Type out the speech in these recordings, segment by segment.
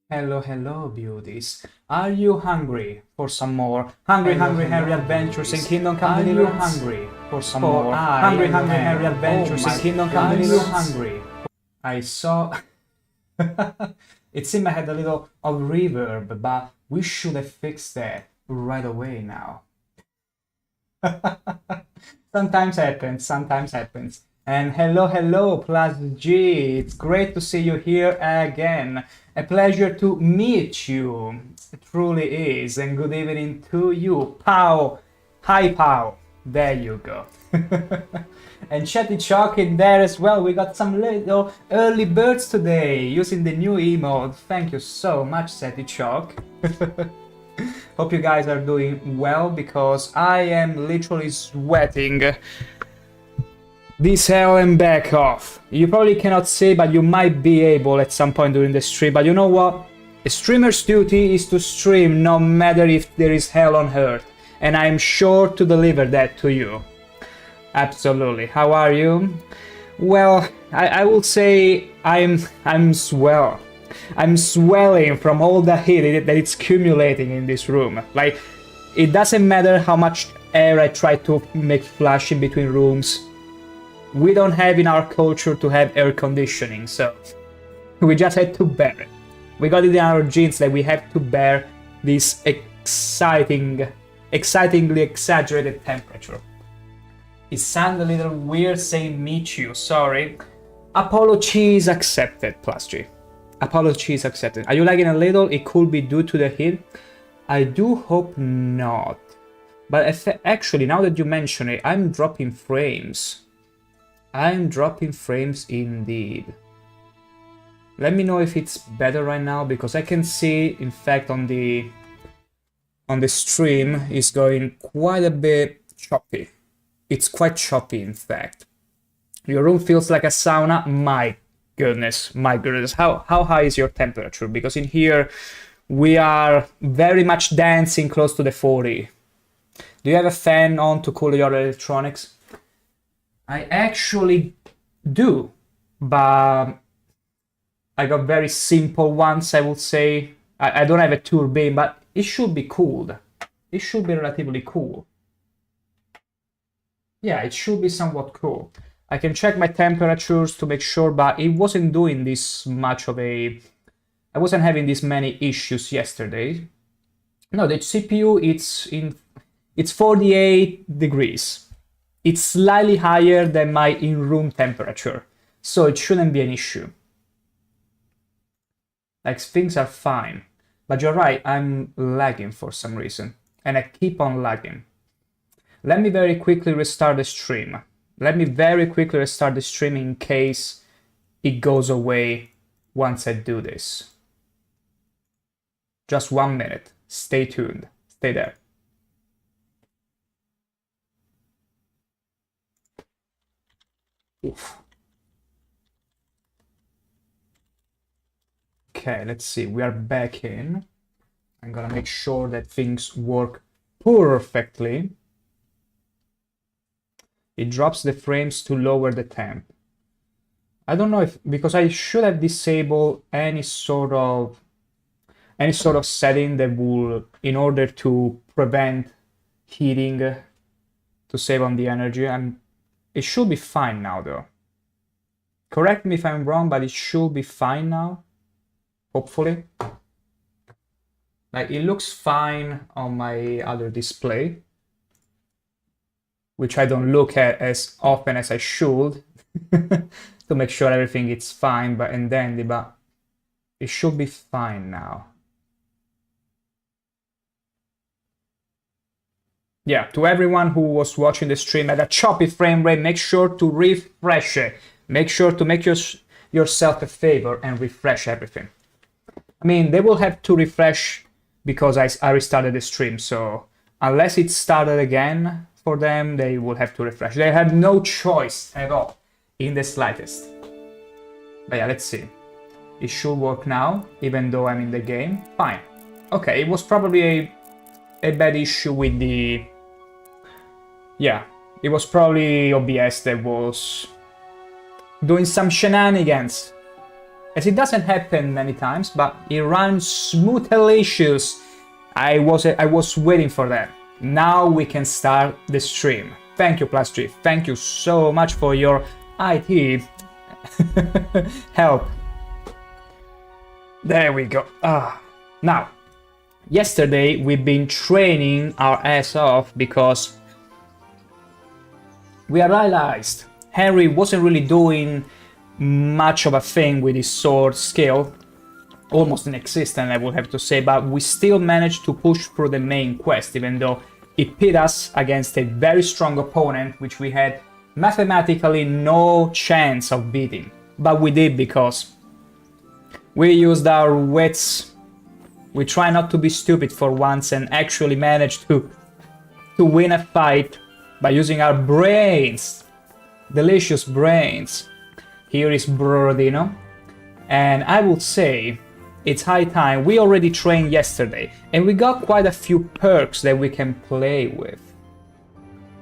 Hello, hello, beauties. Are you hungry for some more Hungry Adventures in Kingdom Come Deliverance? Are you hungry for some more Hungry Adventures in Kingdom Come Deliverance? Are you hungry? I saw... It seemed I had a little of reverb, but we should have fixed that right away now. Sometimes happens. And hello, Plus G. It's great to see you here again. A pleasure to meet you. It truly is. And good evening to you. Pow. Hi, Pow. There you go. And Chatty Chalk in there as well. We got some little early birds today using the new emote. Thank you so much, Chatty Chalk. Hope you guys are doing well, because I am literally sweating this hell and back off. You probably cannot see, but you might be able at some point during the stream. But you know what? A streamer's duty is to stream no matter if there is hell on earth. And I'm sure to deliver that to you. Absolutely. How are you? Well, I will say I'm swell. I'm swelling from all the heat that it's accumulating in this room. Like, it doesn't matter how much air I try to make flush in between rooms. We don't have in our culture to have air conditioning, so we just had to bear it. We got it in our genes that we have to bear this excitingly exaggerated temperature. It sounds a little weird saying meet you, sorry. Apologies accepted, Plus G. Apologies accepted. Are you lagging a little? It could be due to the heat. I do hope not. But actually, now that you mention it, I'm dropping frames. I'm dropping frames indeed. Let me know if it's better right now, because I can see, in fact, on the stream, it's going quite a bit choppy. It's quite choppy, in fact. Your room feels like a sauna. My goodness. How high is your temperature? Because in here, we are very much dancing close to the 40. Do you have a fan on to cool your electronics? I actually do, but I got very simple ones, I would say. I don't have a turbine, but it should be cooled. It should be relatively cool. Yeah, it should be somewhat cool. I can check my temperatures to make sure, but it wasn't doing this much of a... I wasn't having this many issues yesterday. No, the CPU, it's 48 degrees. It's slightly higher than my in-room temperature, so it shouldn't be an issue. Like, things are fine. But you're right, I'm lagging for some reason, and I keep on lagging. Let me very quickly restart the stream. In case it goes away once I do this. Just 1 minute. Stay tuned. Stay there. Oof. Okay, let's see. We are back in. I'm gonna make sure that things work perfectly. It drops the frames to lower the temp. I don't know if, because I should have disabled any sort of setting that will, in order to prevent heating, to save on the energy. It should be fine now, though. Correct me if I'm wrong, but it should be fine now. Hopefully. Like, it looks fine on my other display, which I don't look at as often as I should to make sure everything is fine, but it should be fine now. Yeah, to everyone who was watching the stream at a choppy frame rate, make sure to refresh it. Make sure to make yourself a favor and refresh everything. I mean, they will have to refresh because I restarted the stream, so unless it started again for them, they will have to refresh. They have no choice at all, in the slightest. But yeah, let's see. It should work now, even though I'm in the game. Fine. Okay, it was probably a bad issue with the... Yeah, it was probably OBS that was doing some shenanigans. as it doesn't happen many times, but it runs smooth-alicious. I was waiting for that. Now we can start the stream. Thank you, Plus G. Thank you so much for your IT help. There we go. Now, yesterday we've been training our ass off because we realized Henry wasn't really doing much of a thing with his sword skill, almost non-existent I would have to say, but we still managed to push through the main quest, even though it pit us against a very strong opponent which we had mathematically no chance of beating. But we did because we used our wits. We try not to be stupid for once and actually managed to win a fight by using our brains. Delicious brains. Here is Borodino. And I would say it's high time. We already trained yesterday and we got quite a few perks that we can play with.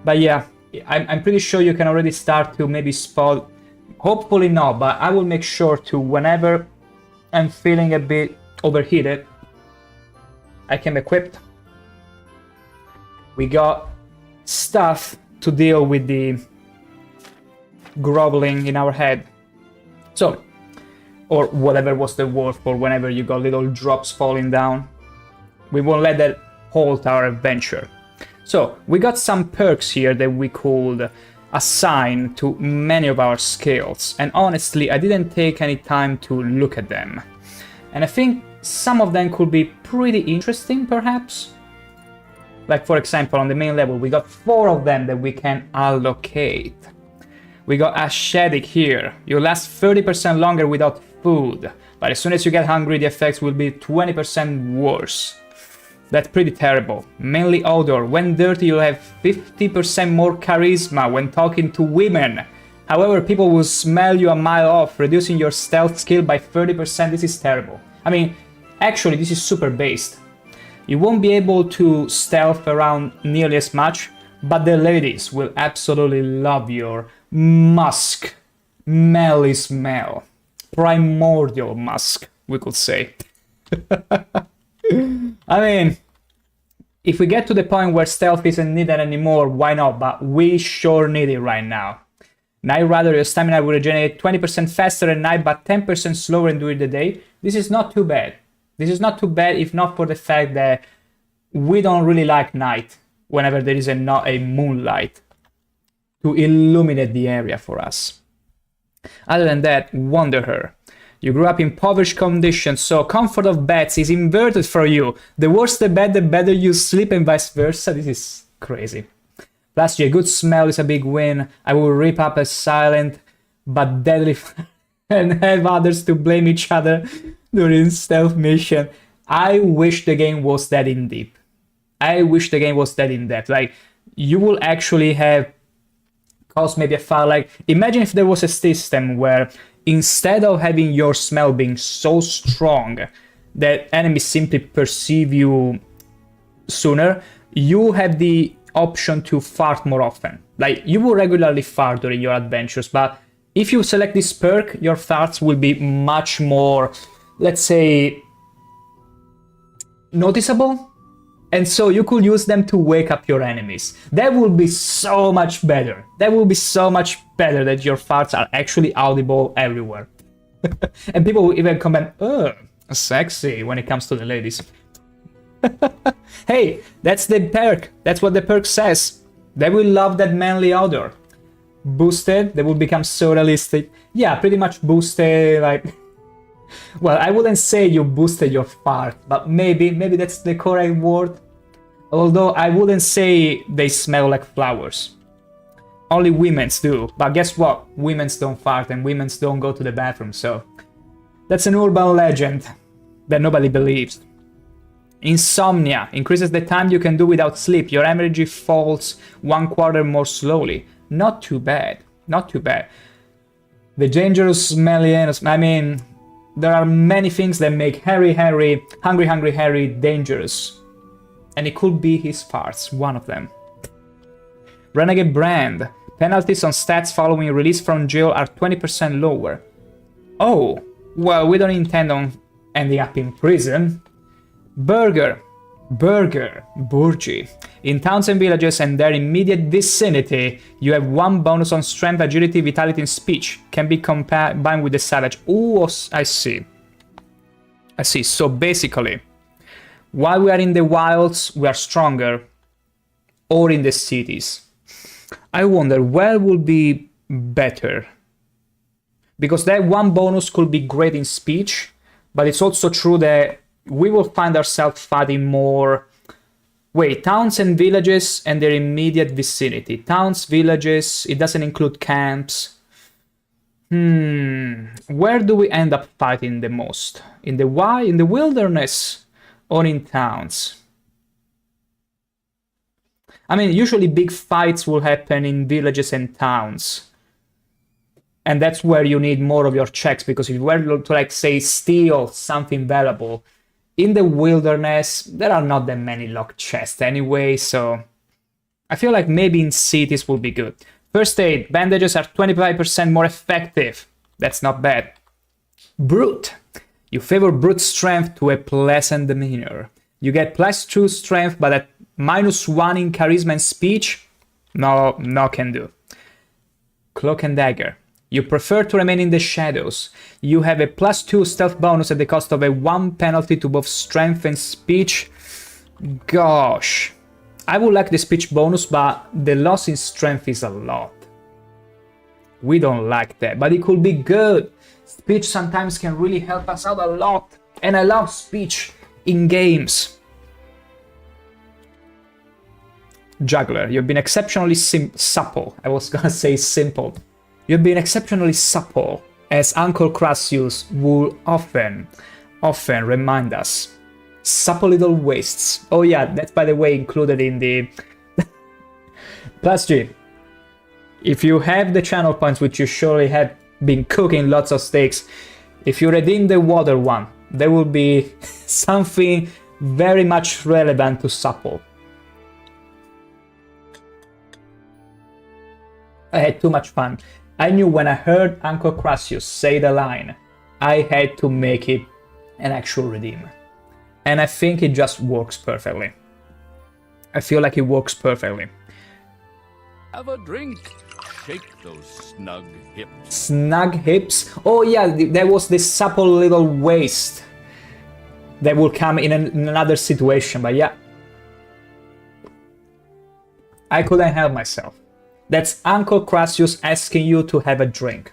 But yeah, I'm pretty sure you can already start to maybe spot. Hopefully not, but I will make sure to, whenever I'm feeling a bit overheated, I can equip. We got stuff to deal with the groveling in our head. So, or whatever was the word for whenever you got little drops falling down. We won't let that halt our adventure. So, we got some perks here that we could assign to many of our skills, and honestly, I didn't take any time to look at them. And I think some of them could be pretty interesting, perhaps. Like, for example, on the main level, we got 4 of them that we can allocate. We got Ascetic here. You last 30% longer without food, but as soon as you get hungry, the effects will be 20% worse. That's pretty terrible. Mainly odor. When dirty, you'll have 50% more charisma when talking to women. However, people will smell you a mile off, reducing your stealth skill by 30%. This is terrible. I mean, actually, this is super based. You won't be able to stealth around nearly as much, but the ladies will absolutely love your musk. Smelly smell. Primordial musk, we could say. I mean, if we get to the point where stealth isn't needed anymore, why not? But we sure need it right now. Night Rider, your stamina will regenerate 20% faster at night, but 10% slower during the day. This is not too bad. This is not too bad if not for the fact that we don't really like night whenever there is not a moonlight to illuminate the area for us. Other than that, Wanderer. You grew up in impoverished conditions, so comfort of beds is inverted for you. The worse the bed, the better you sleep, and vice versa. This is crazy. Lastly, a good smell is a big win. I will rip up a silent but deadly and have others to blame each other during stealth mission. I wish the game was that in deep. I wish the game was that in depth. Like, you will actually have caused maybe a fire. Like, imagine if there was a system where instead of having your smell being so strong that enemies simply perceive you sooner, you have the option to fart more often. Like, you will regularly fart during your adventures, but if you select this perk, your farts will be much more, let's say, noticeable. And so you could use them to wake up your enemies. That would be so much better. That would be so much better that your farts are actually audible everywhere. And people will even comment, oh, sexy, when it comes to the ladies. Hey, that's the perk. That's what the perk says. They will love that manly odor. Boosted, they will become so realistic. Yeah, pretty much boosted, like... Well, I wouldn't say you boosted your fart, but maybe that's the correct word. Although I wouldn't say they smell like flowers. Only women's do, but guess what? Women's don't fart and women's don't go to the bathroom, so... That's an urban legend that nobody believes. Insomnia increases the time you can do without sleep. Your energy falls 1/4 more slowly. Not too bad, not too bad. The dangerous smelly, I mean... There are many things that make Hungry Harry dangerous. And it could be his farts, one of them. Renegade Brand. Penalties on stats following release from jail are 20% lower. Oh, Well, we don't intend on ending up in prison. Burger. Burgi. In towns and villages and their immediate vicinity, you have 1 bonus on strength, agility, vitality, and speech. Can be combined with the savage. Oh, I see. So basically, while we are in the wilds, we are stronger. Or in the cities. I wonder where will be better. Because that 1 bonus could be great in speech, but it's also true that we will find ourselves fighting more. Wait, towns and villages and their immediate vicinity. Towns, villages, it doesn't include camps. Where do we end up fighting the most? In the wilderness or in towns? I mean, usually big fights will happen in villages and towns. And that's where you need more of your checks, because if you were to, like, say, steal something valuable, in the wilderness, there are not that many locked chests anyway, so I feel like maybe in cities will be good. First aid, bandages are 25% more effective. That's not bad. Brute. You favor brute strength to a pleasant demeanor. You get +2 strength, but at -1 in charisma and speech? No can do. Cloak and dagger. You prefer to remain in the shadows. You have a +2 stealth bonus at the cost of a 1 penalty to both strength and speech. Gosh. I would like the speech bonus, but the loss in strength is a lot. We don't like that, but it could be good. Speech sometimes can really help us out a lot. And I love speech in games. Juggler, you've been exceptionally supple. I was gonna say simple. You've been exceptionally supple, as Uncle Crassius will often remind us. Supple little waists. Oh yeah, that's by the way included in the +G. If you have the channel points, which you surely have been cooking lots of steaks, if you redeem the water one, there will be something very much relevant to supple. I had too much fun. I knew when I heard Uncle Crassius say the line, I had to make it an actual redeem. And I think it just works perfectly. I feel like it works perfectly. Have a drink. Shake those snug hips. Snug hips? Oh yeah, there was this supple little waist that will come in another situation, but yeah. I couldn't help myself. That's Uncle Crassius asking you to have a drink.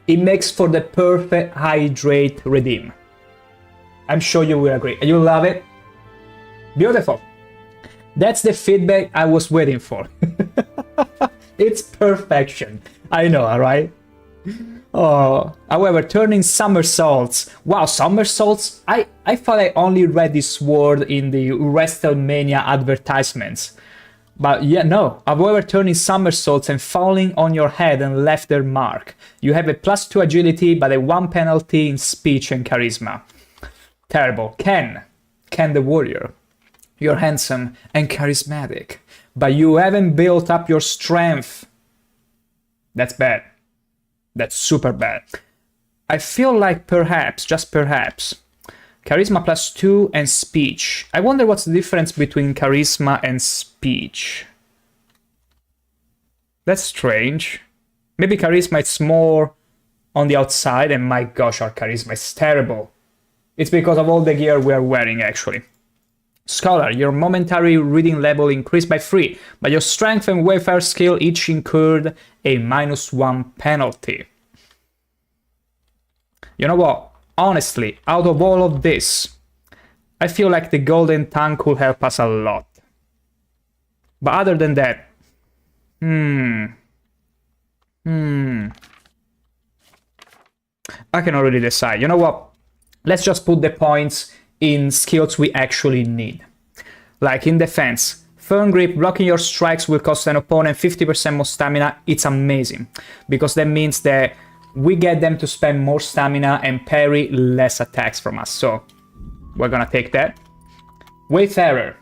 It makes for the perfect hydrate redeem. I'm sure you will agree. You love it? Beautiful. That's the feedback I was waiting for. It's perfection. I know, right? Oh, however, turning somersaults. Wow, somersaults? I thought I only read this word in the WrestleMania advertisements. But yeah, no. However, turning somersaults and falling on your head and left their mark. You have a +2 agility, but a 1 penalty in speech and charisma. Terrible. Ken the warrior. You're handsome and charismatic, but you haven't built up your strength. That's bad. That's super bad. I feel like perhaps, just perhaps, charisma +2 and speech. I wonder what's the difference between charisma and speech. That's strange. Maybe charisma is more on the outside, and my gosh, our charisma is terrible. It's because of all the gear we are wearing, actually. Scholar, your momentary reading level increased by 3, but your strength and warfare skill each incurred a -1 penalty. You know what? Honestly, out of all of this, I feel like the golden tongue could help us a lot. But other than that, I can already decide. You know what? Let's just put the points in skills we actually need. Like in defense, firm grip, blocking your strikes will cost an opponent 50% more stamina. It's amazing, because that means that we get them to spend more stamina and parry less attacks from us. So we're gonna take that. Wayfarer.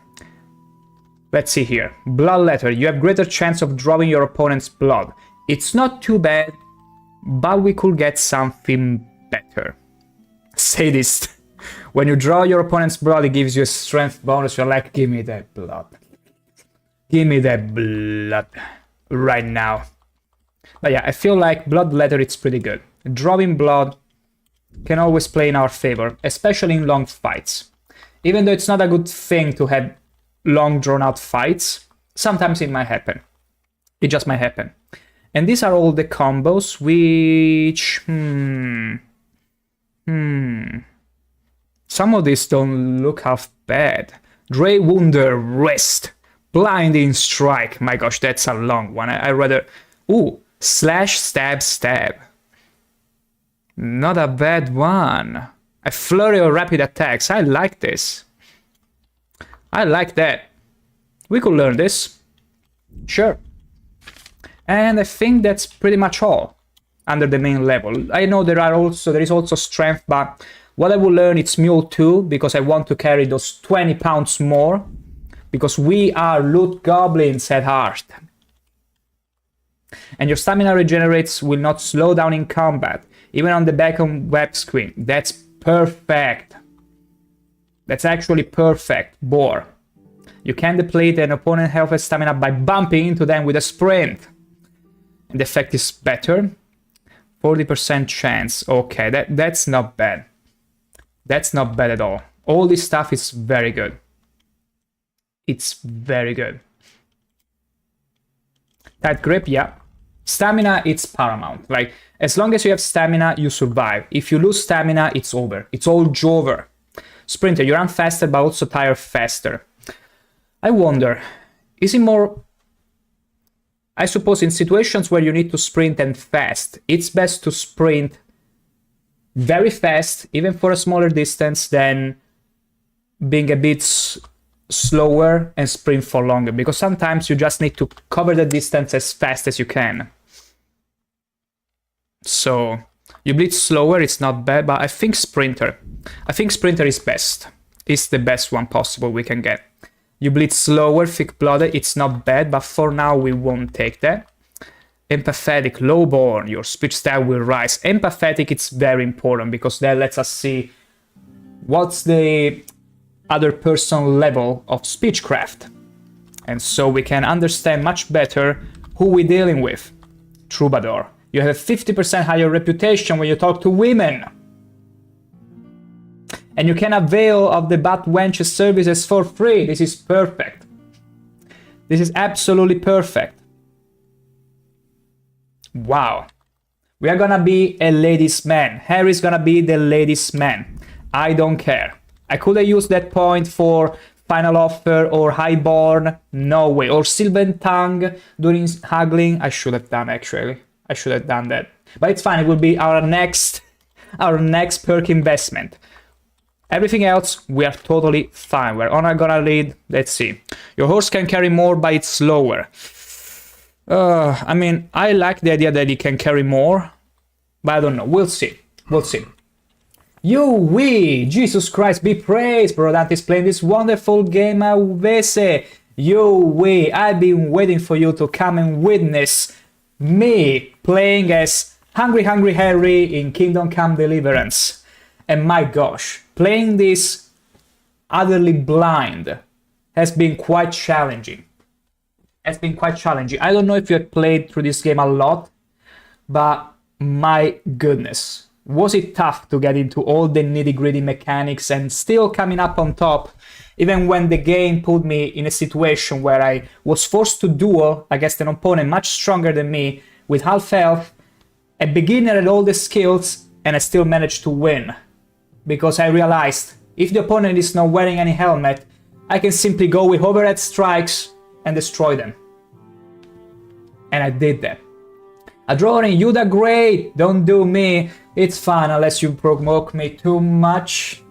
Let's see here. Bloodletter. You have greater chance of drawing your opponent's blood. It's not too bad, but we could get something better. Sadist. When you draw your opponent's blood, it gives you a strength bonus. You're like, give me that blood. Give me that blood. Right now. But yeah, I feel like Bloodletter, it's pretty good. Drawing blood can always play in our favor, especially in long fights. Even though it's not a good thing to have long drawn-out fights, sometimes it might happen. It just might happen. And these are all the combos, which... Some of these don't look half bad. Dre Wunder Wrist. Blinding Strike. My gosh, that's a long one. I rather... Ooh, Slash Stab Stab. Not a bad one. A Flurry of Rapid Attacks. I like this. I like that. We could learn this. Sure. And I think that's pretty much all under the main level. I know there is also Strength, but what I will learn is Mule 2 because I want to carry those 20 pounds more. Because we are loot goblins at heart. And your stamina regenerates will not slow down in combat, even on the back of web screen. That's perfect. That's actually perfect, Boar. You can deplete an opponent's health and stamina by bumping into them with a sprint. And the effect is better. 40% chance. Okay, that's not bad. That's not bad at all. All this stuff is very good. It's very good. Tight grip, yeah. Stamina, it's paramount. Like, as long as you have stamina, you survive. If you lose stamina, it's over. It's all over. Sprinter, you run faster, but also tire faster. I wonder, is it more... I suppose in situations where you need to sprint and fast, it's best to sprint very fast, even for a smaller distance, than being a bit slower and sprint for longer, because sometimes you just need to cover the distance as fast as you can. So you bleed slower, it's not bad, but I think Sprinter is best. It's the best one possible we can get. You bleed slower, thick-blooded, it's not bad, but for now we won't take that. Empathetic, lowborn, your speech style will rise. Empathetic, it's very important because that lets us see what's the other person level of speechcraft. And so we can understand much better who we're dealing with. Troubadour. You have a 50% higher reputation when you talk to women. And you can avail of the butt wench's services for free. This is perfect. This is absolutely perfect. Wow. We are gonna be a ladies' man. Harry's gonna be the ladies' man. I don't care. I could have used that point for Final Offer or Highborn. No way. Or Sylvan Tongue during haggling. I should have done, actually. I should have done that. But it's fine. It will be our next perk investment. Everything else, we are totally fine. We're only gonna lead. Let's see. Your horse can carry more, but it's slower. I mean, I like the idea that it can carry more, but I don't know. We'll see. We'll see. We, Jesus Christ, be praised. Brodante is playing this wonderful game Avese. We, I've been waiting for you to come and witness me playing as Hungry Harry in Kingdom Come Deliverance. And my gosh, playing this utterly blind has been quite challenging. I don't know if you have played through this game a lot, but my goodness, was it tough to get into all the nitty-gritty mechanics and still coming up on top, even when the game put me in a situation where I was forced to duel against an opponent much stronger than me, with half health, a beginner at all the skills, and I still managed to win. Because I realized, if the opponent is not wearing any helmet, I can simply go with overhead strikes and destroy them. And I did that. Adrorin, you the great! Don't do me! It's fun unless you provoke me too much.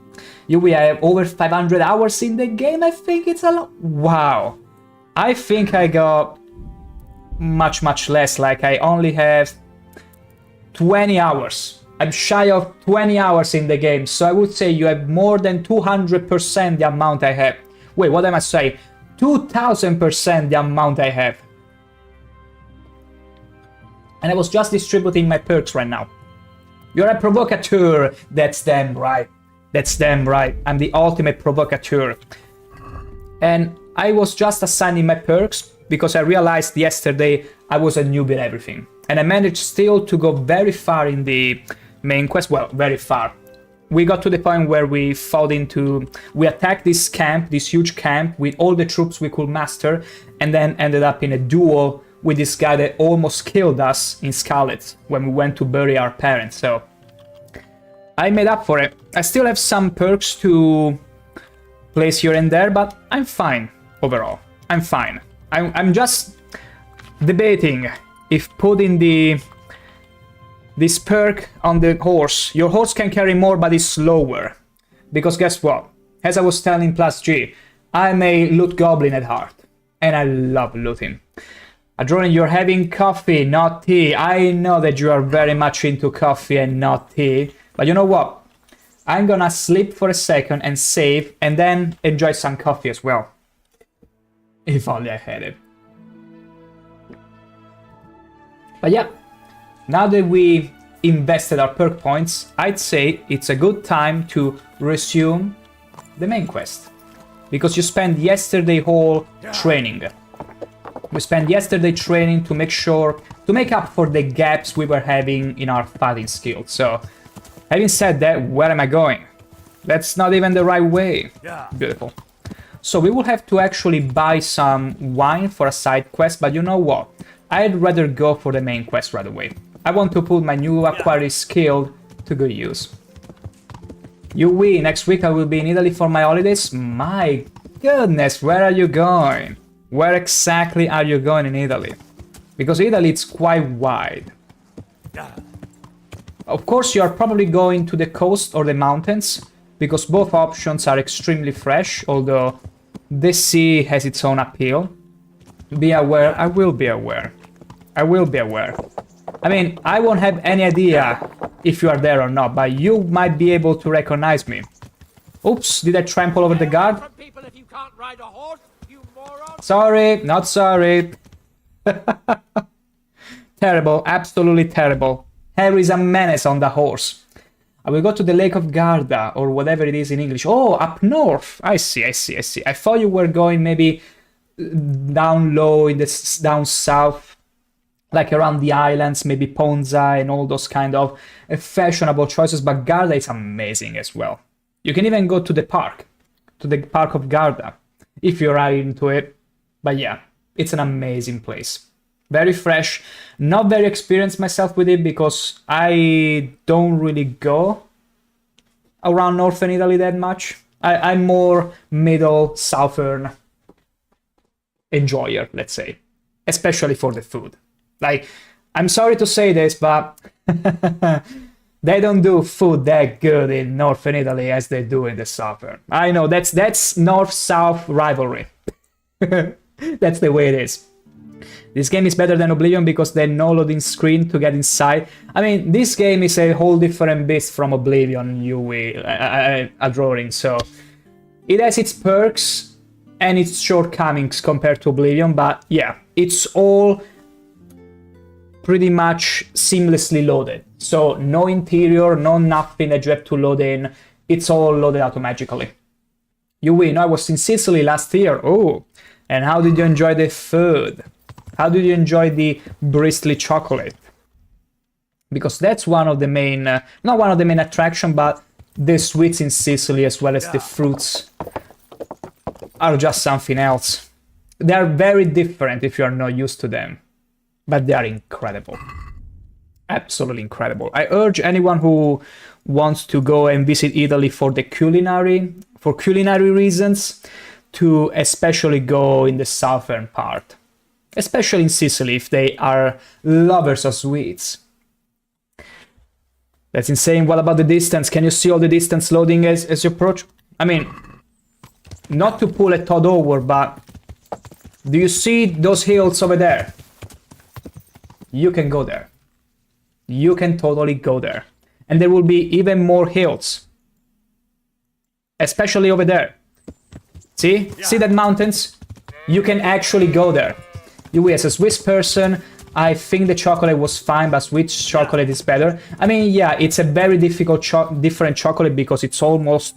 We have over 500 hours in the game, I think it's a lot. Wow. I think I got much less, like I only have 20 hours. I'm shy of 20 hours in the game, so I would say you have more than 200% the amount I have. Wait, what am I saying? 2000% the amount I have. And I was just distributing my perks right now. You're a provocateur. That's damn right. That's damn right. I'm the ultimate provocateur. And I was just assigning my perks because I realized yesterday I was a newbie in everything. And I managed still to go very far in the main quest. Well, very far. We got to the point where we attacked this camp, this huge camp, with all the troops we could master, and then ended up in a duel with this guy that almost killed us in Scarlet when we went to bury our parents. So I made up for it. I still have some perks to place here and there, but I'm fine overall. I'm fine. I'm just debating if putting this perk on the horse. Your horse can carry more, but it's slower. Because guess what? As I was telling Plus G, I'm a loot goblin at heart. And I love looting. Adronin, you're having coffee, not tea. I know that you are very much into coffee and not tea. But you know what? I'm gonna sleep for a second and save, and then enjoy some coffee as well. If only I had it. But yeah, now that we invested our perk points, I'd say it's a good time to resume the main quest. Because you spent yesterday whole training. We spent yesterday training to make up for the gaps we were having in our fighting skills. So, having said that, where am I going? That's not even the right way. Beautiful. So we will have to actually buy some wine for a side quest, but you know what? I'd rather go for the main quest right away. I want to put my new acquired skill to good use. Yui, next week I will be in Italy for my holidays. My goodness, where are you going? Where exactly are you going in Italy? Because Italy it's quite wide. Of course, you are probably going to the coast or the mountains, because both options are extremely fresh, although the sea has its own appeal. Be aware, I will be aware. I will be aware. I mean, I won't have any idea if you are there or not, but you might be able to recognize me. Oops, did I trample over the guard? Sorry, not sorry. Terrible, absolutely terrible. Harry's a menace on the horse. I will go to the Lake of Garda, or whatever it is in English. Oh, up north. I see. I thought you were going maybe down low, down south, like around the islands, maybe Ponza and all those kind of fashionable choices, but Garda is amazing as well. You can even go to the park of Garda, if you're right into it. But yeah, it's an amazing place. Very fresh, not very experienced myself with it because I don't really go around northern Italy that much. I'm more middle, southern enjoyer, let's say, especially for the food. Like, I'm sorry to say this, but they don't do food that good in northern Italy as they do in the southern. I know, that's north-south rivalry. That's the way it is. This game is better than Oblivion because there's no loading screen to get inside. I mean, this game is a whole different beast from Oblivion, Yui, Adroring, so it has its perks and its shortcomings compared to Oblivion, but yeah, it's all pretty much seamlessly loaded. So no interior, no nothing that you have to load in, it's all loaded automatically. Yui, I was in Sicily last year. Oh, and how did you enjoy the food? How did you enjoy the bristly chocolate? Because that's one of the main, not one of the main attractions, but the sweets in Sicily as well as the fruits are just something else. They are very different if you are not used to them, but they are incredible. Absolutely incredible. I urge anyone who wants to go and visit Italy for culinary reasons to especially go in the southern part. Especially in Sicily, if they are lovers of sweets. That's insane. What about the distance? Can you see all the distance loading as you approach? I mean, not to pull a Todd over, but do you see those hills over there? You can go there. You can totally go there. And there will be even more hills. Especially over there. See? See that mountains? You can actually go there. You, as a Swiss person, I think the chocolate was fine, but sweet chocolate is better. I mean, yeah, it's a very difficult different chocolate because it's almost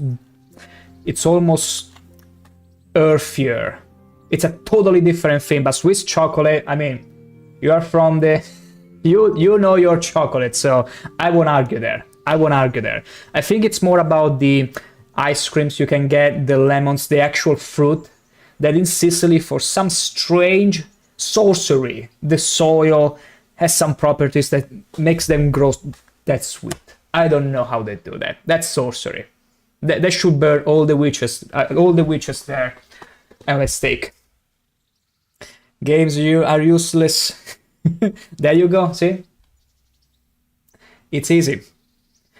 earthier. It's a totally different thing. But Swiss chocolate, I mean, you are from the you know your chocolate, so I won't argue there. I think it's more about the ice creams you can get, the lemons, the actual fruit, that in Sicily, for some strange sorcery, the soil has some properties that makes them grow that sweet. I don't know how they do that. That's sorcery. They should burn all the witches there at a stake. Games you are useless. There you go, see? It's easy.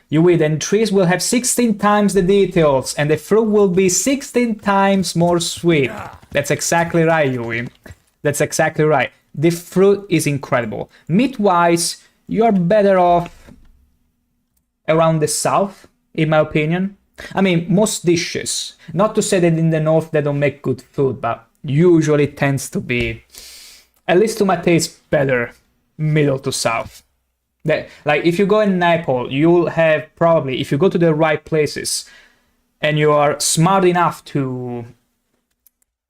You eat and trees will have 16 times the details and the fruit will be 16 times more sweet. That's exactly right, Yui. That's exactly right. The fruit is incredible. Meat-wise, you're better off around the south, in my opinion. I mean, most dishes, not to say that in the north they don't make good food, but usually tends to be, at least to my taste, better middle to south. Like if you go in Naples, you'll have probably, if you go to the right places and you are smart enough to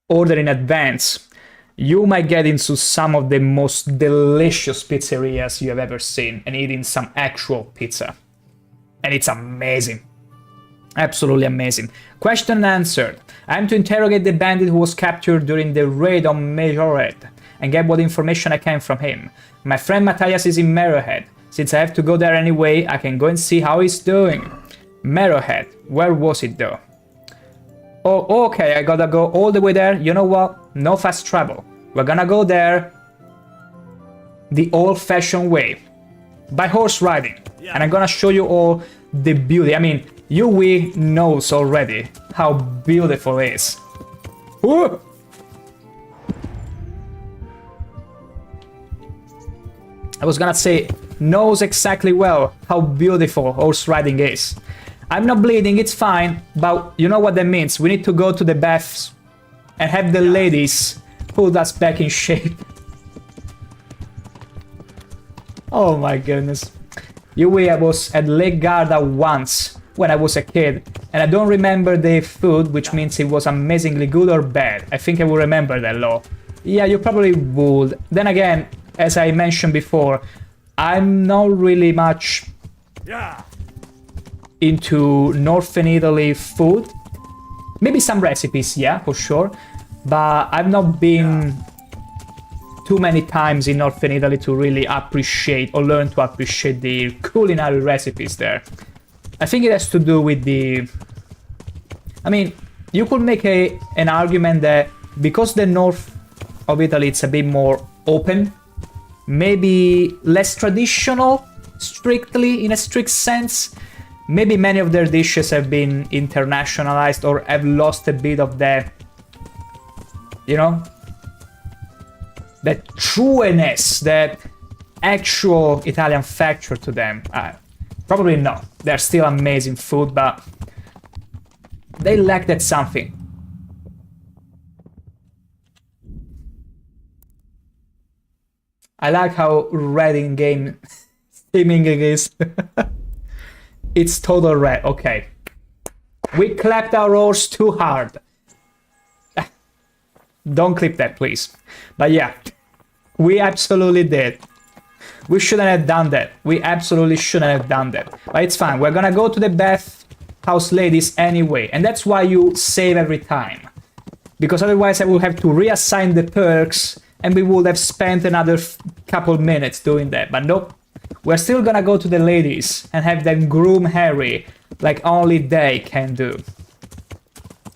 order in advance, you might get into some of the most delicious pizzerias you have ever seen and eating some actual pizza. And it's amazing. Absolutely amazing. Question answered. I am to interrogate the bandit who was captured during the raid on Majoret and get what information I can from him. My friend Matthias is in Marrowhead. Since I have to go there anyway, I can go and see how he's doing. Marrowhead. Where was it though? Oh, okay, I gotta go all the way there. You know what? No fast travel. We're gonna go there the old-fashioned way. By horse riding. Yeah. And I'm gonna show you all the beauty. I mean, Yui knows already how beautiful it is. Ooh! I was gonna say, knows exactly well how beautiful horse riding is. I'm not bleeding, it's fine, but you know what that means. We need to go to the baths and have the ladies put us back in shape. Oh my goodness. Yui, I was at Lake Garda once when I was a kid, and I don't remember the food, which means it was amazingly good or bad. I think I will remember that, law. Yeah, you probably would. Then again, as I mentioned before, I'm not really much into Northern Italy food. Maybe some recipes, yeah, for sure. But I've not been too many times in Northern Italy to really appreciate or learn to appreciate the culinary recipes there. I think it has to do with the... I mean, you could make an argument that because the north of Italy it's a bit more open, maybe less traditional, strictly, in a strict sense, maybe many of their dishes have been internationalized or have lost a bit of that, you know, that trueness, that actual Italian factor to them. Probably not. They're still amazing food, but they lack that something. I like how red in game theming it is. It's total red. Okay. We clapped our horse too hard. Don't clip that, please. But yeah, we absolutely did. We shouldn't have done that. We absolutely shouldn't have done that. But it's fine. We're gonna go to the bathhouse ladies anyway. And that's why you save every time. Because otherwise I will have to reassign the perks and we would have spent another couple minutes doing that. But nope. We're still gonna go to the ladies and have them groom Harry like only they can do.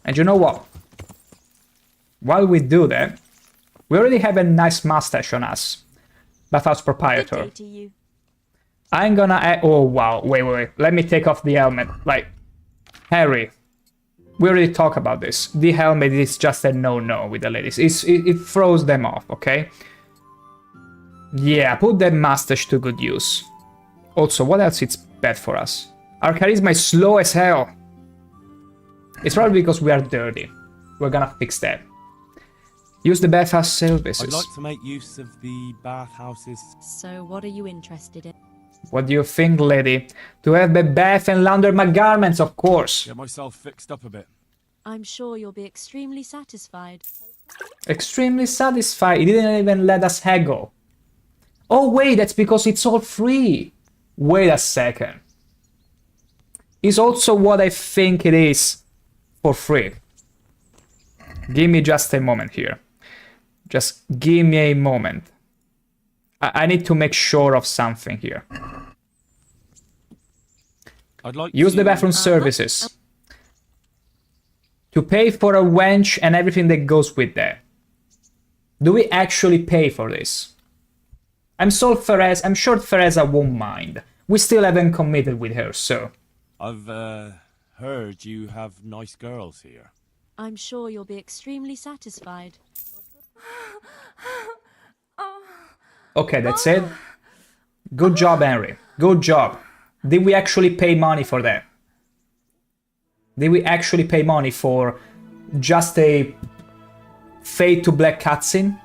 And you know what? While we do that, we already have a nice mustache on us. Bathhouse proprietor. Good day to you. I'm gonna... Oh, wow. Wait. Let me take off the helmet. Like, Harry, we already talked about this. The helmet is just a no-no with the ladies. It throws them off, okay? Yeah, put that mustache to good use. Also, what else is bad for us? Our charisma is slow as hell. It's probably because we are dirty. We're gonna fix that. Use the bathhouse I'd services. like to make use of the bathhouses. So what are you interested in? What do you think, lady? To have the bath and launder my garments, of course. Get myself fixed up a bit. I'm sure you'll be extremely satisfied. Extremely satisfied. He didn't even let us haggle. Oh, wait, that's because it's all free. Wait a second. It's also what I think it is for free. Give me just a moment here. Just give me a moment. I need to make sure of something here. I'd like Use to... the bathroom services. To pay for a wench and everything that goes with that. Do we actually pay for this? I'm sure Theresa won't mind. We still haven't committed with her, so... I've heard you have nice girls here. I'm sure you'll be extremely satisfied. Okay, that's it. Good job, Henry. Good job. Did we actually pay money for that? Did we actually pay money for just a fade to black cutscene?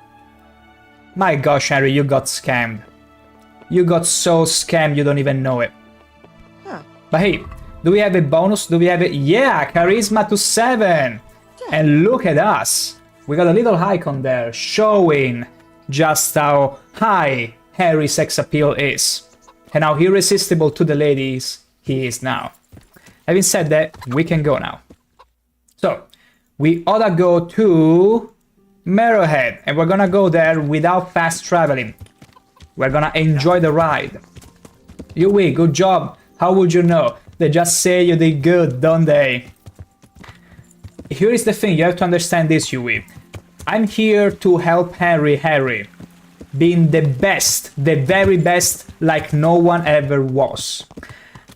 My gosh, Henry, you got scammed. You got so scammed you don't even know it. But hey, do we have a bonus? Do we have a... Yeah, charisma to 7. And look at us. We got a little icon there showing just how high Harry's sex appeal is. And how irresistible to the ladies he is now. Having said that, we can go now. So, we oughta go to Marrowhead. And we're gonna go there without fast traveling. We're gonna enjoy the ride. Yui, good job. How would you know? They just say you did good, don't they? Here is the thing, you have to understand this, Yui. I'm here to help Harry. Being the best, the very best, like no one ever was.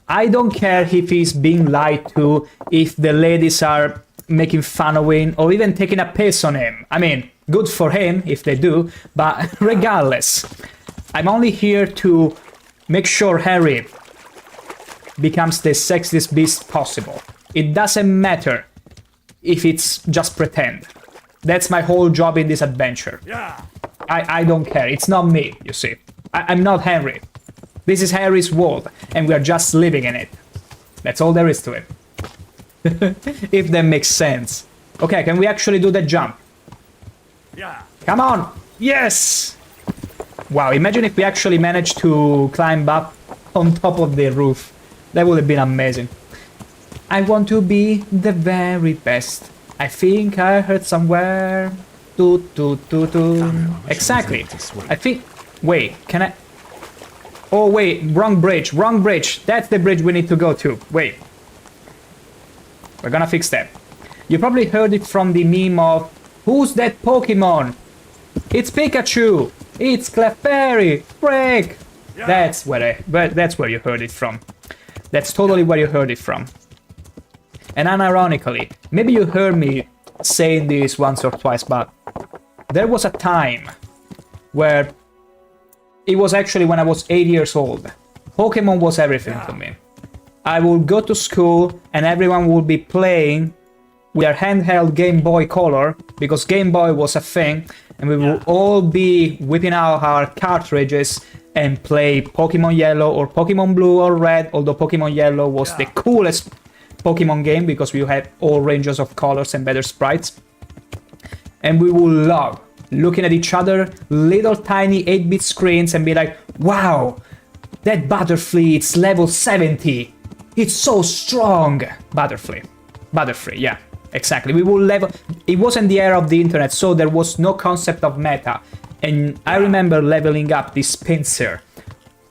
I don't care if he's being lied to, if the ladies are making fun of him, or even taking a piss on him. I mean, good for him if they do, but regardless. I'm only here to make sure Harry becomes the sexiest beast possible. It doesn't matter if it's just pretend. That's my whole job in this adventure. Yeah. I don't care. It's not me, you see. I'm not Henry. This is Harry's world, and we are just living in it. That's all there is to it. If that makes sense. Okay, can we actually do the jump? Yeah. Come on! Yes! Wow, imagine if we actually managed to climb up on top of the roof. That would have been amazing. I want to be the very best. I think I heard somewhere. Exactly. I think... Wait, can I... Oh, wait, wrong bridge. That's the bridge we need to go to. Wait. We're gonna fix that. You probably heard it from the meme of... Who's that Pokemon? It's Pikachu! It's Clefairy! Frick! Yeah. That's where you heard it from. That's totally where you heard it from. And unironically, maybe you heard me saying this once or twice, but there was a time where it was actually when I was 8 years old. Pokemon was everything to me. I would go to school and everyone would be playing with their handheld Game Boy Color, because Game Boy was a thing, and we would all be whipping out our cartridges and play Pokemon Yellow or Pokemon Blue or Red, although Pokemon Yellow was the coolest Pokemon game because we had all ranges of colors and better sprites. And we would love looking at each other, little tiny 8-bit screens, and be like, wow, that Butterfree, it's level 70. It's so strong. Butterfree, yeah, exactly. We will level... It wasn't the era of the internet, so there was no concept of meta. And I remember leveling up this Pinsir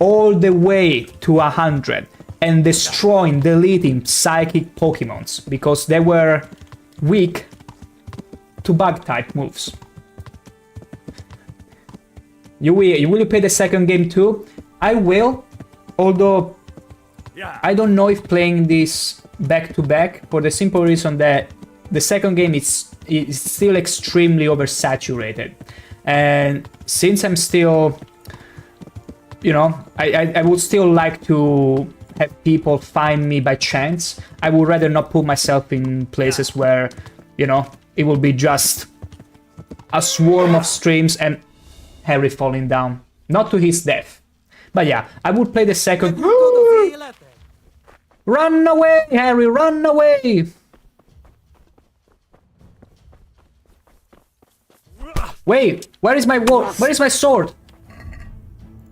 all the way to 100 and destroying, deleting psychic Pokemons because they were weak to bug-type moves. Will you play the second game too? I will, although I don't know if playing this back-to-back, for the simple reason that the second game is still extremely oversaturated. And since I'm still, you know, I would still like to have people find me by chance. I would rather not put myself in places where, you know, it will be just a swarm of streams and Harry falling down. Not to his death. But yeah, I would play the second. Run away, Harry, run away! Wait, where is my Where is my sword?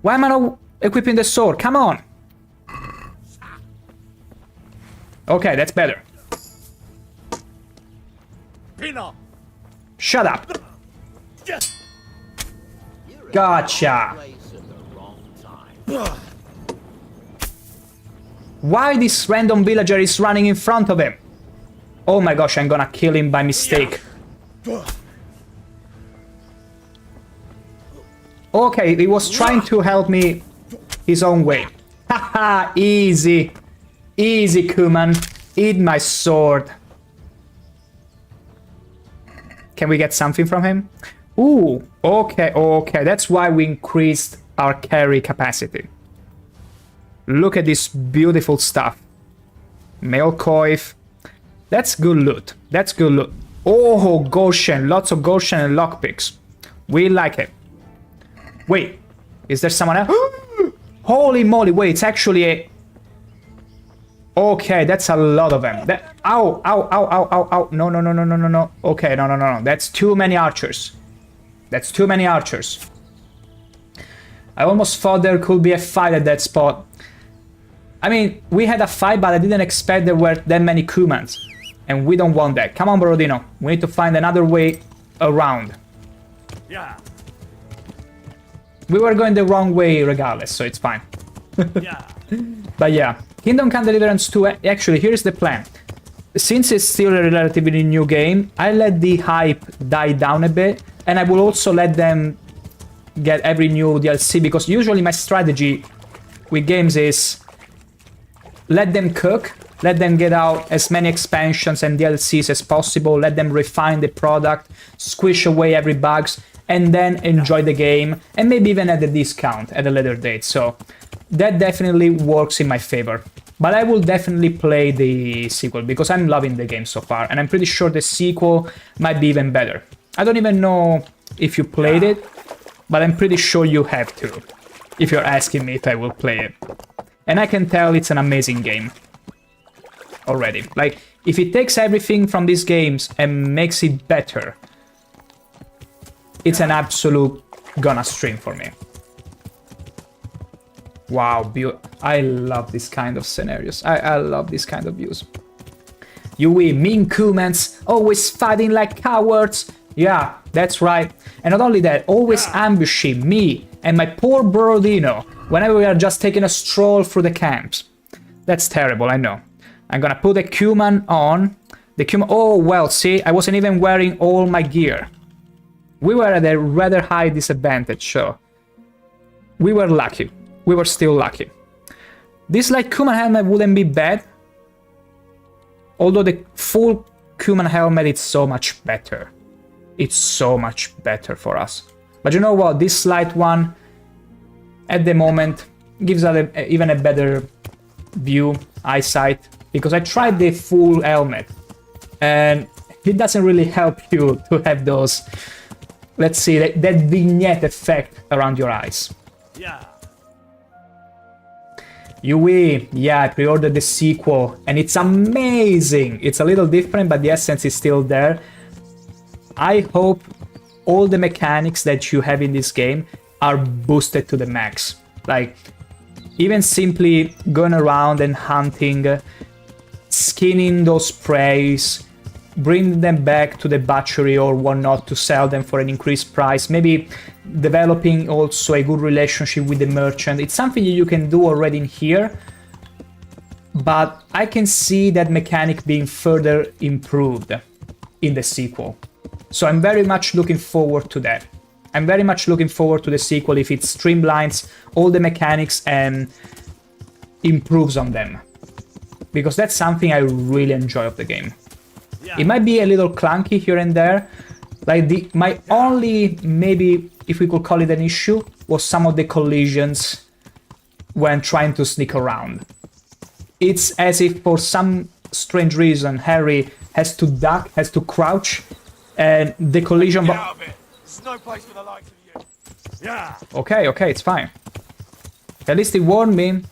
Why am I not equipping the sword? Come on! Okay, that's better. Shut up! Gotcha! Why this random villager is running in front of him? Oh my gosh, I'm gonna kill him by mistake. Okay, he was trying to help me his own way. Haha, easy. Easy, Kuman. Eat my sword. Can we get something from him? Ooh, okay, okay. That's why we increased our carry capacity. Look at this beautiful stuff. Mail coif. That's good loot. That's good loot. Oh, Goshen. Lots of Goshen and lockpicks. We like it. Wait, is there someone else? Holy moly, wait, it's actually a... Okay, that's a lot of them. Ow, ow, ow, ow, ow, ow. No, no, no, no, no, no, no. Okay, no, no, no, no. That's too many archers. That's too many archers. I almost thought there could be a fight at that spot. I mean, we had a fight, but I didn't expect there were that many Kumans. And we don't want that. Come on, Borodino. We need to find another way around. Yeah. We were going the wrong way regardless, so it's fine. Yeah. But yeah, Kingdom Come Deliverance 2, actually, here's the plan. Since it's still a relatively new game, I let the hype die down a bit, and I will also let them get every new DLC, because usually my strategy with games is let them cook, let them get out as many expansions and DLCs as possible, let them refine the product, squish away every bugs, and then enjoy the game, and maybe even at a discount at a later date. So that definitely works in my favor. But I will definitely play the sequel, because I'm loving the game so far, and I'm pretty sure the sequel might be even better. I don't even know if you played it, but I'm pretty sure you have to, if you're asking me if I will play it. And I can tell it's an amazing game already. Like, if it takes everything from these games and makes it better, it's an absolute gonna stream for me. Wow, I love this kind of scenarios. I love this kind of views. You mean Kumans, always fighting like cowards. Yeah, that's right. And not only that, always ambushing me and my poor Borodino whenever we are just taking a stroll through the camps. That's terrible, I know. I'm gonna put the Kuman on. The Kuman... Oh, well, see, I wasn't even wearing all my gear. We were at a rather high disadvantage, so... We were lucky. We were still lucky. This light Kuman helmet wouldn't be bad. Although the full Kuman helmet is so much better. It's so much better for us. But you know what? This light one, at the moment, gives us even a better view, eyesight. Because I tried the full helmet. And it doesn't really help you to have those... Let's see, that vignette effect around your eyes. Yeah. Yui, yeah, I pre-ordered the sequel, and it's amazing! It's a little different, but the essence is still there. I hope all the mechanics that you have in this game are boosted to the max. Like, even simply going around and hunting, skinning those preys, bring them back to the butchery or whatnot to sell them for an increased price, maybe developing also a good relationship with the merchant. It's something you can do already in here, but I can see that mechanic being further improved in the sequel. So I'm very much looking forward to that. I'm very much looking forward to the sequel if it streamlines all the mechanics and improves on them. Because that's something I really enjoy of the game. It might be a little clunky here and there. Like my only, maybe if we could call it an issue, was some of the collisions when trying to sneak around. It's as if for some strange reason Harry has to duck, has to crouch, and the collision It's no place for the likes of you. Yeah. Okay, okay, it's fine. At least he warned me.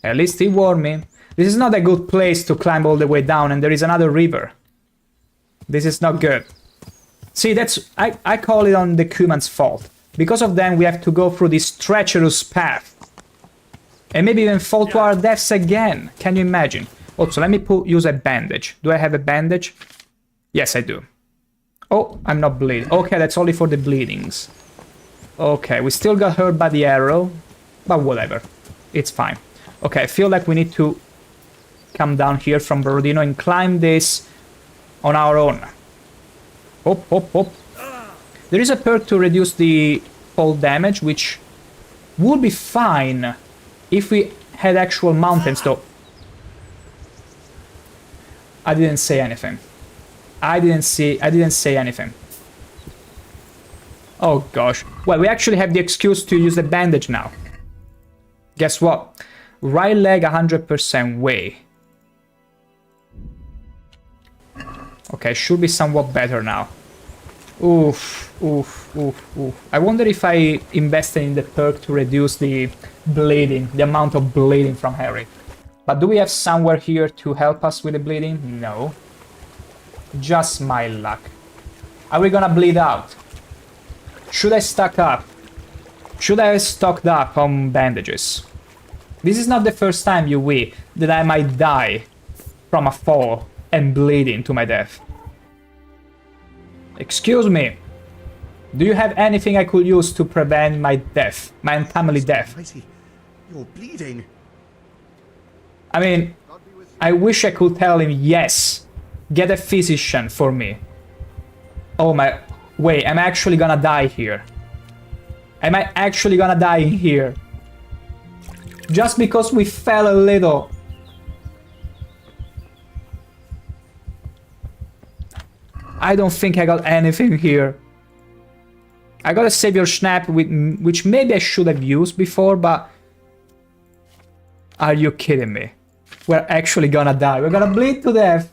At least he warned me. This is not a good place to climb all the way down, and there is another river. This is not good. See, that's... I call it on the Cuman's fault. Because of them, we have to go through this treacherous path. And maybe even fall to our deaths again. Can you imagine? Also, let me use a bandage. Do I have a bandage? Yes, I do. Oh, I'm not bleeding. Okay, that's only for the bleedings. Okay, we still got hurt by the arrow. But whatever. It's fine. Okay, I feel like we need to come down here from Borodino and climb this on our own. Hop, hop, hop. There is a perk to reduce the fall damage, which would be fine if we had actual mountains, though. I didn't say anything. I didn't say anything. Oh gosh. Well, we actually have the excuse to use the bandage now. Guess what? Right leg 100% way. Okay, should be somewhat better now. Oof, oof, oof, oof. I wonder if I invested in the perk to reduce the bleeding, the amount of bleeding from Harry. But do we have somewhere here to help us with the bleeding? No. Just my luck. Are we gonna bleed out? Should I stock up? Should I have stocked up on bandages? This is not the first time, you wee, that I might die from a fall and bleeding to my death. Excuse me. Do you have anything I could use to prevent my death, my untimely death? Almighty, you're bleeding. I mean, I wish I could tell him, yes, get a physician for me. Oh my... Wait, am I actually gonna die here? Am I actually gonna die in here? Just because we fell a little. I don't think I got anything here. I got a Savior Snap, which maybe I should have used before, but... Are you kidding me? We're actually gonna die. We're gonna bleed to death.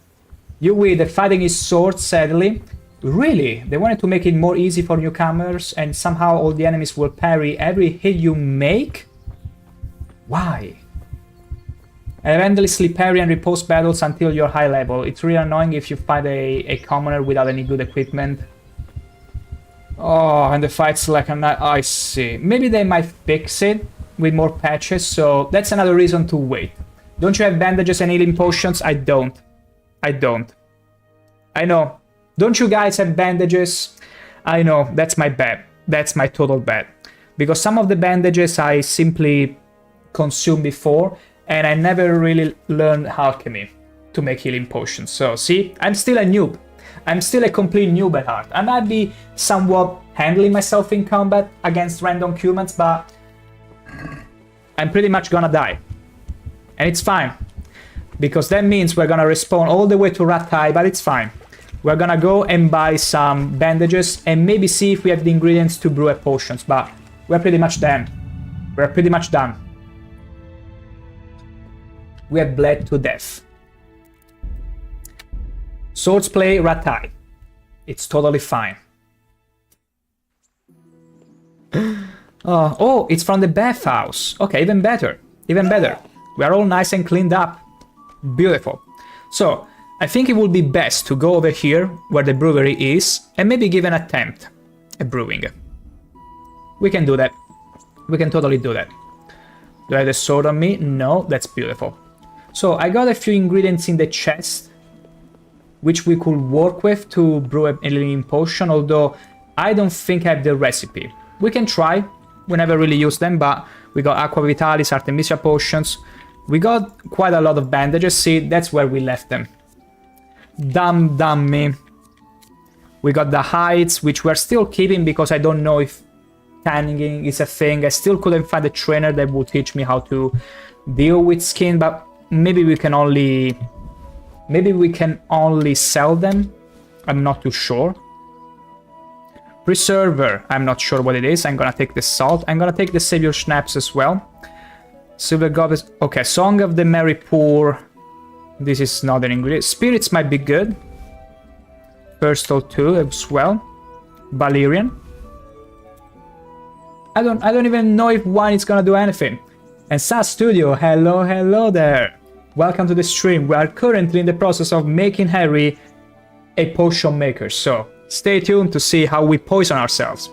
You with the fighting is sword, sadly. Really? They wanted to make it more easy for newcomers, and somehow all the enemies will parry every hit you make? Why? And endlessly parry and repose battles until you're high level. It's really annoying if you fight a commoner without any good equipment. Oh, and the fight's like a night. I see. Maybe they might fix it with more patches, so that's another reason to wait. Don't you have bandages and healing potions? I don't. I don't. I know. Don't you guys have bandages? I know, that's my bad. That's my total bad. Because some of the bandages I simply consumed before, and I never really learned alchemy to make healing potions. So, see, I'm still a noob. I'm still a complete noob at heart. I might be somewhat handling myself in combat against random humans, but I'm pretty much gonna die. And it's fine. Because that means we're gonna respawn all the way to Ratai, but it's fine. We're gonna go and buy some bandages and maybe see if we have the ingredients to brew a potions, but we're pretty much done. We're pretty much done. We have bled to death. Swordsplay Ratai. It's totally fine. Oh, it's from the bathhouse. Okay, even better. Even better. We are all nice and cleaned up. Beautiful. So, I think it would be best to go over here, where the brewery is, and maybe give an attempt at brewing. We can do that. We can totally do that. Do I have the sword on me? No, that's beautiful. So, I got a few ingredients in the chest, which we could work with to brew a healing potion, although I don't think I have the recipe. We can try. We never really use them, but we got Aqua Vitalis, Artemisia potions. We got quite a lot of bandages. See, that's where we left them. Dumb me. We got the hides, which we're still keeping because I don't know if tanning is a thing. I still couldn't find a trainer that would teach me how to deal with skin, but maybe we can only sell them. I'm not too sure. Preserver, I'm not sure what it is. I'm gonna take the salt. I'm gonna take the Savior Schnapps as well. Silver Goddess. Okay, Song of the Merry Poor. This is not an ingredient. Spirits might be good. First 2 as well. Valerian. I don't even know if wine is gonna do anything. And SAS Studio, hello there. Welcome to the stream. We are currently in the process of making Harry a potion maker, so stay tuned to see how we poison ourselves.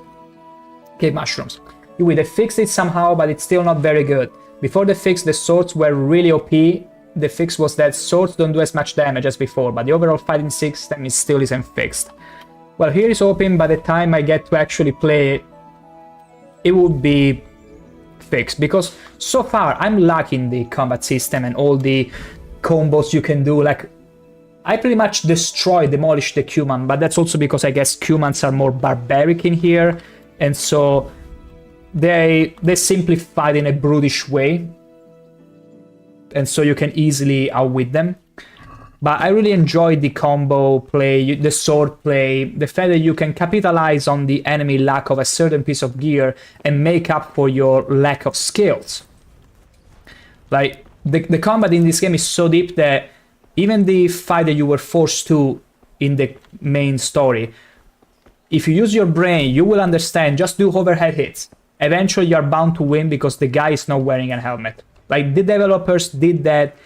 Okay, mushrooms. They fixed it somehow, but it's still not very good. Before the fix, the swords were really OP. The fix was that swords don't do as much damage as before, but the overall fighting system still isn't fixed. Well, here is hoping by the time I get to actually play it, it would be fixed, because so far I'm liking the combat system and all the combos you can do. Like, I pretty much demolished the Cuman, but that's also because I guess Cumans are more barbaric in here, and so they simply fight in a brutish way, and so you can easily outwit them. But I really enjoyed the combo play, the sword play, the fact that you can capitalize on the enemy lack of a certain piece of gear and make up for your lack of skills. Like, the combat in this game is so deep that even the fight that you were forced to in the main story, if you use your brain, you will understand, just do overhead hits. Eventually you're bound to win because the guy is not wearing a helmet. Like, the developers did that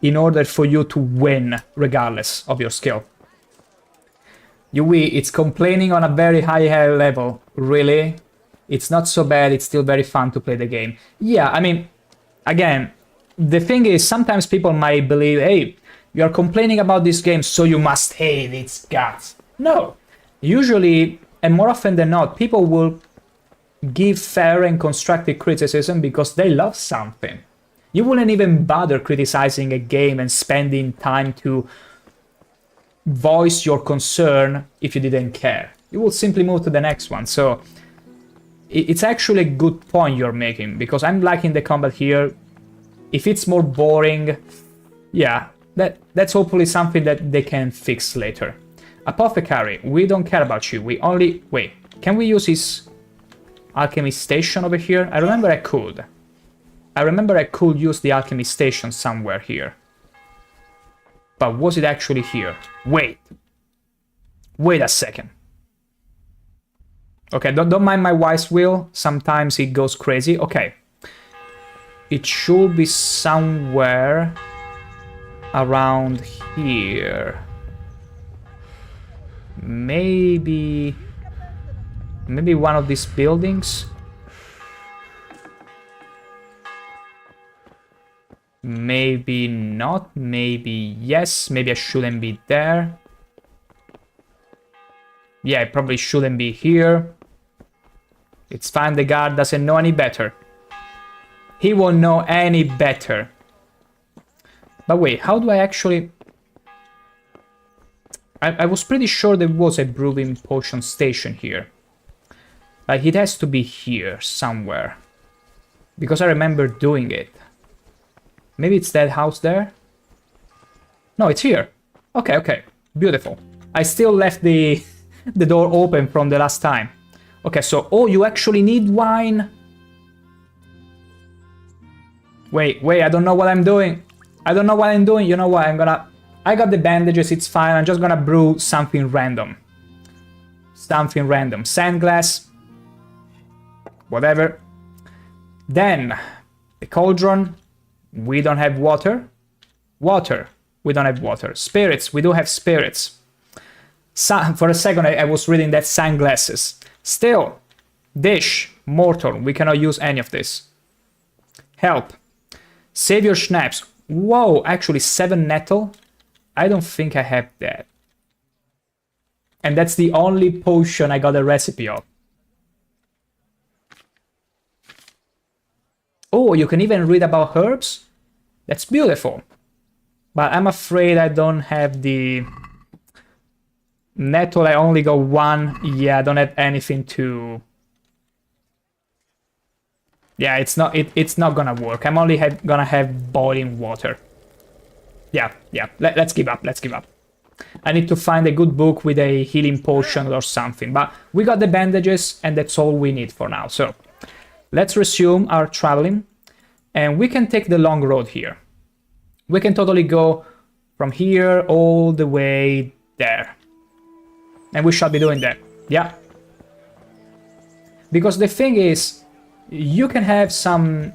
in order for you to win regardless of your skill. Yui, it's complaining on a very high level. Really? It's not so bad, it's still very fun to play the game. Yeah, I mean, again, the thing is, sometimes people might believe, hey, you're complaining about this game, so you must hate its guts. No. Usually, and more often than not, people will give fair and constructive criticism because they love something. You wouldn't even bother criticizing a game and spending time to voice your concern if you didn't care. You would simply move to the next one. So it's actually a good point you're making, because I'm liking the combat here. If it's more boring, yeah, that's hopefully something that they can fix later. Apothecary, we don't care about you. We only... Wait, can we use his alchemy station over here? I remember I could. Use the alchemy station somewhere here. But was it actually here? Wait a second. Okay, don't mind my wife's wheel. Sometimes it goes crazy. Okay. It should be somewhere around here. Maybe one of these buildings. Maybe not, maybe yes, maybe I shouldn't be there. Yeah, I probably shouldn't be here. It's fine, the guard doesn't know any better. He won't know any better. But wait, how do I actually... I was pretty sure there was a brewing potion station here. Like, it has to be here, somewhere. Because I remember doing it. Maybe it's that house there? No, it's here. Okay, beautiful. I still left the door open from the last time. Okay, so, oh, you actually need wine? Wait, I don't know what I'm doing. You know what, I got the bandages, it's fine. I'm just gonna brew something random. Sandglass. Whatever. Then, the cauldron. We don't have water. We don't have water. Spirits. We do have spirits. For a second, I was reading that sunglasses. Still. Dish. Mortar. We cannot use any of this. Help. Save your schnapps. Whoa, actually 7 nettle. I don't think I have that. And that's the only potion I got a recipe of. Oh, you can even read about herbs? That's beautiful. But I'm afraid I don't have the... nettle, I only got 1. Yeah, I don't have anything to... Yeah, it's not gonna work. I'm only gonna have boiling water. Yeah, let's give up. I need to find a good book with a healing potion or something. But we got the bandages, and that's all we need for now. So, let's resume our traveling. And we can take the long road here. We can totally go from here all the way there. And we shall be doing that. Yeah. Because the thing is, You can have some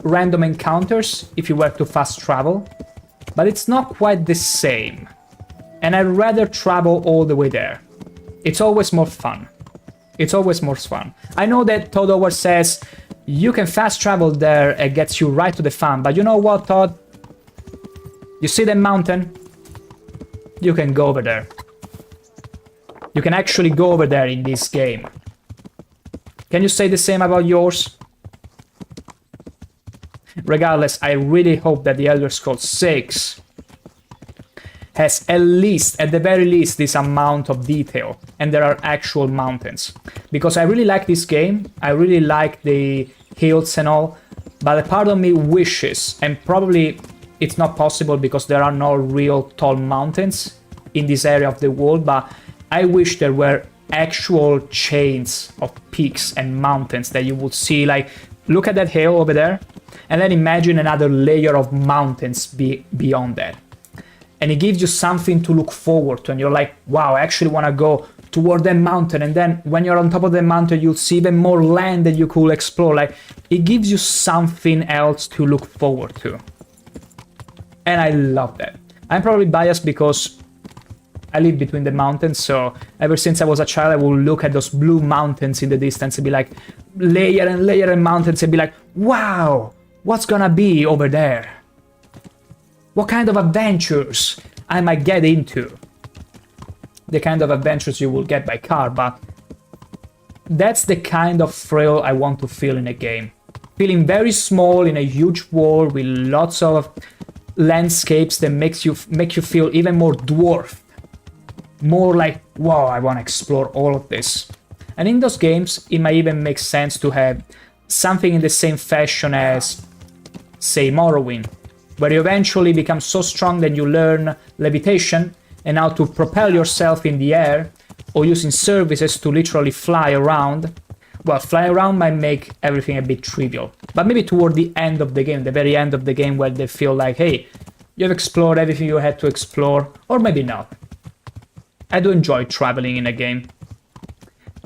random encounters if you were to fast travel, but it's not quite the same. And I'd rather travel all the way there. It's always more fun. It's always more fun. I know that Todd Howard says you can fast travel there and gets you right to the fun, but you know what, Todd? You see that mountain? You can go over there. You can actually go over there in this game. Can you say the same about yours? Regardless, I really hope that the Elder Scrolls 6 has at least, at the very least, this amount of detail, and there are actual mountains. Because I really like this game, I really like the hills and all, but a part of me wishes, and probably it's not possible because there are no real tall mountains in this area of the world, but I wish there were actual chains of peaks and mountains that you would see. Like, look at that hill over there, and then imagine another layer of mountains beyond that. And it gives you something to look forward to, and you're like, wow, I actually want to go toward that mountain. And then when you're on top of the mountain, you'll see even more land that you could explore. Like, it gives you something else to look forward to. And I love that. I'm probably biased because I live between the mountains, so ever since I was a child, I would look at those blue mountains in the distance and be like, layer and layer of mountains, and be like, wow, what's gonna be over there? What kind of adventures I might get into? The kind of adventures you will get by car, but that's the kind of thrill I want to feel in a game. Feeling very small in a huge world with lots of landscapes that make you feel even more dwarfed. More like, wow, I want to explore all of this. And in those games, it might even make sense to have something in the same fashion as, say, Morrowind, where you eventually become so strong that you learn levitation and how to propel yourself in the air, or using services to literally fly around. Well, fly around might make everything a bit trivial, but maybe toward the end of the game, the very end of the game, where they feel like, hey, you've explored everything you had to explore, or maybe not. I do enjoy traveling in a game,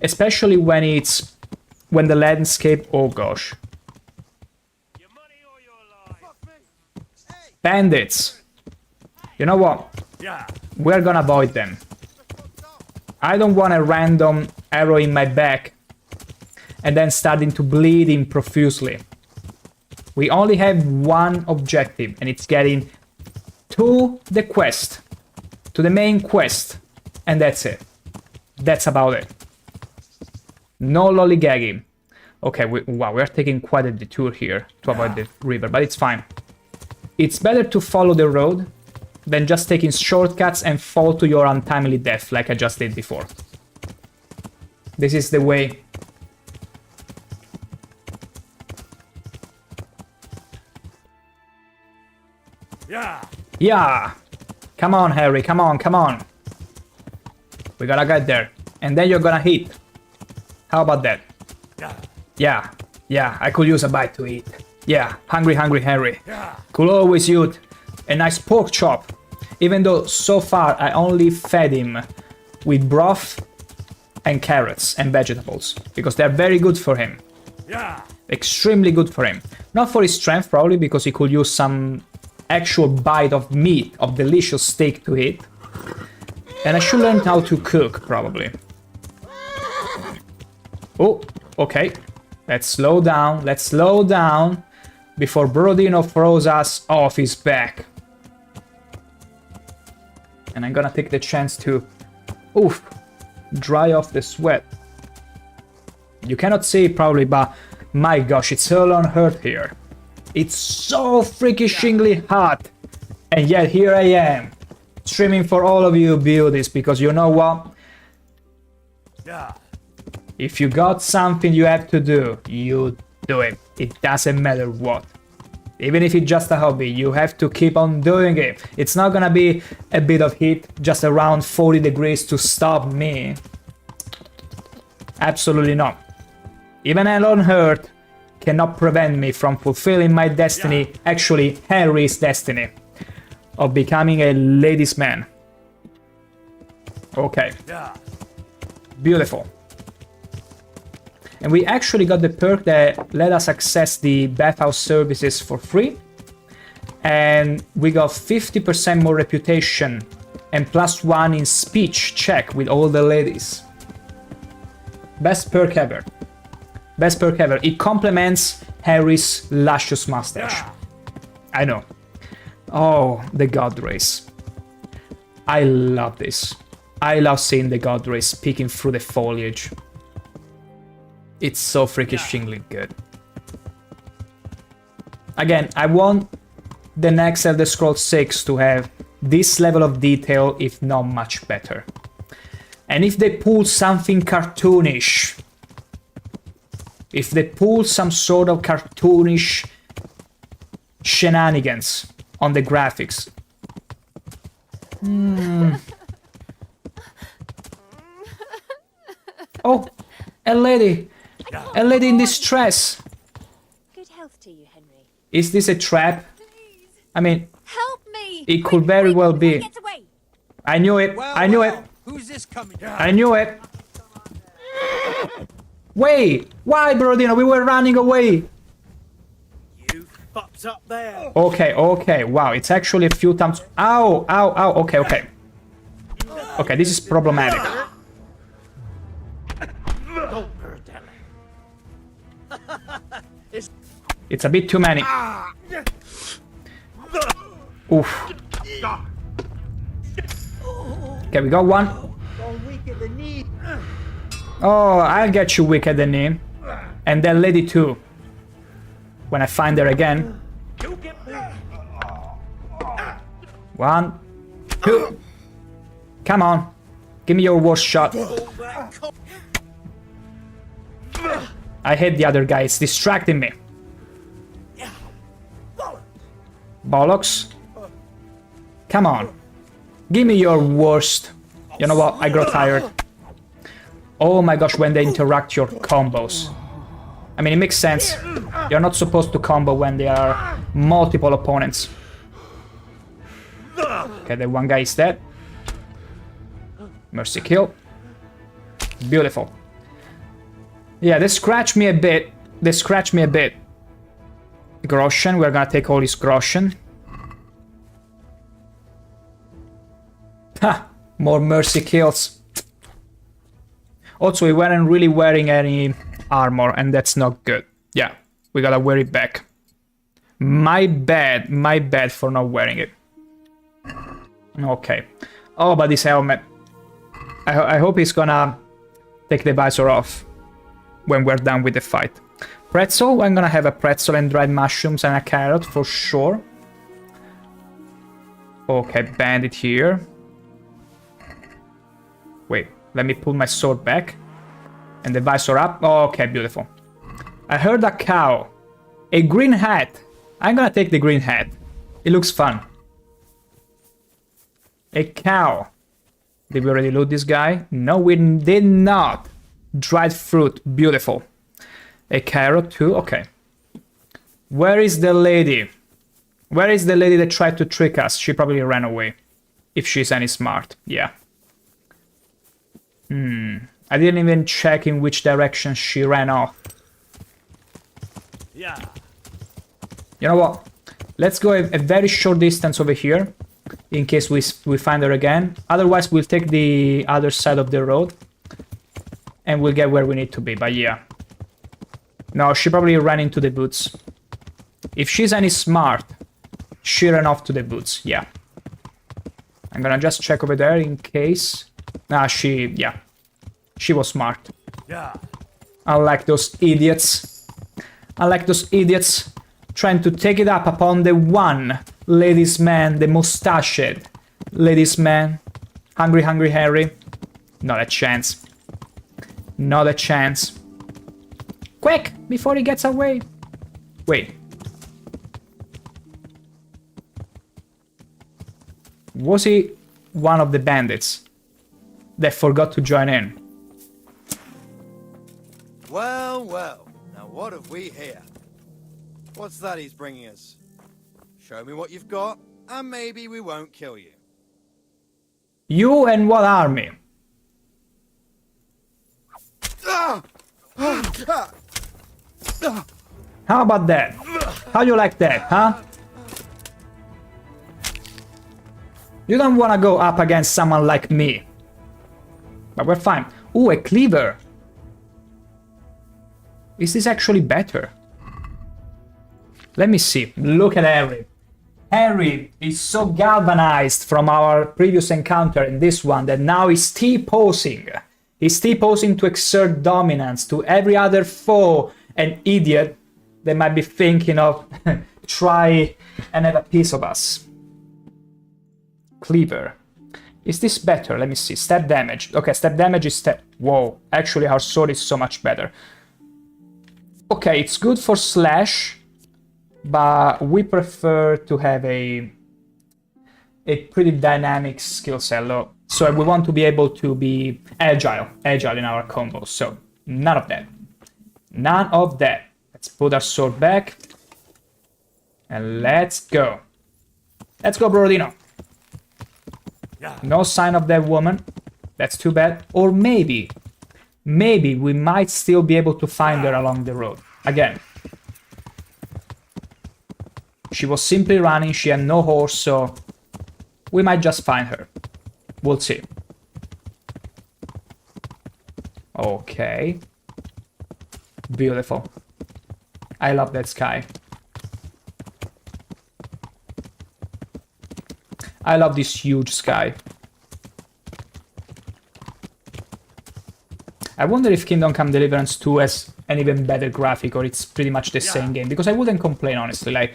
especially when the landscape, oh gosh. Bandits! You know what? We're gonna avoid them. I don't want a random arrow in my back and then starting to bleed in profusely. We only have one objective, and it's getting to the quest, to the main quest, and that's it. That's about it. No lollygagging. Okay, wow, we're taking quite a detour here to avoid the river, but it's fine. It's better to follow the road than just taking shortcuts and fall to your untimely death like I just did before. This is the way. Yeah! Come on, Harry, come on, come on. We gotta get there. And then you're gonna hit. How about that? Yeah, I could use a bite to eat. Yeah, hungry Harry. Could always use a nice pork chop. Even though so far I only fed him with broth and carrots and vegetables. Because they're very good for him. Extremely good for him. Not for his strength, probably, because he could use some actual bite of meat, of delicious steak to eat. And I should learn how to cook, probably. Oh, okay. Let's slow down before Brodino throws us off his back. And I'm gonna take the chance to, dry off the sweat. You cannot see it probably, but my gosh, it's hell on earth here. It's so freakishly hot. And yet here I am, streaming for all of you beauties, because you know what? If you got something you have to do, you do it. It doesn't matter what. Even if it's just a hobby, you have to keep on doing it. It's not gonna be a bit of heat, just around 40 degrees to stop me. Absolutely not. Even hell on earth cannot prevent me from fulfilling my destiny, actually Harry's destiny, of becoming a ladies' man. Okay. Beautiful. And we actually got the perk that let us access the bathhouse services for free. And we got 50% more reputation and +1 in speech check with all the ladies. Best perk ever. Best perk ever. It complements Harry's luscious mustache. I know. Oh, the God Race. I love this. I love seeing the God Race peeking through the foliage. It's so freakishly good. Again, I want the next Elder Scrolls 6 to have this level of detail, if not much better. And if they pull something cartoonish, if they pull some sort of cartoonish shenanigans on the graphics. Oh, a lady in distress. Good health to you, Henry. Is this a trap? I mean, Help me! it could very well be. Get away! I knew it. I knew it. Who's this coming? I knew it. Wait, why, Brodino? We were running away. You fucked up there. Okay, okay. Wow, it's actually a few times. Ow, ow, ow. Okay, okay. Okay, this is problematic. It's a bit too many. Oof. Okay, we got one. Oh, I'll get you weak at the knee. And that lady too. When I find her again. 1, 2. Come on. Give me your worst shot. I hate the other guy. It's distracting me. Bollocks. Come on. Give me your worst. You know what? I grow tired. Oh my gosh, when they interact your combos. I mean, it makes sense. You're not supposed to combo when there are multiple opponents. Okay, the one guy is dead. Mercy kill. Beautiful. Yeah, they scratch me a bit. They scratch me a bit. Groschen, we're gonna take all his Groschen. Ha! More mercy kills. Also, we weren't really wearing any armor, and that's not good. Yeah, we gotta wear it back. My bad for not wearing it. Okay. Oh, but this helmet. I hope he's gonna take the visor off when we're done with the fight. Pretzel, I'm gonna have a pretzel and dried mushrooms and a carrot for sure. Okay, bandit here. Wait, let me pull my sword back. And the visor up. Okay, beautiful. I heard a cow. A green hat. I'm gonna take the green hat. It looks fun. A cow. Did we already loot this guy? No, we did not. Dried fruit. Beautiful. A carrot too? Okay. Where is the lady? Where is the lady that tried to trick us? She probably ran away. If she's any smart. Yeah. I didn't even check in which direction she ran off. Yeah. You know what? Let's go a very short distance over here. In case we find her again. Otherwise, we'll take the other side of the road. And we'll get where we need to be. But yeah. No, she probably ran into the boots. If she's any smart, she ran off to the boots. Yeah. I'm gonna just check over there in case. Nah, yeah. She was smart. Yeah. Unlike those idiots. Unlike those idiots trying to take it up upon the one ladies man, the mustached ladies man. Hungry, hungry Harry. Not a chance. Not a chance. Quick, before he gets away. Wait. Was he one of the bandits that forgot to join in? Well, well, now what have we here? What's that he's bringing us? Show me what you've got, and maybe we won't kill you. You and what army? Ah! How about that? How you like that, huh? You don't want to go up against someone like me. But we're fine. Ooh, a cleaver. Is this actually better? Let me see. Look at Harry. Harry is so galvanized from our previous encounter in this one that now he's T-posing. He's T-posing to exert dominance to every other foe and idiot that might be thinking of try and have a piece of us. Cleaver. Is this better? Let me see. Step damage. Okay, step damage is step. Whoa. Actually, our sword is so much better. Okay, it's good for slash, but we prefer to have a pretty dynamic skill set. So we want to be able to be agile in our combos. So none of that. None of that. Let's put our sword back. And let's go. Let's go, Brodino. No sign of that woman. That's too bad. Or maybe we might still be able to find her along the road. Again. She was simply running. She had no horse, so we might just find her. We'll see. Okay. Beautiful. I love that sky. I love this huge sky. I wonder if Kingdom Come Deliverance 2 has an even better graphic or it's pretty much the same game, because I wouldn't complain, honestly. Like,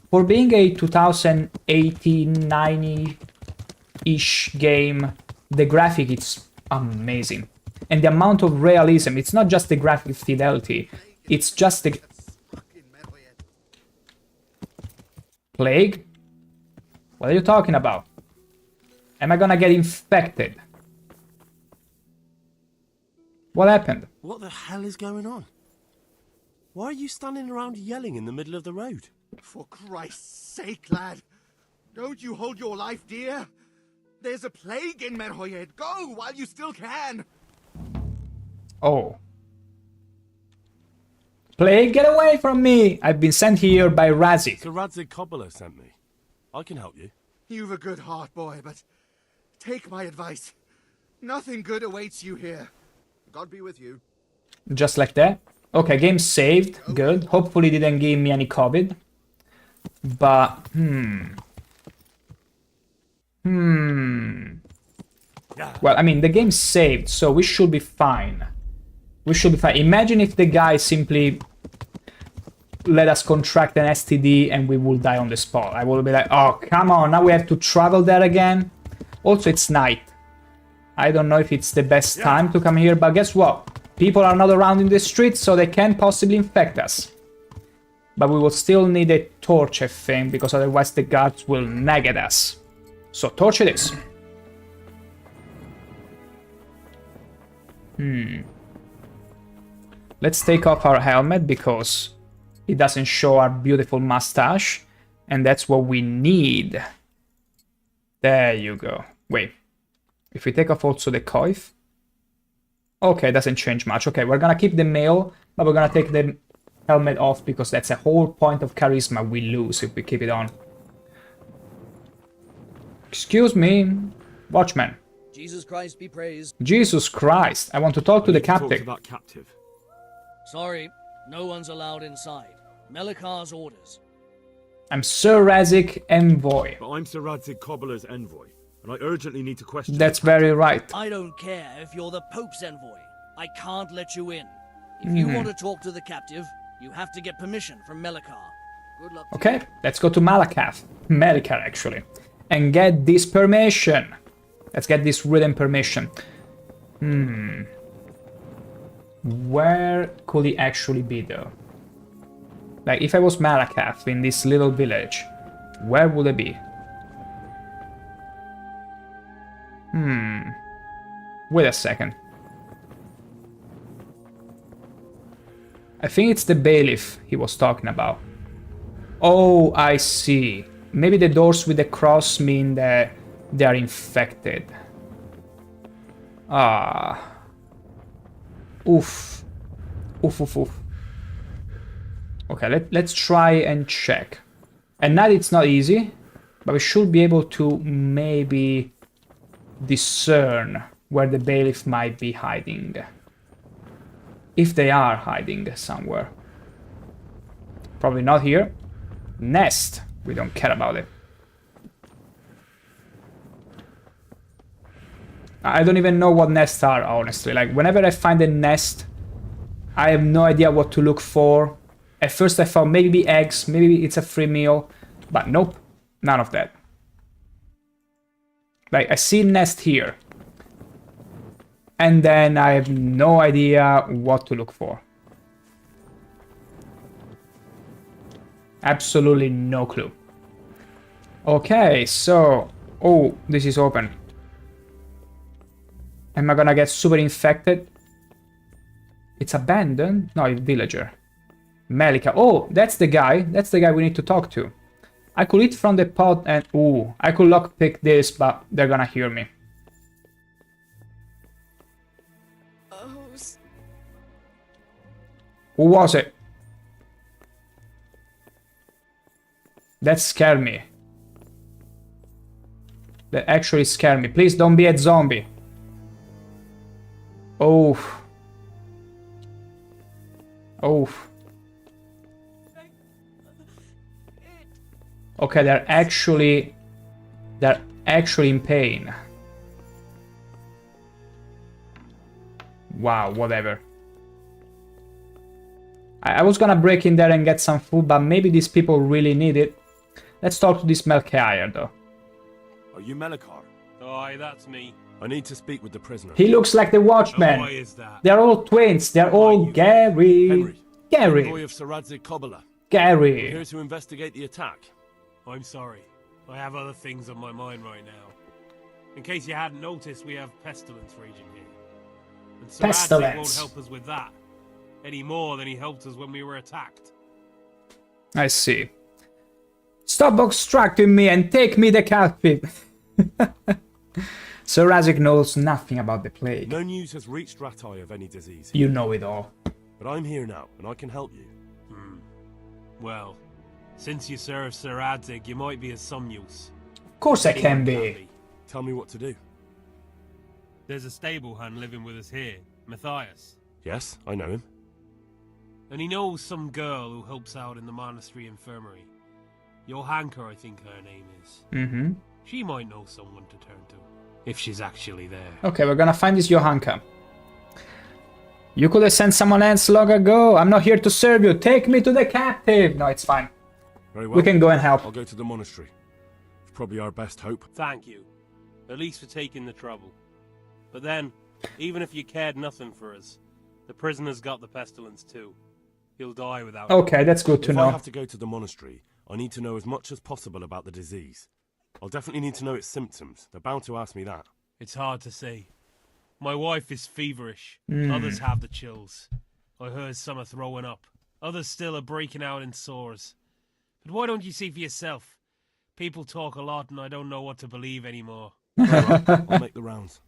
for being a 2018, 90-ish game, the graphic is amazing. And the amount of realism, it's not just the graphic fidelity, it's just the... Plague? What are you talking about? Am I gonna get infected? What happened? What the hell is going on? Why are you standing around yelling in the middle of the road? For Christ's sake, lad. Don't you hold your life dear? There's a plague in Merhoyed. Go while you still can. Oh. Plague, get away from me! I've been sent here by Razik. Sir Radzig Cobbler sent me. I can help you. You've a good heart, boy, but take my advice. Nothing good awaits you here. God be with you. Just like that. Okay, game saved. Good. Hopefully didn't give me any COVID. But, Well, I mean, the game saved, so we should be fine. We should be fine. Imagine if the guy simply let us contract an STD and we will die on the spot. I will be like, oh, come on, now we have to travel there again. Also, it's night. I don't know if it's the best time to come here, but guess what? People are not around in the streets, so they can't possibly infect us. But we will still need a torch, I think, because otherwise the guards will nag at us. So torch it is. Let's take off our helmet because it doesn't show our beautiful mustache. And that's what we need. There you go. Wait. If we take off also the coif. Okay, doesn't change much. Okay, we're gonna keep the mail, but we're gonna take the helmet off because that's a whole point of charisma we lose if we keep it on. Excuse me, watchman. Jesus Christ be praised. Jesus Christ, I want to talk to the Talk to captain. that captive. Sorry, no one's allowed inside. Melikar's orders. I'm Sir Razik, envoy. But I'm Sir Radzig Cobbler's envoy, and I urgently need to question... That's very right. I don't care if you're the Pope's envoy. I can't let you in. If you want to talk to the captive, you have to get permission from Melikar. Good luck to Okay, let's go to Melikar actually, and get this permission. Let's get this written permission. Where could he actually be though? Like, if I was Malakath in this little village, where would I be? Wait a second. I think it's the bailiff he was talking about. Oh, I see. Maybe the doors with the cross mean that they are infected. Ah. Oof. Oof, oof, oof. Okay, let's try and check. At night it's not easy, but we should be able to maybe discern where the bailiff might be hiding. If they are hiding somewhere. Probably not here. Nest. We don't care about it. I don't even know what nests are, honestly. Like, whenever I find a nest, I have no idea what to look for. At first I thought maybe eggs, maybe it's a free meal. But nope, none of that. Like, I see nest here. And then I have no idea what to look for. Absolutely no clue. Okay, so... Oh, this is open. Am I gonna get super infected? It's abandoned? No, it's villager. Melika. Oh, that's the guy. That's the guy we need to talk to. I could eat from the pot and... Ooh, I could lockpick this, but they're gonna hear me. Who was it? That scared me. That actually scared me. Please don't be a zombie. Oh. Oh. Okay, they're actually in pain. Wow, whatever. I was gonna break in there and get some food, but maybe these people really need it. Let's talk to this Melchior, though. Are you Melikar? Aye, that's me. I need to speak with the prisoner. He looks like the Watchman. Why is that? They're all twins. They're all Gary. Henry. Gary. Boy of Saradzik Kobala. Gary. Here to investigate the attack. I'm sorry. I have other things on my mind right now. In case you hadn't noticed, we have pestilence raging here. And Sir Adzik won't help us with that. Any more than he helped us when we were attacked. I see. Stop obstructing me and take me the captive. Sir Razik knows nothing about the plague. No news has reached Ratai of any disease. You know it all. But I'm here now, and I can help you. Well, since you serve Sir Adzik, you might be of some use. Of course I can be. Tell me what to do. There's a stable hand living with us here, Matthias. Yes, I know him. And he knows some girl who helps out in the monastery infirmary. Johanka, I think her name is. Mm-hmm. She might know someone to turn to, if she's actually there. Okay, we're gonna find this Johanka. You could have sent someone else long ago. I'm not here to serve you. Take me to the captive. No, it's fine. Very well. We can go and help. I'll go to the monastery. It's probably our best hope. Thank you. At least for taking the trouble. But then, even if you cared nothing for us, the prisoner's got the pestilence too. He'll die without Okay, that's good to if know. I have to go to the monastery, I need to know as much as possible about the disease. I'll definitely need to know its symptoms. They're bound to ask me that. It's hard to say. My wife is feverish. Others have the chills. I heard some are throwing up. Others still are breaking out in sores. But why don't you see for yourself? People talk a lot and I don't know what to believe anymore. I'll make the rounds.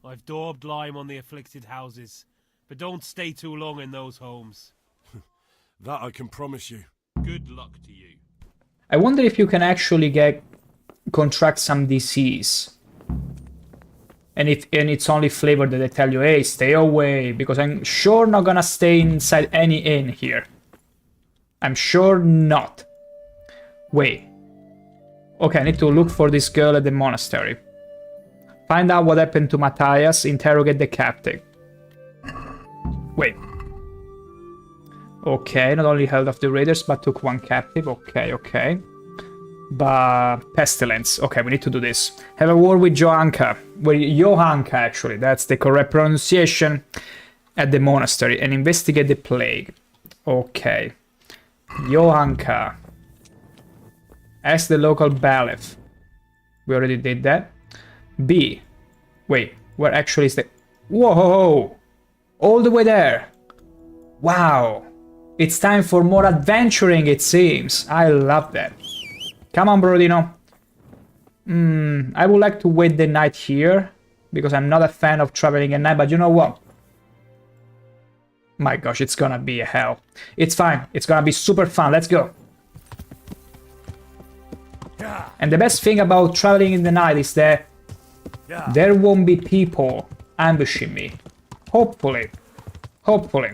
I've daubed lime on the afflicted houses, but don't stay too long in those homes. That I can promise you. Good luck to you. I wonder if you can actually contract some disease. And it's only flavor that they tell you, hey, stay away, because I'm sure not gonna stay inside any inn here. I'm sure not. Wait. Okay, I need to look for this girl at the monastery. Find out what happened to Matthias, interrogate the captive. Wait. Okay, not only held off the raiders, but took one captive. Okay, okay. But pestilence. Okay, we need to do this. Have a war with Johanka. Well, Johanka, actually. That's the correct pronunciation. At the monastery. And investigate the plague. Okay. Johanka. Ask the local bailiff. We already did that. B. Wait, where actually is the... Whoa! All the way there. Wow. It's time for more adventuring, it seems. I love that. Come on, Brodino. I would like to wait the night here, because I'm not a fan of traveling at night, but you know what? My gosh, it's gonna be a hell. It's fine. It's gonna be super fun. Let's go. And the best thing about traveling in the night is that there won't be people ambushing me. Hopefully. Hopefully.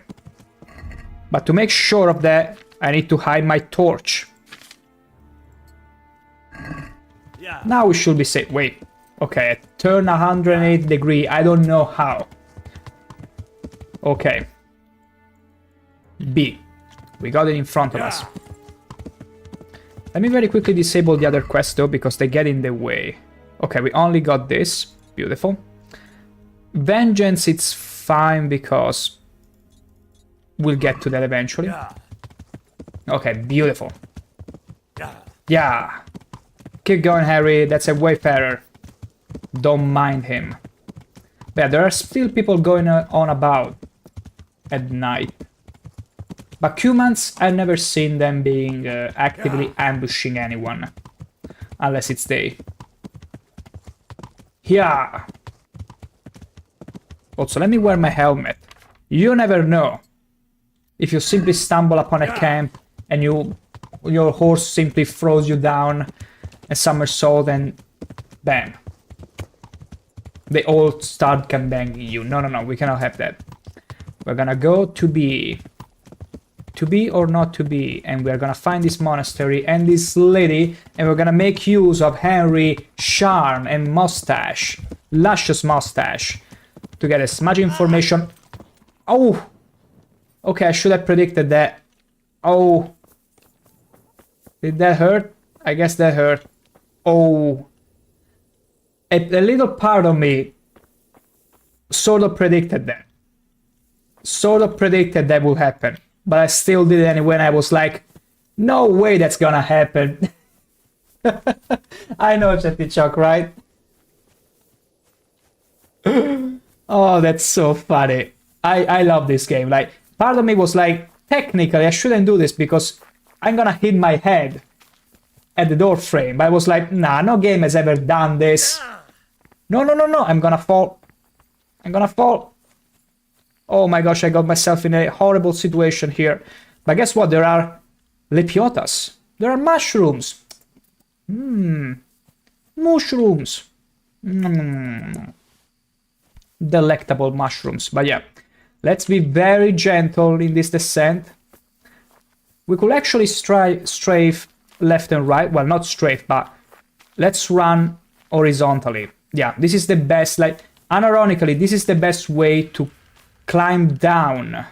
But to make sure of that, I need to hide my torch. Now we should be safe. Wait. Okay, turn 180 degree. I don't know how. Okay. B. We got it in front of us. Let me very quickly disable the other quest though, because they get in the way. Okay, we only got this. Beautiful. Vengeance, it's fine because we'll get to that eventually. Okay, beautiful. Yeah. Keep going, Harry. That's a wayfarer. Don't mind him. But yeah, there are still people going on about at night. But humans, I've never seen them being actively ambushing anyone. Unless it's day. Yeah. Also, let me wear my helmet. You never know. If you simply stumble upon a camp and your horse simply throws you down a somersault and bam. They all start gangbanging you. No, no, no, we cannot have that. We're gonna go to B. To be or not to be, and we're gonna find this monastery and this lady, and we're gonna make use of Henry's charm and mustache, luscious mustache, to get as much information. Oh, okay, I should have predicted that. Oh, did that hurt? I guess that hurt. Oh, a little part of me sort of predicted that. Sort of predicted that would happen. But I still did it anyway, and I was like, no way that's gonna happen. I know, Chatty Chuck, right? Oh, that's so funny. I love this game. Like, part of me was like, technically, I shouldn't do this because I'm gonna hit my head at the door frame. But I was like, nah, no game has ever done this. No, no, no, no, I'm gonna fall. I'm gonna fall. Oh my gosh, I got myself in a horrible situation here. But guess what? There are lepiotas. There are mushrooms. Mushrooms. Delectable mushrooms. But yeah, let's be very gentle in this descent. We could actually strafe left and right. Well, not strafe, but let's run horizontally. Yeah, this is the best. Like, unironically, this is the best way to climb down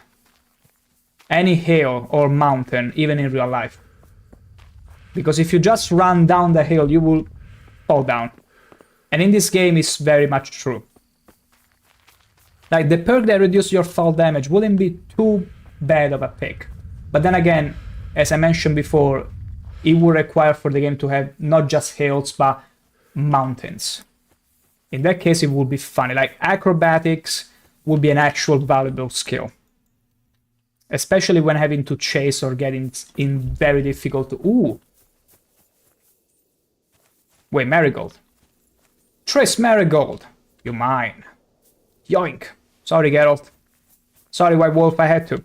any hill or mountain, even in real life. Because if you just run down the hill, you will fall down. And in this game, it's very much true. Like, the perk that reduces your fall damage wouldn't be too bad of a pick. But then again, as I mentioned before, it would require for the game to have not just hills, but mountains. In that case, it would be funny. Like, acrobatics would be an actual valuable skill. Especially when having to chase or getting in very difficult... Ooh! Wait, Marigold. Triss Marigold! You're mine. Yoink! Sorry, Geralt. Sorry, White Wolf, I had to.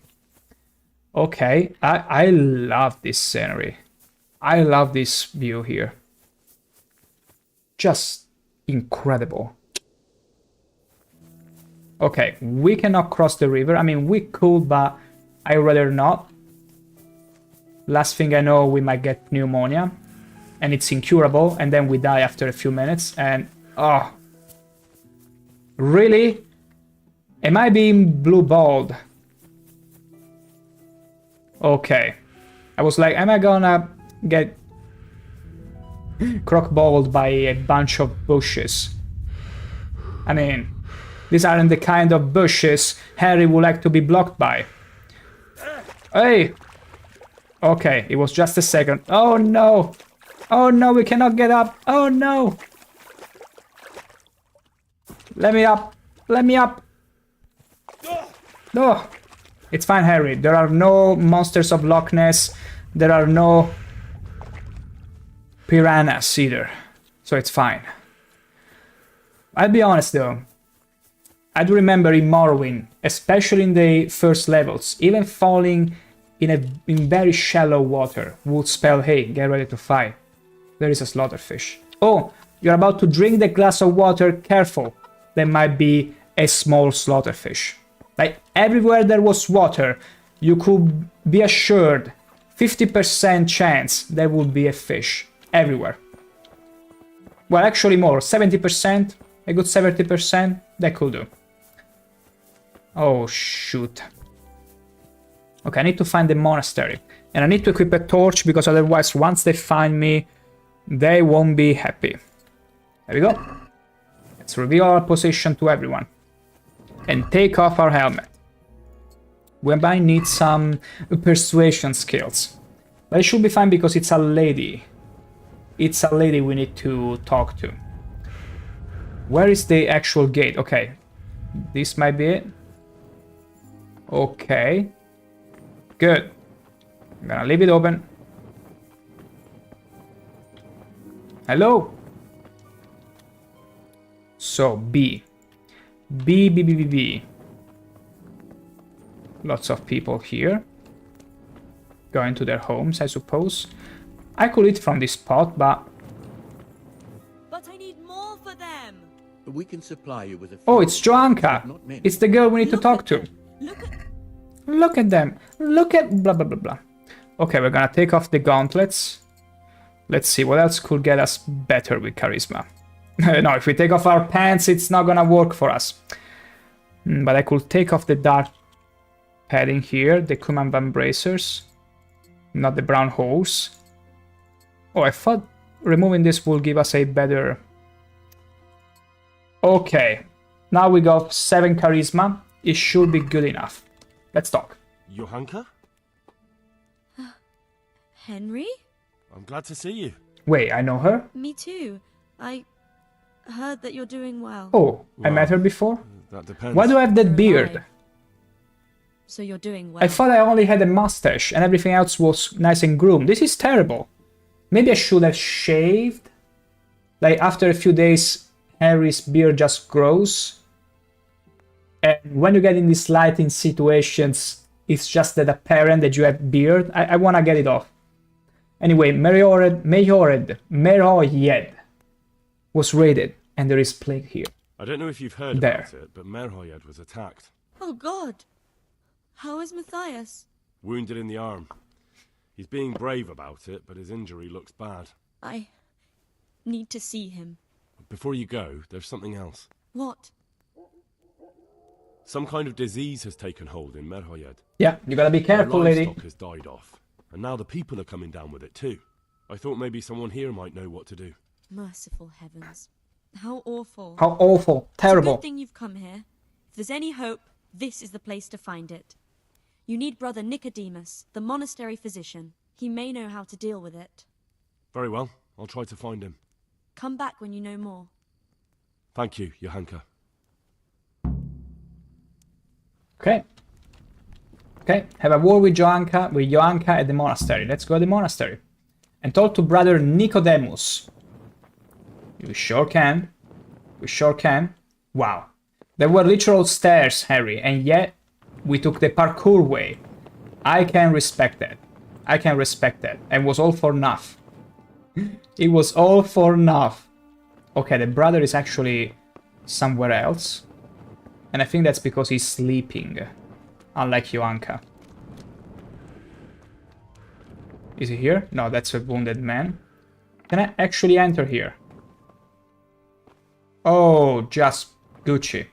Okay, I love this scenery. I love this view here. Just incredible. Okay, we cannot cross the river. I mean, we could, but I'd rather not. Last thing I know, we might get pneumonia. And it's incurable, and then we die after a few minutes, and... Oh. Really? Am I being blue-balled? Okay. I was like, am I gonna get croc-balled by a bunch of bushes? I mean... These aren't the kind of bushes Harry would like to be blocked by. Hey! Okay, it was just a second. Oh no! Oh no, we cannot get up! Oh no! Let me up! Let me up! No! It's fine, Harry. There are no monsters of Loch Ness. There are no piranhas either. So it's fine. I'll be honest though. I do remember in Morrowind, especially in the first levels, even falling in very shallow water would spell, hey, get ready to fight. There is a slaughterfish. Oh, you're about to drink the glass of water, careful. There might be a small slaughterfish. Like, everywhere there was water, you could be assured 50% chance there would be a fish. Everywhere. Well, actually more, 70%, a good 70%, that could do. Oh, shoot. Okay, I need to find the monastery. And I need to equip a torch, because otherwise, once they find me, they won't be happy. There we go. Let's reveal our position to everyone. And take off our helmet. We might need some persuasion skills. But it should be fine because it's a lady. It's a lady we need to talk to. Where is the actual gate? Okay. This might be it. Okay. Good. I'm gonna leave it open. Hello? So, B. B. Lots of people here. Going to their homes, I suppose. I could eat from this pot, but... But I need more for them. We can supply you with a few. Oh, it's Joanka. Not many. It's the girl we need to talk to. Look at Look at them. Look at blah, blah, blah, blah. Okay, we're gonna take off the gauntlets. Let's see, what else could get us better with charisma? No, if we take off our pants, it's not gonna work for us. But I could take off the dark padding here, the Kuman Van Bracers. Not the brown hose. Oh, I thought removing this will give us a better... Okay. Now we got 7 charisma. It should be good enough. Let's talk. Johanka? Henry? I'm glad to see you. Wait, I know her? Me too. I heard that you're doing well. Oh, I Well, met her before? That depends. Why do I have that You're beard? alive. So you're doing well. I thought I only had a mustache and everything else was nice and groomed. This is terrible. Maybe I should have shaved. Like, after a few days, Henry's beard just grows. And when you get in these lighting situations, it's just that apparent that you have beard. I want to get it off. Anyway, Meroyed was raided, and there is plague here. I don't know if you've heard There. about it, but Merhoyed was attacked. Oh God. How is Matthias? Wounded in the arm. He's being brave about it, but his injury looks bad. I need to see him. Before you go, there's something else. What? Some kind of disease has taken hold in Merhoyed. Yeah, you gotta be careful, The lady. livestock has died off, and now the people are coming down with it too. I thought maybe someone here might know what to do. Merciful heavens. How awful. How awful. It's a Terrible. good thing you've come here. If there's any hope, this is the place to find it. You need Brother Nicodemus, the monastery physician. He may know how to deal with it. Very well, I'll try to find him. Come back when you know more. Thank you, Johanka. Okay. Okay, have a war with Joanka at the monastery. Let's go to the monastery. And talk to Brother Nicodemus. We sure can. We sure can. Wow. There were literal stairs, Harry, and yet we took the parkour way. I can respect that. I can respect that. And it was all for enough. It was all for enough. Okay, the brother is actually somewhere else. And I think that's because he's sleeping. Unlike Joanka. Is he here? No, that's a wounded man. Can I actually enter here? Oh, just Gucci.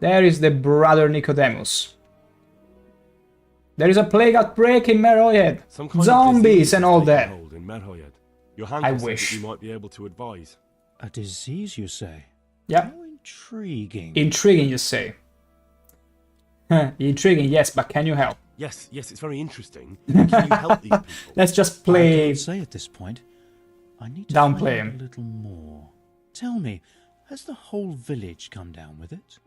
There is the brother Nicodemus. There is a plague outbreak in Merhoyed. Some kind of Zombies disease and has all taken that. hold in Merhoyed. Johanka I said wish. that you might be able to advise. A disease, you say? Yeah. How intriguing. Intriguing, you say. Intriguing, yes, but can you help? Yes, it's very interesting. Can you help these people? Let's just I play. can't say at this point. I need to Downplay find out him. a little more. Tell me, has the whole village come down with it?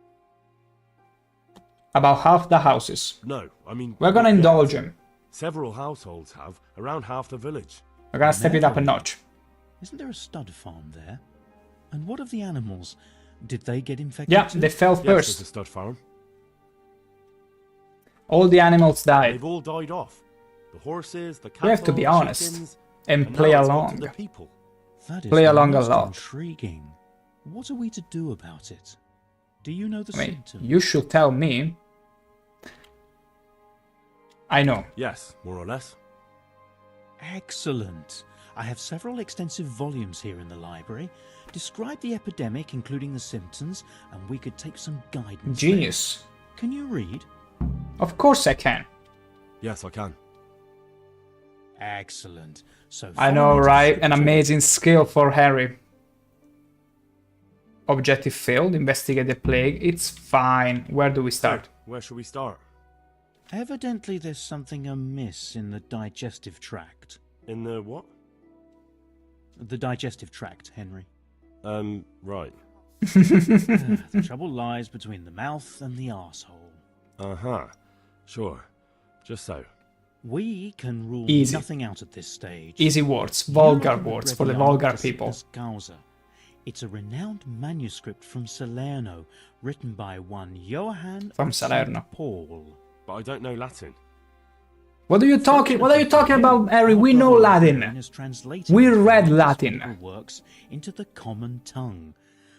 About half the houses. No, I mean... We're gonna not yet. indulge him. Several households have, around half the village. We're gonna step it up a notch. Isn't there a stud farm there? And what of the animals? Did they get infected Yeah, too? they fell Yes, there's first. a stud farm. All the animals died. They've all died off. The horses, the We cattle, have to be the honest chickens, and and play now it's got to along. the people. That is Play along a most lot. intriguing. What are we to do about it? Do you know the I mean, symptoms? you should tell me. I know. Yes, more or less. Excellent. I have several extensive volumes here in the library. Describe the epidemic, including the symptoms, and we could take some guidance. Genius. There. Can you read? Of course I can. Yes, I can. Excellent. So I follow know, me to right? An Victor. amazing skill for Harry. Objective failed. Investigate the plague. It's fine. Where do we start? Where should we start? Evidently there's something amiss in the digestive tract. In the what? The digestive tract, Henry. Right. The trouble lies between the mouth and the arsehole. Uh-huh. Sure. Just so. We can rule Easy. nothing out at this stage. Easy words. You Vulgar have words read for the the vulgar Arcticus people. Causa. It's a renowned manuscript from Salerno, written by one Johann From of Salerno. St. Paul. But I don't know Latin. What are you talking about, Harry? We know Latin. Has translated We these read historical Latin. works into the common tongue.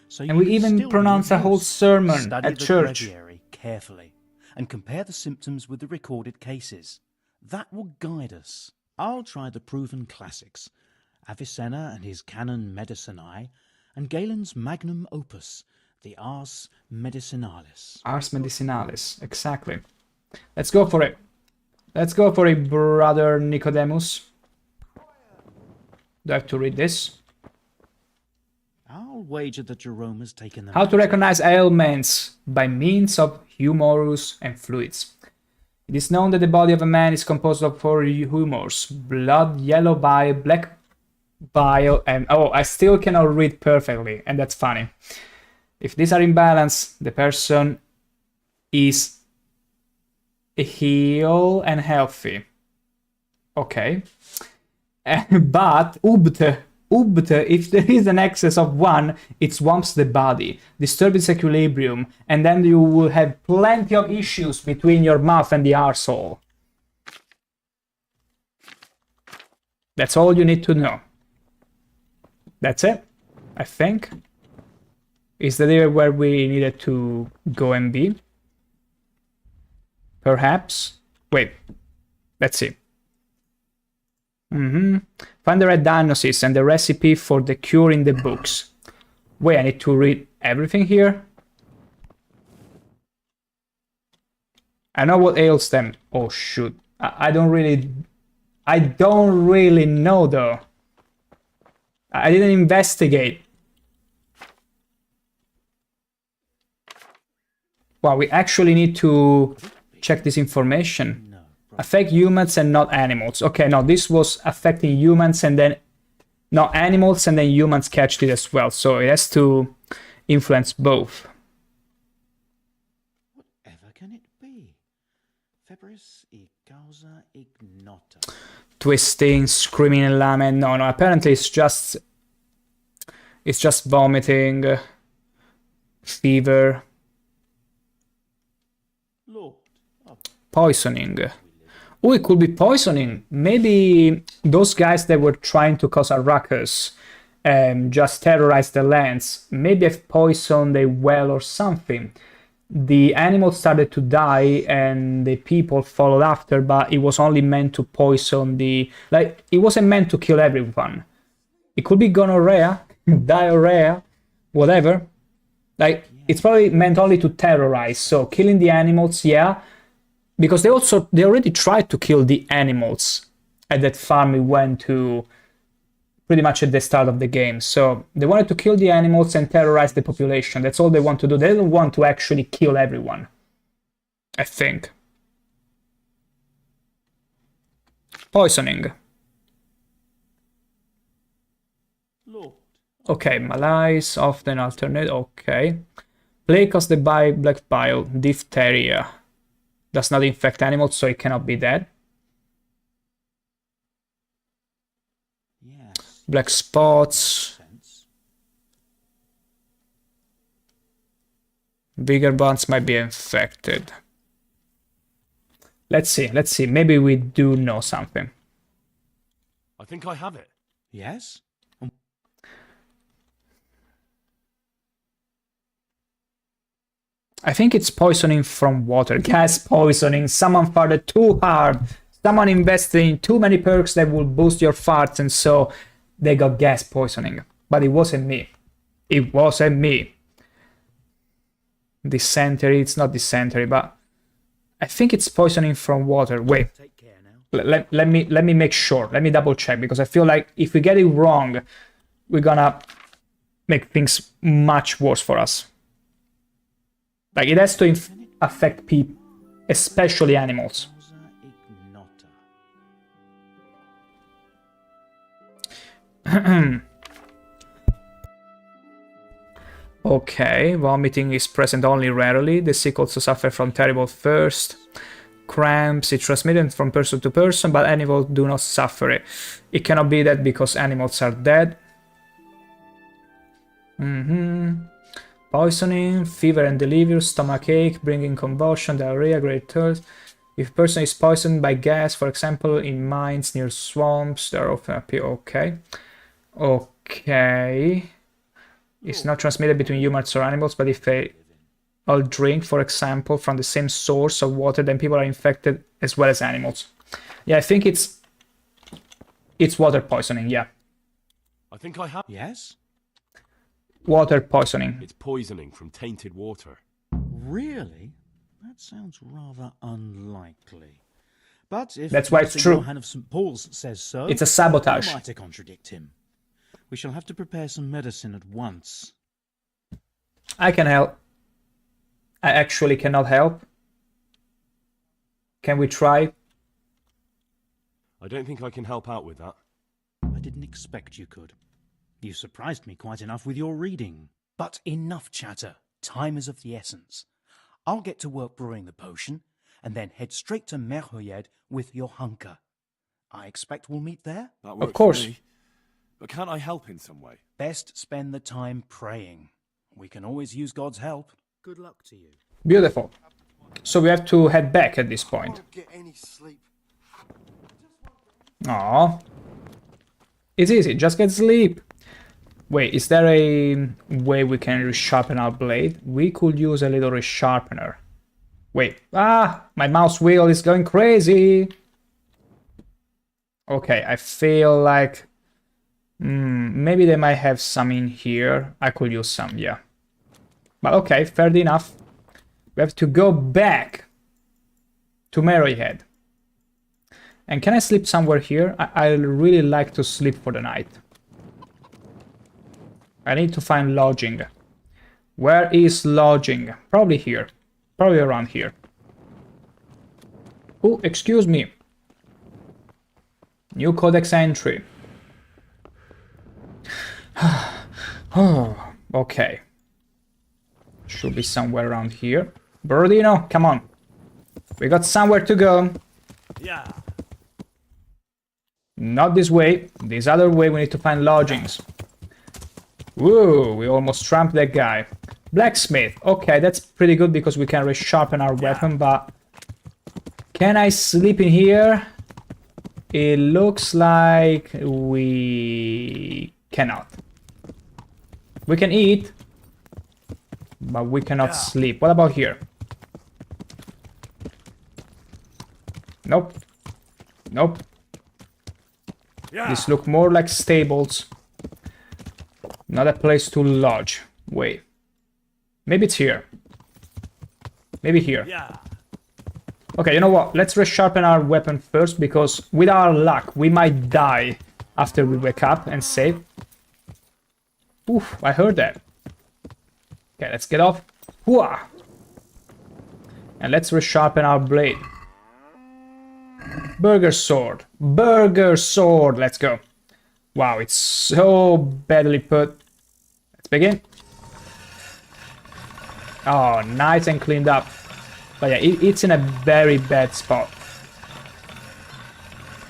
So And you we can even still pronounce be a whole used. sermon Study at the church. breviary carefully and compare the symptoms with the recorded cases. That will guide us. I'll try the proven classics, Avicenna and his Canon Medicinae, and Galen's magnum opus, the Ars Medicinalis. Ars Medicinalis. Exactly. Let's go for it. Let's go for it, brother Nicodemus. Do I have to read this? I'll wager that Jerome has taken them How to out. recognize ailments by means of humors and fluids. It is known that the body of a man is composed of 4 humors: blood, yellow bile, black bile, and I still cannot read perfectly, and that's funny. If these are in balance, the person is heal and healthy. Okay. But if there is an excess of one, it swamps the body, disturbs its equilibrium, and then you will have plenty of issues between your mouth and the arsehole. That's all you need to know. That's it, I think. Is that area where we needed to go and be? Perhaps. Wait. Let's see. Find the right diagnosis and the recipe for the cure in the books. Wait, I need to read everything here? I know what ails them. Oh shoot. I don't really know though. I didn't investigate. Wow, we actually need to check this information. Affect humans and not animals. Okay, no, this was affecting humans and then not animals, and then humans catched it as well. So it has to influence both. Whatever can it be? Febris e causa ignota. Twisting, screaming and lament. No, apparently it's just vomiting, fever, Lord. poisoning. Oh, it could be poisoning. Maybe those guys that were trying to cause a ruckus just terrorized the lands. Maybe have poisoned a well or something. The animals started to die and the people followed after, but it was only meant to poison the... Like, it wasn't meant to kill everyone. It could be gonorrhea, diarrhea, whatever. Like, it's probably meant only to terrorize. So killing the animals, yeah. Because they already tried to kill the animals at that farm we went to pretty much at the start of the game. So they wanted to kill the animals and terrorize the population. That's all they want to do. They don't want to actually kill everyone, I think. Poisoning. Lord. Okay, malaise, often alternate. Okay. Plague caused by black bile, diphtheria. Does not infect animals, so it cannot be that. Yes. Black spots. Sense. Bigger ones might be infected. Let's see. Maybe we do know something. I think I have it. Yes? I think it's poisoning from water. Gas poisoning. Someone farted too hard. Someone invested in too many perks that will boost your farts, and so they got gas poisoning. But it wasn't me. It wasn't me. Dysentery. It's not dysentery, but I think it's poisoning from water. Wait. Take care now. Let me make sure. Let me double check, because I feel like if we get it wrong, we're gonna make things much worse for us. Like, it has to affect people, especially animals. Okay, vomiting is present only rarely. The sick also suffer from terrible thirst. Cramps, it's transmitted from person to person, but animals do not suffer it. It cannot be that because animals are dead. Poisoning, fever and delirious, stomachache, bringing convulsion, diarrhea, great thirst. If a person is poisoned by gas, for example, in mines near swamps, they often appear. Okay. It's not transmitted between humans or animals, but if they all drink, for example, from the same source of water, then people are infected as well as animals. Yeah, I think it's water poisoning, yeah. I think I have. Yes? Water poisoning. It's poisoning from tainted water. Really? That sounds rather unlikely. But if that's why it's true. Johann of St. Paul's says so, it's a sabotage. Who am I to contradict him? We shall have to prepare some medicine at once. I can help. I actually cannot help. Can we try? I don't think I can help out with that. I didn't expect you could. You surprised me quite enough with your reading. But enough chatter. Time is of the essence. I'll get to work brewing the potion, and then head straight to Merhoyed with your hunker. I expect we'll meet there? That works of course. For me. But can't I help in some way? Best spend the time praying. We can always use God's help. Good luck to you. Beautiful. So we have to head back at this point. Don't get any sleep. Aww. It's easy, just get sleep. Wait, is there a way we can resharpen our blade? We could use a little resharpener. Wait, my mouse wheel is going crazy. Okay, I feel like maybe they might have some in here. I could use some, yeah. But okay, fair enough. We have to go back to Merryhead. And can I sleep somewhere here? I really like to sleep for the night. I need to find lodging. Where is lodging? Probably here. Probably around here. Oh, excuse me. New codex entry. Oh, okay. Should be somewhere around here. Brodino, come on. We got somewhere to go. Yeah. Not this way. This other way we need to find lodgings. Whoa, we almost tramped that guy. Blacksmith. Okay, that's pretty good because we can resharpen our weapon, but... Can I sleep in here? It looks like we cannot. We can eat, but we cannot sleep. What about here? Nope. Nope. These look more like stables. Not a place to lodge. Wait. Maybe it's here. Maybe here. Okay, you know what? Let's resharpen our weapon first, because with our luck, we might die after we wake up and save. Oof, I heard that. Okay, let's get off. Hooah! And let's resharpen our blade. Burger sword. Burger sword. Let's go. Wow, it's so badly put. Let's begin. Oh, nice and cleaned up. But yeah, it's in a very bad spot.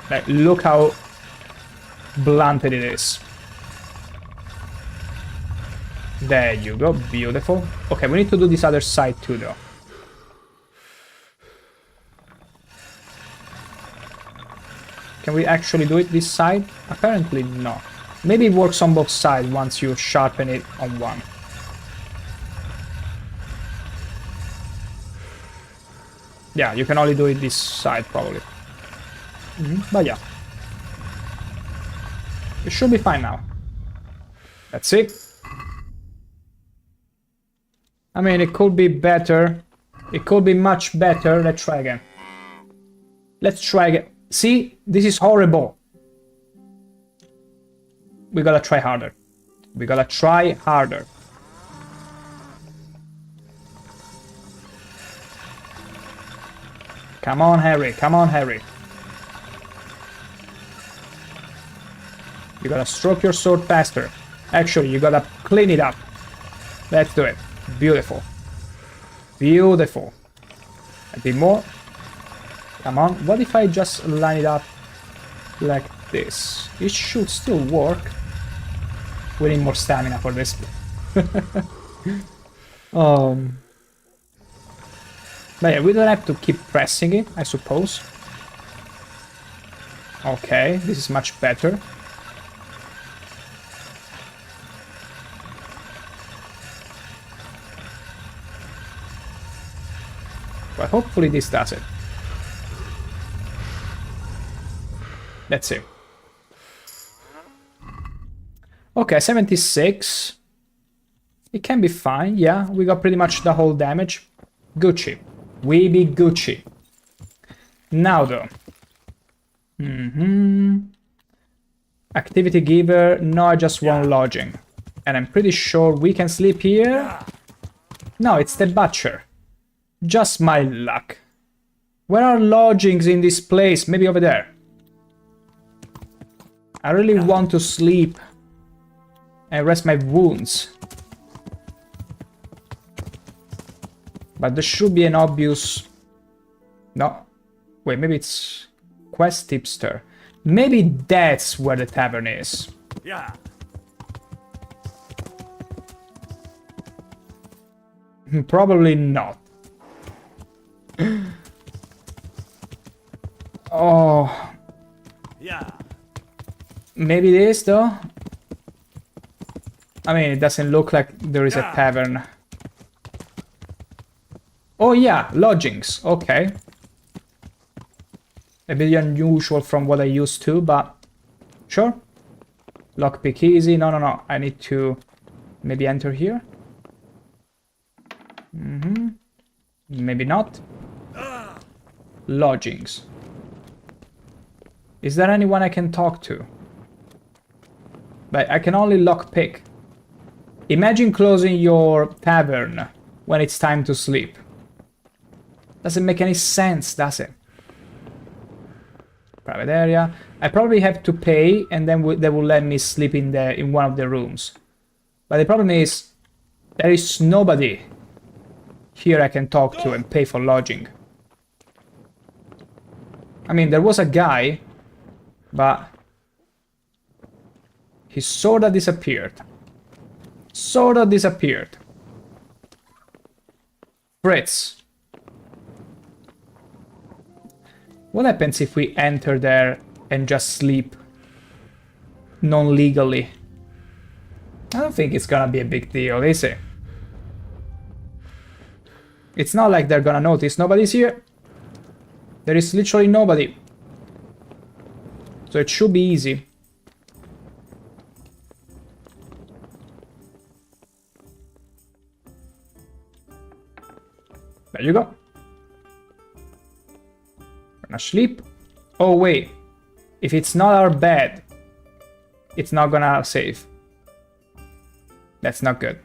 Like, look how blunted it is. There you go, beautiful. Okay, we need to do this other side too, though. Can we actually do it this side? Apparently no. Maybe it works on both sides once you sharpen it on one. Yeah, you can only do it this side, probably. But yeah. It should be fine now. That's it. I mean, it could be better. It could be much better. Let's try again. Let's try again. See? This is horrible. We gotta try harder. We gotta try harder. Come on, Harry. Come on, Harry. You gotta stroke your sword faster. Actually, you gotta clean it up. Let's do it. Beautiful. Beautiful. A bit more. Come on. What if I just line it up like this? It should still work. We need more stamina for this. But yeah, we don't have to keep pressing it, I suppose. Okay, this is much better. But hopefully this does it. Let's see. Okay, 76. It can be fine, yeah. We got pretty much the whole damage. Gucci. We be Gucci. Now though. Activity giver. No, I just want lodging. And I'm pretty sure we can sleep here. No, it's the butcher. Just my luck. Where are lodgings in this place? Maybe over there. I really want to sleep and rest my wounds. But there should be an obvious... No. Wait, maybe it's Quest Tipster. Maybe that's where the tavern is. Yeah. Probably not. Oh. Yeah. Maybe it is, though. I mean, it doesn't look like there is a tavern. Oh yeah, lodgings. Okay. A bit unusual from what I used to, but sure. Lockpick easy. No, no, no. I need to maybe enter here. Maybe not. Lodgings. Is there anyone I can talk to? But I can only lockpick. Imagine closing your tavern when it's time to sleep. Doesn't make any sense, does it? Private area. I probably have to pay, and then they will let me sleep in one of the rooms. But the problem is, there is nobody here I can talk to and pay for lodging. I mean, there was a guy, but he sorta disappeared. Sorta disappeared. Fritz. What happens if we enter there and just sleep non-legally? I don't think it's gonna be a big deal, is it? It's not like they're gonna notice nobody's here. There is literally nobody. So it should be easy. There you go. Gonna sleep. Oh wait. If it's not our bed, it's not gonna save. That's not good.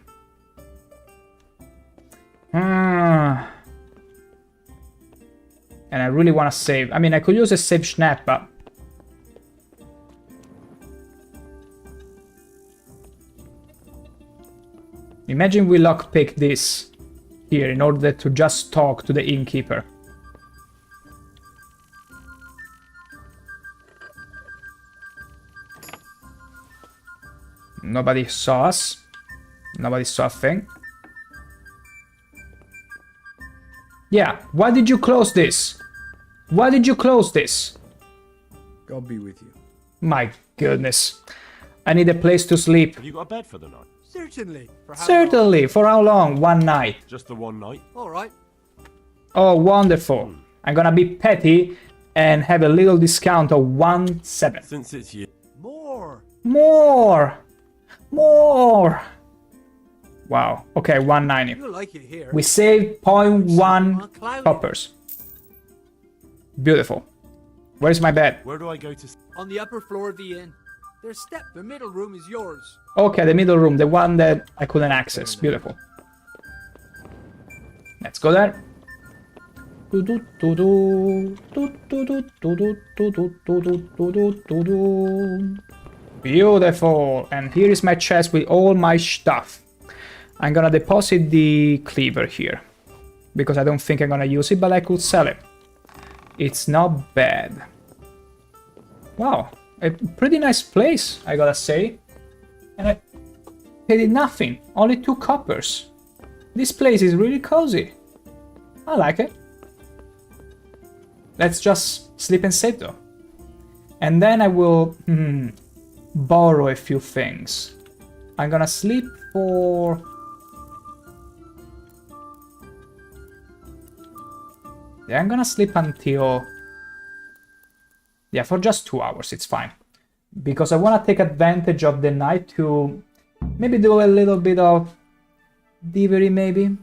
And I really want to save. I mean, I could use a save snap, but... Imagine we lockpick this here in order to just talk to the innkeeper. Nobody saw us. Nobody saw a thing. Yeah, why did you close this? Why did you close this? God be with you. My goodness. I need a place to sleep. Have you got a bed for the night? Certainly. For how Certainly. For how long? One night. Just the one night? All right. Oh, wonderful. I'm gonna be petty and have a little discount of 1/7. Since it's you. More. More! More! Wow. Okay, 190. You like it here. We saved 0.1 Cloudy. coppers. Beautiful. Where's my bed? Where do I go to... On the upper floor of the inn. There's step. The middle room is yours. Okay, the middle room, the one that I couldn't access. Beautiful. Let's go there. Beautiful. And here is my chest with all my stuff. I'm gonna deposit the cleaver here, because I don't think I'm gonna use it, but I could sell it. It's not bad. Wow, a pretty nice place, I gotta say. And I paid nothing, only 2 coppers. This place is really cozy. I like it. Let's just sleep and save though. And then I will borrow a few things. I'm gonna sleep for... Yeah, I'm gonna sleep until... Yeah, for just 2 hours, it's fine. Because I wanna take advantage of the night to maybe do a little bit of thievery, maybe.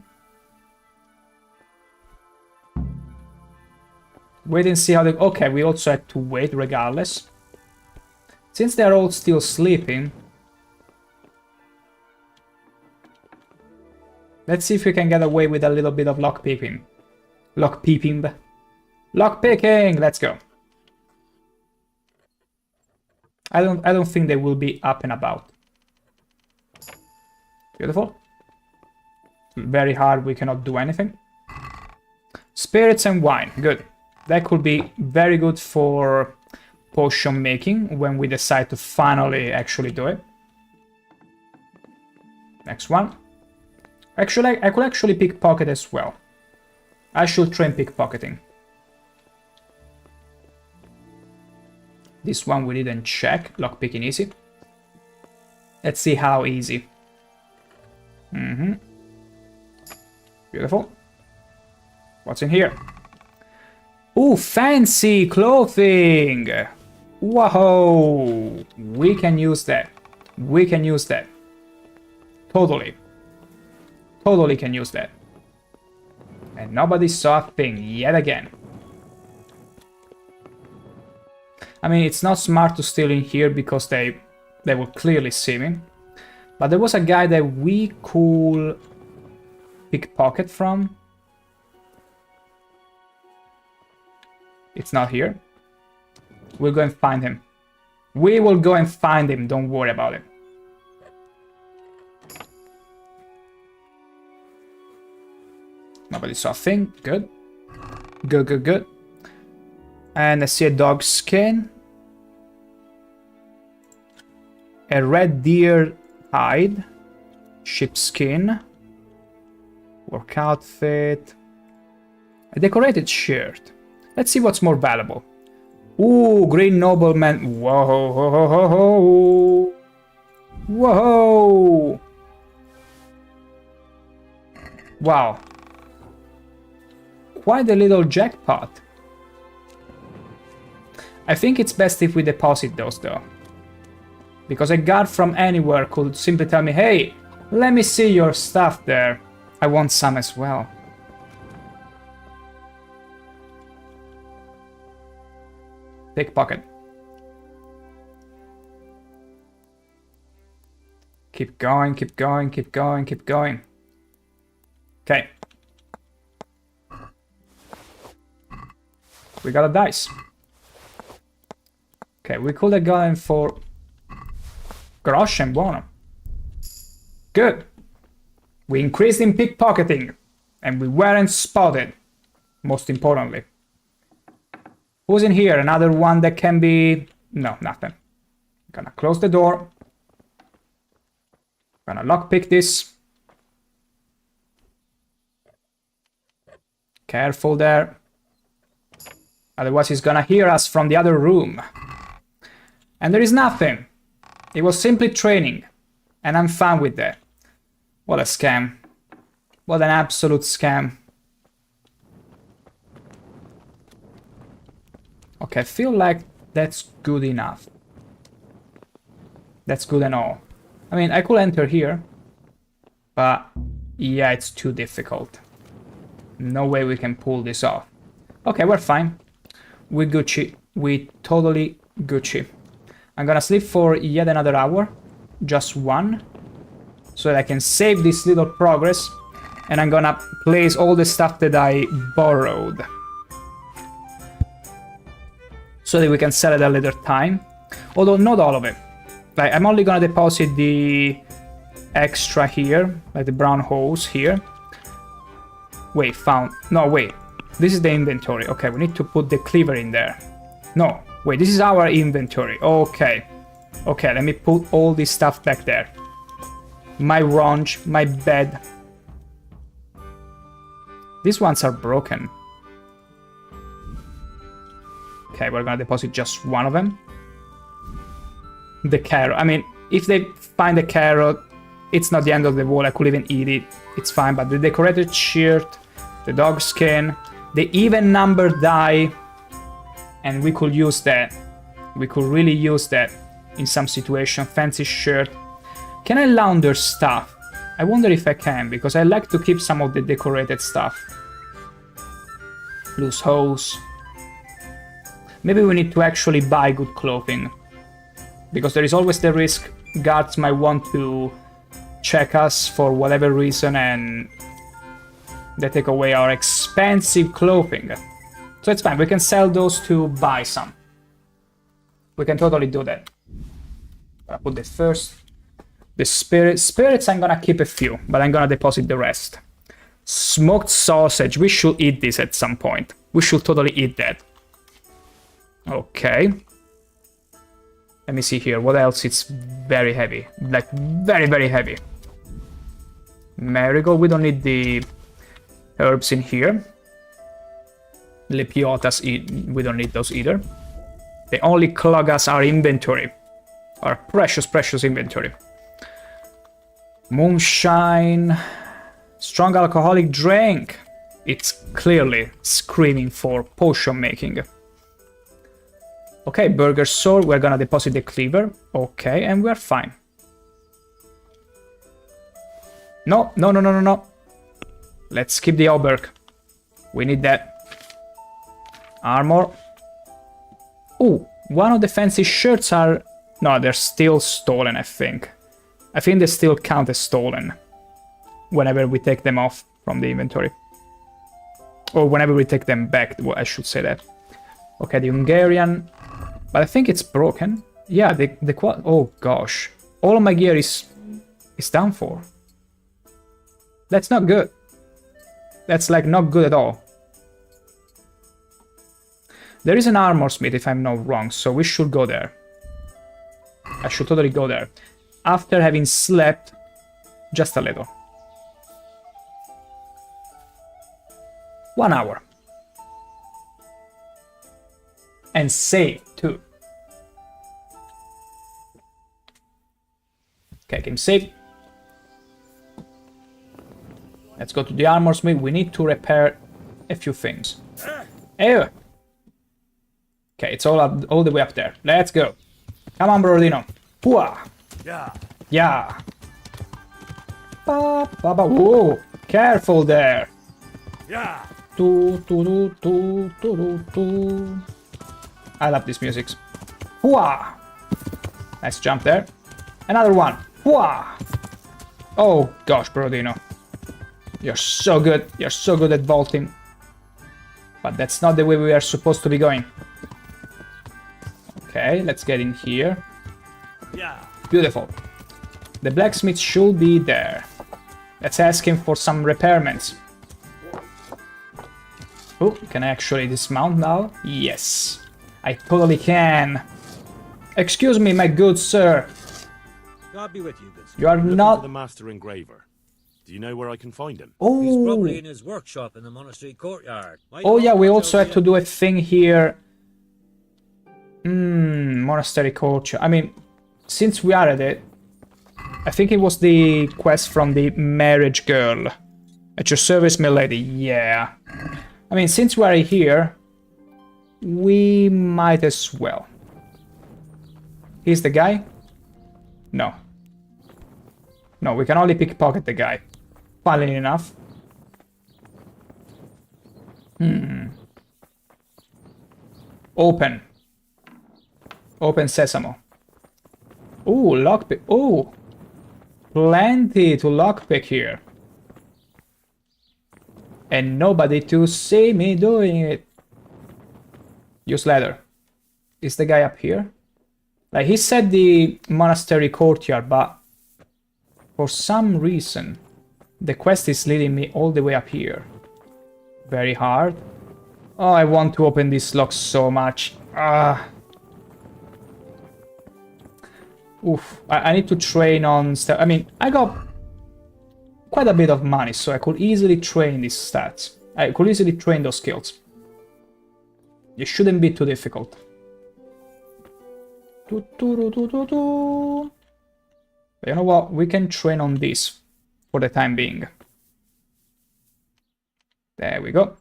Wait and see how they... Okay, we also had to wait regardless. Since they're all still sleeping... Let's see if we can get away with a little bit of lockpicking. Lockpicking. Lockpicking! Let's go. I don't think they will be up and about. Beautiful. Very hard, we cannot do anything. Spirits and wine, good. That could be very good for potion making when we decide to finally actually do it. Next one. Actually, I could actually pickpocket as well. I should train pickpocketing. This one we didn't check. Lockpicking easy. Let's see how easy. Beautiful. What's in here? Ooh, fancy clothing! Whoa! We can use that. We can use that. Totally. Totally can use that. And nobody saw a thing yet again. I mean, it's not smart to steal in here because they will clearly see me. But there was a guy that we could pickpocket from. It's not here. We'll go and find him. We will go and find him, don't worry about it. Nobody saw a thing, good. Good, good, good. And I see a dog skin. A red deer hide. Sheepskin. Work outfit. A decorated shirt. Let's see what's more valuable. Ooh, green nobleman. Whoa, ho, ho, ho, ho. Whoa. Wow. Quite a little jackpot. I think it's best if we deposit those though. Because a guard from anywhere could simply tell me, hey, let me see your stuff there. I want some as well. Pickpocket. Keep going, keep going, keep going, keep going. Okay. We got a dice. Okay, we could have gone for grosh and buono. Good. We increased in pickpocketing, and we weren't spotted, most importantly. Who's in here? Another one that can be... No, nothing. Gonna close the door. Gonna lockpick this. Careful there. Otherwise he's gonna hear us from the other room. And there is nothing. It was simply training. And I'm fine with that. What a scam. What an absolute scam. Okay, I feel like that's good enough. That's good and all. I mean, I could enter here. But yeah, it's too difficult. No way we can pull this off. Okay, we're fine. We Gucci. We totally Gucci. I'm gonna sleep for yet another hour. Just one. So that I can save this little progress. And I'm gonna place all the stuff that I borrowed. So that we can sell it at a later time. Although not all of it. Like, I'm only gonna deposit the extra here. Like the brown hose here. Wait, found. No, wait. This is the inventory. Okay, we need to put the cleaver in there. No, wait, this is our inventory. Okay. Okay, let me put all this stuff back there. My wronge, my bed. These ones are broken. Okay, we're gonna deposit just one of them. The carrot. I mean, if they find a carrot, it's not the end of the world. I could even eat it. It's fine. But the decorated shirt, the dog skin, the even number die, and we could use that. We could really use that in some situation. Fancy shirt. Can I launder stuff? I wonder if I can, because I like to keep some of the decorated stuff. Loose hose. Maybe we need to actually buy good clothing. Because there is always the risk guards might want to check us for whatever reason and they take away our expensive clothing. So it's fine, we can sell those to buy some. We can totally do that. I'll put this first. The spirits I'm gonna keep a few, but I'm gonna deposit the rest. Smoked sausage, we should eat this at some point. We should totally eat that. Okay. Let me see here, what else? It's very heavy. Like, very, very heavy. Marigold, we don't need the herbs in here. Lepiotas, we don't need those either. They only clog us our inventory. Our precious, precious inventory. Moonshine. Strong alcoholic drink. It's clearly screaming for potion making. Okay, burger sword, we're gonna deposit the cleaver. Okay, and we're fine. No, no, no, no, no, no. Let's keep the auberg. We need that. Armor. Ooh, one of the fancy shirts are... No, they're still stolen, I think. I think they still count as stolen. Whenever we take them off from the inventory. Or whenever we take them back, well, I should say that. Okay, the Hungarian... But I think it's broken. Yeah, the quad... Oh, gosh. All of my gear is done for. That's not good. That's, like, not good at all. There is an armor smith, if I'm not wrong, so we should go there. I should totally go there. After having slept just a little. 1 hour. And save too. Okay, game save. Let's go to the armor smith. We need to repair a few things. Ew. Okay, it's all the way up there. Let's go. Come on, Brodino. Pua. Yeah. Yeah. Ba, ba, ba. Whoa. Careful there. Yeah. I love this music. Hua! Nice jump there. Another one. Hua! Oh gosh, Brodino. You're so good. You're so good at vaulting. But that's not the way we are supposed to be going. Okay, let's get in here. Yeah. Beautiful. The blacksmith should be there. Let's ask him for some repairments. Oh, can I actually dismount now? Yes. I totally can. Excuse me, my good sir. God be with you, good sir. You are I'm looking not... for the master engraver. Do you know where I can find him? He's Oh, probably in his workshop in the monastery courtyard. oh yeah, we also had to do a thing here. Monastery culture. I mean, since we are at it, I think it was the quest from the marriage girl. At your service, milady. Yeah. I mean, since we are here, we might as well. He's the guy? No. No, we can only pickpocket the guy. Funnily enough. Open. Open sesamo. Ooh, lockpick. Ooh. Plenty to lockpick here. And nobody to see me doing it. Use ladder. Is the guy up here? Like, he said the monastery courtyard, but for some reason the quest is leading me all the way up here. Very hard. Oh, I want to open this lock so much. Oof. I need to train on stuff. I mean, I got quite a bit of money, so I could easily train these stats. I could easily train those skills. It shouldn't be too difficult. But you know what? We can train on this for the time being. There we go.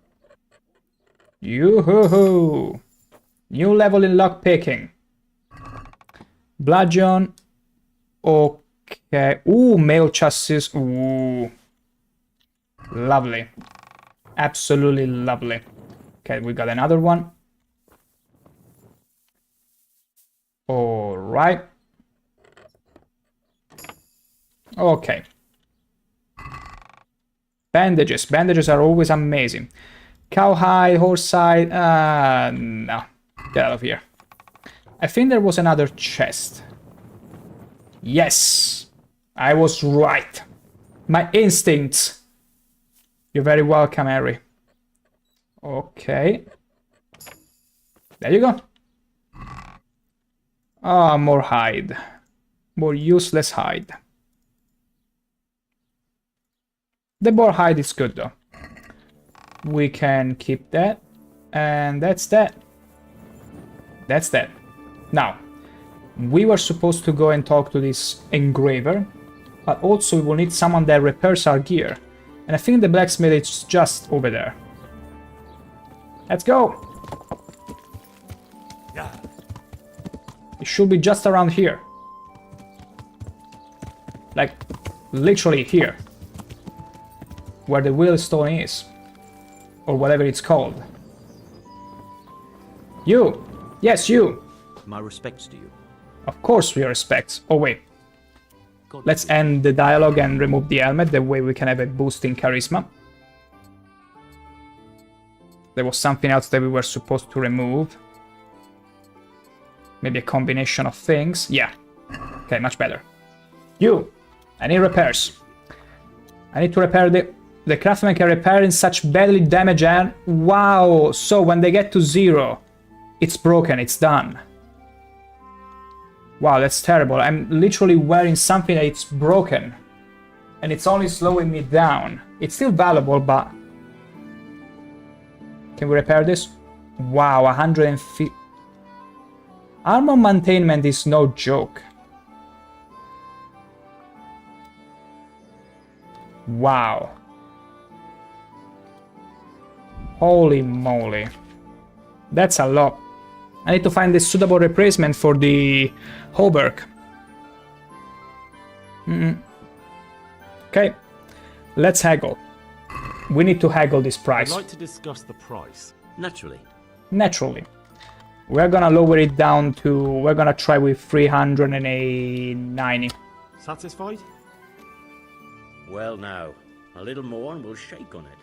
Yoo-hoo-hoo! New level in lockpicking. Bludgeon. Okay. Ooh, mail chassis. Ooh. Lovely. Absolutely lovely. Okay, we got another one. Alright. Okay. Bandages. Bandages are always amazing. Cowhide, horsehide. No. Get out of here. I think there was another chest. Yes. I was right. My instincts. You're very welcome, Harry. Okay. There you go. Ah, more hide. More useless hide. The boar hide is good though. We can keep that. And that's that. That's that. Now, we were supposed to go and talk to this engraver, but also we will need someone that repairs our gear. And I think the blacksmith is just over there. Let's go! It should be just around here. Like, literally here. Where the wheelstone is. Or whatever it's called. You! Yes, you! My respects to you. Of course we respect. Oh wait. Let's end the dialogue and remove the helmet, that way we can have a boost in charisma. There was something else that we were supposed to remove. Maybe a combination of things. Yeah. Okay, much better. You! I need repairs. I need to repair the craftsman can repair in such badly damaged and... Wow! So when they get to 0, it's broken, it's done. Wow, that's terrible. I'm literally wearing something that it's broken. And it's only slowing me down. It's still valuable, but... Can we repair this? Wow, 150... Armor maintainment is no joke. Wow. Holy moly. That's a lot. I need to find a suitable replacement for the hauberk. Okay. Let's haggle. We need to haggle this price. I'd like to discuss the price. Naturally. Naturally. We're gonna lower it down to... We're gonna try with 390. Satisfied? Well now, a little more and we'll shake on it.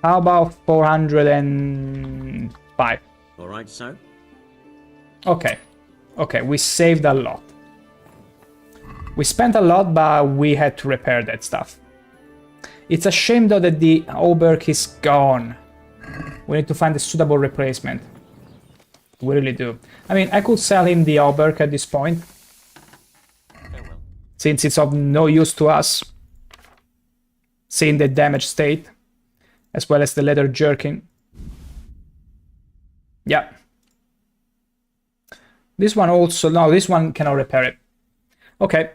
How about 405? Alright, so? Okay. Okay, we saved a lot. We spent a lot, but we had to repair that stuff. It's a shame though that the hauberk is gone. We need to find a suitable replacement. We really do. I mean, I could sell him the Auberk at this point, since it's of no use to us, seeing the damage state, as well as the leather jerkin. Yeah. This one also... No, this one cannot repair it. Okay.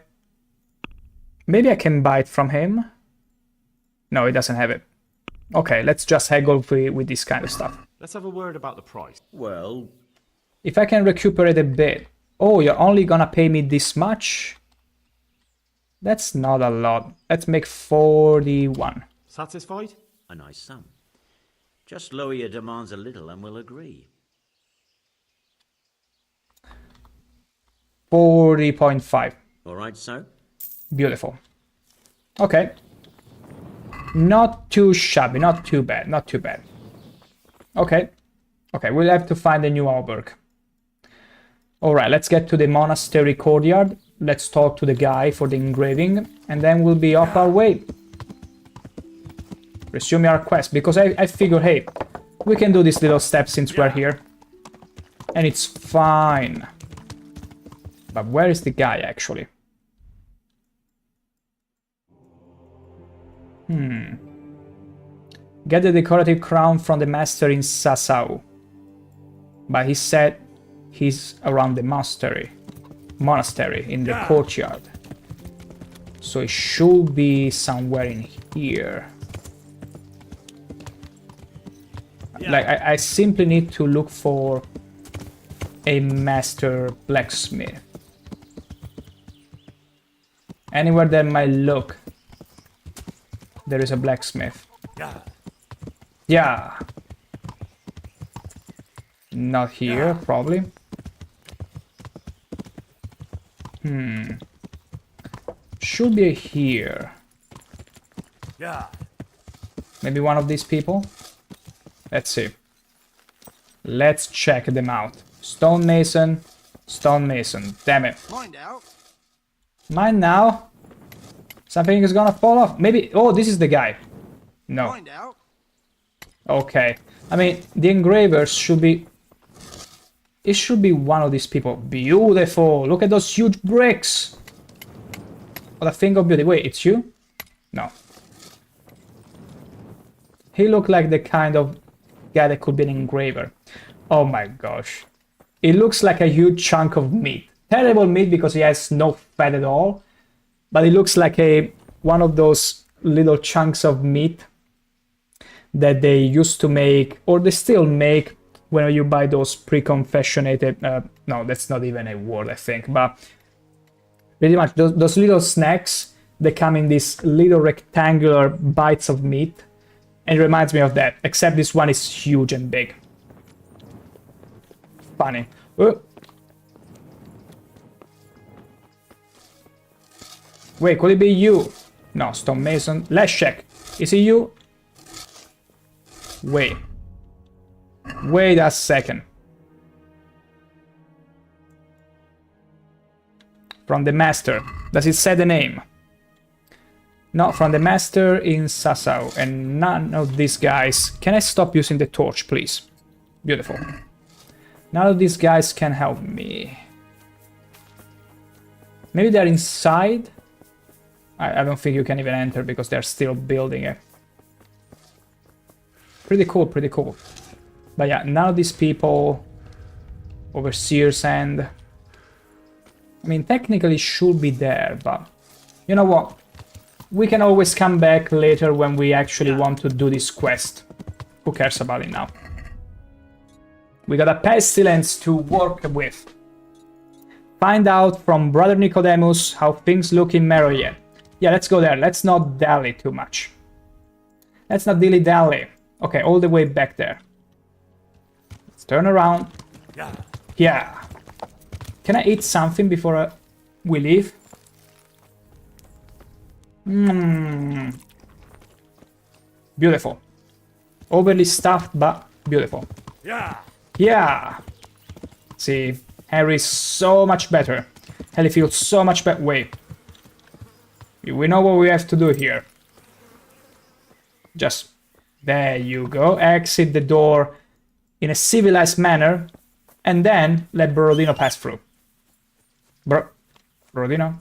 Maybe I can buy it from him. No, he doesn't have it. Okay, let's just haggle with this kind of stuff. Let's have a word about the price. Well... If I can recuperate a bit... Oh, you're only gonna pay me this much? That's not a lot. Let's make 41. Satisfied? A nice sum. Just lower your demands a little and we'll agree. 40.5. All right, so? Beautiful. Okay. Not too shabby, not too bad, not too bad. Okay. Okay, we'll have to find a new Auberg. Alright, let's get to the monastery courtyard. Let's talk to the guy for the engraving, and then we'll be off our way. Resume our quest, because I figure, hey, we can do this little step since we're here. And it's fine. But where is the guy, actually? Get the decorative crown from the master in Sasau. But he said he's around the monastery in the courtyard. So it should be somewhere in here. Like, I simply need to look for a master blacksmith. Anywhere that might look, there is a blacksmith. Yeah. Not here, probably. Should be here. Maybe one of these people? Let's see. Let's check them out. Stonemason, stonemason. Damn it. Mind out. Mine now? Something is gonna fall off. Maybe... Oh, this is the guy. No. Mind out. Okay. I mean, the engravers should be... It should be one of these people. Beautiful! Look at those huge bricks! What a thing of beauty. Wait, it's you? No. He looked like the kind of guy that could be an engraver. Oh my gosh. It looks like a huge chunk of meat. Terrible meat because he has no fat at all. But it looks like one of those little chunks of meat that they used to make, or they still make, when you buy those pre-confectionated... no, that's not even a word, I think. But pretty much those little snacks, they come in these little rectangular bites of meat. And it reminds me of that, except this one is huge and big. Funny. Wait, could it be you? No, stonemason. Let's check. Is it you? Wait. Wait a second. From the master. Does it say the name? Not from the master in Sasau. And none of these guys... Can I stop using the torch, please? Beautiful. None of these guys can help me. Maybe they're inside? I don't think you can even enter because they're still building it. Pretty cool, pretty cool. But yeah, none of these people... Overseer's End... I mean, technically should be there, but... You know what? We can always come back later when we actually want to do this quest. Who cares about it now? We got a pestilence to work with. Find out from Brother Nicodemus how things look in Meroye. Yeah, let's go there. Let's not dally too much. Let's not dilly-dally. Okay, all the way back there. Let's turn around. Yeah. Can I eat something before we leave? Beautiful. Overly stuffed, but beautiful. Yeah. See, Henry's so much better. Henry feels so much better. Wait. We know what we have to do here. Just... There you go. Exit the door in a civilized manner. and then let Borodino pass through. Borodino?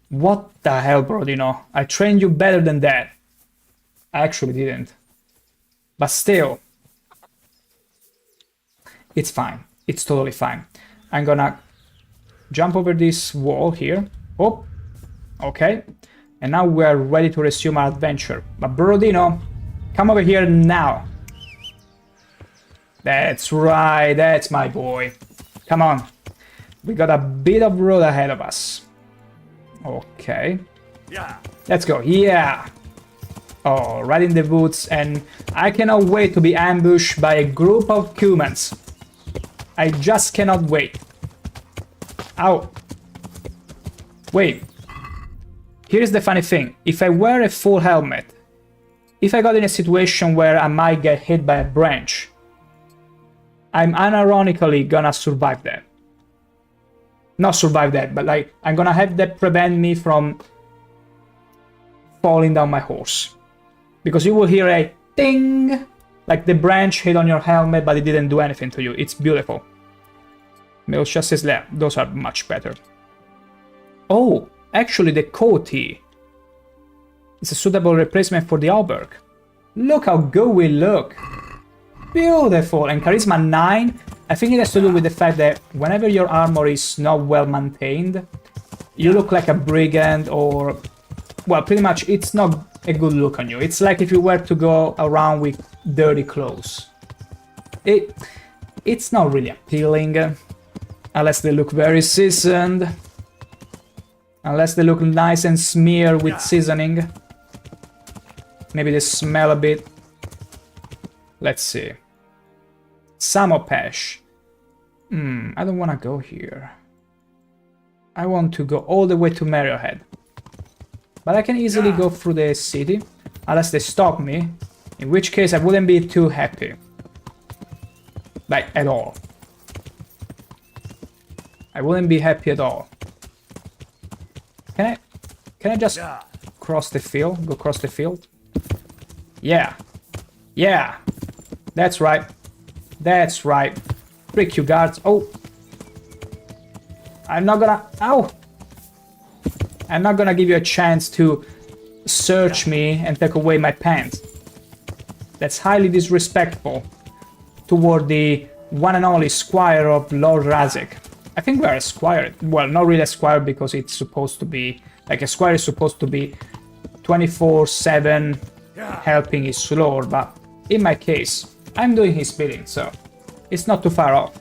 What the hell, Borodino? I trained you better than that. I actually didn't. But still. It's fine. It's totally fine. I'm gonna jump over this wall here. Oh, okay. And now we're ready to resume our adventure. But Borodino, come over here now. That's right, that's my boy. Come on. We got a bit of road ahead of us. Okay. Yeah. Let's go. Yeah. Oh, right in the woods, and I cannot wait to be ambushed by a group of humans. I just cannot wait. Ow. Wait. Here's the funny thing. If I wear a full helmet, if I got in a situation where I might get hit by a branch, I'm unironically gonna survive that. Not survive that, but like, I'm gonna have that prevent me from falling down my horse. Because you will hear a ding, like the branch hit on your helmet, but it didn't do anything to you. It's beautiful. Metal chassis, yeah, those are much better. Oh, actually the coatee is a suitable replacement for the Auberg. Look how good we look. Beautiful. And Charisma 9, I think it has to do with the fact that whenever your armor is not well maintained, you look like a brigand or... Well, pretty much it's not a good look on you. It's like if you were to go around with dirty clothes. It's not really appealing, unless they look very seasoned. Unless they look nice and smeared with seasoning. Maybe they smell a bit. Let's see. Samopesh. I don't want to go here. I want to go all the way to Mariohead. But I can easily go through the city, unless they stop me, in which case I wouldn't be too happy. Like, at all. I wouldn't be happy at all. Can I just cross the field? Go cross the field? Yeah. Yeah. That's right. That's right. Frick you guards. Oh. I'm not gonna... Ow! I'm not gonna give you a chance to search me and take away my pants. That's highly disrespectful toward the one and only squire of Lord Razik. I think we are a squire. Well, not really a squire because it's supposed to be... Like, a squire is supposed to be 24/7 helping his lord, but in my case, I'm doing his bidding, so it's not too far off.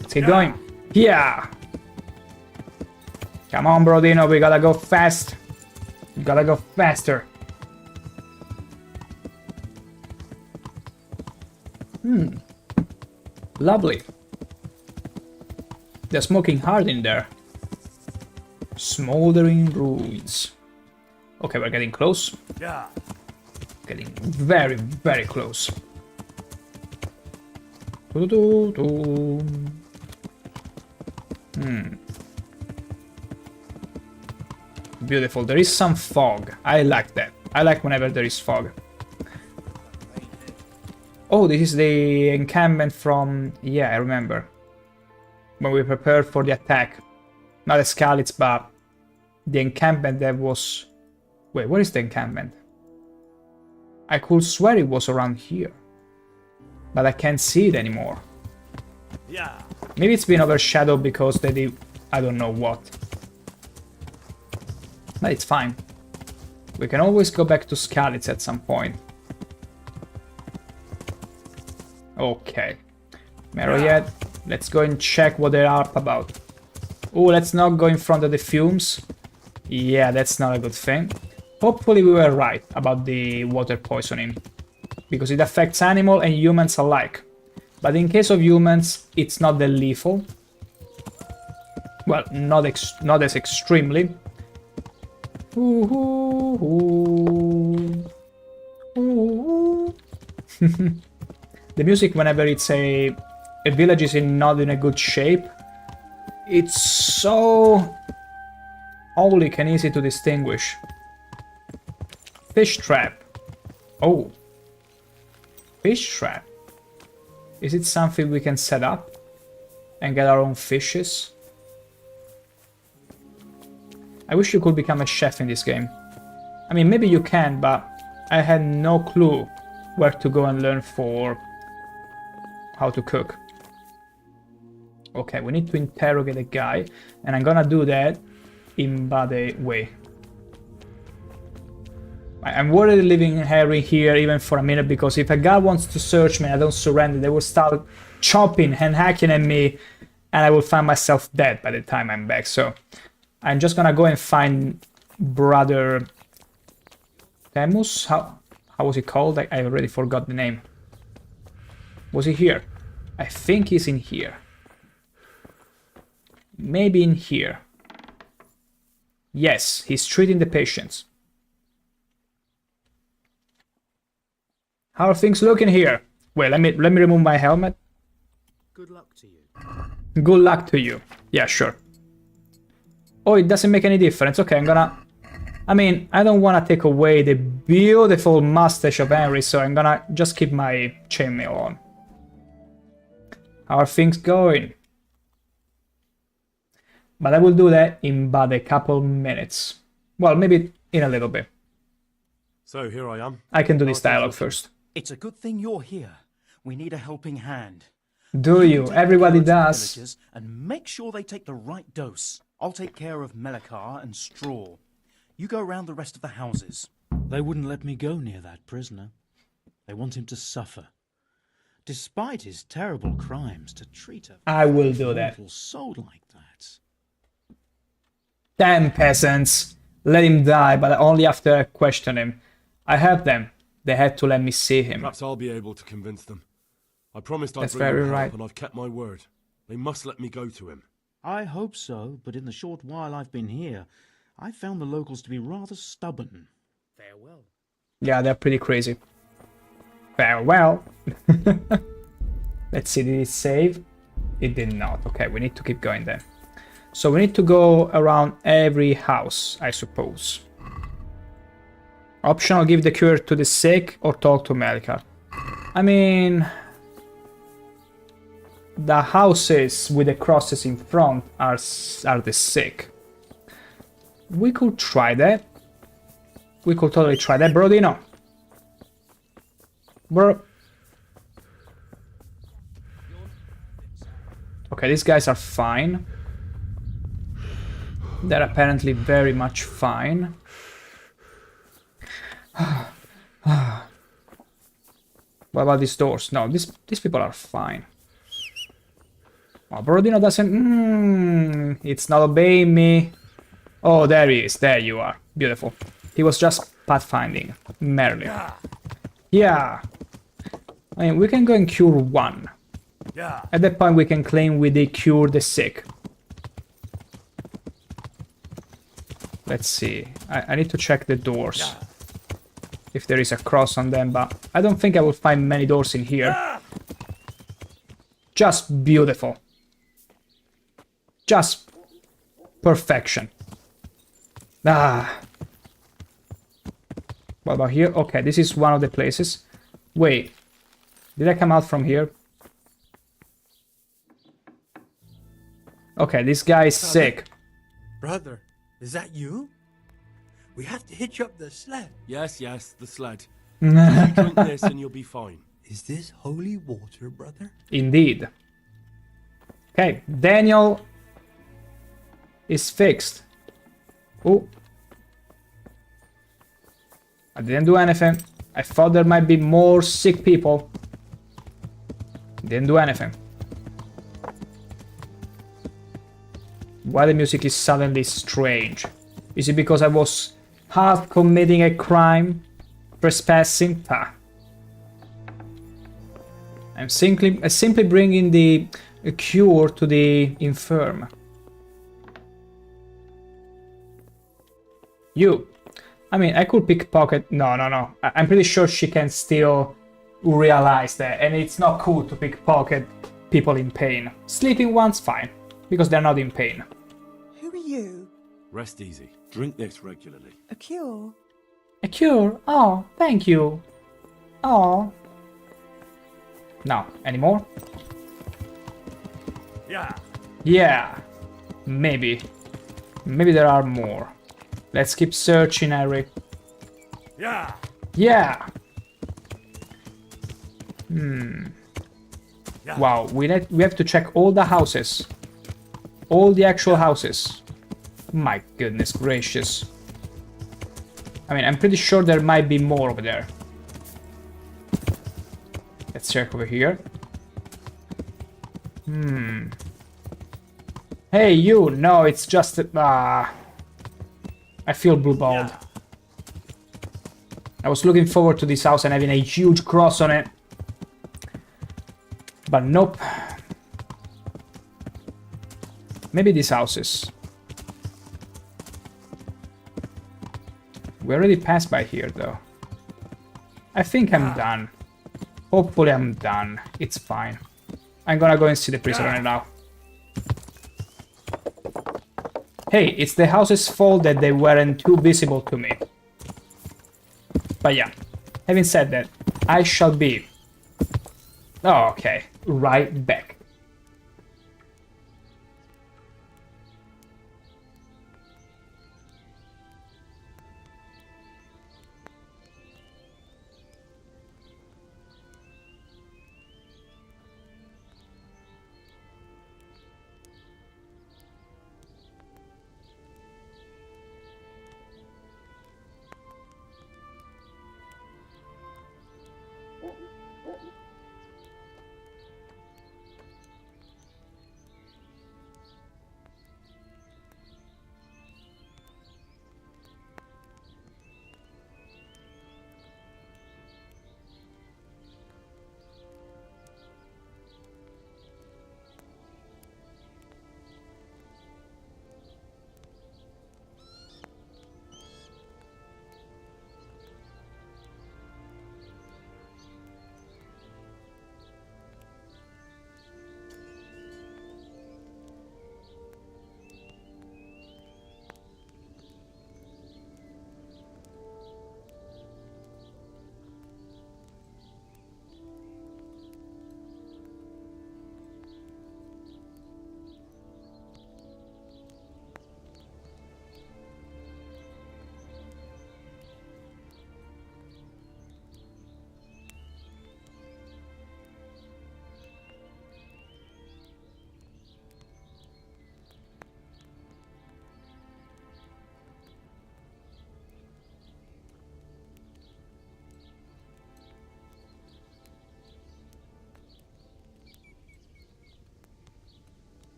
Let's keep going. Yeah! Come on, Borodino, we gotta go fast. We gotta go faster. Lovely. They're smoking hard in there. Smoldering ruins. Okay, we're getting close. Yeah. Getting very, very close. Beautiful. There is some fog. I like that. I like whenever there is fog. Oh, this is the encampment from... Yeah, I remember. When we prepared for the attack. Not the Skalitz, but the encampment that was... Wait, where is the encampment? I could swear it was around here. But I can't see it anymore. Yeah. Maybe it's been overshadowed because they did... I don't know what. But it's fine. We can always go back to Skalitz at some point. Okay. Mariohead, let's go and check what they're up about. Oh, let's not go in front of the fumes. Yeah, that's not a good thing. Hopefully we were right about the water poisoning, because it affects animal and humans alike. But in case of humans, it's not that lethal. Well, not as extremely. The music whenever it's a village is not in a good shape, it's so oblique and easy to distinguish. Fish trap. Oh. Fish trap. Is it something we can set up? And get our own fishes? I wish you could become a chef in this game. I mean, maybe you can, but I had no clue where to go and learn for how to cook. Okay, we need to interrogate a guy, and I'm gonna do that in bad way. I'm worried leaving Harry here even for a minute, because if a guy wants to search me and I don't surrender, they will start chopping and hacking at me, and I will find myself dead by the time I'm back. So I'm just gonna go and find Brother Temus. How was he called? I already forgot the name. Was he here? I think he's in here. Maybe in here. Yes, he's treating the patients. How are things looking here? Wait, let me remove my helmet. Good luck to you. Good luck to you. Yeah, sure. Oh, it doesn't make any difference. Okay, I'm gonna... I mean, I don't want to take away the beautiful mustache of Henry, so I'm gonna just keep my chainmail on. How are things going? But I will do that in about a couple minutes. Well, maybe in a little bit. So, here I am. I can do this dialogue first. It's a good thing you're here. We need a helping hand. Do you? Take Everybody care of the does. villagers and make sure they take the right dose. I'll take care of Melekar and Straw. You go around the rest of the houses. They wouldn't let me go near that prisoner. They want him to suffer. Despite his terrible crimes, to treat a I will do that. soul like that. Damn peasants. Let him die, but only after I question him. I helped them. They had to let me see him. Perhaps I'll be able to convince them. I promised I'd That's bring very them help, right. and I've kept my word. They must let me go to him. I hope so, but in the short while I've been here, I've found the locals to be rather stubborn. Farewell. Yeah, they're pretty crazy. Farewell. Let's see, did it save? It did not. Okay, we need to keep going then. So we need to go around every house, I suppose. Optional, give the cure to the sick or talk to Melekar. I mean... the houses with the crosses in front are the sick. We could try that. We could totally try that, Brodino. Bro. Okay, these guys are fine. They're apparently very much fine. What about these doors? No, these people are fine. Oh, Brodino doesn't... it's not obeying me. Oh, there he is. There you are. Beautiful. He was just pathfinding. Merlin. Yeah. I mean, we can go and cure one. At that point, we can claim we did cure the sick. Let's see. I need to check the doors. If there is a cross on them, but I don't think I will find many doors in here. Just beautiful. Just perfection. Ah. What about here? Okay, this is one of the places. Wait. Did I come out from here? Okay, this guy is sick. Brother, is that you? We have to hitch up the sled. Yes, the sled. You drink this and you'll be fine. Is this holy water, brother? Indeed. Okay, Daniel is fixed. Oh. I didn't do anything. I thought there might be more sick people. Didn't do anything. Why the music is suddenly strange? Is it because I was half committing a crime? Trespassing? Ah. I'm simply bringing the cure to the infirm. You. I mean, I could pickpocket... No. I'm pretty sure she can still realize that. And it's not cool to pickpocket people in pain. Sleeping ones, fine. Because they're not in pain. Who are you? Rest easy. Drink this regularly. A cure? A cure? Oh, thank you. Oh. No, anymore? Yeah. Yeah. Maybe. Maybe there are more. Let's keep searching, Eric. Yeah. Yeah. Yeah. Wow, we have to check all the houses. All the actual houses. My goodness gracious. I mean, I'm pretty sure there might be more over there. Let's check over here. Hey, you! No, it's just... I feel blue-balled. I was looking forward to this house and having a huge cross on it. But nope. Maybe these houses. We already passed by here, though. I think I'm done. Hopefully I'm done. It's fine. I'm gonna go and see the prisoner now. Hey, it's the house's fault that they weren't too visible to me. But yeah, having said that, I shall be... Oh, okay. Right back.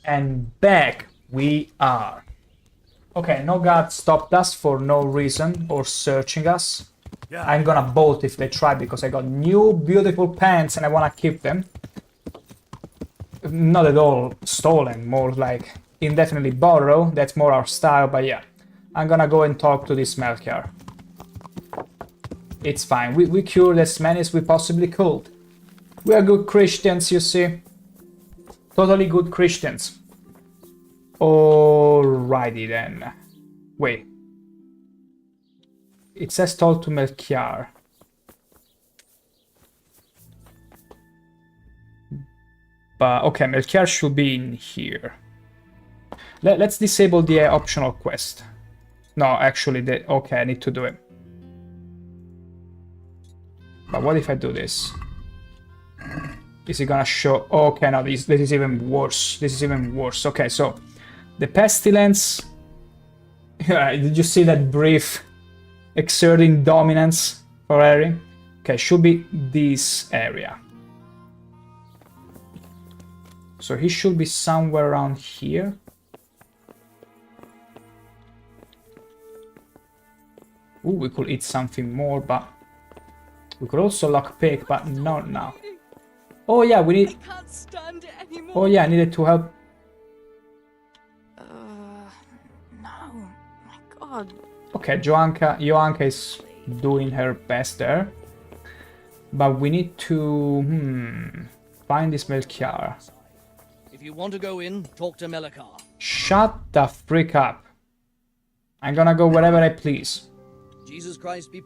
And back we are. Okay, no guard stopped us for no reason or searching us. I'm gonna bolt if they try because I got new beautiful pants and I wanna keep them. Not at all stolen, more like indefinitely borrow. That's more our style, but yeah. I'm gonna go and talk to this Melchior. It's fine, we cured as many as we possibly could. We are good Christians, you see. Totally good Christians. Alrighty then. Wait. It says talk to Melchior. But okay, Melchior should be in here. Let's disable the optional quest. No, actually, okay, I need to do it. But what if I do this? Is it gonna show? Okay, no, this is even worse. This is even worse. Okay, so the pestilence Yeah, did you see that brief exerting dominance for Harry? Okay, should be this area. So he should be somewhere around here. Ooh, we could eat something more, but we could also lockpick, but not now. Oh yeah, we need. I can't stand it anymore. Oh yeah, I needed to help. No. My God. Okay, Joanka is doing her best there. But we need to find this Melchior. If you want to go in, talk to Melikar. Shut the freak up. I'm gonna go wherever I please. Jesus Christ be...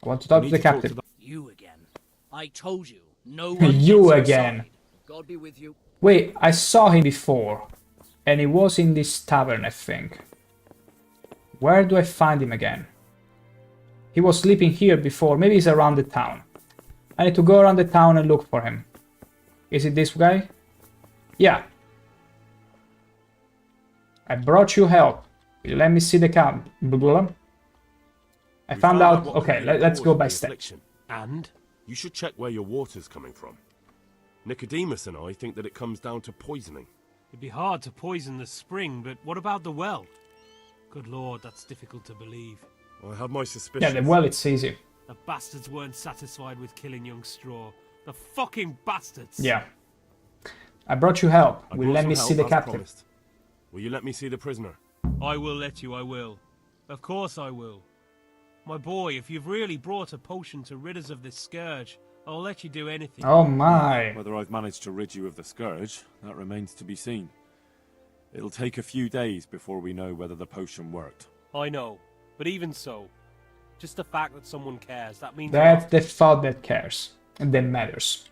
I want to talk to the captain. You again. I told you. No one You gets again. inside. God be with you. Wait, I saw him before. And he was in this tavern, I think. Where do I find him again? He was sleeping here before. Maybe he's around the town. I need to go around the town and look for him. Is it this guy? Yeah. I brought you help. Let me see the camp. I found out. Okay, let's go by step. And you should check where your water's coming from. Nicodemus and I think that it comes down to poisoning. It'd be hard to poison the spring, but what about the well? Good lord, that's difficult to believe. I have my suspicions. Yeah, the well, it's easy. The bastards weren't satisfied with killing young Straw. The fucking bastards! Yeah. I brought you help. Will you let me see the captain? Promised. Will you let me see the prisoner? I will let you, I will. Of course I will. My boy, if you've really brought a potion to rid us of this scourge, I'll let you do anything. Oh my. Whether I've managed to rid you of the scourge, that remains to be seen. It'll take a few days before we know whether the potion worked. I know, but even so, just the fact that someone cares, that means... That's the thought that cares. And that matters.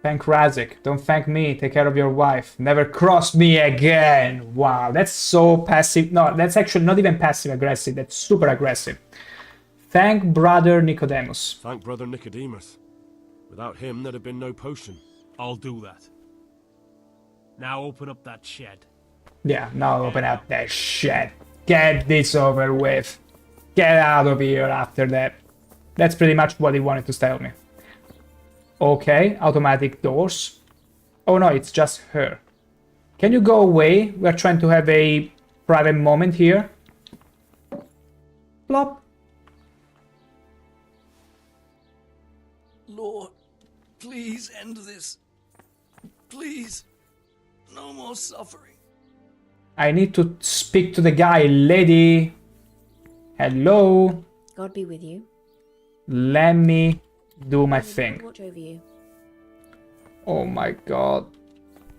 Thank Razik. Don't thank me. Take care of your wife. Never cross me again. Wow, that's so passive. No, that's actually not even passive aggressive. That's super aggressive. Thank brother Nicodemus. Thank brother Nicodemus. Without him, there'd have been no potion. I'll do that. Now open up that shed. Yeah, now open up that shed. Get this over with. Get out of here after that. That's pretty much what he wanted to tell me. Okay, automatic doors. Oh no, it's just her. Can you go away? We're trying to have a private moment here. Plop. Lord, please end this. Please. No more suffering. I need to speak to the guy, lady. Hello. God be with you. Let me do my thing. Watch over you. Oh my god.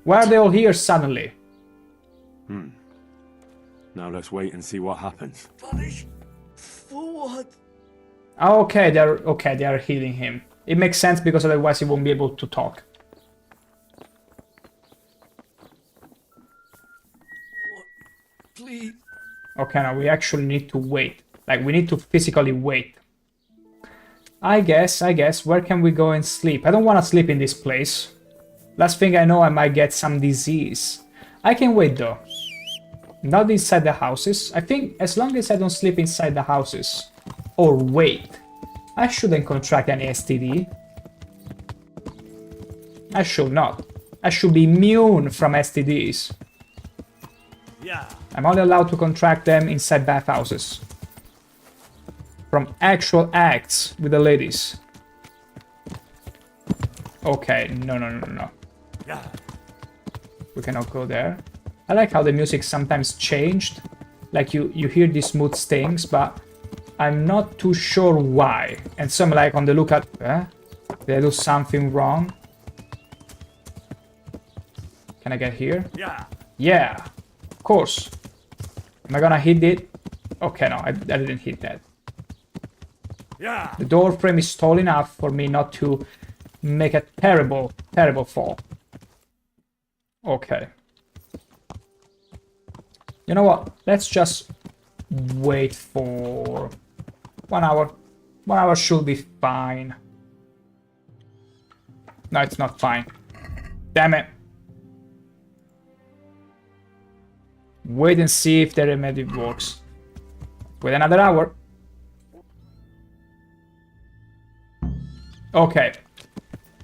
Why are they all here suddenly? Now let's wait and see what happens. Punish? For what? Okay, they are healing him. It makes sense because otherwise he won't be able to talk. Please. Okay, now we actually need to wait. Like, we need to physically wait. I guess, where can we go and sleep? I don't want to sleep in this place. Last thing I know, I might get some disease. I can wait though. Not inside the houses. I think as long as I don't sleep inside the houses. Or wait. I shouldn't contract any STD. I should not. I should be immune from STDs. Yeah. I'm only allowed to contract them inside bathhouses. From actual acts with the ladies. Okay, no. Yeah. We cannot go there. I like how the music sometimes changed. Like you hear these smooth stings, but I'm not too sure why. And so I'm like on the lookout. Did I do something wrong? Can I get here? Yeah. Yeah. Of course. Am I gonna hit it? Okay, no, I didn't hit that. Yeah. The door frame is tall enough for me not to make a terrible fall. Okay. You know what? Let's just wait for 1 hour. 1 hour should be fine. No, it's not fine. Damn it. Wait and see if the remedy works. Wait another hour. Okay.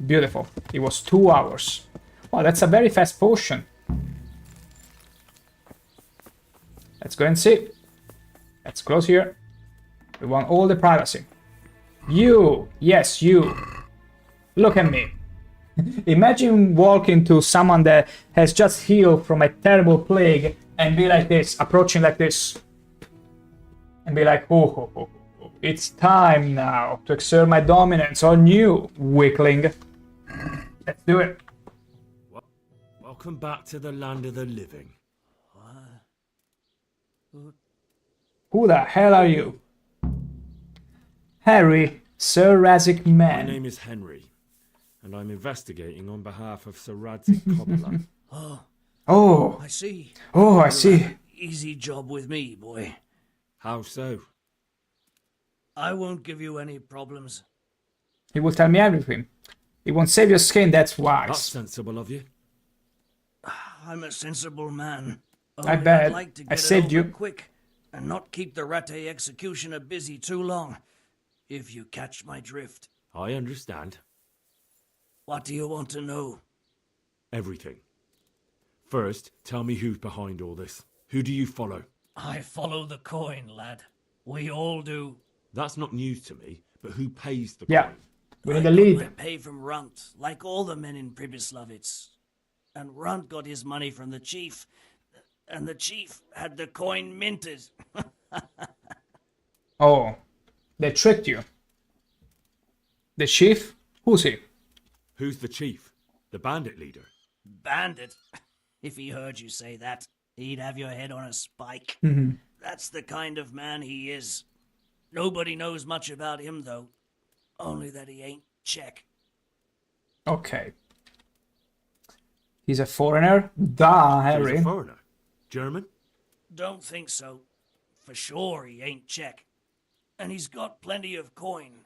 Beautiful. It was 2 hours. Wow, that's a very fast potion. Let's go and see. Let's close here. We want all the privacy. You! Yes, you. Look at me. Imagine walking to someone that has just healed from a terrible plague and be like this, approaching like this. And be like, oh, it's time now to exert my dominance on you, weakling. Let's do it. Welcome back to the land of the living. Who the hell are you? Harry, Sir Razik Man. My name is Henry, and I'm investigating on behalf of Sir Razik Cobbler. Oh. I see. Oh, I see. Easy job with me, boy. How so? I won't give you any problems. He will tell me everything. He won't save your skin, that's wise. That's sensible of you. I'm a sensible man. I Only bet. I'd like to I get saved it over you. quick and not keep the Ratte executioner busy too long, if you catch my drift. I understand. What do you want to know? Everything. First, tell me who's behind all this. Who do you follow? I follow the coin, lad. We all do. That's not news to me, but who pays the Yeah. coin? We're in the I lead. got my pay from Runt, like all the men in Pribyslavitz. And Runt got his money from the chief, and the chief had the coin minted. Oh, they tricked you. The chief? Who's he? Who's the chief? The bandit leader? Bandit? If he heard you say that, he'd have your head on a spike. Mhm. That's the kind of man he is. Nobody knows much about him, though. Only that he ain't Czech. Okay. He's a foreigner? Duh, Harry. He's a foreigner. German? Don't think so. For sure he ain't Czech. And he's got plenty of coin.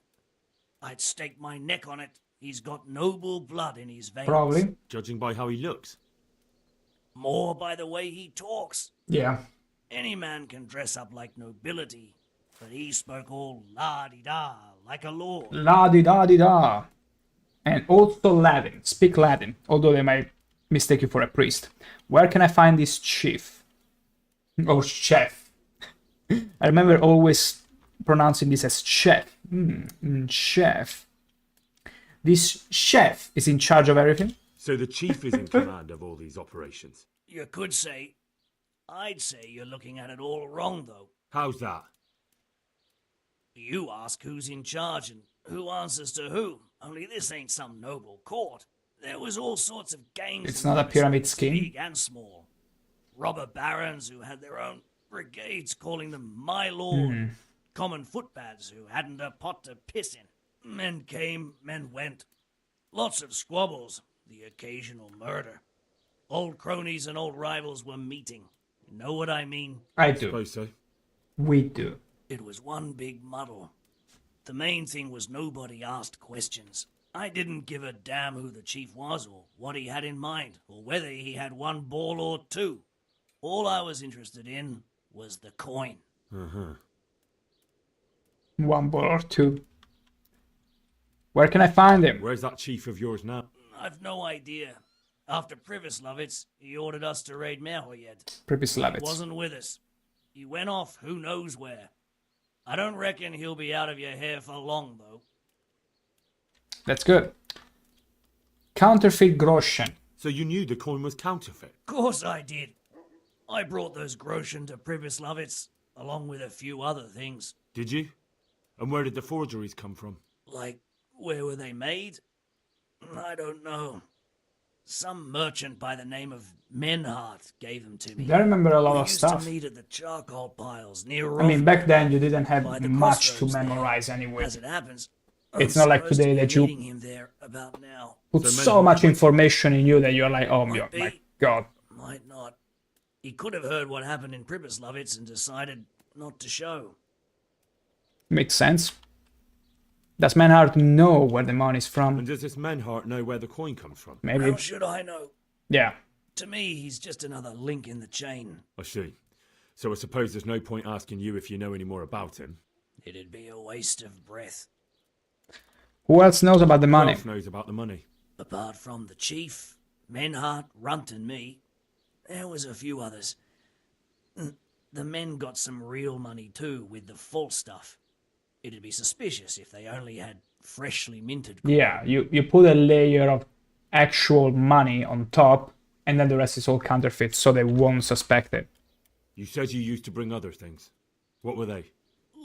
I'd stake my neck on it. He's got noble blood in his veins. Probably. Judging by how he looks. More by the way he talks. Yeah. Any man can dress up like nobility, but he spoke all la-di-da, like a lord. La-di-da-di-da. And also Latin. Speak Latin, although they might mistake you for a priest. Where can I find this chief? Or chef. I remember always pronouncing this as chef. Chef. This chef is in charge of everything? So the chief is in command of all these operations. You could say. I'd say you're looking at it all wrong, though. How's that? You ask who's in charge and who answers to who. Only this ain't some noble court. There was all sorts of gangs. It's not a pyramid scheme. Big and small. Robber barons who had their own brigades calling them my lord. Common footpads who hadn't a pot to piss in. Men came, men went. Lots of squabbles, the occasional murder. Old cronies and old rivals were meeting. You know what I mean? I do. Suppose so. We do. It was one big muddle. The main thing was nobody asked questions. I didn't give a damn who the chief was or what he had in mind or whether he had one ball or two. All I was interested in was the coin. One ball or two. Where can I find him? Where's that chief of yours now? I've no idea. After Pribyslavitz, he ordered us to raid Merhoyed. Pribyslavitz. He wasn't with us. He went off who knows where. I don't reckon he'll be out of your hair for long, though. That's good. Counterfeit groschen. So you knew the coin was counterfeit? Course I did. I brought those groschen to Pribyslavitz, along with a few other things. Did you? And where did the forgeries come from? Like, where were they made? I don't know. Some merchant by the name of Menhart gave them to me. I remember a lot We of used stuff. to meet at the charcoal piles near I mean, back then you didn't have by the much to crossroads there. memorize anyway. As it happens, It's I'm not like supposed today to be that you meeting him there about now. put So so Menhart much went- information in you that you're like, oh Might be. my god. Might not. He could have heard what happened in Pribyslavitz and decided not to show. Makes sense. Does Manhart know where the money's from? And does this Menhart know where the coin comes from? Maybe. How should I know? Yeah. To me, he's just another link in the chain. I see. So I suppose there's no point asking you if you know any more about him. It'd be a waste of breath. Who else knows about the money? Who else knows about the money? Apart from the chief, Menhart, Runt and me, there was a few others. The men got some real money too, with the false stuff. It'd be suspicious if they only had freshly minted coin. Yeah, you put a layer of actual money on top, and then the rest is all counterfeit, so they won't suspect it. You said you used to bring other things. What were they?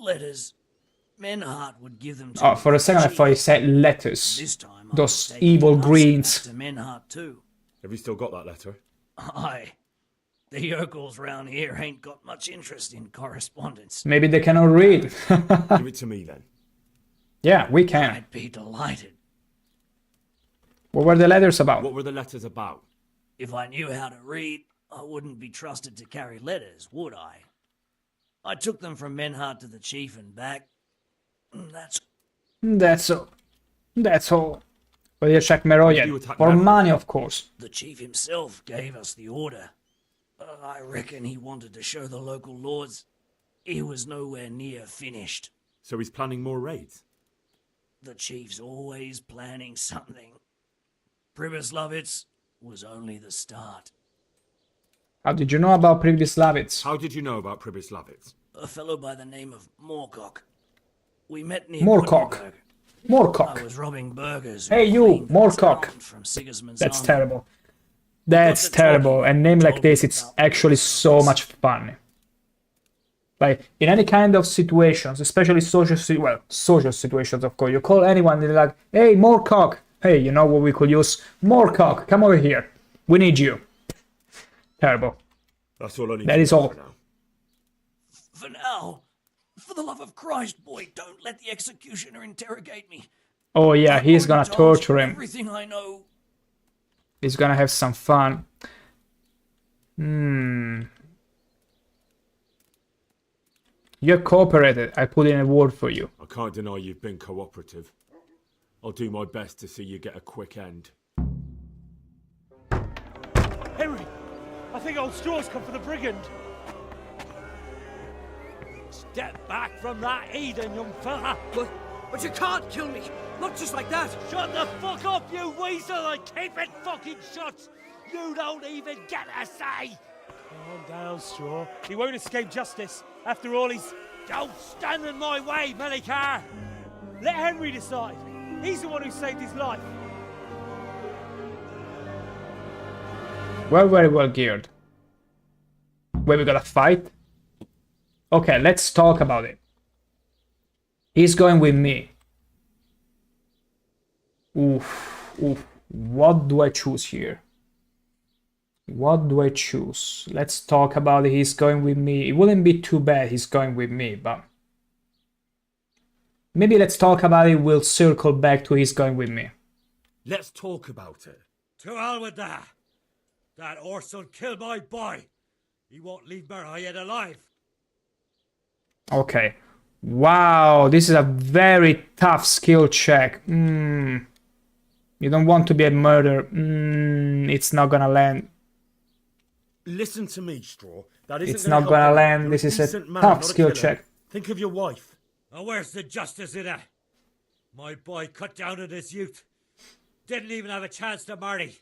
Letters. Menhart would give them to Oh, for a second I thought you said letters. This time Those evil greens. to Menhart too. Have you still got that letter? Aye. The yokels round here ain't got much interest in correspondence. Maybe they cannot read. Give it to me then. Yeah, we can. I'd be delighted. What were the letters about? What were the letters about? If I knew how to read, I wouldn't be trusted to carry letters, would I? I took them from Menhart to the chief and back. That's all. That's all. Well, you check Meroyan. For money, of course. The chief himself gave us the order. I reckon he wanted to show the local lords he was nowhere near finished. So he's planning more raids? The chief's always planning something. Pribyslavitz was only the start. How did you know about Pribyslavitz? How did you know about Pribyslavitz? A fellow by the name of Moorcock. We met near Moorcock. Gutenberg. Moorcock. I was robbing burgers. Hey you, Moorcock. From Sigismund's That's army. terrible. That's terrible. A name like this, it's actually so much fun. Like, in any kind of situations, especially social situations, of course, you call anyone and they're like, hey, Moorcock. Hey, you know what we could use? Moorcock, come over here. We need you. Terrible. That's all I need That to is know all. for now. For now, for the love of Christ, boy, don't let the executioner interrogate me. Oh yeah, he's gonna torture him. Everything I know. He's gonna have some fun. You cooperated. I put in a word for you. I can't deny you've been cooperative. I'll do my best to see you get a quick end. Henry, I think old Straw's come for the brigand. Step back from that Eden, young fella. But you can't kill me. Not just like that. Shut the fuck up, you weasel, and keep it fucking shut. You don't even get a say. Calm down, Straw. He won't escape justice. After all, he's... Don't stand in my way, Melikar. Let Henry decide. He's the one who saved his life. We're very well geared. Wait, we gotta fight? Okay, let's talk about it. He's going with me. Oof, oof. What do I choose here? What do I choose? Let's talk about it. He's going with me. It wouldn't be too bad he's going with me, but... Maybe let's talk about it. We'll circle back to he's going with me. Let's talk about it. To hell with that. That horse will kill my boy. He won't leave Merhayed alive. Okay. Wow, this is a very tough skill check. You don't want to be a murderer. It's not gonna land. Listen to me, Straw. That isn't It's not gonna land. This is a tough skill check. Think of your wife. Now where's the justice in it? My boy cut down at his youth. Didn't even have a chance to marry.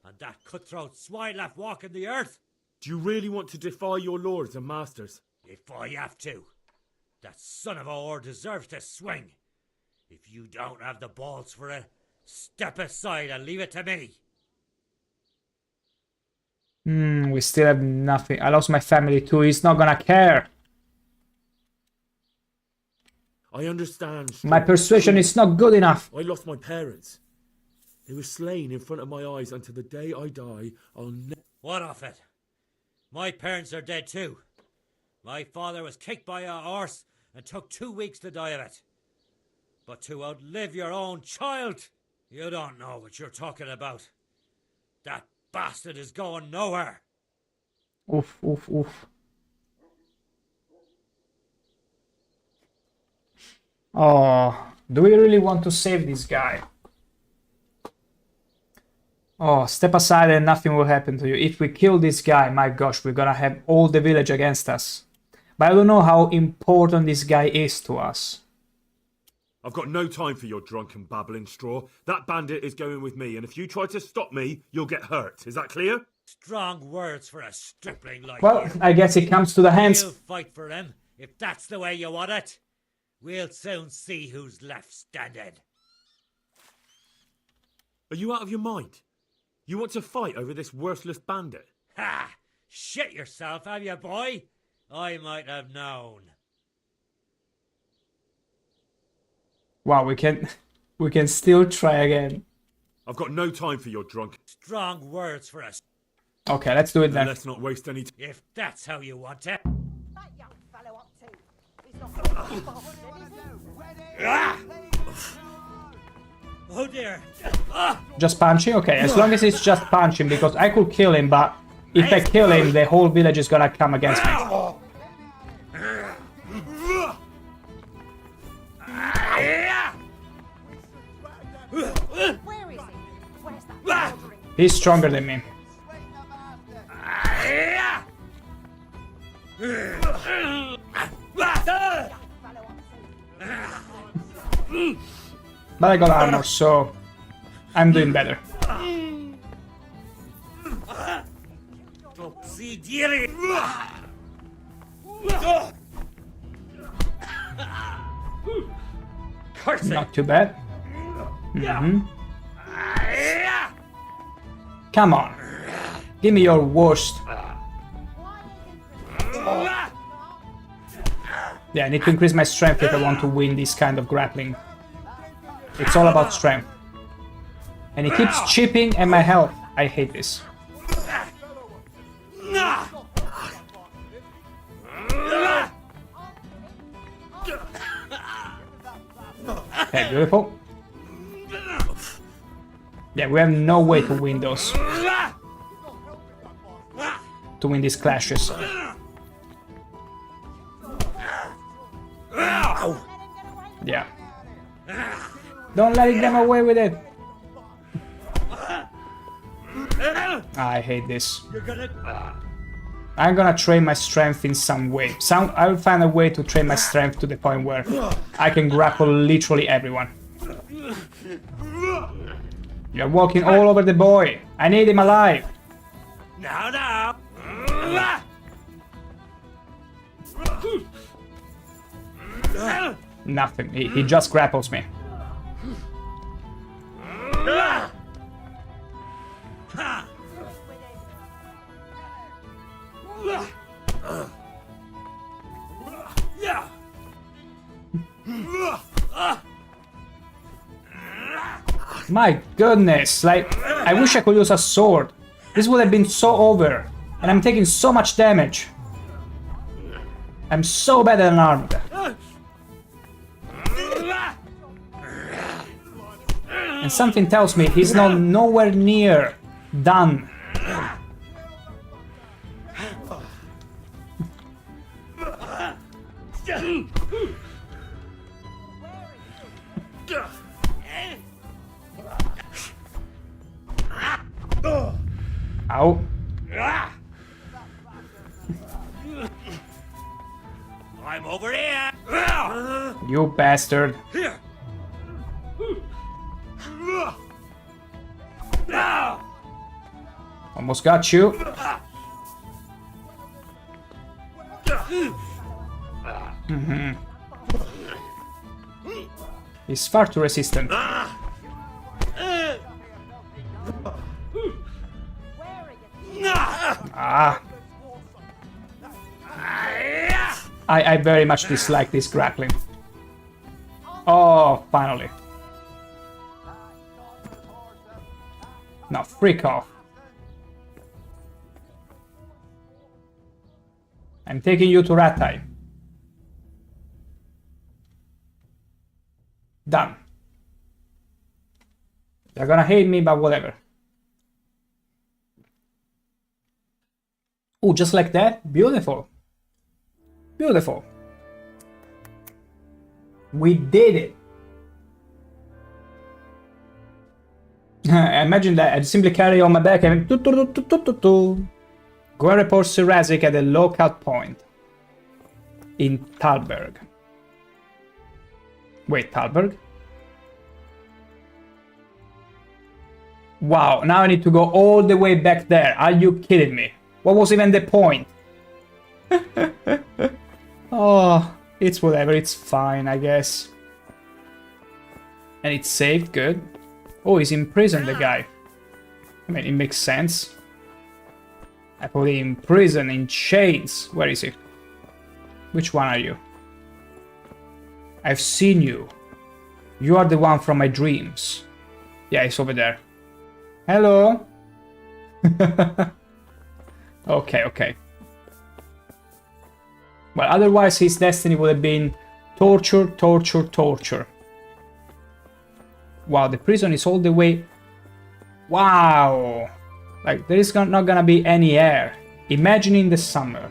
And that cutthroat swine left walking the earth. Do you really want to defy your lords and masters? If I have to. That son of a whore deserves to swing. If you don't have the balls for it, step aside and leave it to me. We still have nothing. I lost my family too. He's not gonna care. I understand. My persuasion is not good enough. I lost my parents. They were slain in front of my eyes until the day I die. I'll never... What of it? My parents are dead too. My father was kicked by a horse and took 2 weeks to die of it. But to outlive your own child, you don't know what you're talking about. That bastard is going nowhere. Oof, oof, oof. Oh, do we really want to save this guy? Oh, step aside and nothing will happen to you. If we kill this guy, my gosh, we're gonna have all the village against us. But I don't know how important this guy is to us. I've got no time for your drunken babbling, Straw. That bandit is going with me, and if you try to stop me, you'll get hurt. Is that clear? Strong words for a stripling like Well, you. I guess it comes to the hands. We'll fight for him, if that's the way you want it. We'll soon see who's left standing. Are you out of your mind? You want to fight over this worthless bandit? Ha! Shit yourself, have you, boy? I might have known. Wow, we can still try again. I've got no time for your drunk. Strong words for us. Okay, let's do it then. Let's not waste any time. If that's how you want it. Oh dear. Just punching? Okay, as long as it's just punching, because I could kill him, but if I kill him, the whole village is gonna come against me. He's stronger than me. But I got armor, so I'm doing better. Not too bad. Come on. Give me your worst. Yeah, I need to increase my strength if I want to win this kind of grappling. It's all about strength. And he keeps chipping at my health. I hate this. Okay, beautiful. Yeah, we have no way to win those. To win these clashes. Yeah. Don't let it get away with it. I hate this. I'm gonna train my strength in some way. I'll find a way to train my strength to the point where I can grapple literally everyone. You're walking all over the boy. I need him alive. Now. Nothing. He just grapples me. My goodness, like, I wish I could use a sword. This would have been so over. And I'm taking so much damage. I'm so bad at an armed. And something tells me he's nowhere near done. Ow. I'm over here. You bastard. Here. Almost got you. He's far too resistant. I very much dislike this grappling. Oh, finally. Now, freak off. I'm taking you to Ratai. Done. They're gonna hate me, but whatever. Oh, just like that? Beautiful. Beautiful. We did it. Imagine that. I'd simply carry on my back and go and report Sir Razik at the lookout point in Talberg. Wait, Talberg? Wow, now I need to go all the way back there. Are you kidding me? What was even the point? Oh, it's whatever. It's fine, I guess. And it's saved. Good. Oh, he's in prison, the guy. I mean, it makes sense. I put him in prison, in chains. Where is he? Which one are you? I've seen you. You are the one from my dreams. Yeah, he's over there. Hello? Okay. Well, otherwise his destiny would have been torture. Wow, the prison is all the way... Wow! Like, there is not gonna be any air. Imagine in the summer.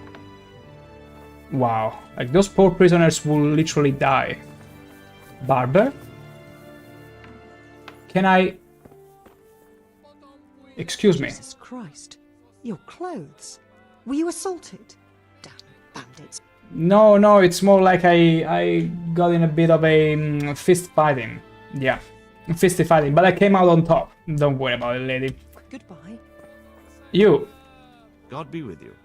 Wow. Like, those poor prisoners will literally die. Barber? Can I... Excuse me. Jesus Christ. Your clothes. Were you assaulted? Damn bandits. No, it's more like I got in a bit of a fist fighting. Yeah. Fisty fighting, but I came out on top. Don't worry about it, lady. Goodbye. You. God be with you.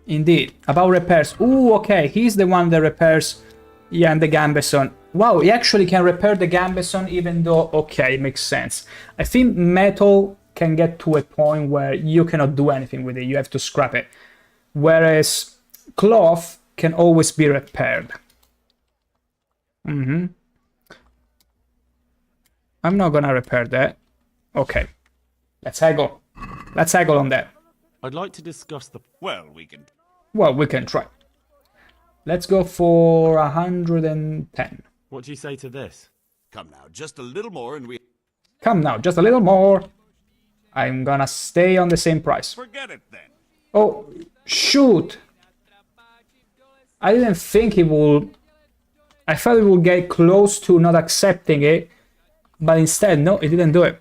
Indeed. About repairs. Ooh, okay. He's the one that repairs... Yeah, and the Gambeson. Wow, he actually can repair the Gambeson even though... Okay, makes sense. I think metal can get to a point where you cannot do anything with it. You have to scrap it. Whereas cloth can always be repaired. I'm not gonna repair that. Okay. Let's haggle. Let's haggle on that. I'd like to discuss the... Well, we can... Well, we can try. Let's go for 110. What do you say to this? Come now, just a little more and we... Come now, just a little more. I'm gonna stay on the same price. Forget it then. Oh, shoot. I didn't think it would... I thought it would get close to not accepting it. But instead, no, it didn't do it.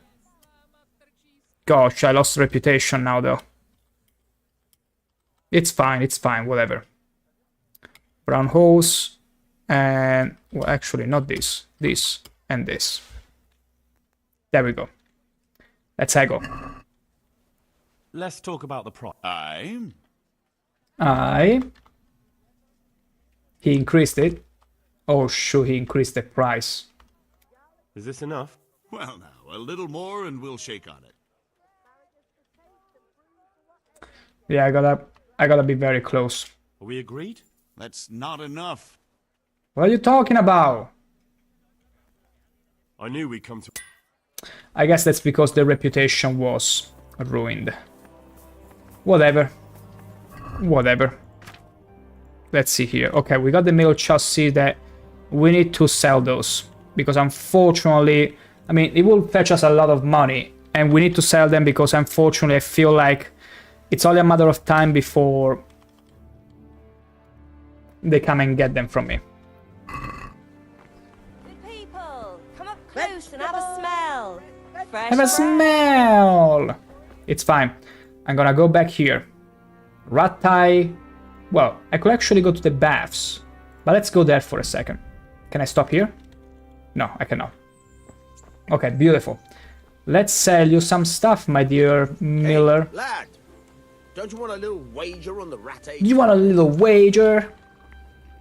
Gosh, I lost reputation now, though. It's fine, whatever. Brown hose, and... Well, actually, not this. This, and this. There we go. Let's haggle. Let's talk about the price. He increased it. Oh, sure, he increased the price. Is this enough? Well now, a little more and we'll shake on it. Yeah, I gotta be very close. Are we agreed? That's not enough. What are you talking about? I knew we'd come to... I guess that's because the reputation was ruined. Whatever. Let's see here. Okay, we got the mill chassis that we need to sell those. Because unfortunately, I mean, it will fetch us a lot of money. And we need to sell them because unfortunately I feel like it's only a matter of time before they come and get them from me. Good people, come up close and have a smell. Fresh Have a smell! It's fine. I'm gonna go back here. Rattai. Well, I could actually go to the baths. But let's go there for a second. Can I stop here? No, I cannot. Okay, beautiful. Let's sell you some stuff, my dear Miller. Hey, lad, don't you want a little wager on the rat age? You want a little wager?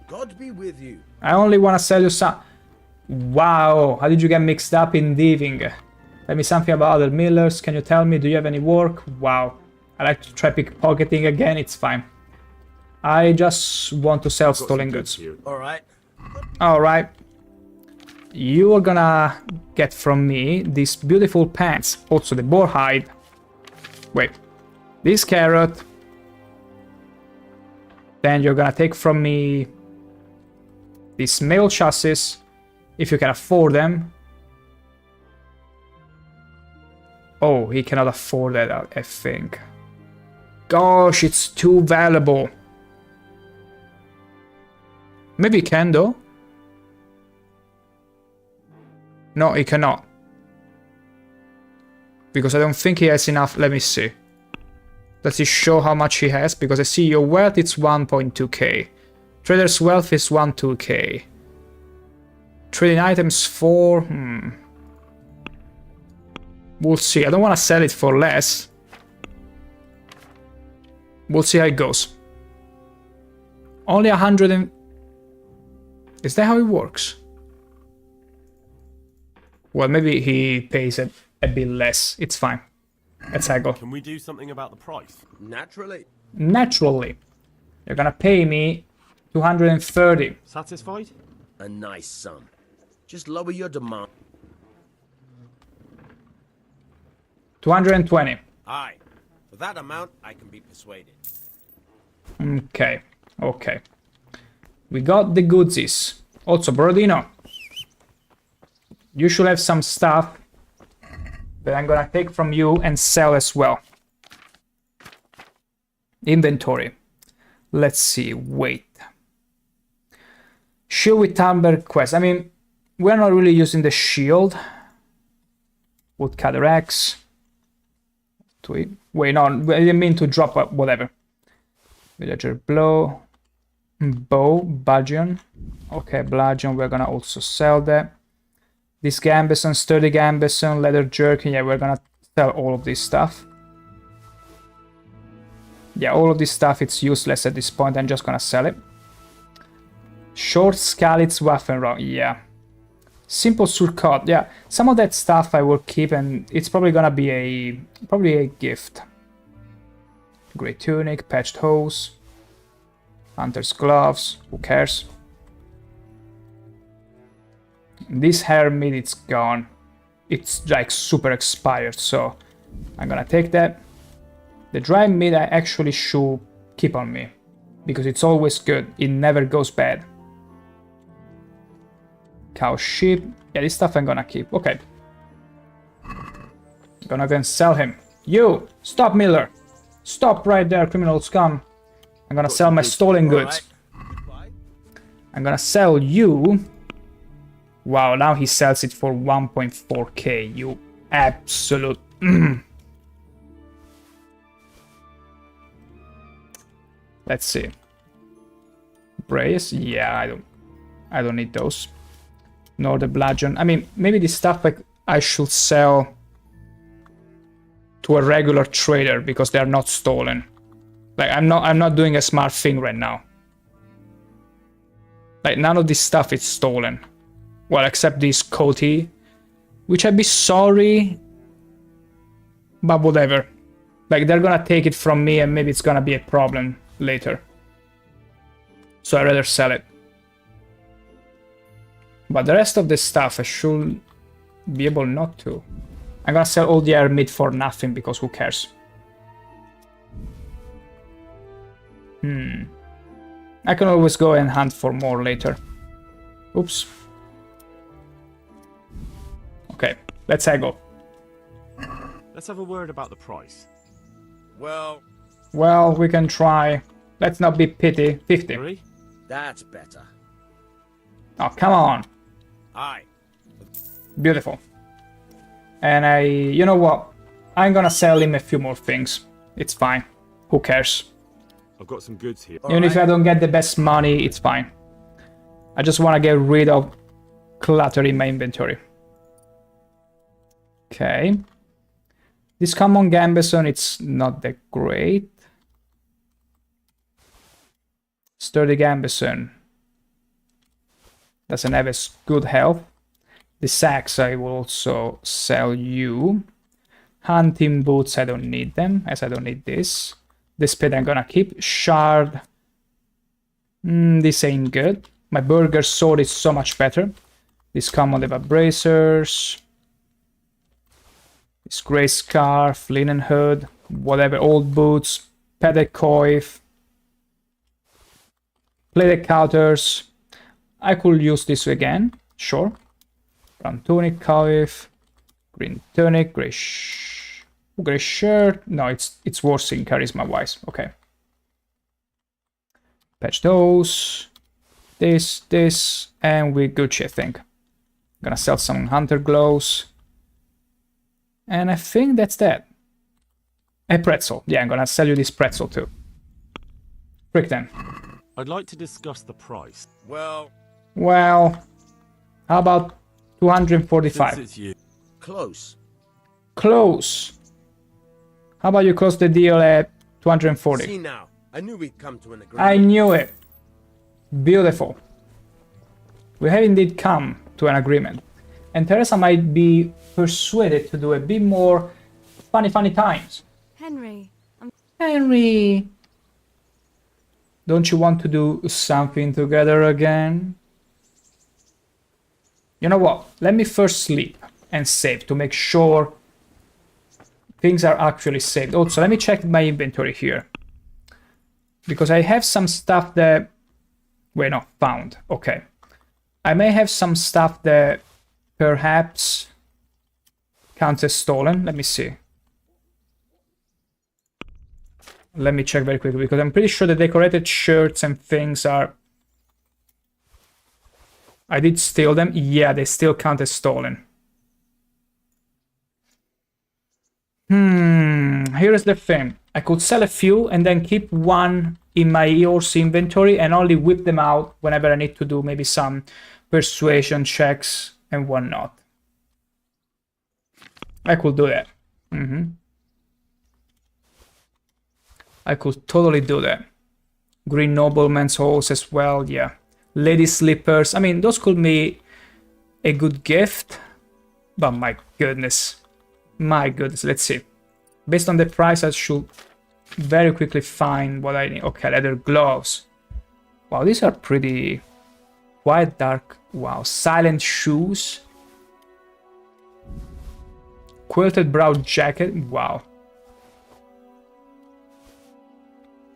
God be with you. I only want to sell you some... Wow, how did you get mixed up in thieving? Tell me something about other Millers. Can you tell me, do you have any work? Wow. I like to try pickpocketing again, it's fine. I just want to sell stolen goods. Alright. You are gonna get from me these beautiful pants. Also the boar hide. Wait. This carrot. Then you're gonna take from me these mail chassis. If you can afford them. Oh, he cannot afford that, I think. Gosh, it's too valuable. Maybe he can, though. No, he cannot. because I don't think he has enough. Let me see. Does he show how much he has? Because I see your wealth, it's 1.2k. Trader's wealth is 12k. Trading items 4. We'll see. I don't want to sell it for less. We'll see how it goes. Only 100 and... Is that how it works? Well, maybe he pays a bit less. It's fine. Let's haggle. Can we do something about the price? Naturally. Naturally. You're gonna pay me 230. Satisfied? A nice sum. Just lower your demand. 220. Aye. For that amount, I can be persuaded. Okay. Okay. We got the goodsies. Also, Brodino. You should have some stuff that I'm gonna take from you and sell as well. Inventory. Let's see. Wait. Shield with Talbert quest. I mean, we're not really using the shield. Woodcutter axe. Wait, no, I didn't mean to drop whatever. Villager blow. Bow, bludgeon. Okay, bludgeon, we're gonna also sell that. This gambeson, sturdy gambeson, leather jerkin. Yeah, we're gonna sell all of this stuff. Yeah, all of this stuff, it's useless at this point. I'm just gonna sell it. Short Skalitz Waffenrock. Yeah. Simple Surcot. Yeah, some of that stuff I will keep, and it's probably gonna be a gift. Grey tunic, patched hose, hunter's gloves. Who cares? This hermit, it's gone. It's like super expired, so I'm gonna take that. The dry meat I actually should keep on me because it's always good. It never goes bad. Cow, sheep. Yeah, this stuff I'm gonna keep. Okay. Gonna go and sell him. You! Stop, Miller! Stop right there, criminal scum. I'm gonna sell my stolen goods. I'm gonna sell you. Wow, now he sells it for 1.4k. You absolute... Let's see. Brace? Yeah, I don't need those. Nor the bludgeon. I mean, maybe this stuff like I should sell to a regular trader because they are not stolen. Like I'm not doing a smart thing right now. Like none of this stuff is stolen. Well, except this coatie, which I'd be sorry, but whatever. Like they're gonna take it from me and maybe it's gonna be a problem later. So I'd rather sell it. But the rest of this stuff I should be able not to. I'm gonna sell all the air meat for nothing because who cares? I can always go and hunt for more later. Oops. Okay, let's haggle. Let's have a word about the price. Well, we can try. Let's not be pity. 50. That's better. Oh, come on. Aye. Beautiful. And you know what? I'm gonna sell him a few more things. It's fine. Who cares? I've got some goods here. Even if I don't get the best money, it's fine. I just want to get rid of clutter in my inventory. Okay. This common gambeson, it's not that great. Sturdy gambeson doesn't have as good health. The sacks I will also sell you. Hunting boots, I don't need them, as I don't need this. This spade I'm gonna keep. Shard. This ain't good. My burger sword is so much better. This common the bracers. This grey scarf, linen hood, whatever, old boots, padded coif, plated counters. I could use this again, sure. Brown tunic, coif, green tunic, grey shirt. No, it's worse in charisma wise. Okay. Patch those. This, and we're Gucci, I think. I'm gonna sell some hunter gloves. And I think that's that. A pretzel. Yeah, I'm gonna sell you this pretzel too. Frick them. I'd like to discuss the price. Well, how about 245? Since it's you. close. Close. How about you close the deal at 240? See now, I knew we'd come to an agreement. I knew it. Beautiful. We have indeed come to an agreement. And Teresa might be persuaded to do a bit more funny times. Henry, Henry! Don't you want to do something together again? You know what? Let me first sleep and save to make sure things are actually saved. Also, let me check my inventory here. Because I have some stuff that... Wait, no, found. Okay. I may have some stuff that perhaps counts as stolen. Let me see. Let me check very quickly, because I'm pretty sure the decorated shirts and things are... I did steal them. Yeah, they still count as stolen. Here's the thing. I could sell a few and then keep one in my horse inventory and only whip them out whenever I need to do maybe some persuasion checks and whatnot. I could do that. I could totally do that. Green Nobleman's horse as well, yeah. Lady Slippers. I mean, those could be a good gift. But my goodness. My goodness, let's see. Based on the price, I should very quickly find what I need. Okay, leather gloves. Wow, these are pretty... quite dark. Wow, silent shoes. Quilted brown jacket. Wow.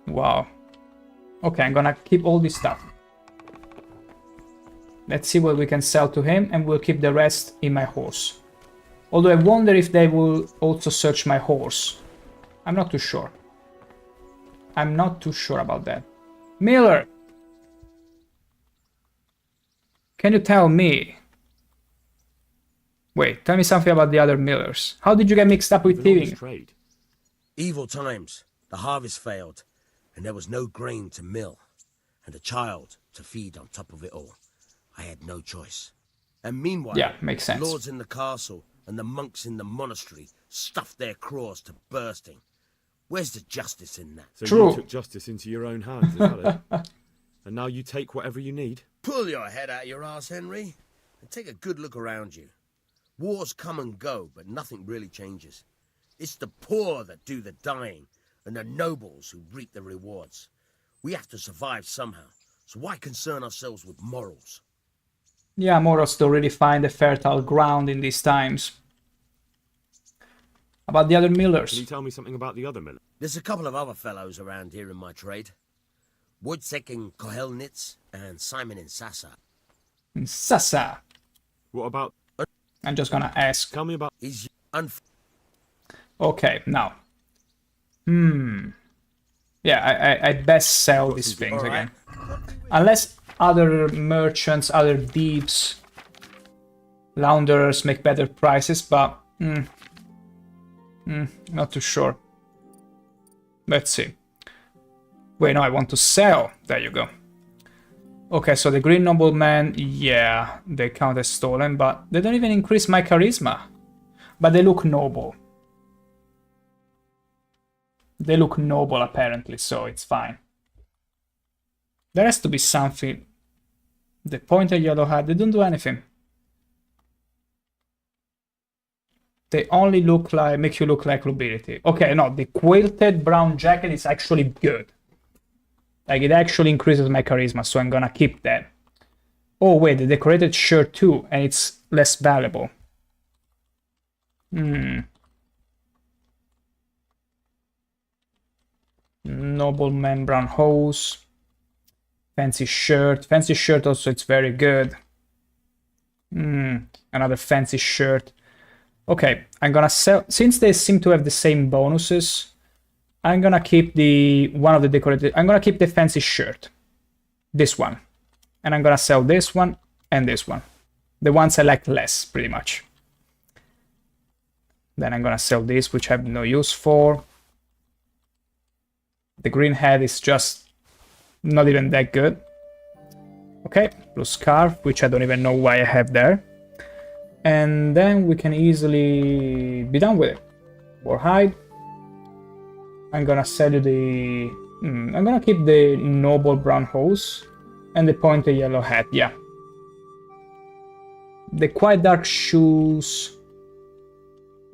Wow. Okay, I'm gonna keep all this stuff. Let's see what we can sell to him, and we'll keep the rest in my horse. Although I wonder if they will also search my horse. I'm not too sure. I'm not too sure about that. Miller! Can you tell me? Wait, tell me something about the other Millers. How did you get mixed up with thieving? Evil times. The harvest failed, and there was no grain to mill, and a child to feed on top of it all. I had no choice. And meanwhile, yeah, makes sense. Lords in the castle and the monks in the monastery stuffed their craws to bursting. Where's the justice in that? So you took justice into your own hands, is that it? And now you take whatever you need? Pull your head out your ass, Henry, and take a good look around you. Wars come and go, but nothing really changes. It's the poor that do the dying, and the nobles who reap the rewards. We have to survive somehow, so why concern ourselves with morals? Yeah, morals don't really find a fertile ground in these times. About the other Millers? Can you tell me something about the other Millers? There's a couple of other fellows around here in my trade. Wojciech in Kohelnitz and Simon in Sasa. In Sasa? What about... I'm just gonna ask. Tell me about... Okay, now. Yeah, I best sell these things again. Unless other merchants, other thieves, launderers make better prices, but... not too sure. Let's see. Wait, no, I want to sell. There you go. Okay, so the Green Nobleman, yeah, they count as stolen, but they don't even increase my charisma. But they look noble. They look noble, apparently, so it's fine. There has to be something. The pointed yellow hat, they don't do anything. They only look like, make you look like nobility. Okay, no, the quilted brown jacket is actually good. Like, it actually increases my charisma, so I'm gonna keep that. Oh, wait, the decorated shirt too, and it's less valuable. Nobleman brown hose. Fancy shirt. Fancy shirt also, it's very good. Another fancy shirt. Okay, I'm gonna sell, since they seem to have the same bonuses, I'm gonna keep one of the decorated, I'm gonna keep the fancy shirt. This one. And I'm gonna sell this one and this one. The ones I like less, pretty much. Then I'm gonna sell this, which I have no use for. The green head is just not even that good. Okay, blue scarf, which I don't even know why I have there. And then we can easily be done with it. War hide. I'm gonna sell you the... I'm gonna keep the noble brown hose and the pointed yellow hat, yeah. The quite dark shoes...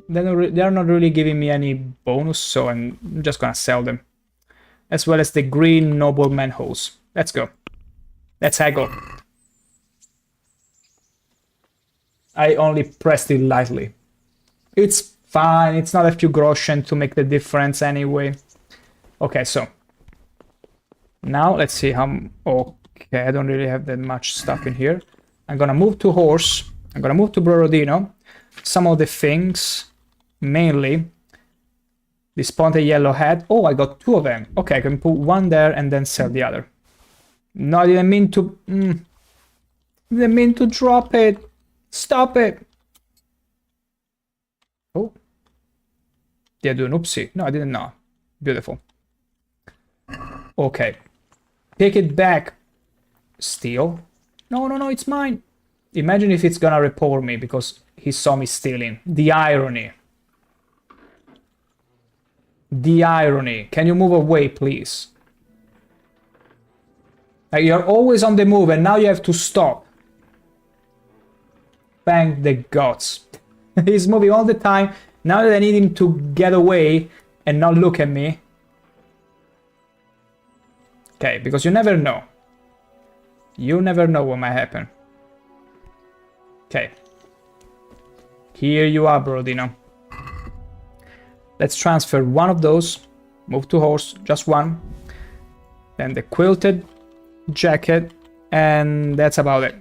They're not really giving me any bonus, so I'm just gonna sell them. As well as the green nobleman hose. Let's go. Let's haggle. I only pressed it lightly. It's fine, it's not a few groschen to make the difference anyway. Okay, so. Now let's see how... Okay, I don't really have that much stuff in here. I'm gonna move to horse. I'm gonna move to Borodino. Some of the things, mainly this pointed yellow hat. Oh, I got 2 of them. Okay, I can put one there and then sell the other. No, I didn't mean to... I didn't mean to drop it. Stop it. Oh. Did I do an oopsie? No, I didn't know. Beautiful. Okay. Take it back. Steal. No, no, no, it's mine. Imagine if it's gonna report me because he saw me stealing. The irony. The irony. Can you move away, please? Like, you're always on the move and now you have to stop. Thank the gods. He's moving all the time. Now that I need him to get away and not look at me. Okay, because you never know. You never know what might happen. Okay. Here you are, Borodino. Let's transfer one of those. Move to horse, just one. Then the quilted jacket, and that's about it.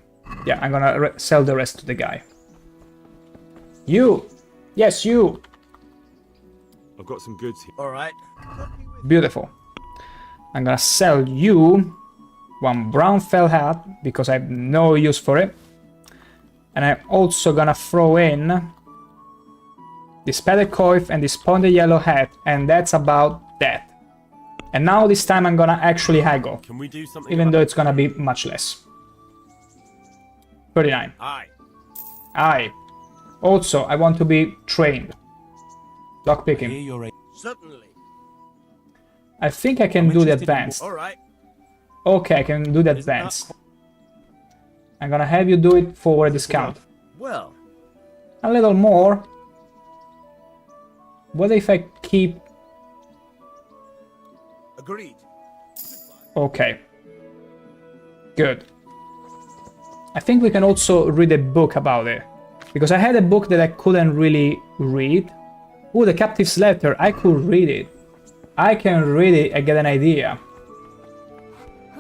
Yeah, I'm gonna sell the rest to the guy. You! Yes, you! I've got some goods here. All right. Beautiful. I'm gonna sell you one brown felt hat because I have no use for it. And I'm also gonna throw in this padded coif and this pointed yellow hat, and that's about that. And now this time I'm gonna actually haggle. Can we do something even though it's gonna be much less. 39. Aye. Aye. Also, I want to be trained. Lockpicking. Certainly. I think I can do the advanced. All right. Okay, I can do the advanced. I'm gonna have you do it for a discount. Well. A little more. What if I keep... Agreed. Okay. Good. I think we can also read a book about it. Because I had a book that I couldn't really read. Oh, the Captive's Letter. I could read it. I can read it and get an idea.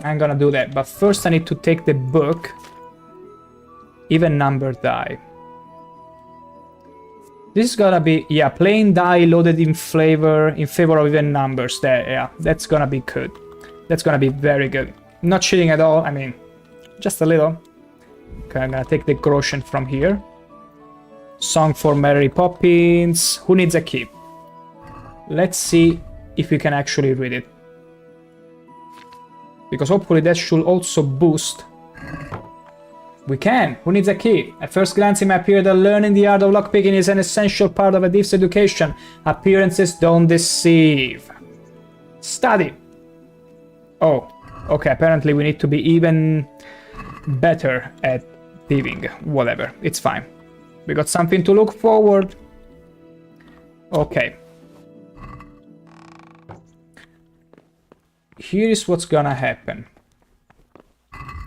I'm gonna do that. But first I need to take the book. Even numbered die. This is gonna be, yeah, plain die loaded in favor of even numbers. There, yeah, that's gonna be good. That's gonna be very good. Not cheating at all, I mean, just a little. Okay, I'm gonna take the groschen from here. Song for Mary Poppins. Who needs a key? Let's see if we can actually read it. Because hopefully that should also boost. We can! Who needs a key? At first glance it may appear that learning the art of lockpicking is an essential part of a thief's education. Appearances don't deceive. Study! Oh, okay, apparently we need to be even better at thieving. Whatever, it's fine. We got something to look forward. Okay. Here is what's gonna happen.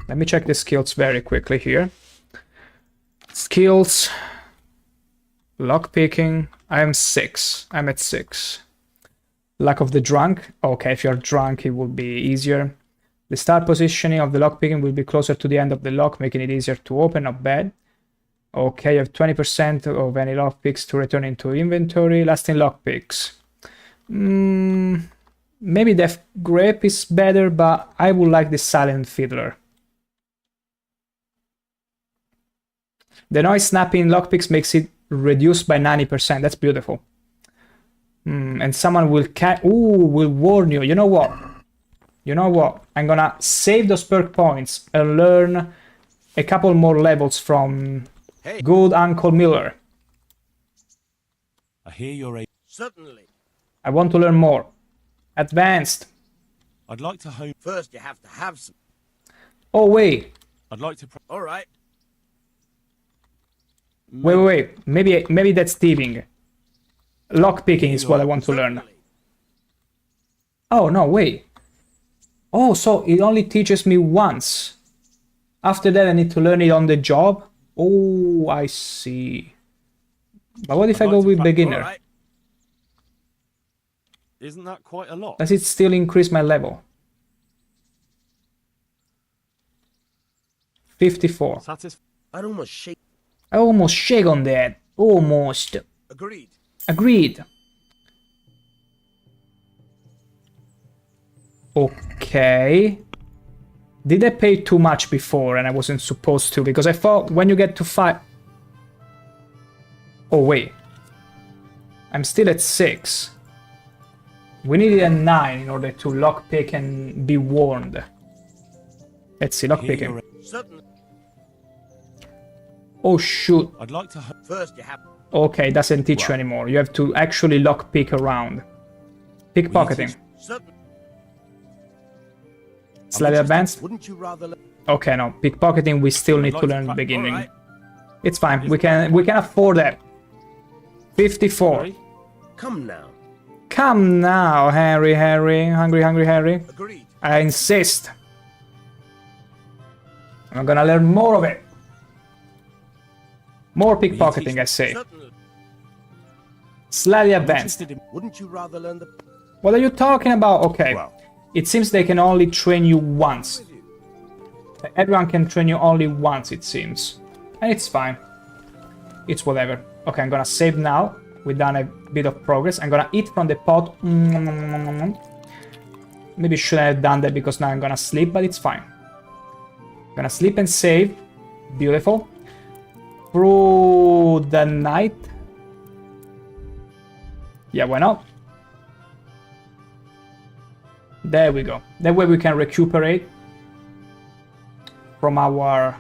Let me check the skills very quickly here. Skills. Lockpicking. I'm 6. I'm at 6. Luck of the drunk. Okay, if you're drunk, it will be easier. The start positioning of the lockpicking will be closer to the end of the lock, making it easier to open. Not bad. Okay, you have 20% of any lockpicks to return into inventory. Lasting lockpicks. Maybe Death Grip is better, but I would like the Silent Fiddler. The noise snapping lockpicks makes it reduced by 90%. That's beautiful. And someone will will warn you. You know what? You know what? I'm gonna save those perk points and learn a couple more levels from good Uncle Miller. I hear you're a... Certainly. I want to learn more. Advanced. I'd like to home... First, you have to have some... Oh, wait. I'd like to... All right. Wait. Maybe that's thieving. Lockpicking is what I want to learn. Oh, no, wait. Oh, so it only teaches me once. After that, I need to learn it on the job? Oh, I see. But what if I go with beginner? Right. Isn't that quite a lot? Does it still increase my level? 54. I'd almost shake. I almost shake on that. Almost. Agreed. Agreed. Okay. Did I pay too much before and I wasn't supposed to? Because I thought when you get to 5... Oh, wait. I'm still at 6. We needed a 9 in order to lockpick and be warned. Let's see, lockpicking. Oh, shoot. I'd like to... First, you have... Okay, doesn't teach you anymore. You have to actually lockpick around. Pickpocketing. Slightly advanced? Wouldn't you rather... Okay, no. Pickpocketing we still need to learn in the beginning. It's fine. We can afford that. 54. Come now. Come now, Harry. Hungry Harry. Agreed. I insist. I'm gonna learn more of it. More pickpocketing, I say. Slightly advanced. Wouldn't you rather learn the... What are you talking about? Okay. It seems they can only train you once. Everyone can train you only once, it seems. And it's fine. It's whatever. Okay, I'm gonna save now. We've done a bit of progress. I'm gonna eat from the pot. Maybe shouldn't have done that because now I'm gonna sleep, but it's fine. Gonna sleep and save. Beautiful. Through the night. Yeah, why not? There we go. That way we can recuperate from our...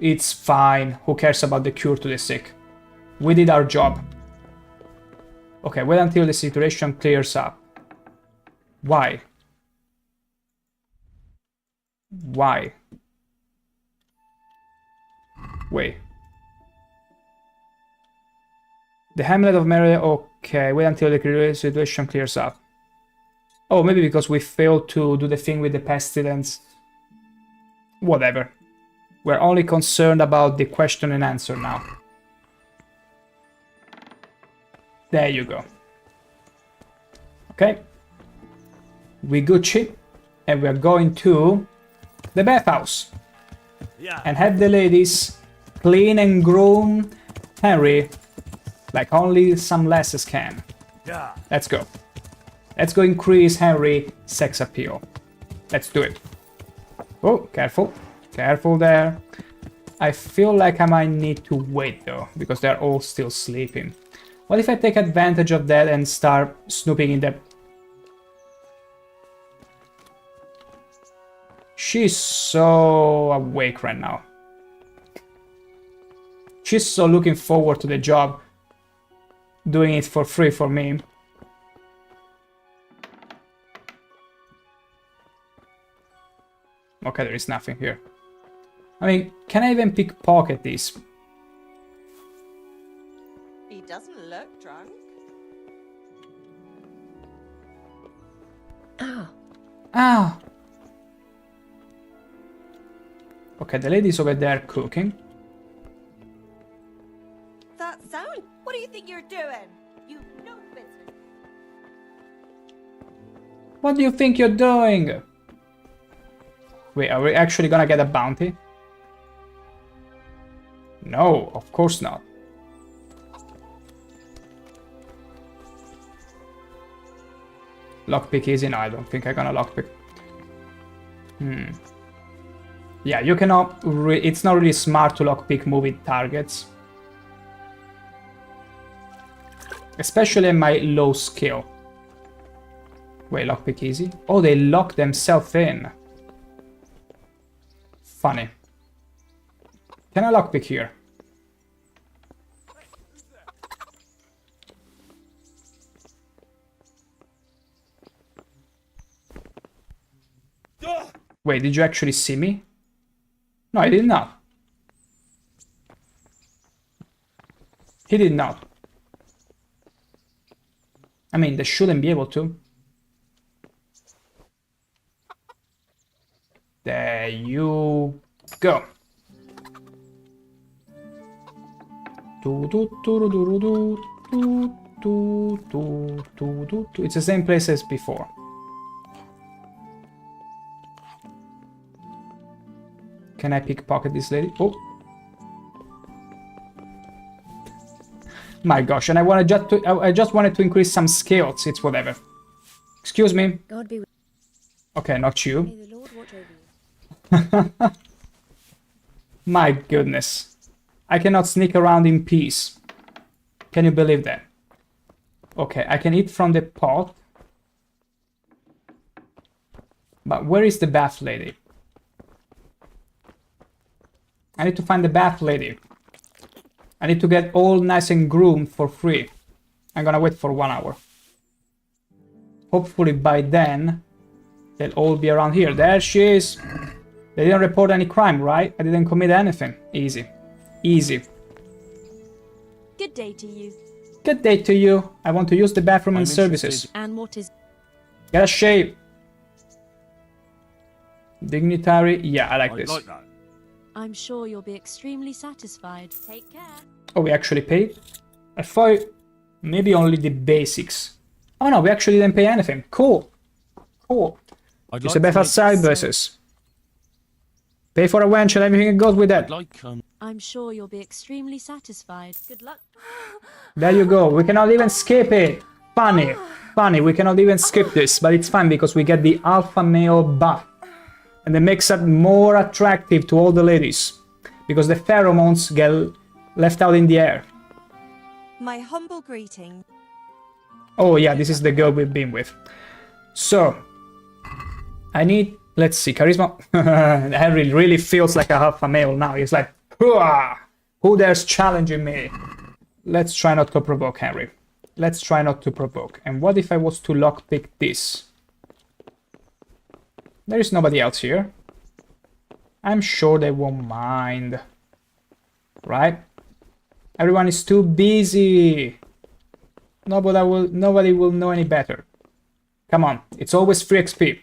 It's fine. Who cares about the cure to the sick? We did our job. Okay, wait until the situation clears up. Why? Why? Wait. The Hamlet of Mary... Okay, wait until the situation clears up. Oh, maybe because we failed to do the thing with the pestilence. Whatever. We're only concerned about the question and answer now. There you go. Okay. We Gucci. And we're going to the bathhouse. And have the ladies clean and groom Henry like only some lasses can. Let's go. Let's go increase Henry's sex appeal. Let's do it. Oh, careful. Careful there. I feel like I might need to wait though, because they're all still sleeping. What if I take advantage of that and start snooping in the... She's so awake right now. She's so looking forward to the job. Doing it for free for me. Okay, there is nothing here. I mean, can I even pickpocket these? He doesn't look drunk. Ah! Okay, the lady's over there cooking. That sound? What do you think you're doing? You no business. What do you think you're doing? Wait, are we actually gonna get a bounty? No, of course not. Lockpick easy? No, I don't think I'm gonna lockpick. Yeah, you cannot... it's not really smart to lockpick moving targets. Especially at my low skill. Wait, lockpick easy? Oh, they lock themselves in. Funny. Can I lockpick here? Wait, did you actually see me? No, I did not. He did not. I mean, they shouldn't be able to. There you go. It's the same place as before. Can I pickpocket this lady? Oh. My gosh, and I just wanted to increase some skills. It's whatever. Excuse me. God be with Okay, not you. May the Lord watch over you. My goodness. I cannot sneak around in peace. Can you believe that? Okay, I can eat from the pot. But where is the bath lady? I need to find the bath lady. I need to get all nice and groomed for free. I'm gonna wait for 1 hour. Hopefully by then, they'll all be around here. There she is. They didn't report any crime, right? I didn't commit anything. Easy. Easy. Good day to you. Good day to you. I want to use the bathroom and services. And what is... Get a shave. Dignitary. Yeah, I like this. Like that. I'm sure you'll be extremely satisfied. Take care. Oh, we actually paid? I thought maybe only the basics. Oh no, we actually didn't pay anything. Cool. Cool. It's a better side versus. Pay for a wench and everything that goes with that. I'm sure you'll be extremely satisfied. Good luck. There you go. We cannot even skip it. Funny. Funny, we cannot even skip this, but it's fine because we get the alpha male buff. And it makes it more attractive to all the ladies. Because the pheromones get left out in the air. My humble greeting. Oh yeah, this is the girl we've been with. So, I need... Let's see, charisma. Henry really feels like a alpha male now. He's like, "Hooah! Who dares challenging me?" Let's try not to provoke Henry. Let's try not to provoke. And what if I was to lockpick this? There is nobody else here. I'm sure they won't mind. Right? Everyone is too busy. Nobody will know any better. Come on, it's always free XP.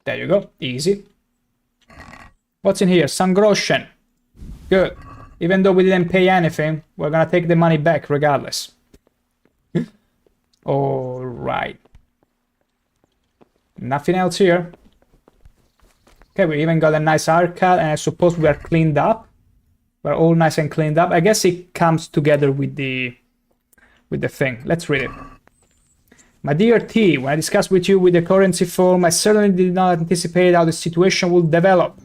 There you go, easy. What's in here? Some groschen. Good. Even though we didn't pay anything, we're gonna take the money back regardless. Alright. Nothing else here. Okay, we even got a nice arcade, and I suppose we are cleaned up. We're all nice and cleaned up. I guess it comes together with the thing. Let's read it. My dear T, when I discussed with you with the currency form, I certainly did not anticipate how the situation would develop.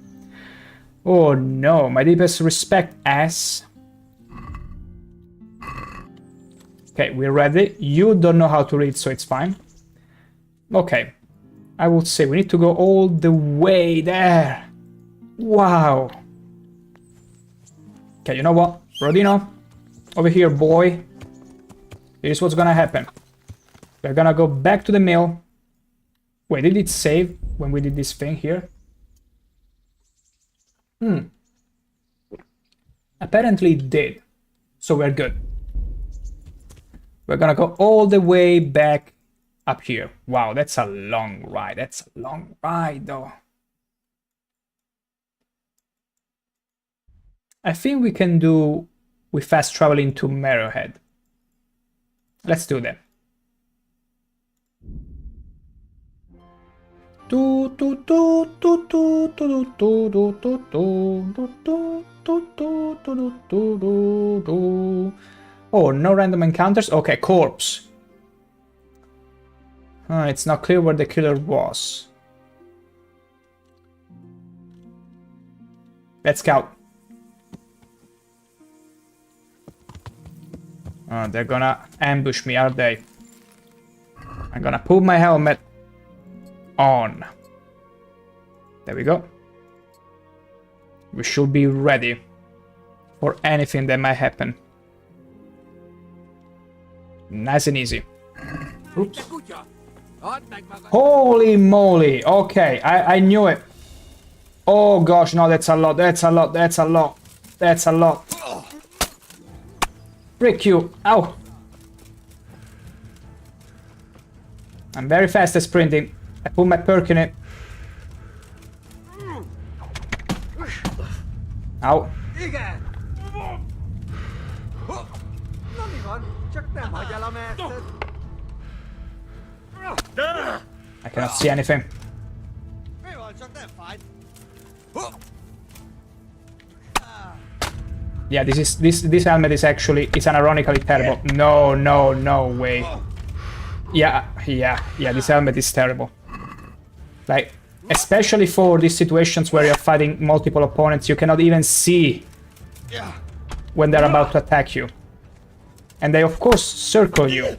Oh no, my deepest respect, S. Okay, we're ready. You don't know how to read, so it's fine. Okay. I would say we need to go all the way there. Wow. Okay, you know what? Rodino, over here, boy. Here's what's gonna happen. We're gonna go back to the mill. Wait, did it save when we did this thing here? Apparently it did. So we're good. We're gonna go all the way back up here. Wow, that's a long ride. That's a long ride, though. I think we can do with fast traveling to Marrowhead. Let's do that. Oh, no random encounters? Okay, corpse. It's not clear where the killer was. Let's scout. They're gonna ambush me, are they? I'm gonna put my helmet on. There we go. We should be ready for anything that might happen. Nice and easy. Oops. Holy moly! Okay, I knew it. Oh gosh, no, that's a lot, that's a lot, that's a lot. That's a lot. Frick you. Ow. I'm very fast at sprinting. I put my perk in it. Ow. I cannot see anything. Yeah, this helmet is actually unironically terrible. No way. Yeah, this helmet is terrible. Like, especially for these situations where you're fighting multiple opponents, you cannot even see when they're about to attack you. And they of course circle you.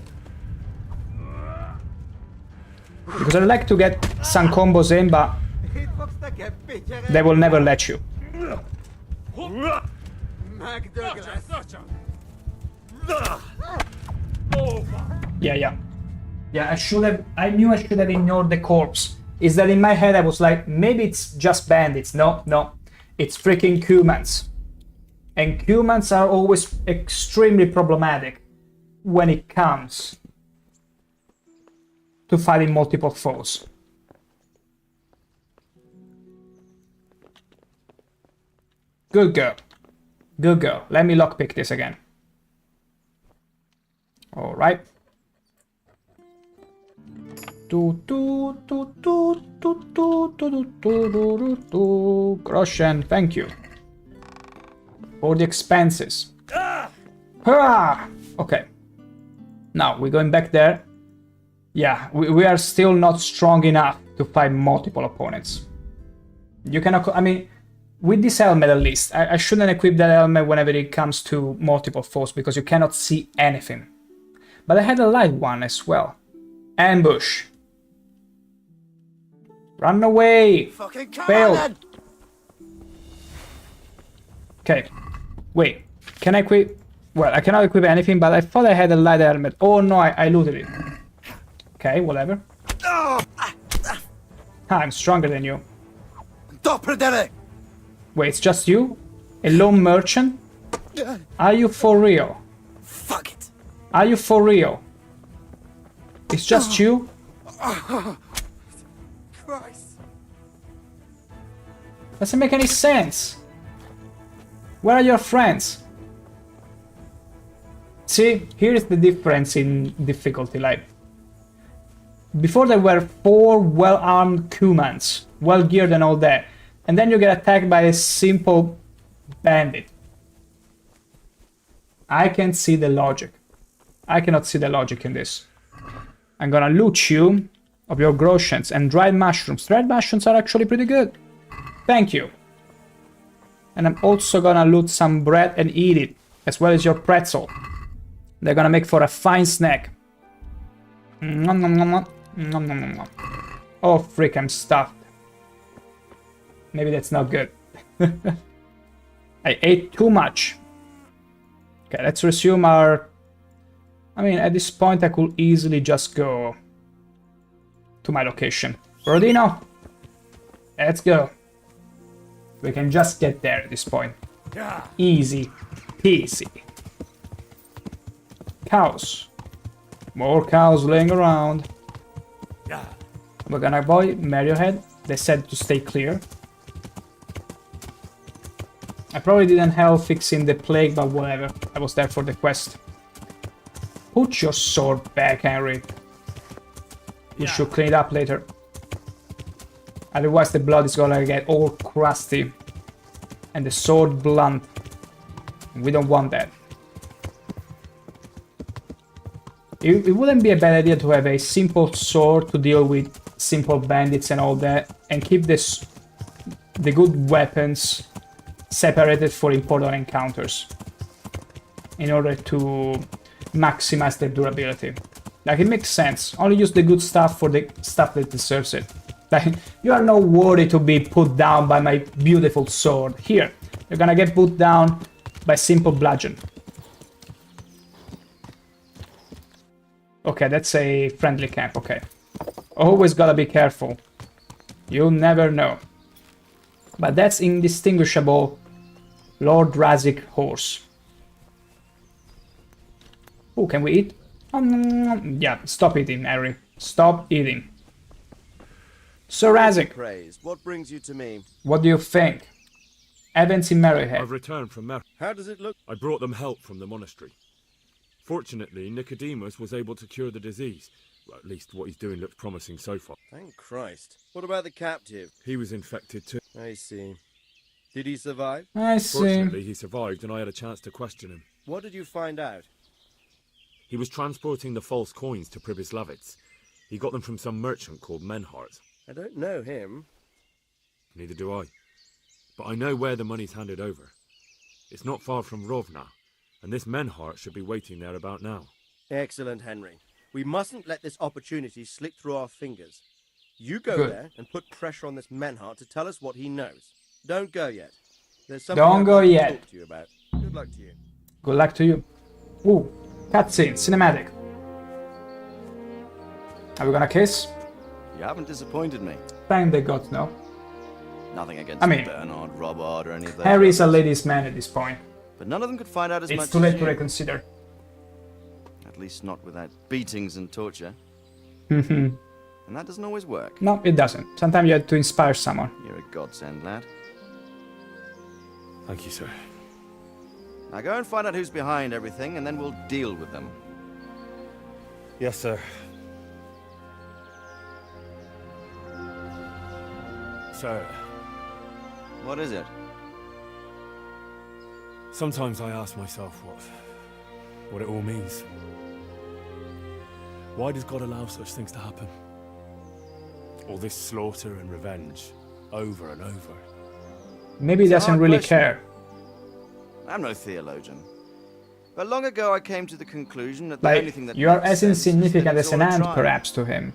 Because I like to get some combos in, but they will never let you. Yeah, I knew I should have ignored the corpse. Is that in my head I was like, maybe it's just bandits. No, it's freaking humans. And humans are always extremely problematic when it comes to fighting multiple foes. Good girl. Good girl. Let me lockpick this again. Alright. Groshen, thank you for the expenses. Okay. Now we're going back there. Yeah, we are still not strong enough to fight multiple opponents. You cannot. I mean, with this helmet at least, I shouldn't equip that helmet whenever it comes to multiple foes because you cannot see anything. But I had a light one as well. Ambush. Run away! Fail! Okay. Wait. Can I equip? Well, I cannot equip anything, but I thought I had a light helmet. Oh no, I looted it. Okay, whatever. I'm stronger than you. Wait, it's just you? A lone merchant? Are you for real? Fuck it. Are you for real? It's just you? Christ. Doesn't make any sense. Where are your friends? See, here's the difference in difficulty. Like, before there were 4 well-armed humans, well-geared and all that, and then you get attacked by a simple bandit. I can see the logic. I cannot see the logic in this. I'm gonna loot you of your groshens and dried mushrooms. Dried mushrooms are actually pretty good. Thank you. And I'm also gonna loot some bread and eat it, as well as your pretzel. They're gonna make for a fine snack. Nom, nom, nom, nom. Nom, nom, nom, nom. Oh frick, I'm stuffed. Maybe that's not good. I ate too much. Okay, let's resume our... I mean, at this point I could easily just go to my location. Rodino! Let's go. We can just get there at this point. Easy peasy. Cows. More cows laying around. We're gonna avoid Mario Head. They said to stay clear. I probably didn't help fixing the plague, but whatever. I was there for the quest. Put your sword back, Henry. We should clean it up later. Otherwise the blood is gonna get all crusty. And the sword blunt. We don't want that. It wouldn't be a bad idea to have a simple sword to deal with simple bandits and all that, and keep the good weapons separated for important encounters in order to maximize their durability. Like, it makes sense. Only use the good stuff for the stuff that deserves it. Like, you are not worthy to be put down by my beautiful sword. Here, you're gonna get put down by simple bludgeon. Okay, that's a friendly camp, okay. Always gotta be careful. You never know. But that's indistinguishable Lord Razik horse. Oh, can we eat? Yeah, stop eating, Harry. Stop eating. Sir Razik, what brings you to me? what do you think? Events in Merryhead. I've returned from Mer. How does it look? I brought them help from the monastery. Fortunately, Nicodemus was able to cure the disease. Well, at least what he's doing looks promising so far. Thank Christ. What about the captive? He was infected too. I see. Did he survive? I see. Fortunately, he survived and I had a chance to question him. What did you find out? He was transporting the false coins to Pribyslavitz. He got them from some merchant called Menhart. I don't know him. Neither do I. But I know where the money's handed over. It's not far from Rovna, and this Menhart should be waiting there about now. Excellent, Henry. We mustn't let this opportunity slip through our fingers. You go Good. there and put pressure on this Menhart to tell us what he knows. Don't go yet. There's something Don't I'd go like to yet. talk to you about. Good luck to you. Good luck to you. Ooh, cutscene, cinematic. Are we gonna kiss? You haven't disappointed me. Thank the gods, no. Nothing against I mean, Bernard, Robert, or any of those. Harry is a others. ladies' man at this point. But none of them could find out as much It's too as late to you. reconsider. At least not without beatings and torture. Mhm. And that doesn't always work. No, it doesn't. Sometimes you have to inspire someone. You're a godsend, lad. Thank you, sir. Now go and find out who's behind everything, and then we'll deal with them. Yes, sir. Sir, What is it? sometimes I ask myself what it all means. Why does God allow such things to happen? All this slaughter and revenge, over and over. Maybe he It's a doesn't hard really question. care. I'm no theologian. But long ago I came to the conclusion that the only Like, thing that you are makes as sense is that insignificant it's as an all a ant, trial. perhaps, to him.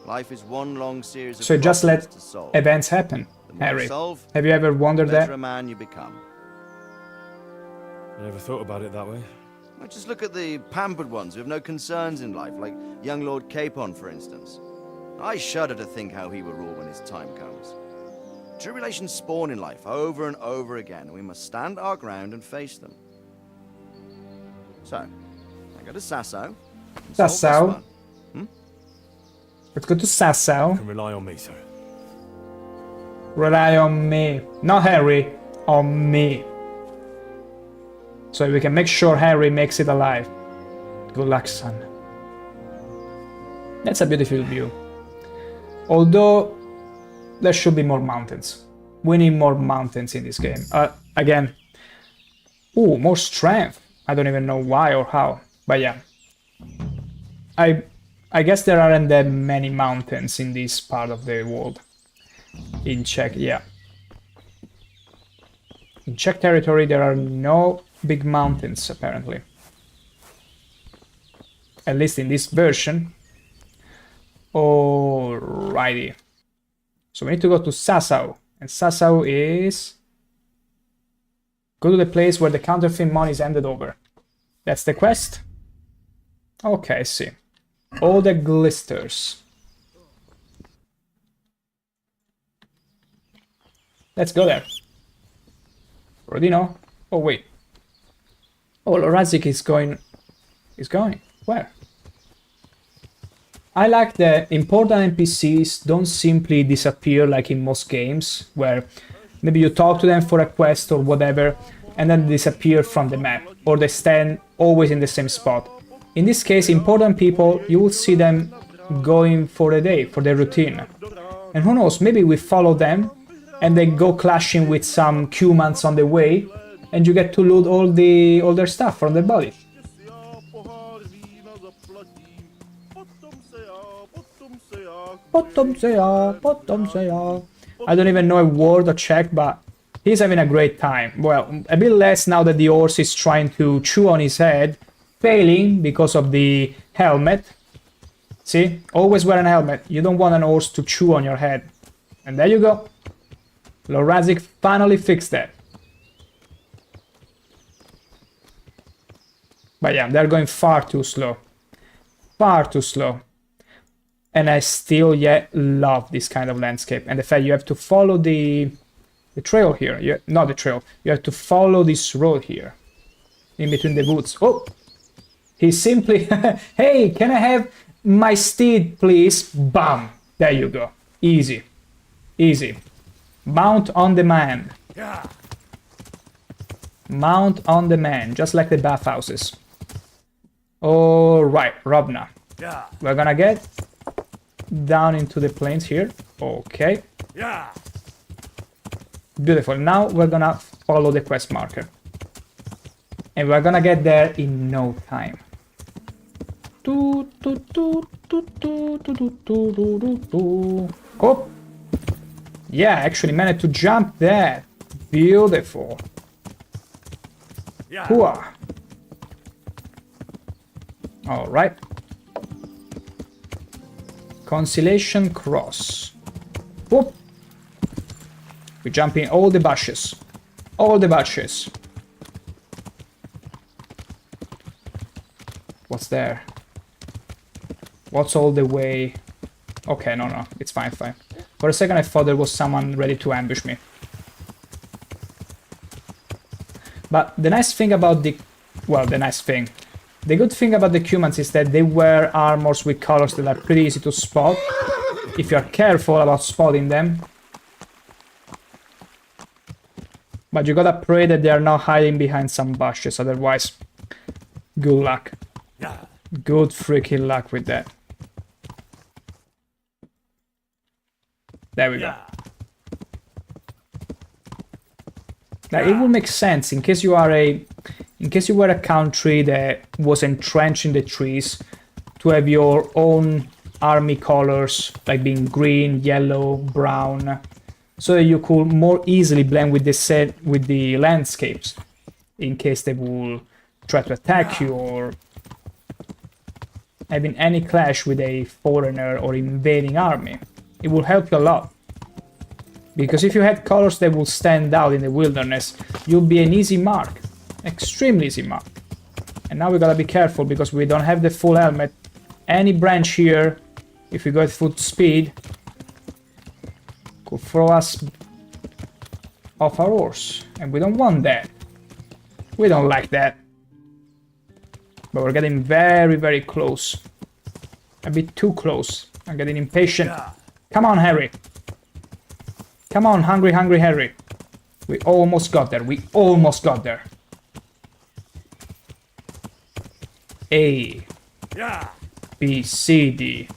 Life is one long series of So just problems let to solve. events happen, The more you Harry. solve, Have you ever wondered the better that? a man you become. I never thought about it that way. Well, just look at the pampered ones who have no concerns in life, like young Lord Capon, for instance. I shudder to think how he will rule when his time comes. Tribulations spawn in life over and over again, and we must stand our ground and face them. So, I go to Sasso. and solve this Sasso. one. Let's go to Sasso. You can rely on me, sir. Rely on me. Not Harry, on me. So we can make sure Harry makes it alive. Good luck, son. That's a beautiful view. Although, there should be more mountains. We need more mountains in this game. Again. Ooh, more strength. I don't even know why or how. But yeah. I guess there aren't that many mountains in this part of the world. In Czech, yeah. In Czech territory there are no big mountains, apparently. At least in this version. Alrighty. So we need to go to Sassau. And Sassau is... Go to the place where the counterfeit money is handed over. That's the quest? Okay, I see. All the glisters. Let's go there. Already know. Oh, wait. Oh, Razik is going... Is going? Where? I like that important NPCs don't simply disappear like in most games, where maybe you talk to them for a quest or whatever, and then disappear from the map, or they stand always in the same spot. In this case, important people, you will see them going for a day, for their routine. And who knows, maybe we follow them, and they go clashing with some Cumans on the way, and you get to loot all their stuff from their body. I don't even know a word of Czech, but he's having a great time. Well, a bit less now that the horse is trying to chew on his head, failing because of the helmet. See? Always wear an helmet. You don't want an horse to chew on your head. And there you go. Lorazic finally fixed that. But yeah, they're going far too slow. Far too slow. And I still love this kind of landscape. And the fact you have to follow the trail here. Not the trail. You have to follow this road here. In between the woods. Oh! He simply... Hey, can I have my steed, please? Bam! There you go. Easy. Easy. Mount on demand. Mount on demand. Just like the bathhouses. Alright, Robna. We're gonna get down into the plains here. Okay. Beautiful. Now we're gonna follow the quest marker. And we're gonna get there in no time. Oh! Yeah, actually managed to jump that. Beautiful. Hooah. Alright. Conciliation Cross. Whoop. We jump in all the bushes. All the bushes. What's there? What's all the way? Okay, no, it's fine. For a second I thought there was someone ready to ambush me. But the nice thing about the... Well, the nice thing. The good thing about the humans is that they wear armors with colors that are pretty easy to spot. If you're careful about spotting them. But you gotta pray that they are not hiding behind some bushes, otherwise... Good luck. Good freaking luck with that. There we go. Now, it will make sense in case you are were a country that was entrenched in the trees to have your own army colors, like being green, yellow, brown, so that you could more easily blend with the landscapes in case they will try to attack you or having any clash with a foreigner or invading army. It will help you a lot. Because if you had colors that will stand out in the wilderness, you'll be an easy mark. Extremely easy mark. And now we gotta be careful because we don't have the full helmet. Any branch here, if we go at full speed, could throw us off our horse. And we don't want that. We don't like that. But we're getting very, very close. A bit too close. I'm getting impatient. Come on, Harry. Come on, hungry Harry. We almost got there. We almost got there. A. B, C, D.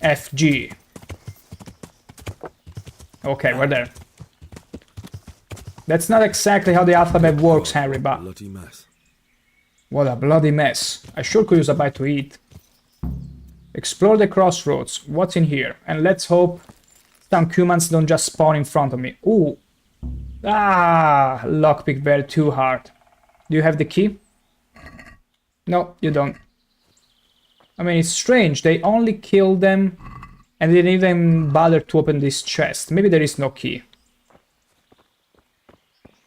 F, G. Okay, we're there. That's not exactly how the alphabet works, Harry, but... Bloody mess. What a bloody mess. I sure could use a bite to eat. Explore the crossroads. What's in here? And let's hope some humans don't just spawn in front of me. Ooh. Ah, lockpick very too hard. Do you have the key? No, you don't. I mean, it's strange. They only killed them and didn't even bother to open this chest. Maybe there is no key.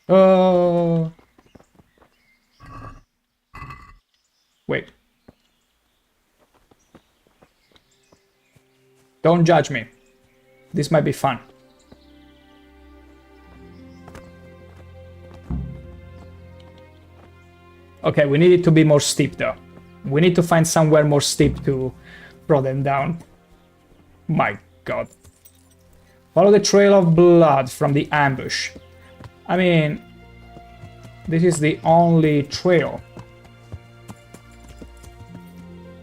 Oh. Wait. Don't judge me. This might be fun. Okay, we need it to be more steep though. We need to find somewhere more steep to throw them down. My god. Follow the trail of blood from the ambush. I mean, this is the only trail.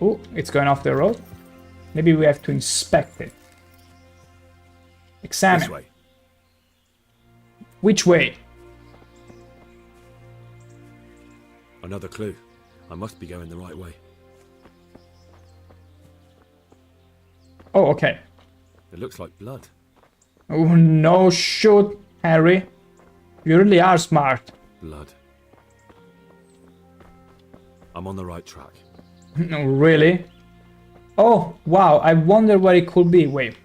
Oh, it's going off the road. Maybe we have to inspect it. Examine. This way. Which way? Another clue. I must be going the right way. Oh, okay. It looks like blood. Oh, no shoot, Harry. You really are smart. Blood. I'm on the right track. No, really? Oh, wow, I wonder where it could be. Wait.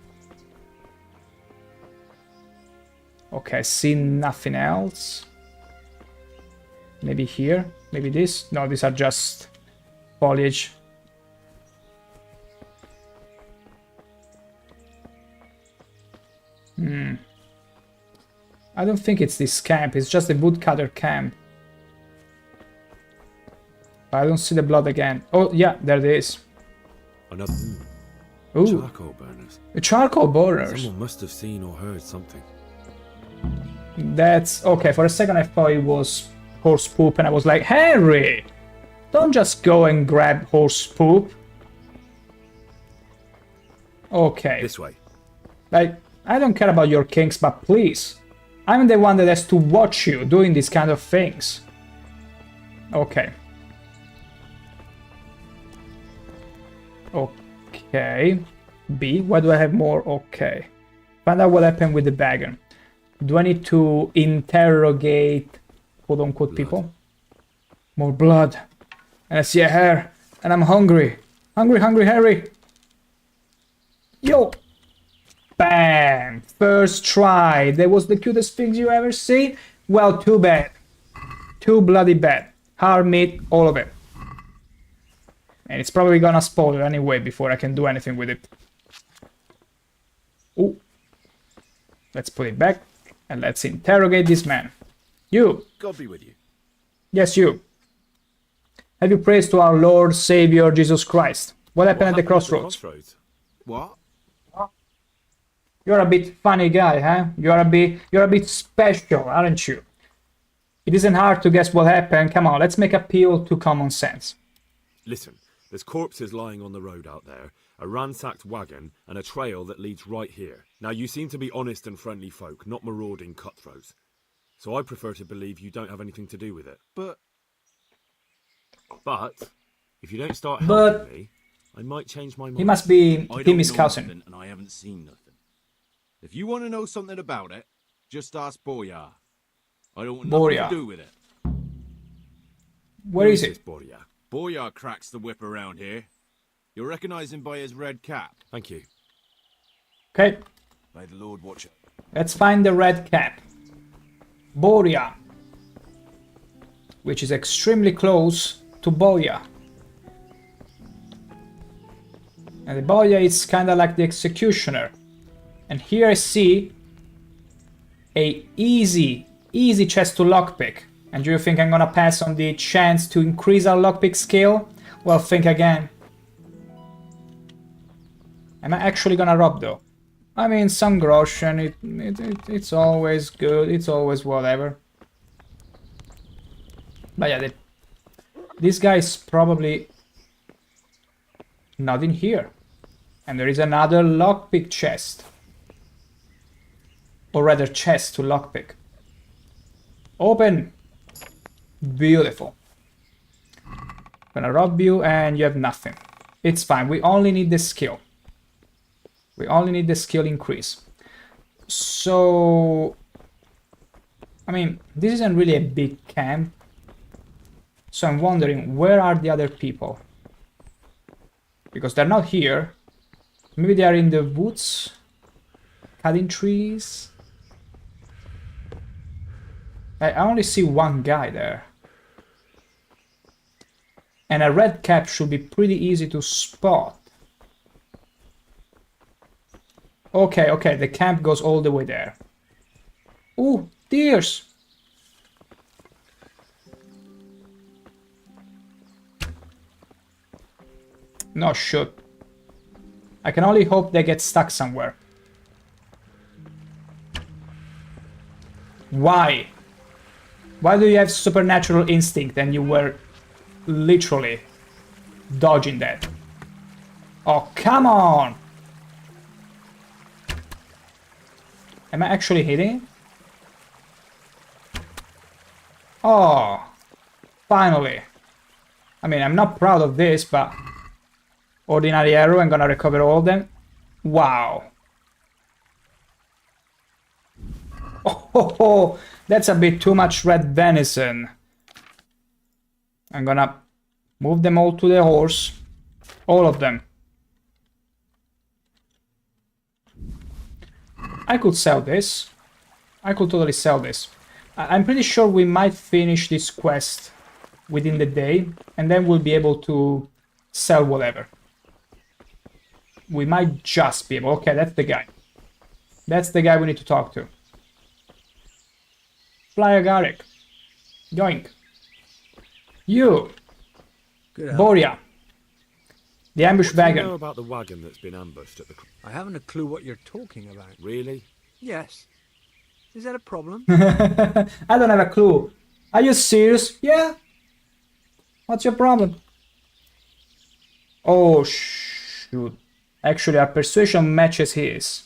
Okay, I see nothing else. Maybe here? Maybe this? No, these are just foliage. I don't think it's this camp, it's just a woodcutter camp. I don't see the blood again. Oh, yeah, there it is. Another. Ooh. Charcoal burners. The charcoal burners. Someone must have seen or heard something. That's okay. For a second, I thought it was horse poop, and I was like, Henry, don't just go and grab horse poop. Okay. This way. Like, I don't care about your kinks, but please, I'm the one that has to watch you doing these kind of things. Okay. Okay. B. Why do I have more? Okay. Find out what happened with the wagon. Do I need to interrogate quote-unquote people? More blood. And I see a hair. And I'm hungry. Hungry, hungry, Harry. Yo! Bam! First try. That was the cutest thing you ever seen? Well, too bad. Too bloody bad. Hard meat, all of it. And it's probably gonna spoil anyway before I can do anything with it. Ooh. Let's put it back. And let's interrogate this man. You! God be with you. Yes, you. Have you praised to our Lord, Savior, Jesus Christ? What happened at the crossroads? What? You're a bit funny guy, huh? You're a bit special, aren't you? It isn't hard to guess what happened. Come on, let's make appeal to common sense. Listen, there's corpses lying on the road out there, a ransacked wagon, and a trail that leads right here. Now, you seem to be honest and friendly folk, not marauding cutthroats. So I prefer to believe you don't have anything to do with it. But if you don't start helping me, I might change my mind. He must be I Timmy's don't know cousin. nothing, and I haven't seen nothing. If you want to know something about it, just ask Boyar. I don't want nothing Boyar. to do with it. Where is it? Boyar? Boyar cracks the whip around here. You'll recognize him by his red cap. Thank you. Okay, May the Lord watch it. let's find the red cap. Boria. Which is extremely close to Boya. And the Boya is kinda like the executioner. And here I see a easy chest to lockpick. And do you think I'm gonna pass on the chance to increase our lockpick skill? Well, think again. Am I actually gonna rob though? I mean, some groschen, it's always good, it's always whatever. But yeah, this guy is probably not in here. And there is another lockpick chest. Or rather, chest to lockpick. Open! Beautiful. Gonna rob you and you have nothing. It's fine, we only need the skill. We only need the skill increase. So... I mean, this isn't really a big camp. So I'm wondering, where are the other people? Because they're not here. Maybe they are in the woods? Cutting trees? I only see one guy there. And a red cap should be pretty easy to spot. Okay, okay, the camp goes all the way there. Ooh, deers! No, shoot. I can only hope they get stuck somewhere. Why? Why do you have supernatural instinct and you were literally dodging that? Oh, come on! Am I actually hitting it? Oh, finally. I mean, I'm not proud of this, but ordinary arrow, I'm gonna recover all of them. Wow. Oh, that's a bit too much red venison. I'm gonna move them all to the horse. All of them. I could sell this. I could totally sell this. I'm pretty sure we might finish this quest within the day, and then we'll be able to sell whatever. We might just be able... Okay, that's the guy. That's the guy we need to talk to. Flyer Garrick. Yoink. You. Boria. The ambush What do you wagon. know about the wagon that's been ambushed at the... I haven't a clue what you're talking about. Really? Yes. Is that a problem? I don't have a clue. Are you serious? Yeah. What's your problem? Oh, shoot. Actually, our persuasion matches his.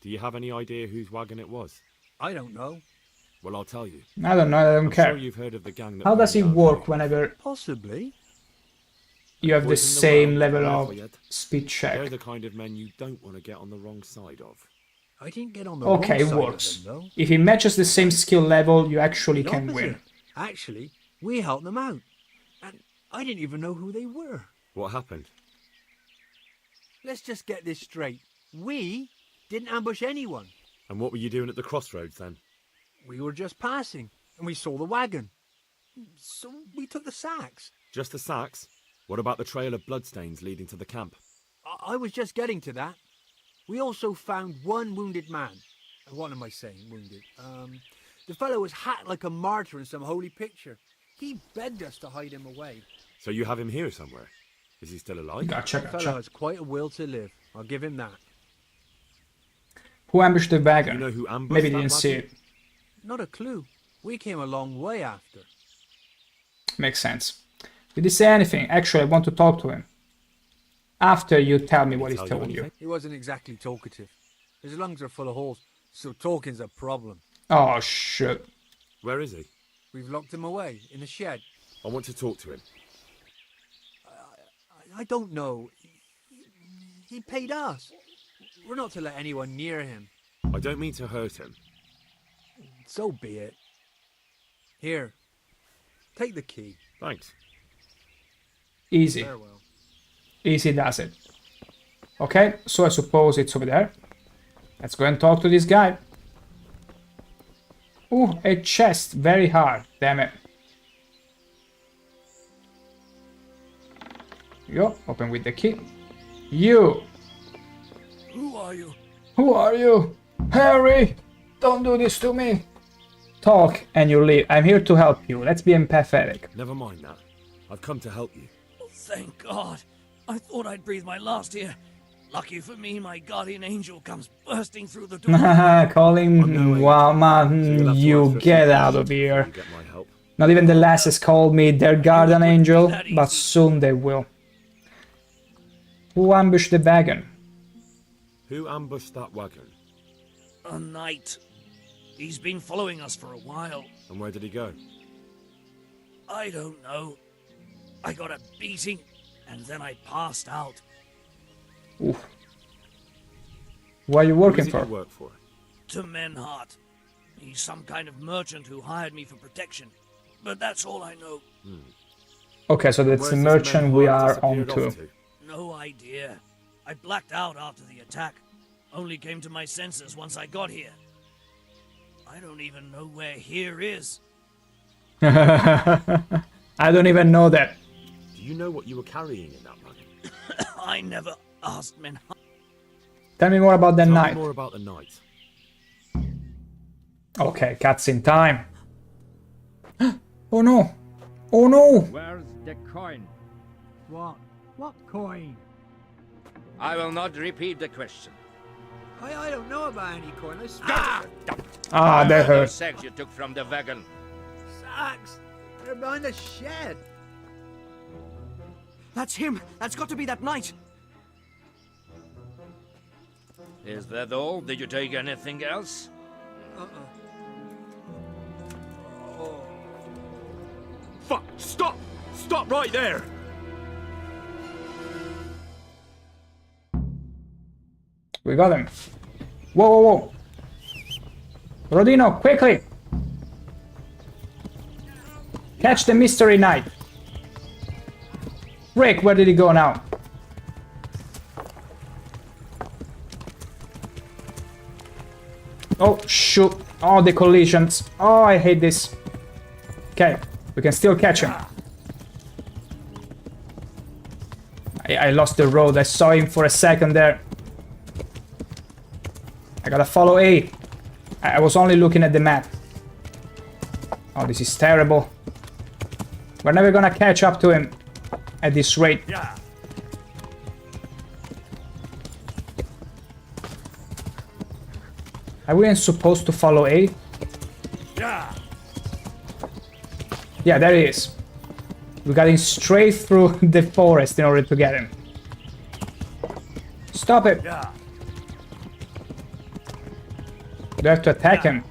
Do you have any idea whose wagon it was? I don't know. Well, I'll tell you. I don't know, I don't I'm care. sure you've heard of the gang that How does it burned down work the- whenever Possibly. you have the Boys in the same world, level never of yet. speed check? They're the kind of men you don't want to get on the wrong side of. I didn't get on the Okay, wrong it side works. of them, though. If it matches the same skill level, you actually The can opposite. win. Actually, we helped them out. And I didn't even know who they were. What happened? Let's just get this straight. We didn't ambush anyone. And what were you doing at the crossroads then? We were just passing, and we saw the wagon. So we took the sacks. Just the sacks? What about the trail of bloodstains leading to the camp? I was just getting to that. We also found one wounded man. What am I saying, wounded? The fellow was hacked like a martyr in some holy picture. He begged us to hide him away. So you have him here somewhere? Is he still alive? Gotcha, The fellow has quite a will to live. I'll give him that. Who ambushed the wagon? You know who ambushed Maybe that didn't see wagon? it. Not a clue. We came a long way after. Makes sense. Did he say anything? Actually, I want to talk to him. After you tell me what he's told you. He wasn't exactly talkative. His lungs are full of holes, so talking's a problem. Oh, shit. Where is he? We've locked him away in a shed. I want to talk to him. I don't know. He paid us. We're not to let anyone near him. I don't mean to hurt him. So be it. Here. Take the key. Thanks. Easy. Farewell. Easy does it. Okay, so I suppose it's over there. Let's go and talk to this guy. Ooh, a chest. Very hard. Damn it. Here you go. Open with the key. You. Who are you? Who are you? Harry! Don't do this to me. Talk and you leave. I'm here to help you. Let's be empathetic. Never mind that. I've come to help you. Thank God. I thought I'd breathe my last here. Lucky for me, my guardian angel comes bursting through the door. Calling, wow, man, you get out of here. Not even the lasses called me their guardian angel, but soon they will. Who ambushed the wagon? Who ambushed that wagon? A knight. He's been following us for a while. And where did he go? I don't know. I got a beating, and then I passed out. Oof. What are you working Who is it for? you work for? To Menhart. He's some kind of merchant who hired me for protection. But that's all I know. Okay, so that's the merchant we are on to. No idea. I blacked out after the attack. Only came to my senses once I got here. I don't even know where here is. I don't even know that. Do you know what you were carrying in that wagon? I never asked Menhart. Tell me more about the Tell night. me more about the night. Okay, cutscene time. Oh no! Oh no! Where's the coin? What? What coin? I will not repeat the question. I don't know about any coin. I swear. Ah, that Where are those hurt. sacks you took from the wagon? Sacks! They're behind the shed. That's him! That's got to be that knight! Is that all? Did you take anything else? Fuck! Stop! Stop right there! We got him. Whoa, whoa, whoa. Rodino, quickly! Catch the mystery knight. Rick, where did he go now? Oh, shoot. Oh, the collisions. Oh, I hate this. Okay, we can still catch him. I lost the road. I saw him for a second there. I gotta follow A. I was only looking at the map. Oh, this is terrible. We're never gonna catch up to him at this rate. Are we supposed to follow A? Yeah, there he is. We got him straight through the forest in order to get him. Stop it! Do I have to attack him?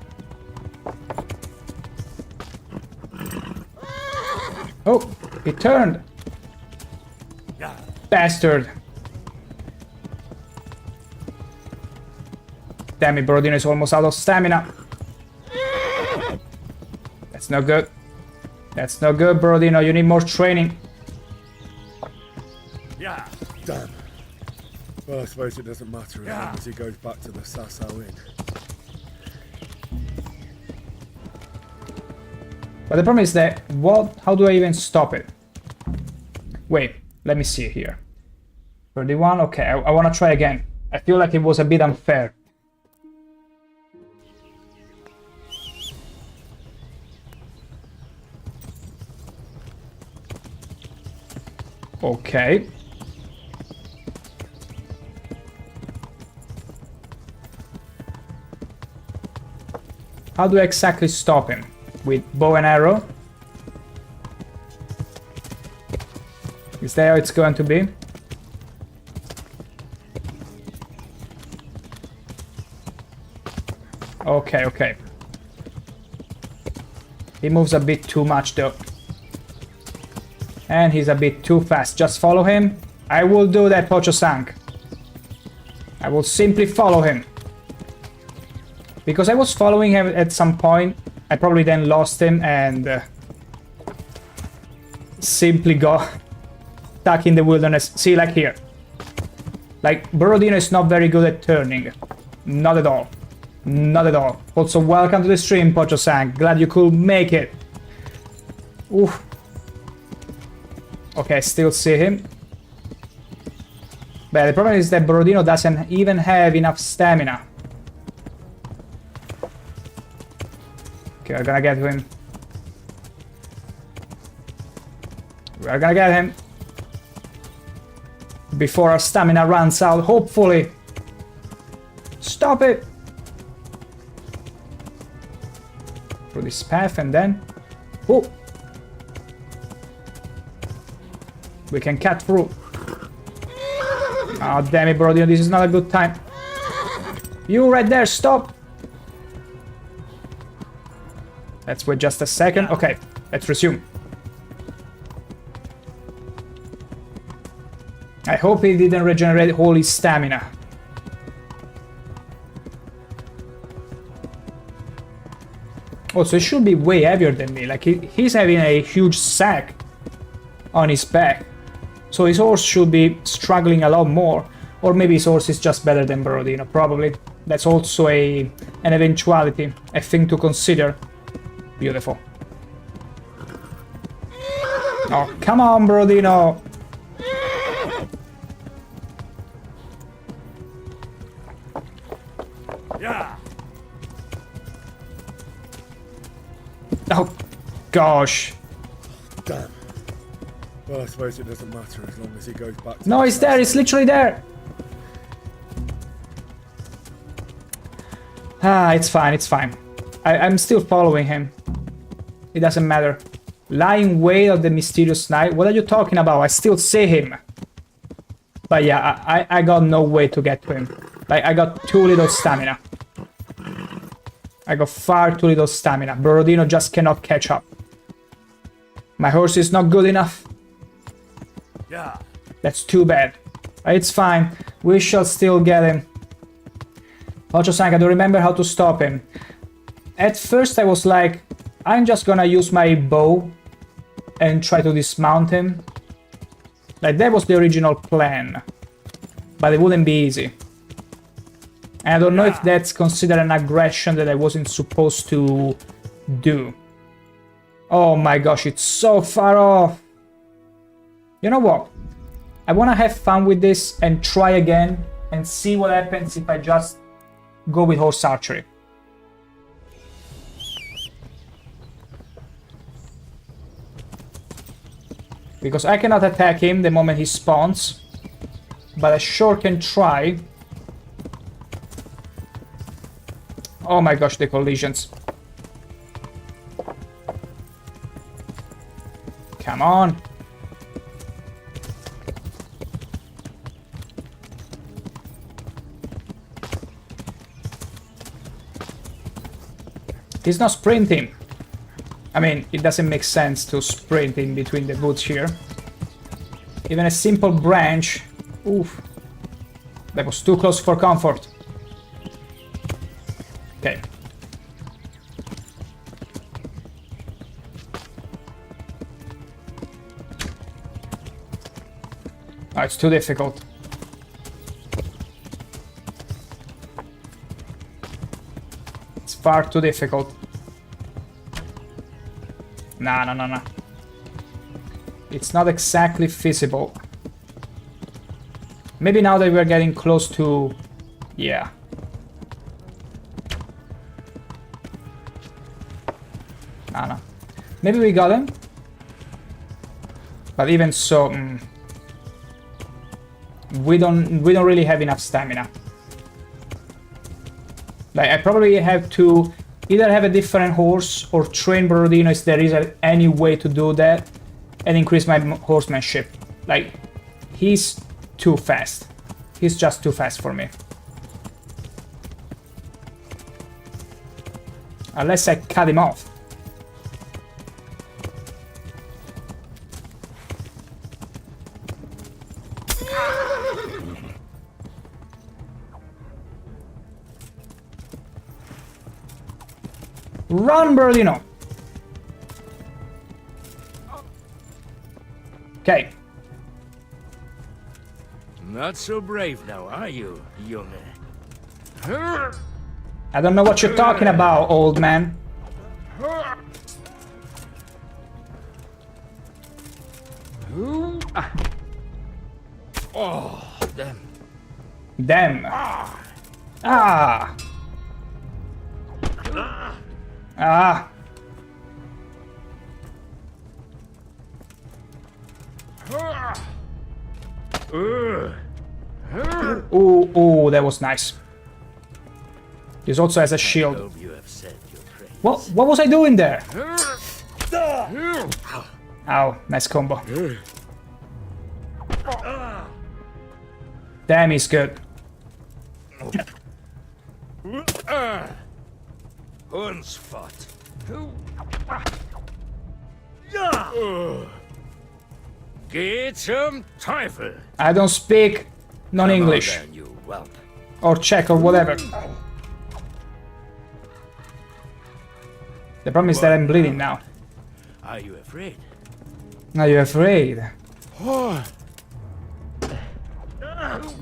Oh, he turned! Bastard! Damn it, Borodino is almost out of stamina. That's no good. That's no good, Borodino. You need more training. Damn. Well, I suppose it doesn't matter as long as he goes back to the Sasau Inn. But the problem is that, how do I even stop it? Wait, let me see here. 31, okay, I want to try again. I feel like it was a bit unfair. Okay. How do I exactly stop him? With bow and arrow? Is that how it's going to be? Okay, okay. He moves a bit too much though. And he's a bit too fast. Just follow him. I will do that, Pocho-san. I will simply follow him. Because I was following him at some point. I probably then lost him and simply got stuck in the wilderness. See, like here. Like, Borodino is not very good at turning. Not at all. Not at all. Also, welcome to the stream, Pocho-san. Glad you could make it. Oof. Okay, I still see him. But the problem is that Borodino doesn't even have enough stamina. Okay, we're gonna get him. We're gonna get him. Before our stamina runs out, hopefully. Stop it! Through this path and then... Oh! We can cut through. Oh, damn it, Borodino, this is not a good time. You right there, stop! Let's wait just a second. Okay, let's resume. I hope he didn't regenerate all his stamina. Also, he should be way heavier than me. Like, he's having a huge sack on his back. So his horse should be struggling a lot more. Or maybe his horse is just better than Borodino, probably. That's also an eventuality, a thing to consider. Beautiful. Oh, come on, Borodino! Oh, gosh. Damn. Well, I suppose it doesn't matter as long as he goes back to... No, he's there, he's literally there! Ah, it's fine, it's fine. I'm still following him. It doesn't matter. Lying wait of the mysterious knight? What are you talking about? I still see him. But yeah, I got no way to get to him. Like, I got too little stamina. I got far too little stamina. Borodino just cannot catch up. My horse is not good enough. Yeah. That's too bad. It's fine. We shall still get him. Ocho-san, I don't remember how to stop him. At first I was like, I'm just gonna use my bow and try to dismount him. Like, that was the original plan. But it wouldn't be easy. And I don't know if that's considered an aggression that I wasn't supposed to do. Oh my gosh, it's so far off. You know what? I wanna have fun with this and try again and see what happens if I just go with horse archery. Because I cannot attack him the moment he spawns, but I sure can try. Oh my gosh, the collisions. Come on. He's not sprinting. I mean, it doesn't make sense to sprint in between the woods here. Even a simple branch. Oof. That was too close for comfort. Okay. Oh, it's too difficult. It's far too difficult. Nah, no, no, no. It's not exactly feasible. Maybe now that we're getting close to... Yeah. Nah, no. Maybe we got him. But even so... we don't really have enough stamina. Like, I probably have to either have a different horse or train Borodino if there is any way to do that and increase my horsemanship. Like, he's too fast. He's just too fast for me. Unless I cut him off. Run, Borodino! Okay. Not so brave now, are you, young? I don't know what you're talking about, old man. Oh, damn. Damn. Ah. Ah. Ooh, that was nice. This also has a shield. What was I doing there? Ow, nice combo. Damn, he's good. Unspot. Get some Teufel. I don't speak non-English. Or Czech or whatever. The problem is that I'm bleeding now. Are you afraid? Are you afraid?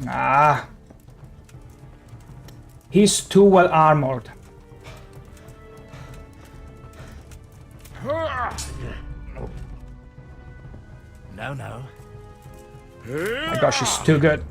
Ah. He's too well armored. No. My gosh, he's too good.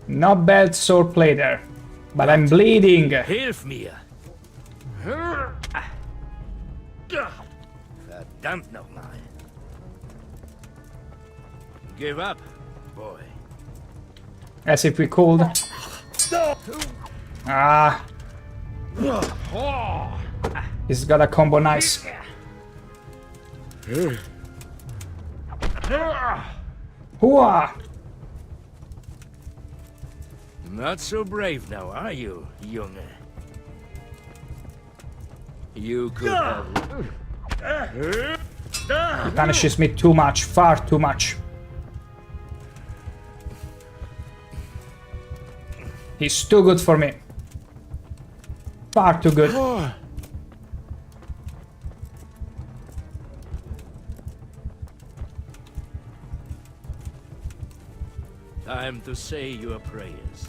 Not bad sword play there, but I'm bleeding. Hilf mir. Verdammt nochmal. Give up, boy. As if we could. Ah. He's got a combo nice. Hooah! Not so brave now, are you, young? You could have... He punishes me too much, far too much. He's too good for me. Far too good. Time to say your prayers.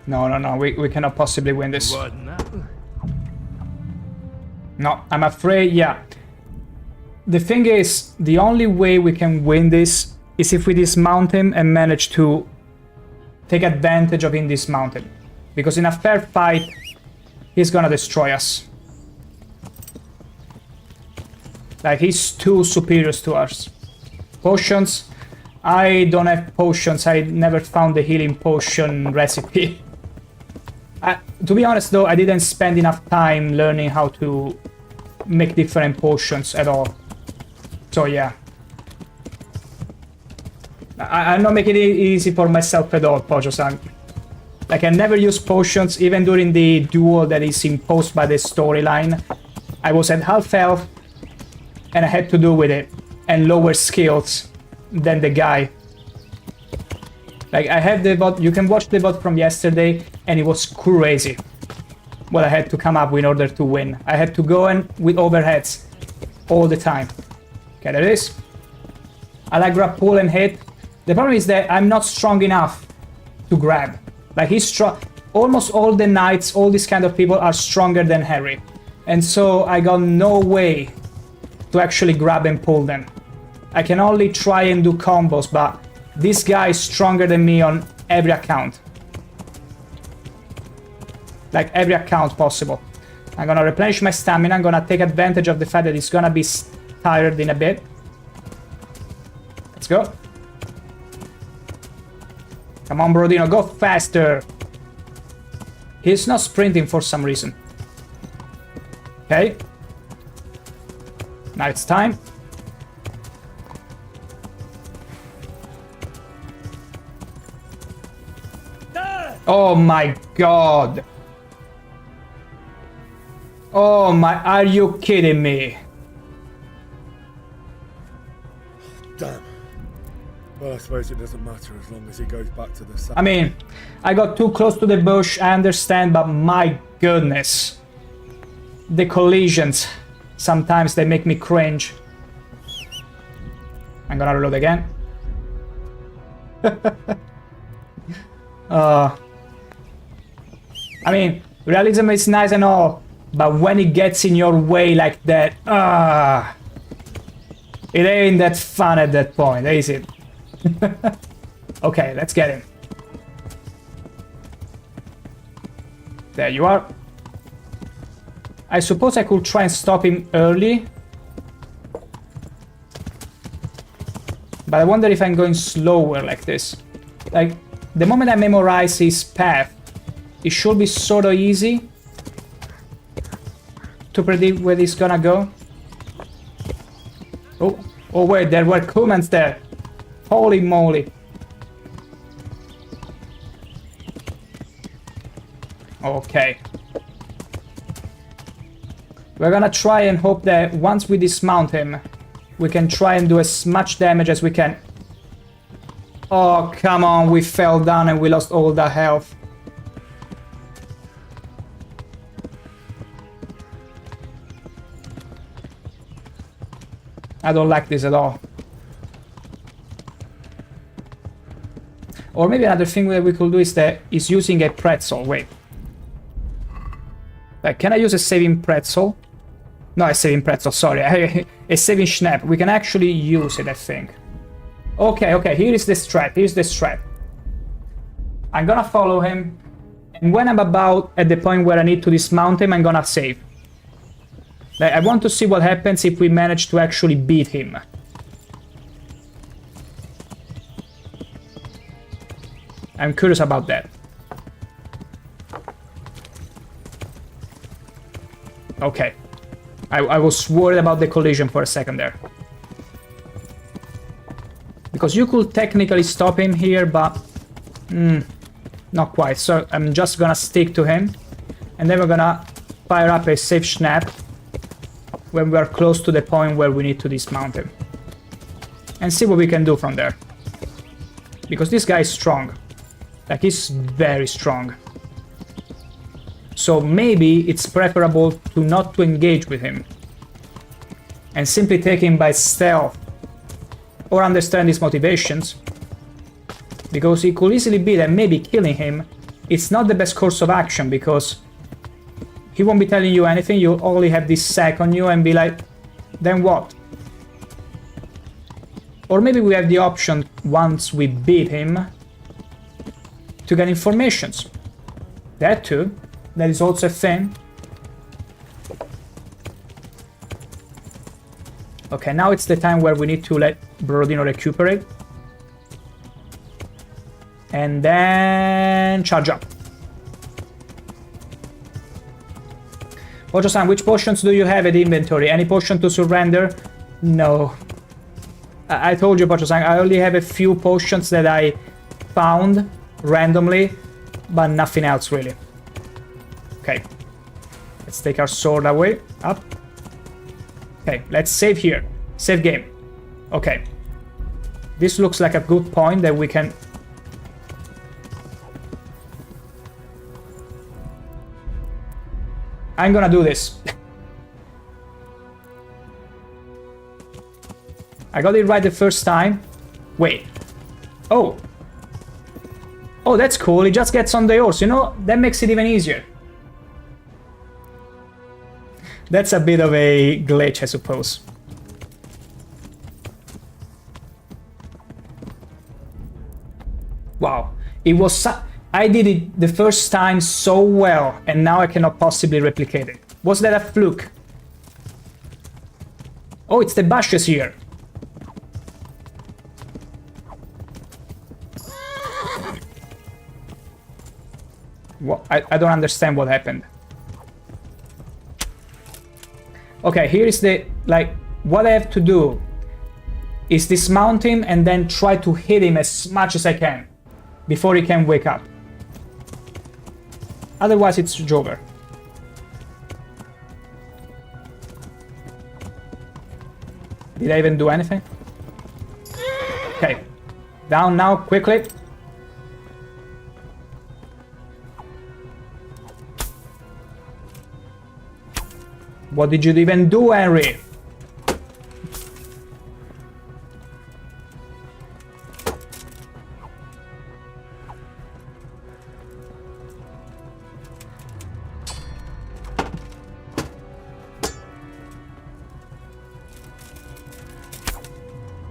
No, we cannot possibly win this. What now? No, I'm afraid, yeah. The thing is, the only way we can win this is if we dismount him and manage to take advantage of him dismounted. Because in a fair fight, he's gonna destroy us. Like, he's too superior to us. Potions? I don't have potions. I never found the healing potion recipe. To be honest though, I didn't spend enough time learning how to make different potions at all. So yeah. I'm not making it easy for myself at all, Pojo-san. Like, I never use potions, even during the duel that is imposed by the storyline. I was at half health, and I had to do with it, and lower skills than the guy. Like, I had the VOD, you can watch the VOD from yesterday, and it was crazy what I had to come up with in order to win. I had to go in with overheads all the time. Okay, there it is. I like grab, pull, and hit. The problem is that I'm not strong enough to grab. Like, he's strong. Almost all the knights, all these kind of people are stronger than Harry. And so I got no way to actually grab and pull them. I can only try and do combos, but this guy is stronger than me on every account. Like, every account possible. I'm gonna replenish my stamina. I'm gonna take advantage of the fact that he's gonna be tired in a bit. Let's go. Come on, Brodino, go faster. He's not sprinting for some reason. Okay. Now it's time. Oh my god. Oh my, are you kidding me? Damn. Well, I suppose it doesn't matter as long as he goes back to the south. I mean, I got too close to the bush, I understand, but my goodness. The collisions, sometimes they make me cringe. I'm gonna reload again. I mean, realism is nice and all, but when it gets in your way like that, it ain't that fun at that point, is it? Okay, let's get him. There you are. I suppose I could try and stop him early. But I wonder if I'm going slower like this. Like, the moment I memorize his path, it should be sort of easy to predict where he's gonna go. Oh, oh wait, there were Kumans there. Holy moly. Okay. We're gonna try and hope that once we dismount him, we can try and do as much damage as we can. Oh, come on, we fell down and we lost all the health. I don't like this at all. Or maybe another thing that we could do is using a pretzel. Wait. Like, can I use a saving pretzel? No, a saving pretzel, sorry. A saving snap. We can actually use it, I think. Okay, okay, here is the strat. Here's the strat. I'm gonna follow him. And when I'm about at the point where I need to dismount him, I'm gonna save. Like, I want to see what happens if we manage to actually beat him. I'm curious about that. Okay. I was worried about the collision for a second there. Because you could technically stop him here, but... not quite. So I'm just gonna stick to him. And then we're gonna fire up a safe snap when we are close to the point where we need to dismount him. And see what we can do from there. Because this guy is strong. Like, he's very strong. So maybe it's preferable to not to engage with him. And simply take him by stealth. Or understand his motivations. Because it could easily be that maybe killing him, it's not the best course of action, because he won't be telling you anything, you'll only have this sack on you and be like, then what? Or maybe we have the option, once we beat him, to get informations. That too. That is also a thing. Okay, now it's the time where we need to let Borodino recuperate. And then charge up. Ocho-san, which potions do you have at inventory? Any potion to surrender? No. I told you, Pocho-san, I only have a few potions that I found randomly, but nothing else really. Okay. Let's take our sword away. Up. Okay, let's save here. Save game. Okay. This looks like a good point that we can... I'm gonna do this. I got it right the first time. Wait. Oh. Oh, that's cool. He just gets on the horse. You know, that makes it even easier. That's a bit of a glitch, I suppose. Wow. It was... I did it the first time so well, and now I cannot possibly replicate it. Was that a fluke? Oh, it's the Bashes here. What? I don't understand what happened. Okay, here is the... Like, what I have to do is dismount him and then try to hit him as much as I can before he can wake up. Otherwise, it's over. Did I even do anything? Okay. Down now, quickly. What did you even do, Henry?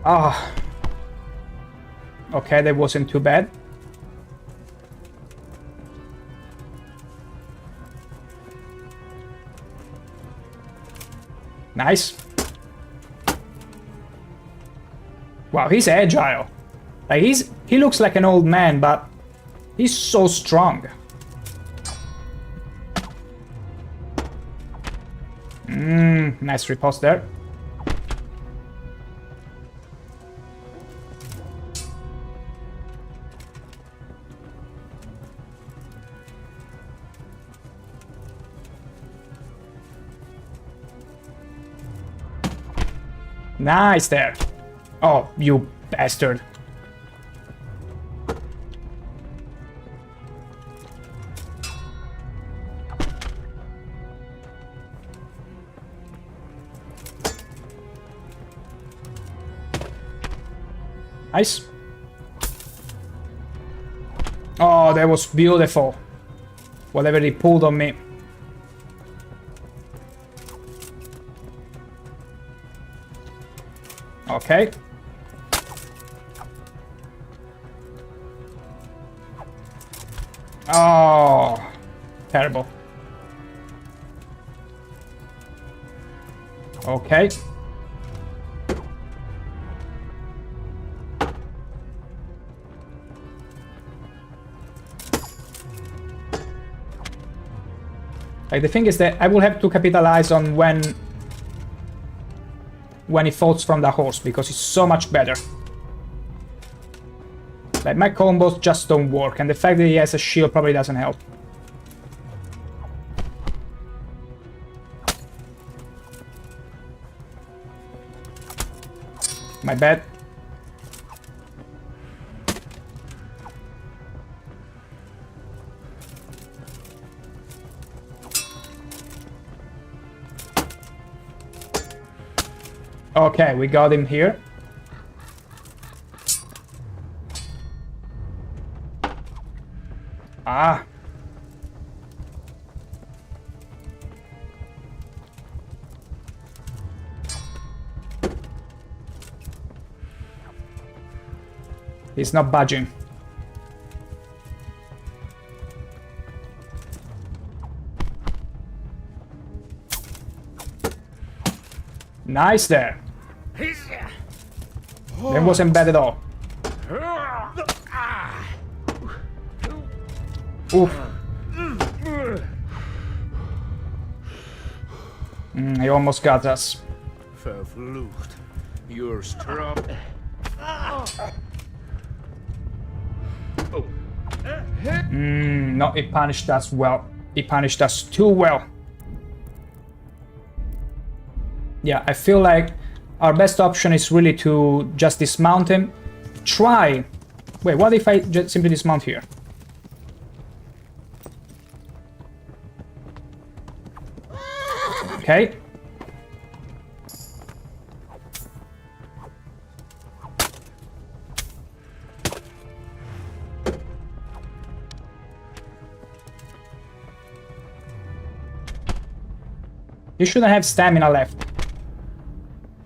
Ah. Okay, that wasn't too bad. Nice. Wow, he's agile. Like, he looks like an old man, but he's so strong. Nice riposte there. Nice there. Oh, you bastard. Nice. Oh, that was beautiful. Whatever he pulled on me. Okay. Oh, terrible. Okay. Like, the thing is that I will have to capitalize on when he falls from the horse, because it's so much better. Like, my combos just don't work, and the fact that he has a shield probably doesn't help. My bad. Okay, we got him here. Ah. He's not budging. Nice there. That wasn't bad at all. Oof. He almost got us. Verflucht. You're strong. No, he punished us well. He punished us too well. Yeah, I feel like our best option is really to just dismount him. Try. Wait, what if I just simply dismount here? Okay. You shouldn't have stamina left.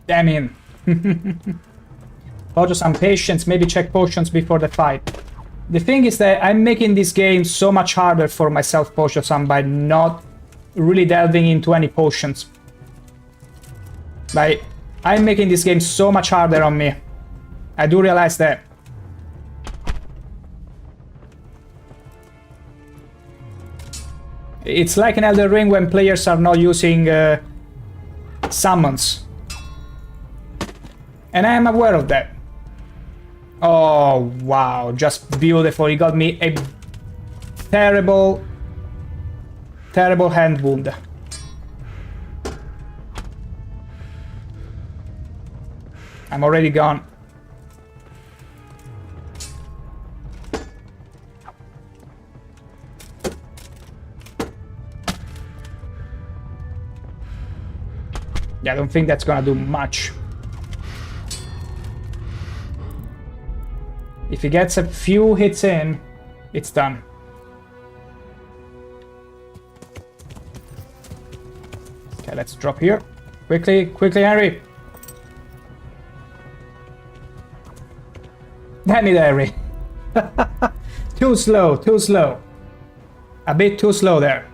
Damn him. Auto some patience, maybe check potions before the fight. The thing is that I'm making this game so much harder for myself, Potion, by not really delving into any potions. Like, I'm making this game so much harder on me. I do realize that. It's like in Elden Ring when players are not using summons. And I am aware of that. Oh, wow. Just beautiful. He got me a terrible, terrible hand wound. I'm already gone. Yeah, I don't think that's gonna do much. If he gets a few hits in, it's done. Okay, let's drop here. Quickly, quickly, Harry. Damn it, Harry. Too slow, too slow. A bit too slow there.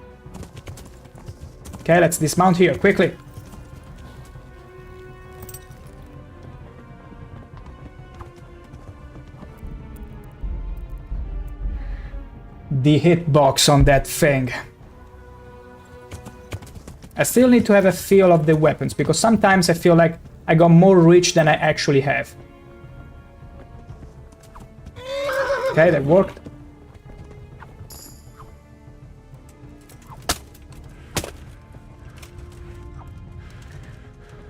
Okay, let's dismount here, quickly. The hitbox on that thing. I still need to have a feel of the weapons, because sometimes I feel like I got more reach than I actually have. Okay, that worked.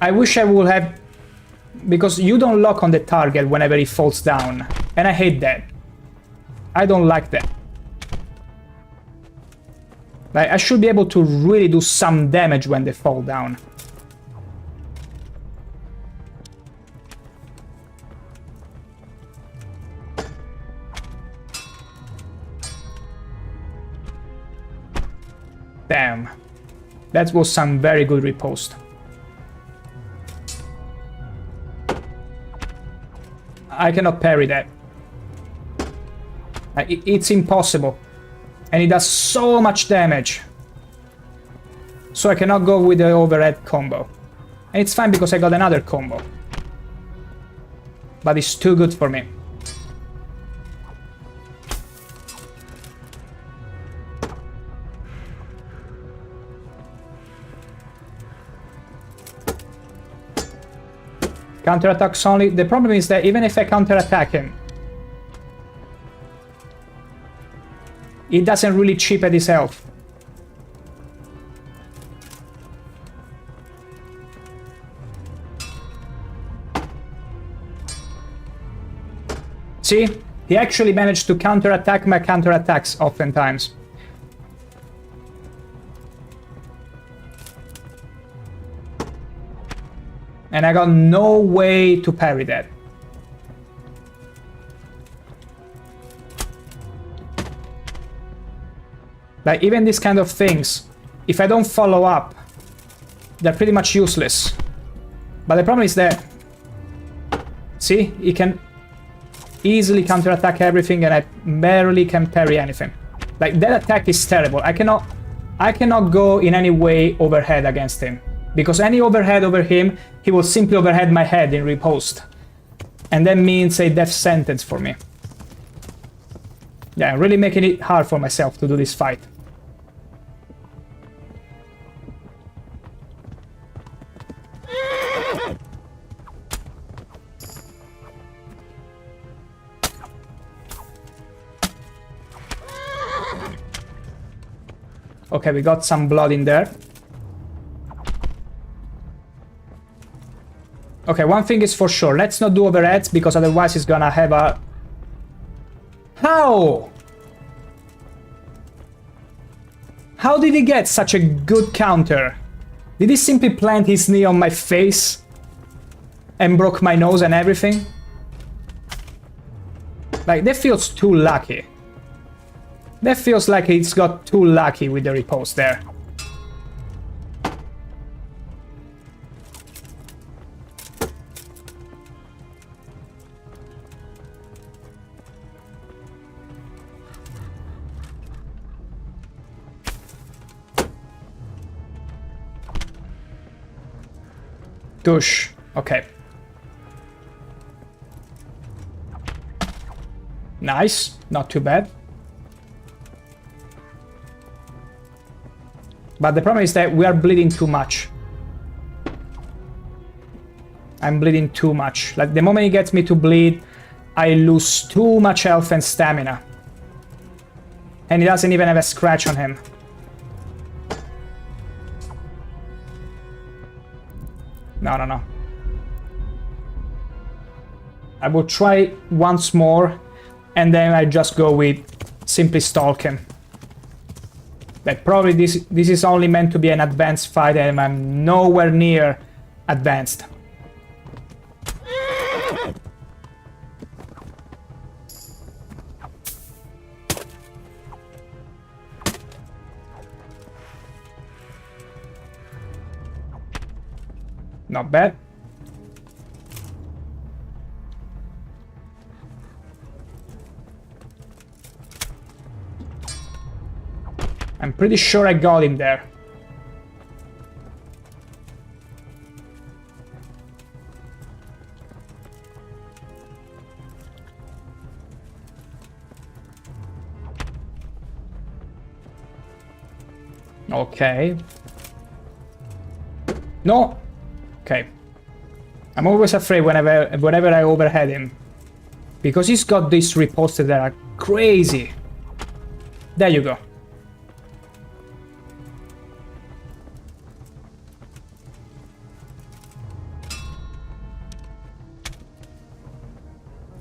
I wish I would have... because you don't lock on the target whenever he falls down. And I hate that. I don't like that. Like, I should be able to really do some damage when they fall down. Damn. That was some very good riposte. I cannot parry that. It's impossible. And it does so much damage. So I cannot go with the overhead combo. And it's fine because I got another combo. But it's too good for me. Counterattacks only. The problem is that even if I counterattack him, he doesn't really chip at his health. See? He actually managed to counterattack my counterattacks oftentimes. And I got no way to parry that. Like, even these kind of things, if I don't follow up, they're pretty much useless. But the problem is that, see, he can easily counterattack everything and I barely can parry anything. Like, that attack is terrible. I cannot go in any way overhead against him. Because any overhead over him, he will simply overhead my head in riposte. And that means a death sentence for me. Yeah, I'm really making it hard for myself to do this fight. Okay, we got some blood in there. Okay, one thing is for sure. Let's not do overheads, because otherwise he's gonna have a... How? How did he get such a good counter? Did he simply plant his knee on my face and broke my nose and everything? Like, that feels too lucky. That feels like he's got too lucky with the riposte there. Douche. Okay. Nice. Not too bad. But the problem is that we are bleeding too much. I'm bleeding too much. Like, the moment he gets me to bleed, I lose too much health and stamina. And he doesn't even have a scratch on him. No, no, no. I will try once more, and then I just go with simply stalk him. Like, probably this is only meant to be an advanced fight, and I'm nowhere near advanced. Not bad. I'm pretty sure I got him there. Okay. No. Okay. I'm always afraid whenever I overhead him. Because he's got these ripostes that are crazy. There you go.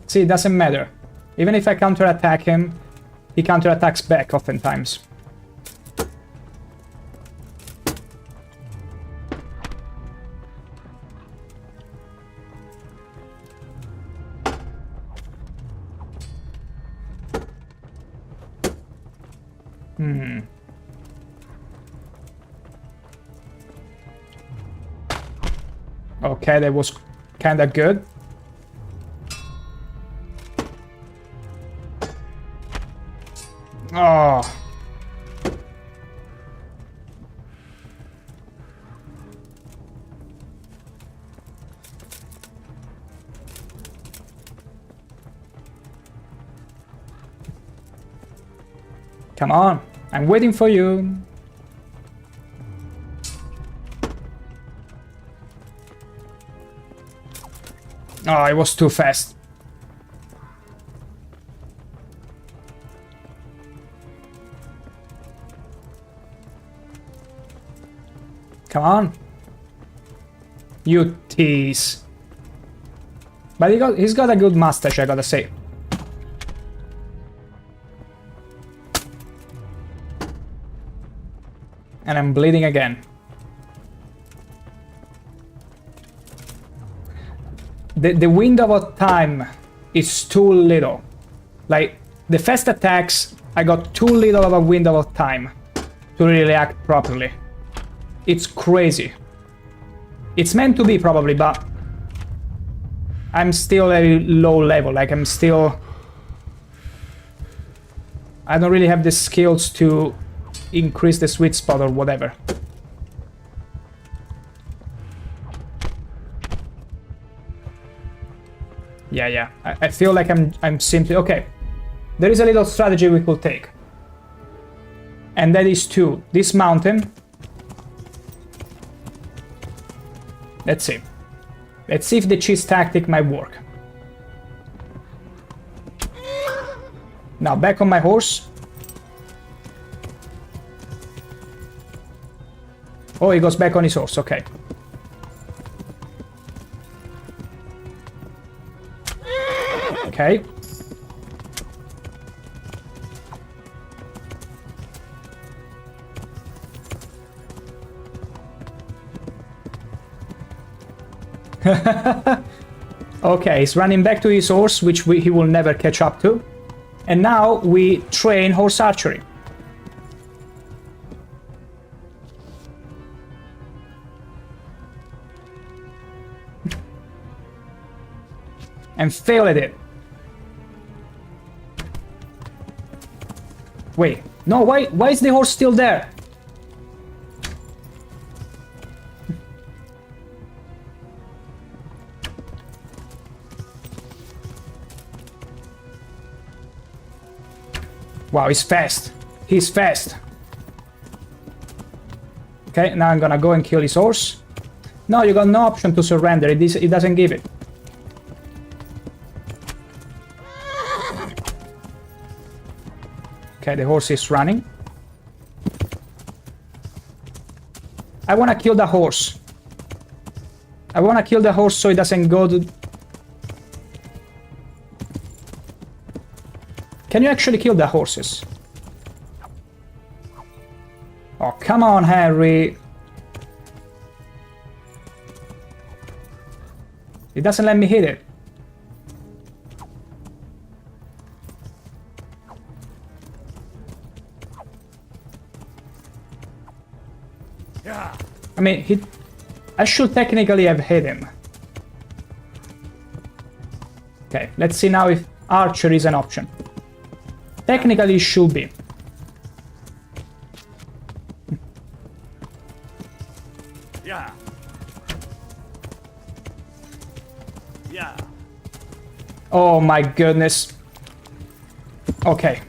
See, it doesn't matter. Even if I counterattack him, he counterattacks back oftentimes. Okay, that was kinda good. Oh. Come on, I'm waiting for you. Oh, it was too fast. Come on. You tease. But he's got a good mustache, I gotta say. And I'm bleeding again. The window of time is too little. Like, the fast attacks, I got too little of a window of time to really react properly. It's crazy. It's meant to be, probably, but I'm still a low level. Like, I'm still... I don't really have the skills to increase the sweet spot or whatever. Yeah. I feel like I'm simply... Okay. There is a little strategy we could take. And that is to this mountain. Let's see. Let's see if the cheese tactic might work. Now back on my horse. Oh, he goes back on his horse, okay. Okay. Okay, he's running back to his horse, which he will never catch up to. And now we train horse archery. And fail at it. Wait, no, why is the horse still there? Wow, he's fast. He's fast. Okay, now I'm gonna go and kill his horse. No, you got no option to surrender. It doesn't give it. Okay, the horse is running. I wanna kill the horse. I wanna kill the horse so it doesn't go to... Can you actually kill the horses? Oh, come on, Harry. It doesn't let me hit it. I mean, I should technically have hit him. Okay, let's see now if archery is an option. Technically, it should be. Yeah. Yeah. Oh my goodness. Okay.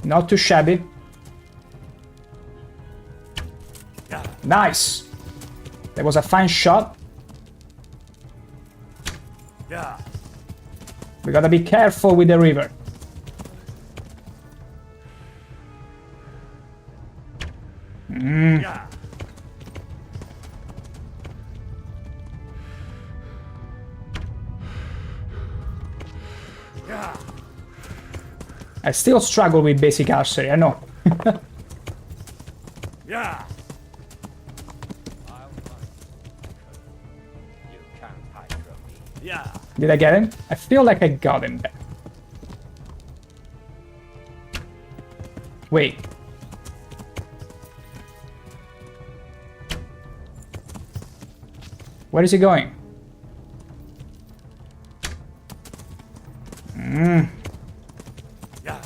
Not too shabby. Nice. That was a fine shot. Yeah. We gotta be careful with the river. Yeah. Yeah. I still struggle with basic archery, I know. Yeah. Yeah. Did I get him? I feel like I got him there. Wait. Where is he going? Yeah.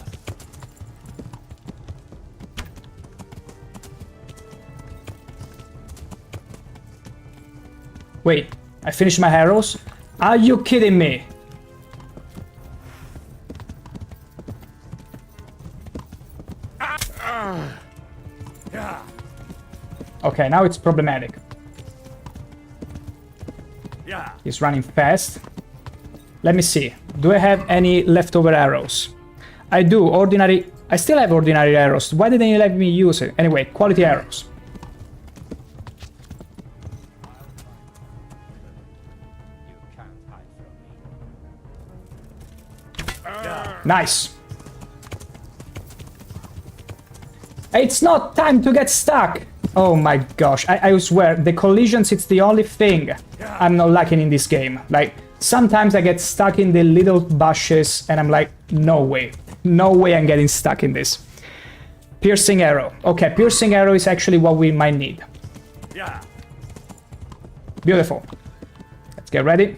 Wait, I finished my arrows? Are you kidding me? Yeah. Okay, now it's problematic. Yeah. He's running fast. Let me see. Do I have any leftover arrows? I do. Ordinary... I still have ordinary arrows. Why didn't you let me use it? Anyway, quality arrows. Nice. It's not time to get stuck. Oh my gosh. I swear, the collisions, it's the only thing I'm not liking in this game. Like, sometimes I get stuck in the little bushes and I'm like, no way. No way I'm getting stuck in this. Piercing arrow. Okay, piercing arrow is actually what we might need. Yeah. Beautiful. Let's get ready.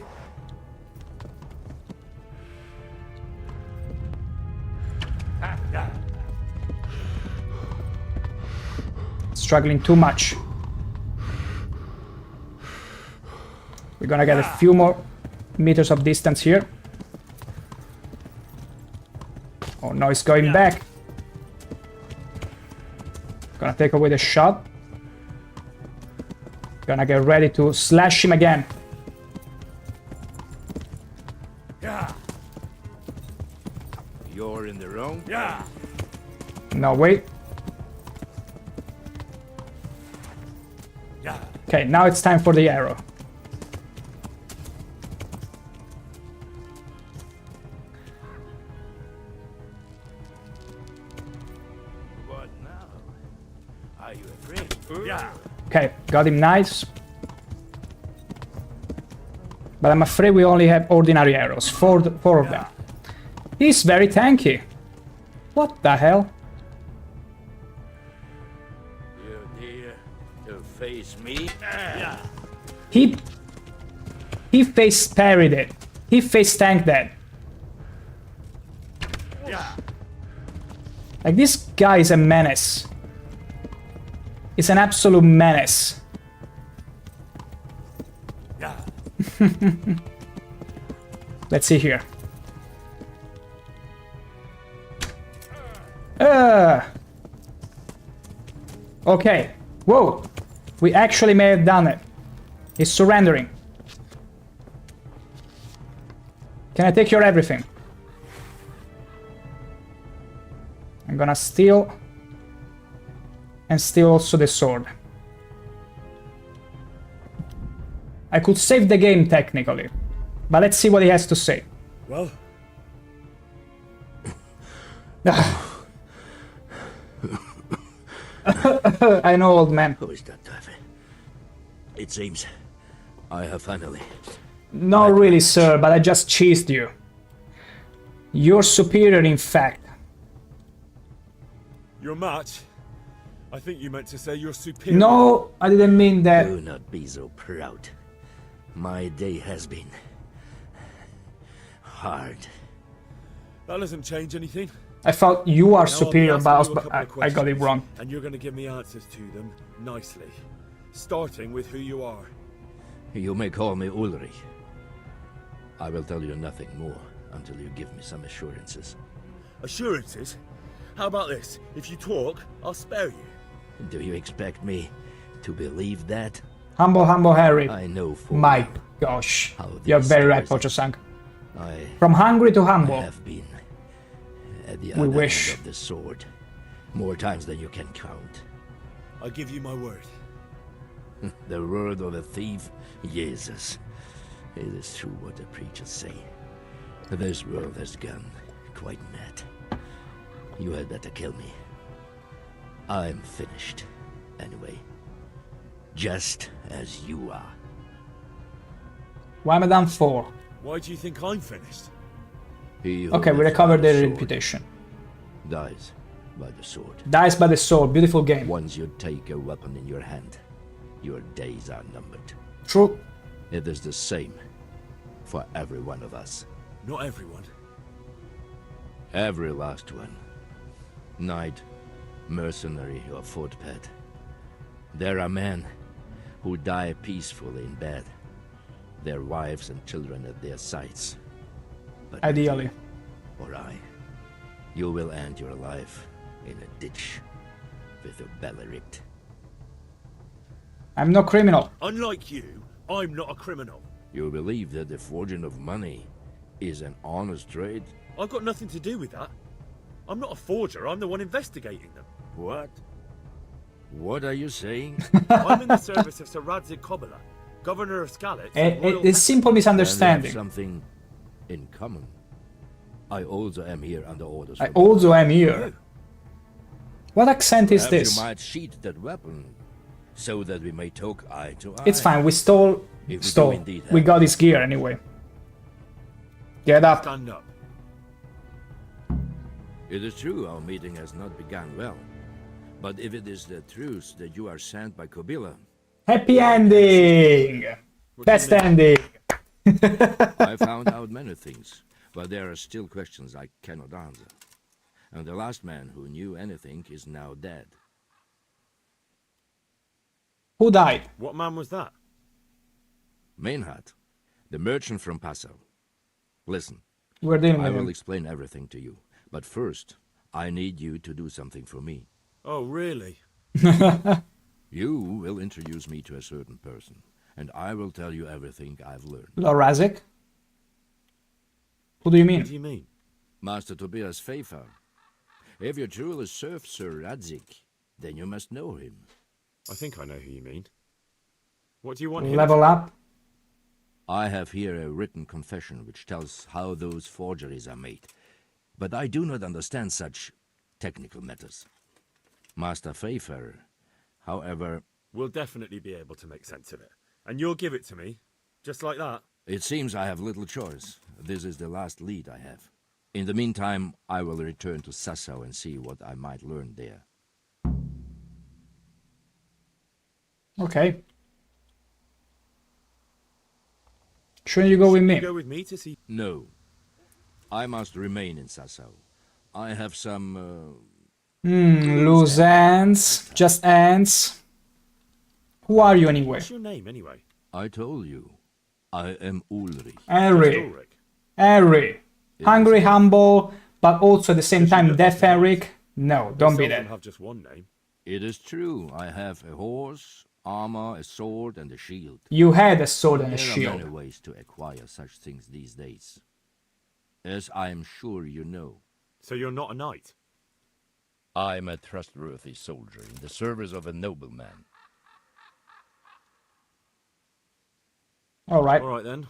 Struggling too much. We're gonna get a few more meters of distance here. Oh no, it's going back. Gonna take away the shot. Gonna get ready to slash him again. Yeah. You're in the wrong. Yeah. No, wait. Yeah. Okay, now it's time for the arrow. What now? Are you afraid? Yeah. Okay, got him nice. But I'm afraid we only have ordinary arrows. Four of them. He's very tanky. What the hell? You dare to face me? Yeah. He face parried it. He face tanked that. Yeah. Like, this guy is a menace. He's an absolute menace. Yeah. Let's see here. Okay. Whoa. We actually may have done it. He's surrendering. Can I take your everything? I'm gonna steal. And steal also the sword. I could save the game technically. But let's see what he has to say. Well. I know, old man. Who is that, Taffy? It seems I have finally... No, really, sir, but I just cheesed you. You're superior, in fact. Your match? I think you meant to say you're superior. No, I didn't mean that. Do not be so proud. My day has been... hard. That doesn't change anything. I thought you are Now superior, I'll be but asking you a couple I of got it questions, wrong. And you're going to give me answers to them nicely. Starting with who you are. You may call me Ulrich. I will tell you nothing more until you give me some assurances. Assurances? How about this? If you talk, I'll spare you. Do you expect me to believe that? Humble, humble Harry. I know for My gosh. how You're these very right, stories- Pocho-san. I From hungry to humble. I have been at the We other wish. end of the sword more times than you can count. I give you my word. The word of a thief? Jesus. It is true what the preachers say. This world has gone quite mad. You had better kill me. I'm finished. Anyway. Just as you are. Why Madame 4? Why do you think I'm finished? He who Okay, we lives recovered by the their sword reputation. dies by the sword. Dies by the sword. Beautiful game. Once you take a weapon in your hand, your days are numbered. True. It is the same for every one of us. Not everyone. Every last one. Knight, mercenary, or footpad. There are men who die peacefully in bed, their wives and children at their sides. But Ideally. or I, you will end your life in a ditch with your belly ripped. I'm no criminal. Unlike you, I'm not a criminal. You believe that the forging of money is an honest trade. I've got nothing to do with that. I'm not a forger, I'm the one investigating them. What? What are you saying? I'm in the service of Sir Radzik Kobala, Governor of Skalitz. It's simple And misunderstanding. we have something in common. I also am here under orders. I from also am Master. here. What accent is Perhaps this? You might sheath that weapon so that we may talk eye to eye. It's fine, we stole. If we Stole. do indeed We have got his gear anyway. Get up. Stand up. It is true our meeting has not begun well. But if it is the truth that you are sent by Kobila, Happy ending! Best ending! I found out many things, but there are still questions I cannot answer. And the last man who knew anything is now dead. Who died? What man was that? Mainhard, the merchant from Passau. Listen, We're dealing I with will him. explain everything to you. But first, I need you to do something for me. Oh, really? You will introduce me to a certain person, and I will tell you everything I've learned. Lord Razek? Who do you mean? What do you mean? Master Tobias Pfeiffer. If you truly serve Sir Radzik, then you must know him. I think I know who you mean. What do you want him Level to- up? I have here a written confession which tells how those forgeries are made, but I do not understand such technical matters. Master Pfeiffer, however... We'll definitely be able to make sense of it. And you'll give it to me, just like that? It seems I have little choice. This is the last lead I have. In the meantime, I will return to Sassau and see what I might learn there. Okay. Shouldn't you go with me? Go with me to see... No. I must remain in Sassau. I have some... Loose ends. Just ends. Who are you anyway? What's your name, anyway? I told you. I am Ulrich. Henry. Henry. Hungry, humble, but also at the same time deaf Henrik. No, don't be that. Have just one name. It is true. I have a horse, armor, a sword, and a shield. You had a sword and a There are shield. many ways to acquire such things these days. As I am sure you know. So you're not a knight? I am a trustworthy soldier in the service of a nobleman. All right. All right then,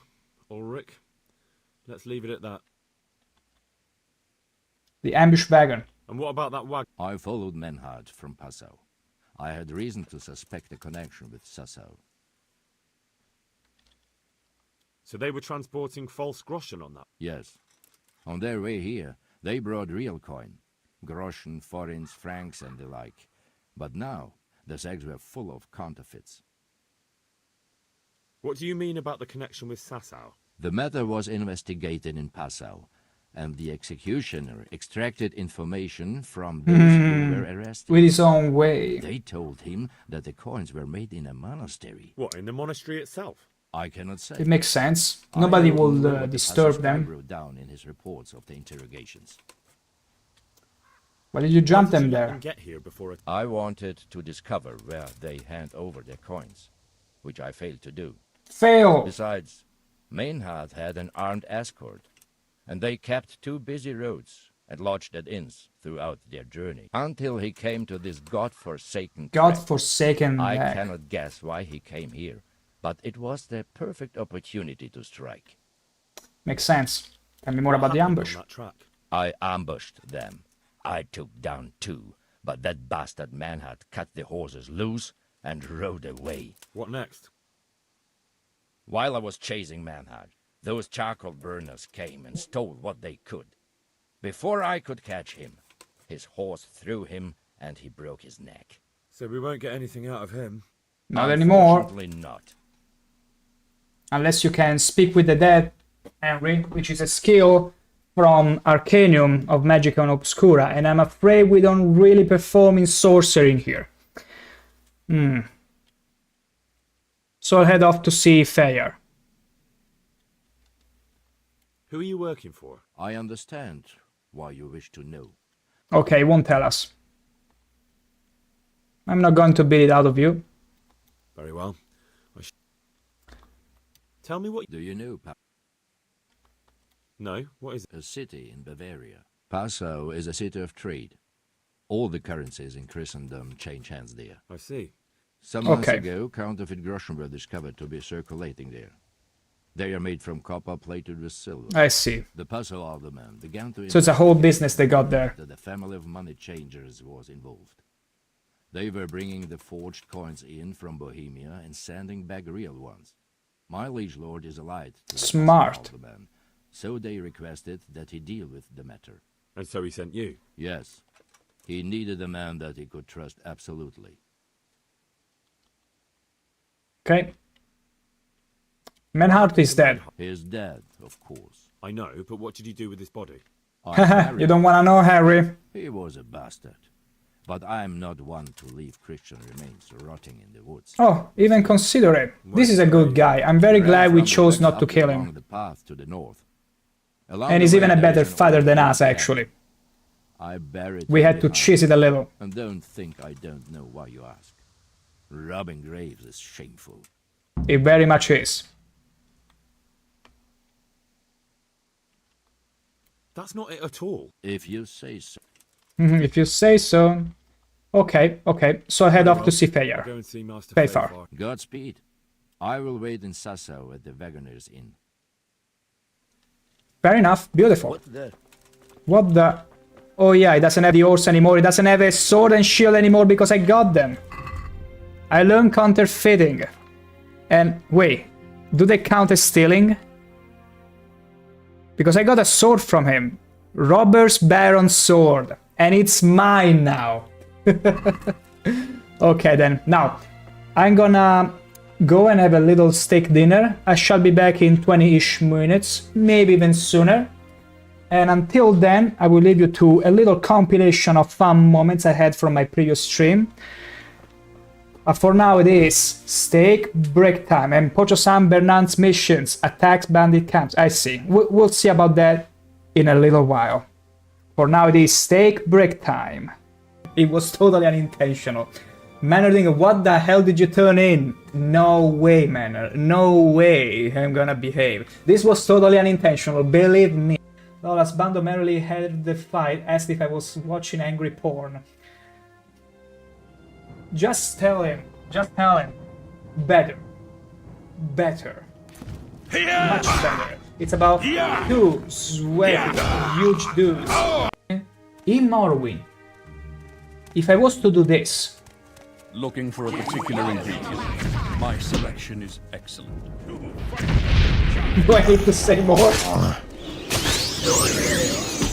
Ulrich. Let's leave it at that. The ambush wagon. And what about that wagon? I followed Menhard from Passau. I had reason to suspect a connection with Sassau. So they were transporting false groschen on that? Yes. On their way here, they brought real coin. Groschen, forints, francs, and the like. But now, the sacks were full of counterfeits. What do you mean about the connection with Sassau? The matter was investigated in Passau, and the executioner extracted information from those who were arrested. With his own way. They told him that the coins were made in a monastery. What, in the monastery itself? I cannot say. It makes sense. I Nobody only will know what the disturb passage them. wrote down in his reports of the interrogations. Why did you jump Why did them you let there? them get here before it... I wanted to discover where they hand over their coins, which I failed to do. Fail! Besides, Mainhard had an armed escort, and they kept two busy roads and lodged at inns throughout their journey, until he came to this godforsaken track. Godforsaken I track. cannot guess why he came here, but it was the perfect opportunity to strike. Makes sense. Tell me more about the ambush. On that track? I ambushed them. I took down two, but that bastard Manhart cut the horses loose and rode away. What next? While I was chasing Manhart, those charcoal burners came and stole what they could. Before I could catch him, his horse threw him and he broke his neck. So we won't get anything out of him? Not anymore. Unfortunately not. Unless you can speak with the dead, Henry, which is a skill from Arcanium of Magica Obscura, and I'm afraid we don't really perform in sorcery in here. So I'll head off to see Fayar. Who are you working for? I understand why you wish to know. Okay, he won't tell us. I'm not going to beat it out of you. Very well. Tell me what... Do you know, No, what is it? A city in Bavaria. Passau is a city of trade. All the currencies in Christendom change hands there. I see. Some months ago, counterfeit groschen were discovered to be circulating there. They are made from copper plated with silver. I see. The Passau alderman began to... So it's a whole business they got there. ...that the family of money changers was involved. They were bringing the forged coins in from Bohemia and sending back real ones. My liege lord is allied to the Smart. Passau alderman, so they requested that he deal with the matter. And so he sent you? Yes. He needed a man that he could trust absolutely. Okay. Manhart is dead. He is dead, of course. I know, but what did you do with his body? You don't want to know, Harry. He was a bastard. But I'm not one to leave Christian remains rotting in the woods. Oh, even consider it. This is a good guy. I'm very glad we chose not to kill him. The path to the north. And he's even a better fighter than us, actually. I buried We had to cheese it a little. And don't think I don't know why you ask. Robbing graves is shameful. It very much is. That's not it at all. If you say so. If you say so. Okay, okay. So head off to see Feyar. Go and see Master Feyfar. Godspeed. I will wait in Sassau at the Wagoner's Inn. Fair enough. Beautiful. What the... Oh yeah, he doesn't have the horse anymore. He doesn't have a sword and shield anymore because I got them. I learned counterfeiting. And wait, do they count as stealing? Because I got a sword from him. Robber's Baron's sword. And it's mine now. Okay then. Now, I'm gonna go and have a little steak dinner. I shall be back in 20-ish minutes. Maybe even sooner. And until then, I will leave you to a little compilation of fun moments I had from my previous stream. But for now it is steak break time and Pocho San Bernard's missions, attacks bandit camps. I see. We'll see about that in a little while. For now it is steak break time. It was totally unintentional. Manor thinking, what the hell did you turn in? No way, Manor. No way I'm gonna behave. This was totally unintentional, believe me. Lolas Bando merrily had the fight, asked if I was watching angry porn. Just tell him. Just tell him. Better. Better. Much better. It's about two sweaty, huge dudes. In Morrowind, if I was to do this... Looking for a particular ingredient. My selection is excellent. Do I need to say more?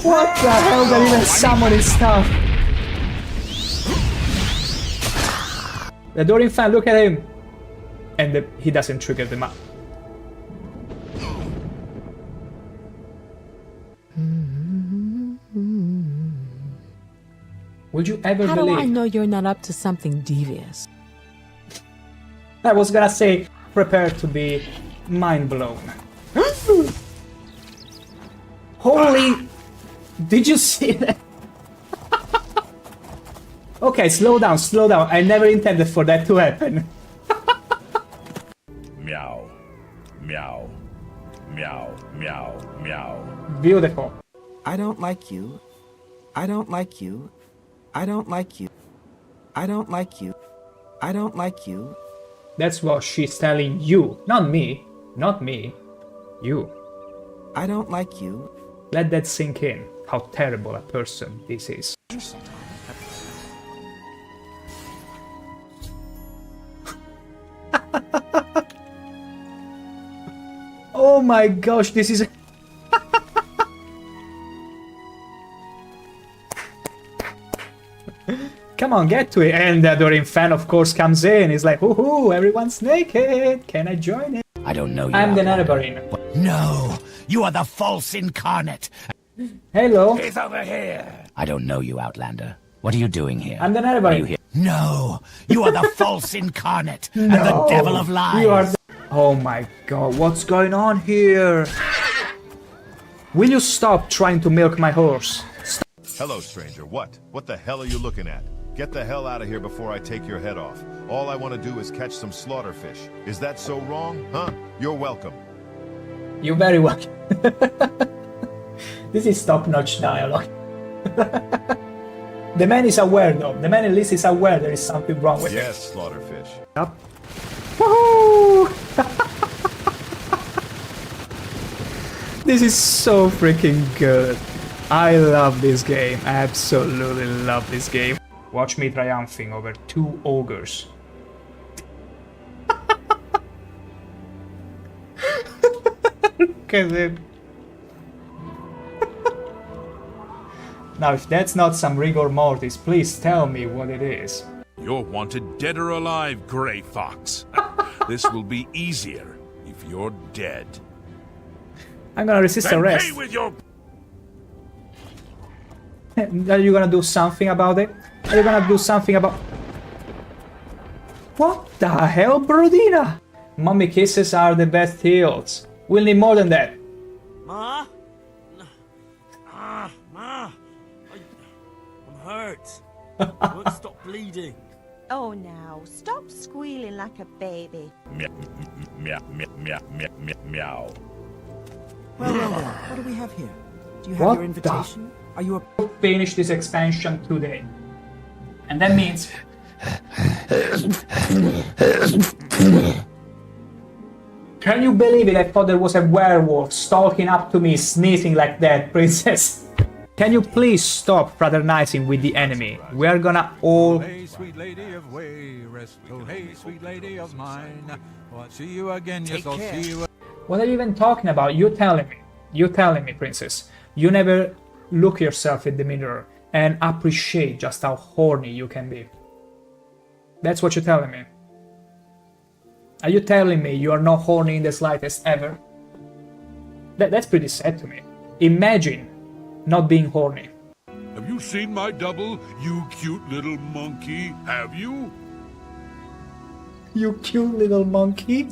What the hell? They're even summoning stuff. The Dorian fan, look at him. And he doesn't trigger them up. Would you ever How believe? do I know you're not up to something devious? I was gonna say, prepare to be mind blown. Holy... Did you see that? Okay, slow down, slow down. I never intended for that to happen. Meow. Meow. Meow. Meow. Meow. Beautiful. I don't like you. I don't like you. I don't like you. I don't like you. I don't like you. That's what she's telling you. Not me. Not me. You. I don't like you. Let that sink in. How terrible a person this is. Oh my gosh, this is... Come on, get to it. And the Dorian fan, of course, comes in. He's like, woohoo, everyone's naked. Can I join it? I don't know you. I'm the Nanabarin. No, you are the false incarnate. Hello. He's over here. I don't know you, Outlander. What are you doing here? I'm the Are you Nanabarin. here? No, you are the false incarnate and the devil of lies. You are the... Oh my god, what's going on here? Will you stop trying to milk my horse? Hello, stranger. What? What the hell are you looking at? Get the hell out of here before I take your head off. All I want to do is catch some slaughterfish. Is that so wrong, huh? You're welcome. You're very welcome. This is top-notch dialogue. The man is aware though. The man at least is aware there is something wrong with Yes, Slaughterfish. Yep. Woohoo! This is so freaking good. I love this game. I absolutely love this game. Watch me triumphing over 2 ogres. Look at it. Now, if that's not some rigor mortis, please tell me what it is. You're wanted dead or alive, Grey Fox. This will be easier if you're dead. I'm gonna resist Then arrest. pay with your... Are you gonna do something about it? Are you gonna do something about... What the hell, Brodina? Mommy kisses are the best heals. We'll need more than that. Ma? Ma! I'm hurt. I won't stop bleeding. Oh, now, stop squealing like a baby. Meow, meow, meow, meow, meow, meow, meow. Well, what do we have here? Do you have What your invitation? Are you a... Finish this expansion today. And that means... Can you believe it? I thought there was a werewolf stalking up to me, sneezing like that, princess. Can you please stop fraternizing with the enemy? We are gonna all... Hey, sweet lady of Wayrest. Oh, hey, sweet lady of mine. Oh, I'll see you again. Yes, I'll see you. What are you even talking about? You telling me. You telling me, princess. You never look yourself in the mirror and appreciate just how horny you can be. That's what you're telling me. Are you telling me you are not horny in the slightest ever? That's pretty sad to me. Imagine not being horny. Have you seen my double, you cute little monkey? Have you? You cute little monkey?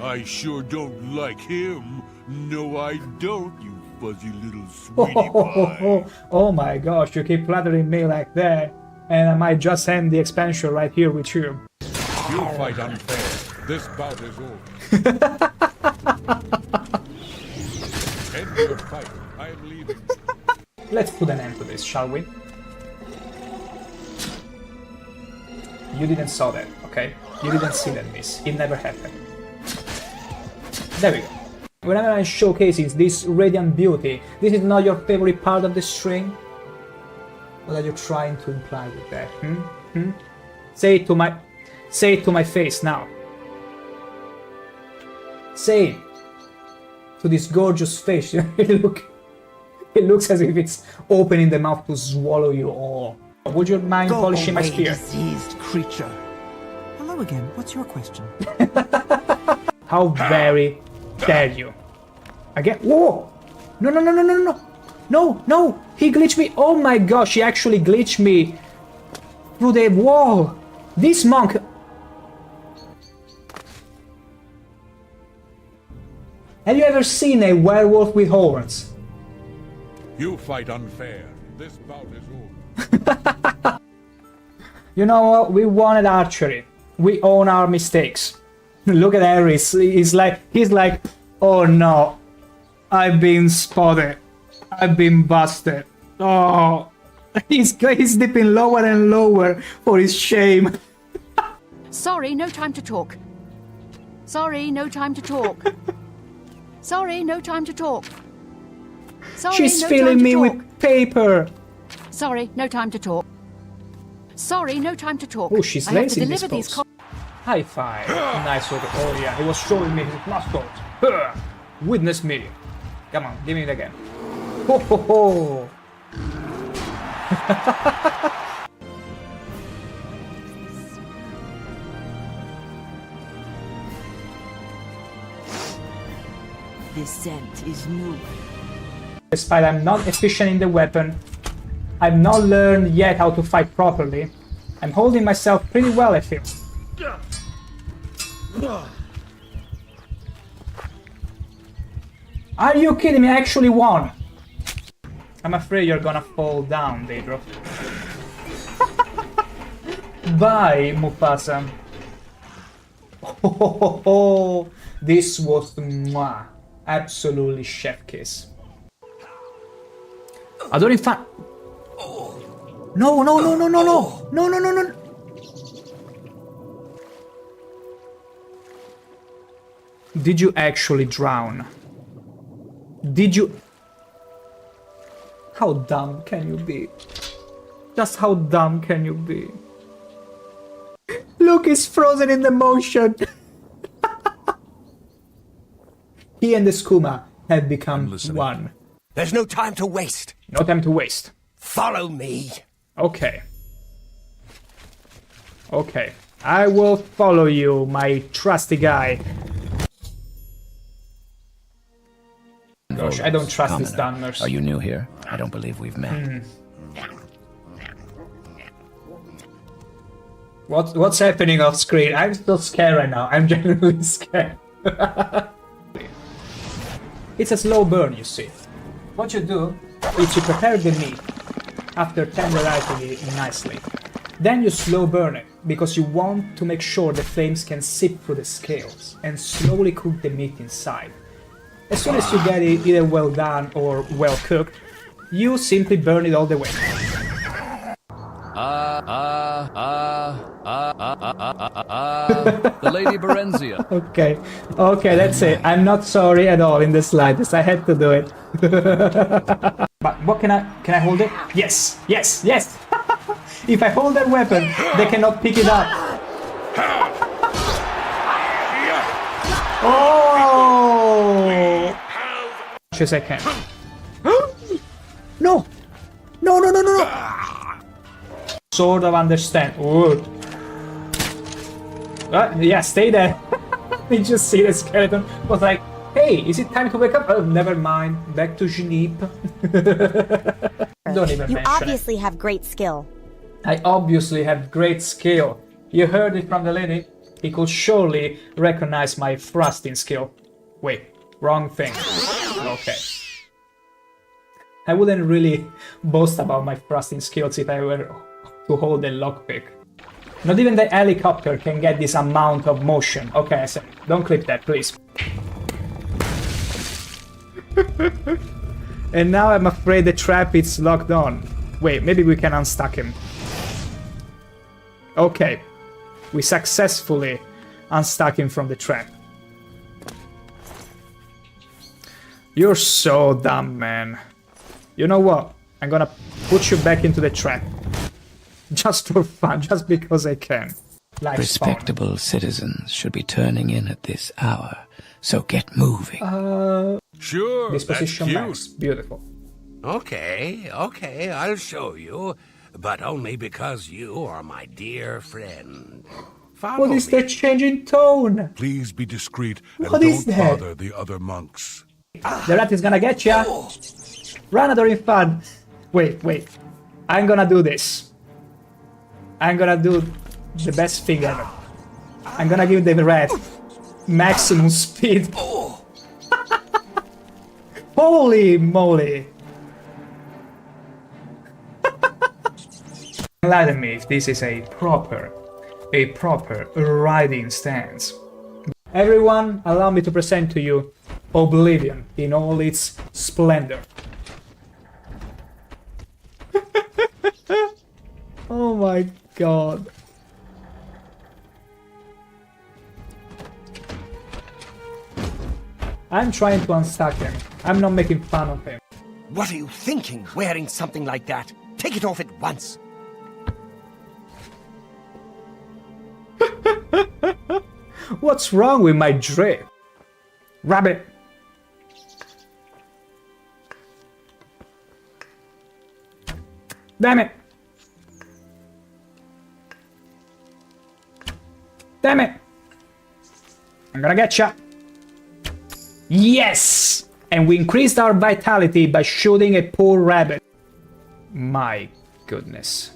I sure don't like him. No, I don't, you fuzzy little sweetie pie. Oh my gosh, you keep flattering me like that, and I might just end the expansion right here with you. You fight unfair. This bout is over. End your fight. I am leaving. Let's put an end to this, shall we? You didn't saw that, okay? You didn't see that miss. It never happened. There we go. Whenever I'm showcasing this radiant beauty, this is not your favorite part of the string? What are you trying to imply with that? Say it to my face now. Say it to this gorgeous face. It looks as if it's opening the mouth to swallow you all. Would you mind polishing my spear? Diseased creature. Hello again. What's your question? How very dare you? Again? Whoa! No, no, no, no, no, no! No, no! He glitched me! Oh my gosh, he actually glitched me through the wall! This monk... Have you ever seen a werewolf with horns? You fight unfair. This bout is over. You know what? We wanted archery. We own our mistakes. Look at Harris. He's like, oh no, I've been spotted. I've been busted. Oh, he's dipping lower and lower for his shame. Sorry, no time to talk. Sorry, no time to talk. Sorry, no time to talk. Sorry, She's no filling time to me talk. with paper. Sorry, no time to talk. Sorry, no time to talk. Oh, she's I have to lazy in this deliver these pose. High five. Nice work. Oh yeah, he was showing me his muscles. Witness me. Come on, give me it again. Ho ho ho. This scent is new. Despite I'm not efficient in the weapon, I've not learned yet how to fight properly. I'm holding myself pretty well, I feel. Are you kidding me? I actually won. I'm afraid you're gonna fall down, Daedro. Bye, Mufasa. Oh, this was mwah. Absolutely chef kiss. Adore Infante. No, no, no, no, no, no. No, no, no, no. Did you actually drown? Did you... How dumb can you be? Just how dumb can you be? Look, he's frozen in the motion. He and the skooma have become one. There's no time to waste. No time to waste. Follow me. Okay. Okay. I will follow you, my trusty guy. Gosh, I don't trust these Dunmers. Are you new here? I don't believe we've met. What's happening off screen? I'm still scared right now. I'm genuinely scared. It's a slow burn, you see. What you do is you prepare the meat after tenderizing it nicely. Then you slow burn it, because you want to make sure the flames can seep through the scales and slowly cook the meat inside. As soon as you get it either well done or well cooked, you simply burn it all the way. The Lady Berenzia. Okay, okay, that's it. I'm not sorry at all in the slightest. I had to do it. But what can I hold it? Yes, yes, yes! If I hold that weapon, they cannot pick it up. Oh! As I can. No! No, no, no, no, no! Sort of understand. Ooh. Yeah, stay there. You just see the skeleton. Was like, hey, is it time to wake up? Oh, never mind. Back to Genep. Don't even You mention obviously have great skill. I obviously have great skill. You heard it from the lady. He could surely recognize my thrusting skill. Wait, wrong thing. Okay. I wouldn't really boast about my thrusting skills if I were to hold a lockpick. Not even the helicopter can get this amount of motion. Okay, so don't clip that, please. And now I'm afraid the trap is locked on. Wait, maybe we can unstuck him. Okay. We successfully unstuck him from the trap. You're so dumb, man. You know what? I'm gonna put you back into the trap. Just for fun, just because I can. Like Respectable citizens should be turning in at this hour, so get moving. Sure, Disposition that's max. Beautiful. Okay, I'll show you, but only because you are my dear friend. What is that change in tone? Please be discreet and What is don't that? bother the other monks. The rat is gonna get ya. Run, Adoring Fun. Wait. I'm gonna do this. I'm gonna do the best thing ever. I'm gonna give the rat maximum speed. Holy moly! Enlighten me if this is a proper riding stance. Everyone, allow me to present to you Oblivion in all its splendor. Oh my god. I'm trying to unstuck him. I'm not making fun of him. What are you thinking, wearing something like that? Take it off at once. What's wrong with my drip? Rabbit! Damn it! Damn it! I'm gonna get ya! Yes! And we increased our vitality by shooting a poor rabbit. My goodness.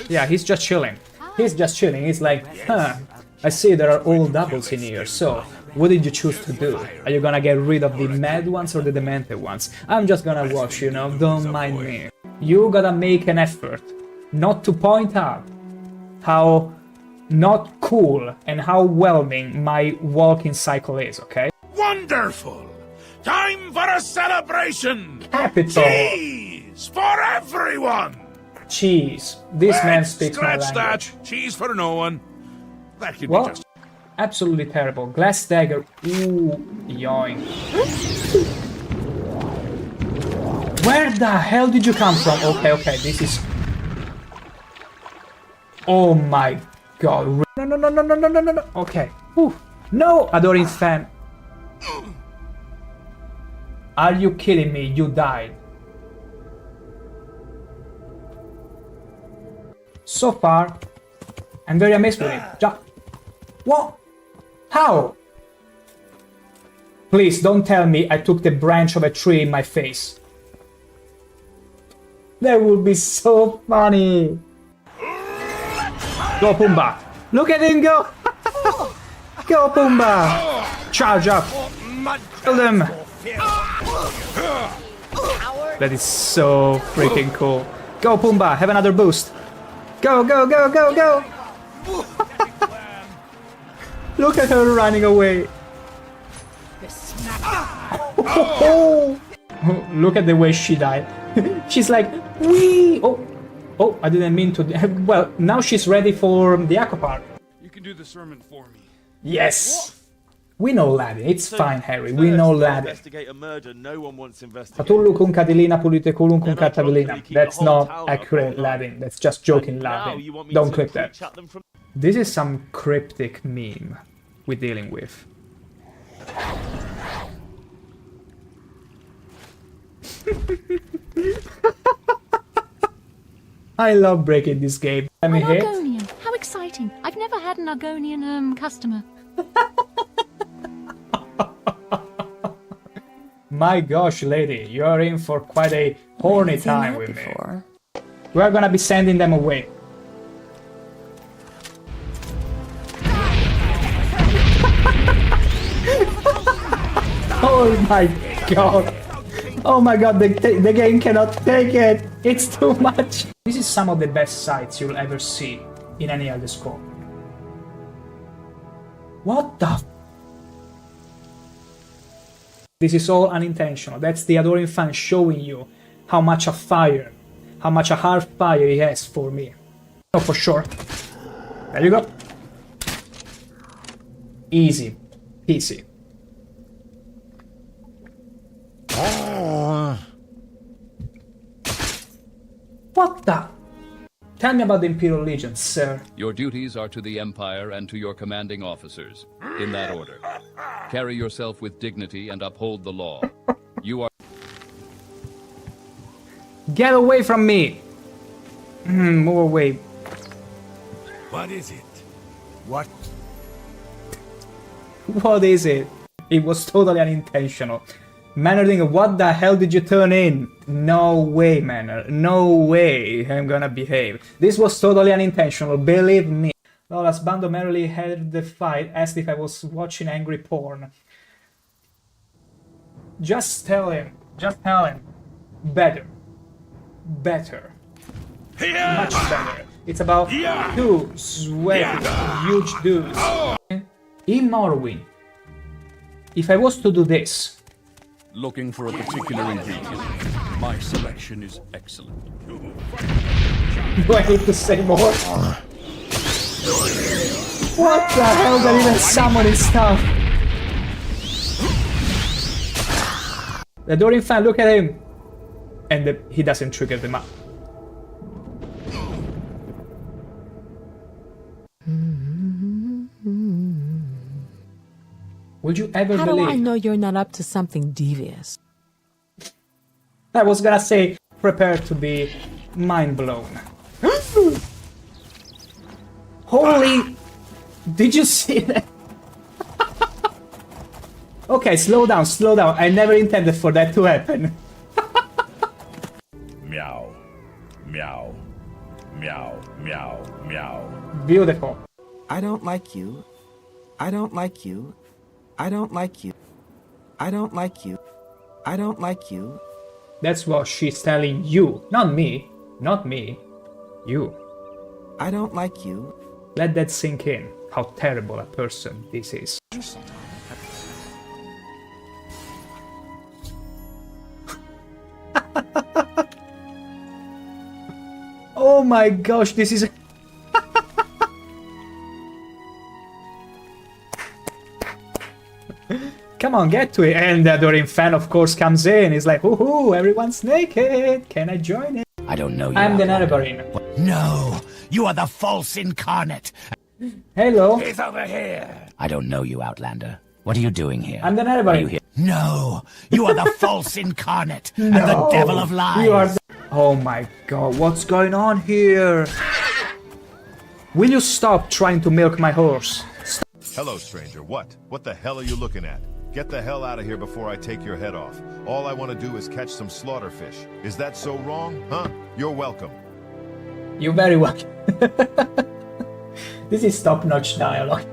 Yeah, he's just chilling. He's just chilling. He's like, huh, I see there are all doubles in here, so what did you choose to do? Are you gonna get rid of the mad ones or the demented ones? I'm just gonna watch, you know, don't mind me. You gotta make an effort not to point out how not cool and how whelming my walking cycle is, okay? Wonderful! Time for a celebration! Capital. Cheese for everyone! Cheese. This man speaks my Scratch language. that! Cheese for no one. That could What? be just... Absolutely terrible. Glass dagger. Ooh, yoink. Where the hell did you come from? Okay, okay, this is... Oh my god. No, no, no, no, no, no, no, no, no. Okay. Whew. No, adoring fan. Are you kidding me? You died. So far, I'm very amazed with him. What? How? Please don't tell me I took the branch of a tree in my face. That would be so funny. Go Pumbaa. Look at him go. Go Pumbaa. Charge up. Kill them. That is so freaking cool. Go Pumbaa. Have another boost. Go, go, go, go, go. Look at her running away. Look at the way she died. She's like, wee. Oh, oh, I didn't mean to. Well, now she's ready for the aqua park. You can do the sermon for me. Yes. We know Latin. It's fine, Harry. We know Latin. Investigate a murder no one wants investigated. Patullu cum Catilina pulite cum Catalina. That's not accurate Latin. That's just joking Latin. Don't click that. This is some cryptic meme we're dealing with. I love breaking this game. Let me hit. Argonian. How exciting. I've never had an Argonian customer. My gosh, lady, you're in for quite a horny time with me. We're gonna be sending them away. Oh my god. Oh my god, the game cannot take it. It's too much. This is some of the best sights you'll ever see in any Elder Scroll. What the? This is all unintentional. That's the adoring fan showing you how much a fire, how much a hard fire he has for me. Oh, for sure. There you go. Easy. Easy. What the? Tell me about the Imperial Legion, sir. Your duties are to the Empire and to your commanding officers, in that order. Carry yourself with dignity and uphold the law. You are... Get away from me! Move away. What is it? What? What is it? It was totally unintentional. Manner, what the hell did you turn in? No way, Manner. No way I'm gonna behave. This was totally unintentional, believe me. Lolas Bando merely had the fight, asked if I was watching angry porn. Just tell him. Just tell him. Better. Better. Much better. It's about two sweaty, huge dudes. In Morrowind, if I was to do this, looking for a particular ingredient. My selection is excellent. do I need to say more? What the hell? They're even summoning stuff. The Dorian fan, look at him. And he doesn't trigger them up. Would you ever How believe? do I know you're not up to something devious? I was gonna say, prepare to be mind blown. Holy... Did you see that? Okay, slow down, slow down. I never intended for that to happen. Meow. Meow. Meow. Meow. Meow. Beautiful. I don't like you. I don't like you. I don't like you. I don't like you. I don't like you. That's what she's telling you. Not me. Not me. You. I don't like you. Let that sink in. How terrible a person this is. my gosh, this is... Come on, get to it. And the adoring fan, of course, comes in. He's like, woohoo, everyone's naked. Can I join it? I don't know you. I'm the Netherbarine. No, you are the false incarnate. Hello. He's over here. I don't know you, Outlander. What are you doing here? I'm the Are you Netherbarine. here? No, you are the false incarnate and the devil of lies. You are the... Oh my god, what's going on here? Will you stop trying to milk my horse? Hello, stranger. What? What the hell are you looking at? Get the hell out of here before I take your head off. All I want to do is catch some slaughterfish. Is that so wrong? Huh? You're welcome. You're very welcome. This is top-notch dialogue.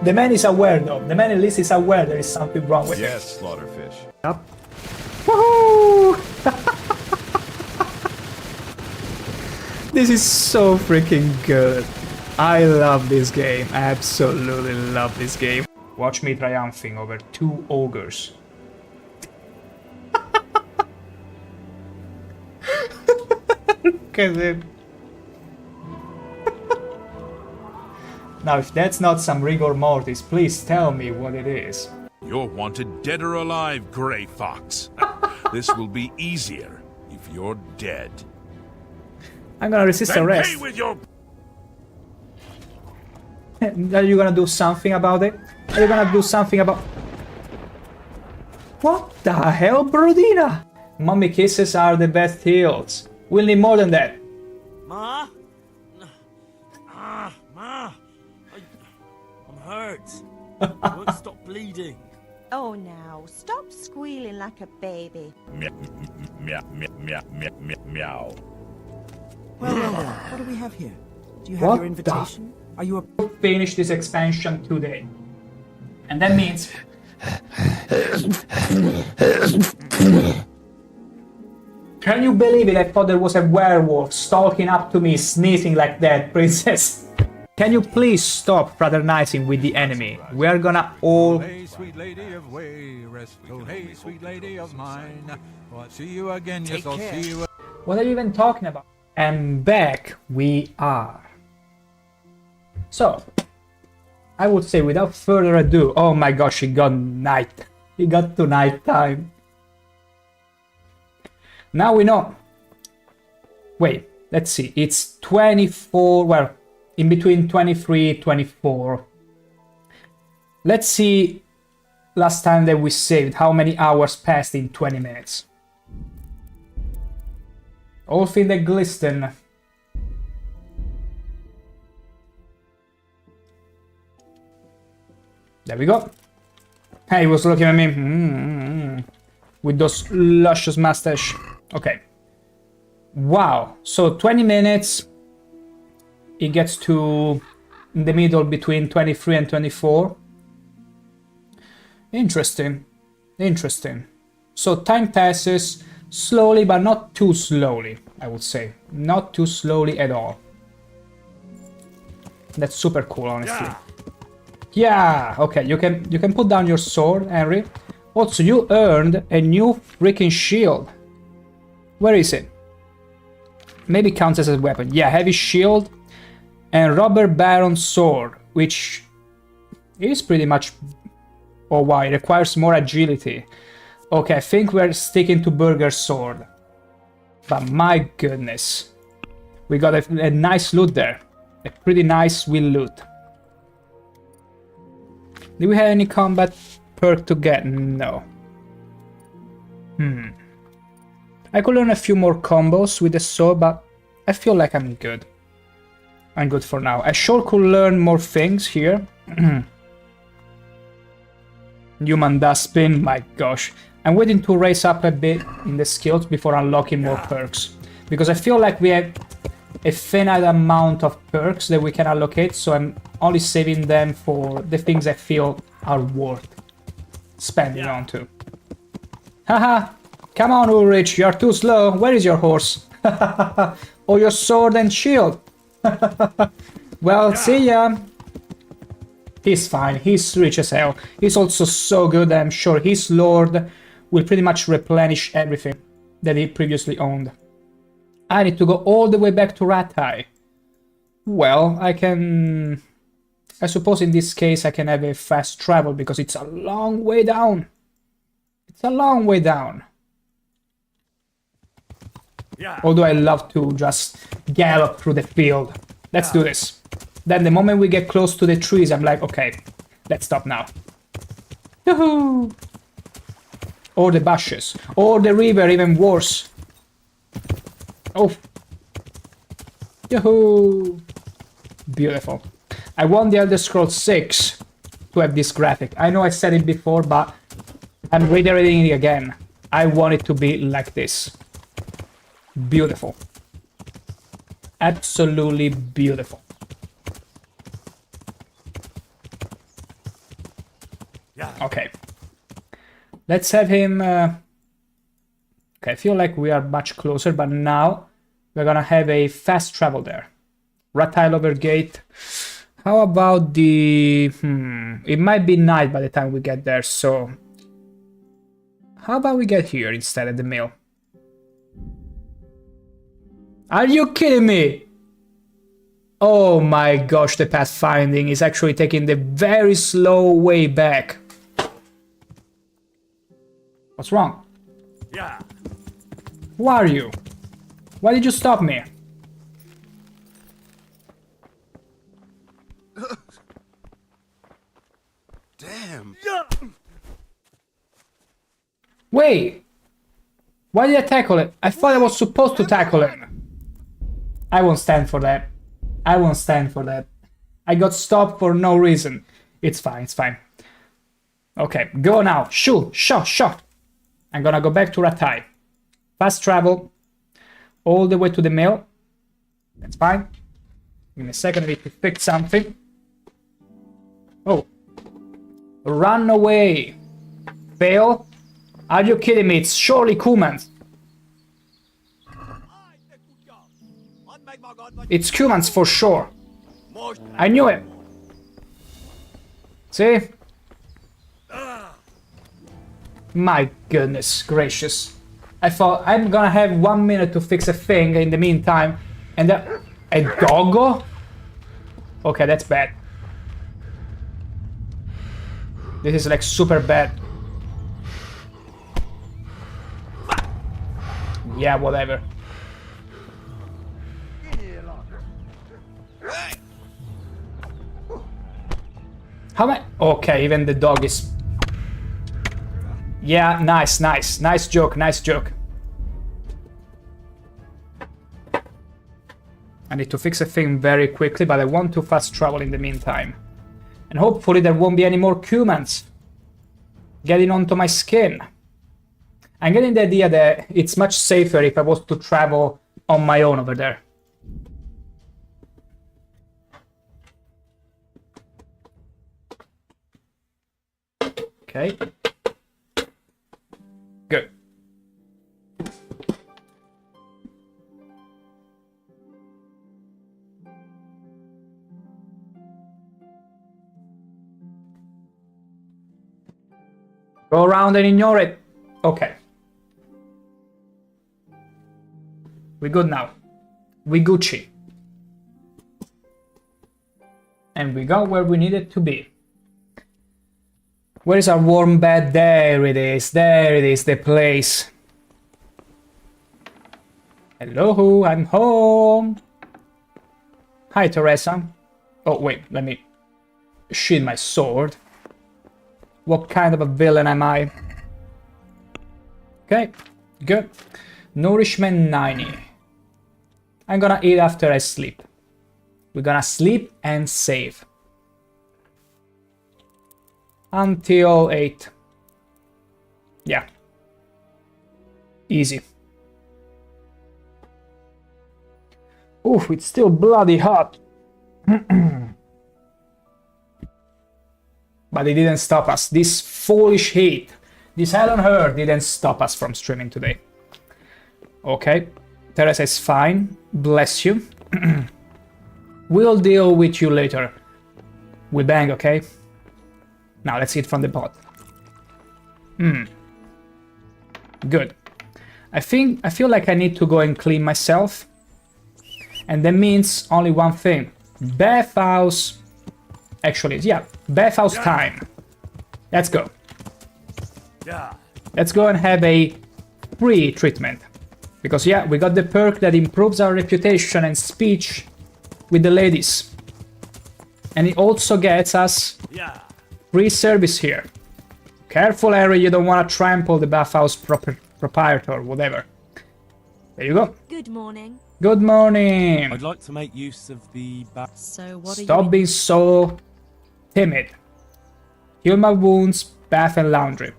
The man is aware, though. The man at least is aware there is something wrong with him. Yes, slaughterfish. Yep. Woohoo! This is so freaking good. I love this game. I absolutely love this game. Watch me triumphing over 2 ogres. Look at him. Now, if that's not some rigor mortis, please tell me what it is. You're wanted dead or alive, Grey Fox. This will be easier if you're dead. I'm gonna resist Then arrest. pay with your... Are you gonna do something about it? Are you gonna do something about... What the hell, Brodina? Mommy kisses are the best heals. We'll need more than that. Ma? Ma! I'm hurt. I won't stop bleeding. Oh, now, stop squealing like a baby. Meow, meow, meow, meow, meow, meow. Well, what do we have here? Do you have What your invitation? Are you a... Finish this expansion today. And that means... Can you believe it? I thought there was a werewolf stalking up to me, sneezing like that, princess. Can you please stop fraternizing with the enemy? We are gonna all... Hey, sweet lady of way, rest. Oh, hey, sweet lady of mine. Oh, I'll see you again, yes, I'll see you. What are you even talking about? And back we are. So, I would say without further ado... Oh my gosh, he got night. He got to night time. Now we know. Wait, let's see. It's 24, well, in between 23, 24. Let's see last time that we saved, how many hours passed in 20 minutes. All things that glisten. There we go. Hey, he was looking at me with those luscious mustache. Okay. Wow. So 20 minutes. It gets to in the middle between 23 and 24. Interesting. Interesting. So time passes slowly, but not too slowly, I would say. Not too slowly at all. That's super cool, honestly. Yeah, okay, you can put down your sword, Henry. Also, you earned a new freaking shield. Where is it? Maybe counts as a weapon. Yeah, heavy shield and Robber Baron sword, which is pretty much... Oh wow, it requires more agility. Okay, I think we're sticking to Burger's sword. But my goodness. We got a nice loot there. A pretty nice will loot. Do we have any combat perk to get? No. I could learn a few more combos with the sword, but I feel like I'm good. I'm good for now. I sure could learn more things here. Human dustbin, my gosh. I'm waiting to raise up a bit in the skills before unlocking more perks. Because I feel like we have a finite amount of perks that we can allocate, so I'm only saving them for the things I feel are worth spending on to. Haha! Come on, Ulrich, you're too slow. Where is your horse? Or your sword and shield? Well, see ya. He's fine, he's rich as hell. He's also so good that I'm sure his lord will pretty much replenish everything that he previously owned. I need to go all the way back to Ratai. Well, I can... I suppose in this case I can have a fast travel because it's a long way down. It's a long way down. Yeah. Although I love to just gallop through the field. Let's do this. Then the moment we get close to the trees, I'm like, okay, let's stop now. Yoo-hoo! Or the bushes. Or the river, even worse. Oh. Yoo-hoo! Beautiful. I want the Elder Scrolls 6 to have this graphic. I know I said it before, but I'm reiterating it again. I want it to be like this. Beautiful. Absolutely beautiful. Yeah. Okay. Let's have him... Okay, I feel like we are much closer, but now we're gonna have a fast travel there. Rattile over gate. How about the... It might be night by the time we get there, so... How about we get here instead at the mill? Are you kidding me? Oh my gosh, the pathfinding is actually taking the very slow way back. What's wrong? Yeah. Who are you? Why did you stop me? Damn. Wait! Why did I tackle it? I thought I was supposed to tackle it. I won't stand for that. I won't stand for that. I got stopped for no reason. It's fine, it's fine. Okay, go now. Shoot, shot. I'm gonna go back to Ratai. Fast travel. All the way to the mill. That's fine. Give me a second, I need to fix something. Oh. Run away. Fail. Are you kidding me? It's surely Kumans. It's Kumans for sure. I knew it. See? My goodness gracious. I thought I'm gonna have 1 minute to fix a thing in the meantime. And then... A doggo? Okay, that's bad. This is like super bad. Yeah, whatever. How am I? Okay, even the dog is... Yeah, nice. Nice joke. I need to fix a thing very quickly, but I want to fast travel in the meantime. And hopefully there won't be any more Kumans getting onto my skin. I'm getting the idea that it's much safer if I was to travel on my own over there. Okay. Good. Go around and ignore it. Okay. We good now. We Gucci. And we got where we needed to be. Where is our warm bed? There it is, the place. Hello, I'm home. Hi, Teresa. Oh, wait, let me sheath my sword. What kind of a villain am I? Okay, good. Nourishment 90. I'm gonna eat after I sleep. We're gonna sleep and save. Until 8. Yeah. Easy. Oof, it's still bloody hot. But it didn't stop us. This foolish heat, this hell on earth didn't stop us from streaming today. Okay. Teresa is fine. Bless you. We'll deal with you later. We bang, okay? Now let's eat from the pot. Good. I feel like I need to go and clean myself. And that means only one thing. Bathhouse. Actually, yeah, bathhouse time. Let's go. Yeah. Let's go and have a free treatment. Because yeah, we got the perk that improves our reputation and speech with the ladies. And it also gets us free service here. Careful, Harry, you don't want to trample the bathhouse proprietor, whatever. There you go. Good morning. Good morning. I'd like to make use of the bath. So what are you? Stop being so timid. Heal my wounds, bath and laundry.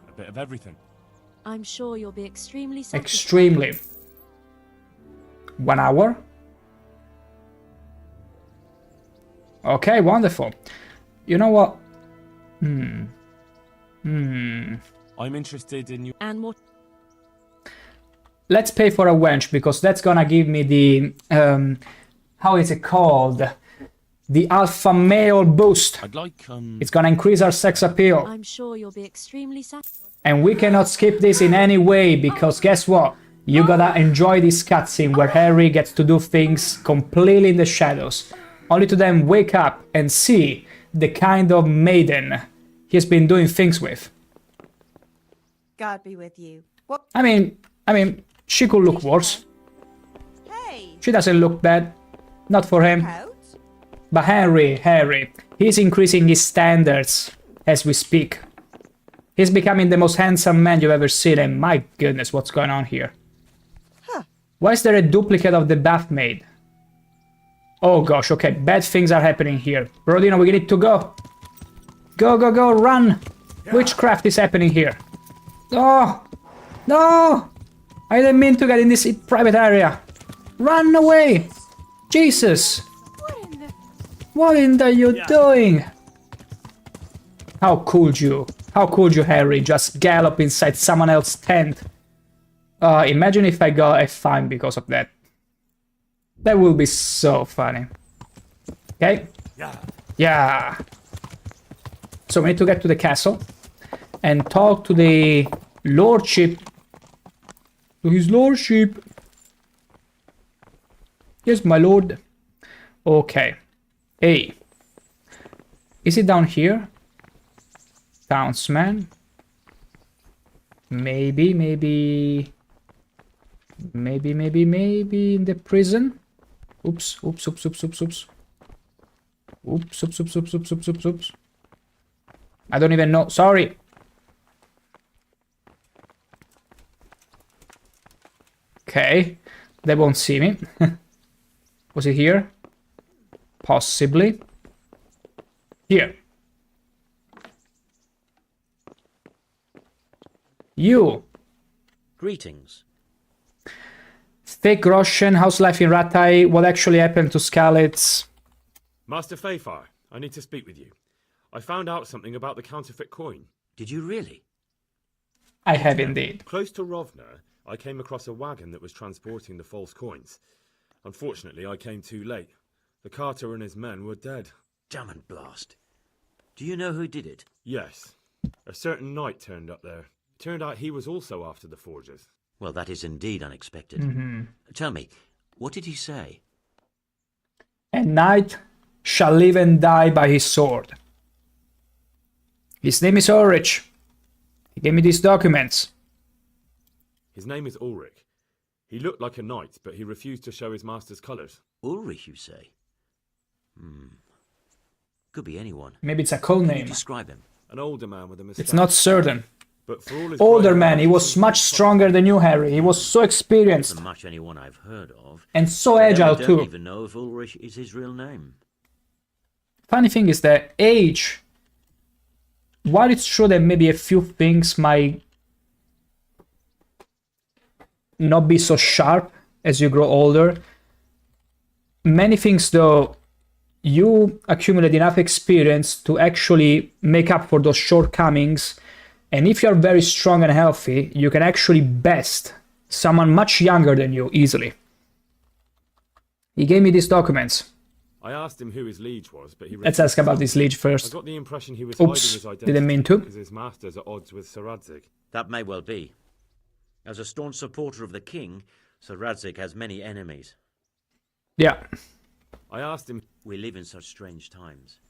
A bit of everything. I'm sure you'll be extremely satisfied. Extremely. 1 hour. Okay, wonderful. You know what? I'm interested in you. And what? Let's pay for a wench because that's gonna give me the how is it called? The alpha male boost. I'd like It's gonna increase our sex appeal. I'm sure you'll be extremely satisfied. And we cannot skip this in any way because guess what? You gotta enjoy this cutscene where Harry gets to do things completely in the shadows, only to then wake up and see the kind of maiden he's been doing things with. God be with you. What? I mean, she could look worse. Hey. She doesn't look bad. Not for him. But Harry, he's increasing his standards as we speak. He's becoming the most handsome man you've ever seen, and my goodness, what's going on here? Why is there a duplicate of the bath maid? Oh gosh, okay, bad things are happening here. Brodino, we need to go. Go, go, go, run! Witchcraft is happening here. Oh! No! I didn't mean to get in this private area. Run away! Jesus! What in the you doing? How could you? How could you, Harry, just gallop inside someone else's tent? Imagine if I got a fine because of that. That will be so funny. Okay? Yeah. So we need to get to the castle and talk to the lordship. To his lordship. Yes, my lord. Okay. Hey. Is it down here? Townsman. Maybe in the prison. Oops. Oops. I don't even know. Sorry. Okay. They won't see me. Was it here? Possibly. Here. You. Greetings. Thick Roshan, how's life in Rattay? What actually happened to Skalitz? Master Fayfar, I need to speak with you. I found out something about the counterfeit coin. Did you really? I have indeed. Close to Rovna, I came across a wagon that was transporting the false coins. Unfortunately, I came too late. The carter and his men were dead. Damn and blast. Do you know who did it? Yes. A certain knight turned up there. It turned out he was also after the forgers. Well, that is indeed unexpected. Tell me, what did he say? A knight shall live and die by his sword. His name is Ulrich. He gave me these documents. His name is Ulrich. He looked like a knight, but he refused to show his master's colours. Ulrich, you say? Could be anyone. Maybe it's a code Can name. you describe him? An older man with a moustache. It's not certain. But for all his Older pride, man, he was much stronger than you, Harry. He was so experienced. Not much anyone I've heard of. And so But agile I too. don't even know if Ulrich is his real name. Funny thing is that age, while it's true that maybe a few things might not be so sharp as you grow older, many things though, you accumulate enough experience to actually make up for those shortcomings. And if you're very strong and healthy, you can actually best someone much younger than you easily. He gave me these documents. I asked him who his liege was, but he... Let's ask about this liege first. I got the impression he was Oops, hiding his identity didn't mean to. because his master's at odds with Sir Radzig. That may well be. As a staunch supporter of the king, Sir Radzig has many enemies. Yeah. I asked him... We live in such strange times.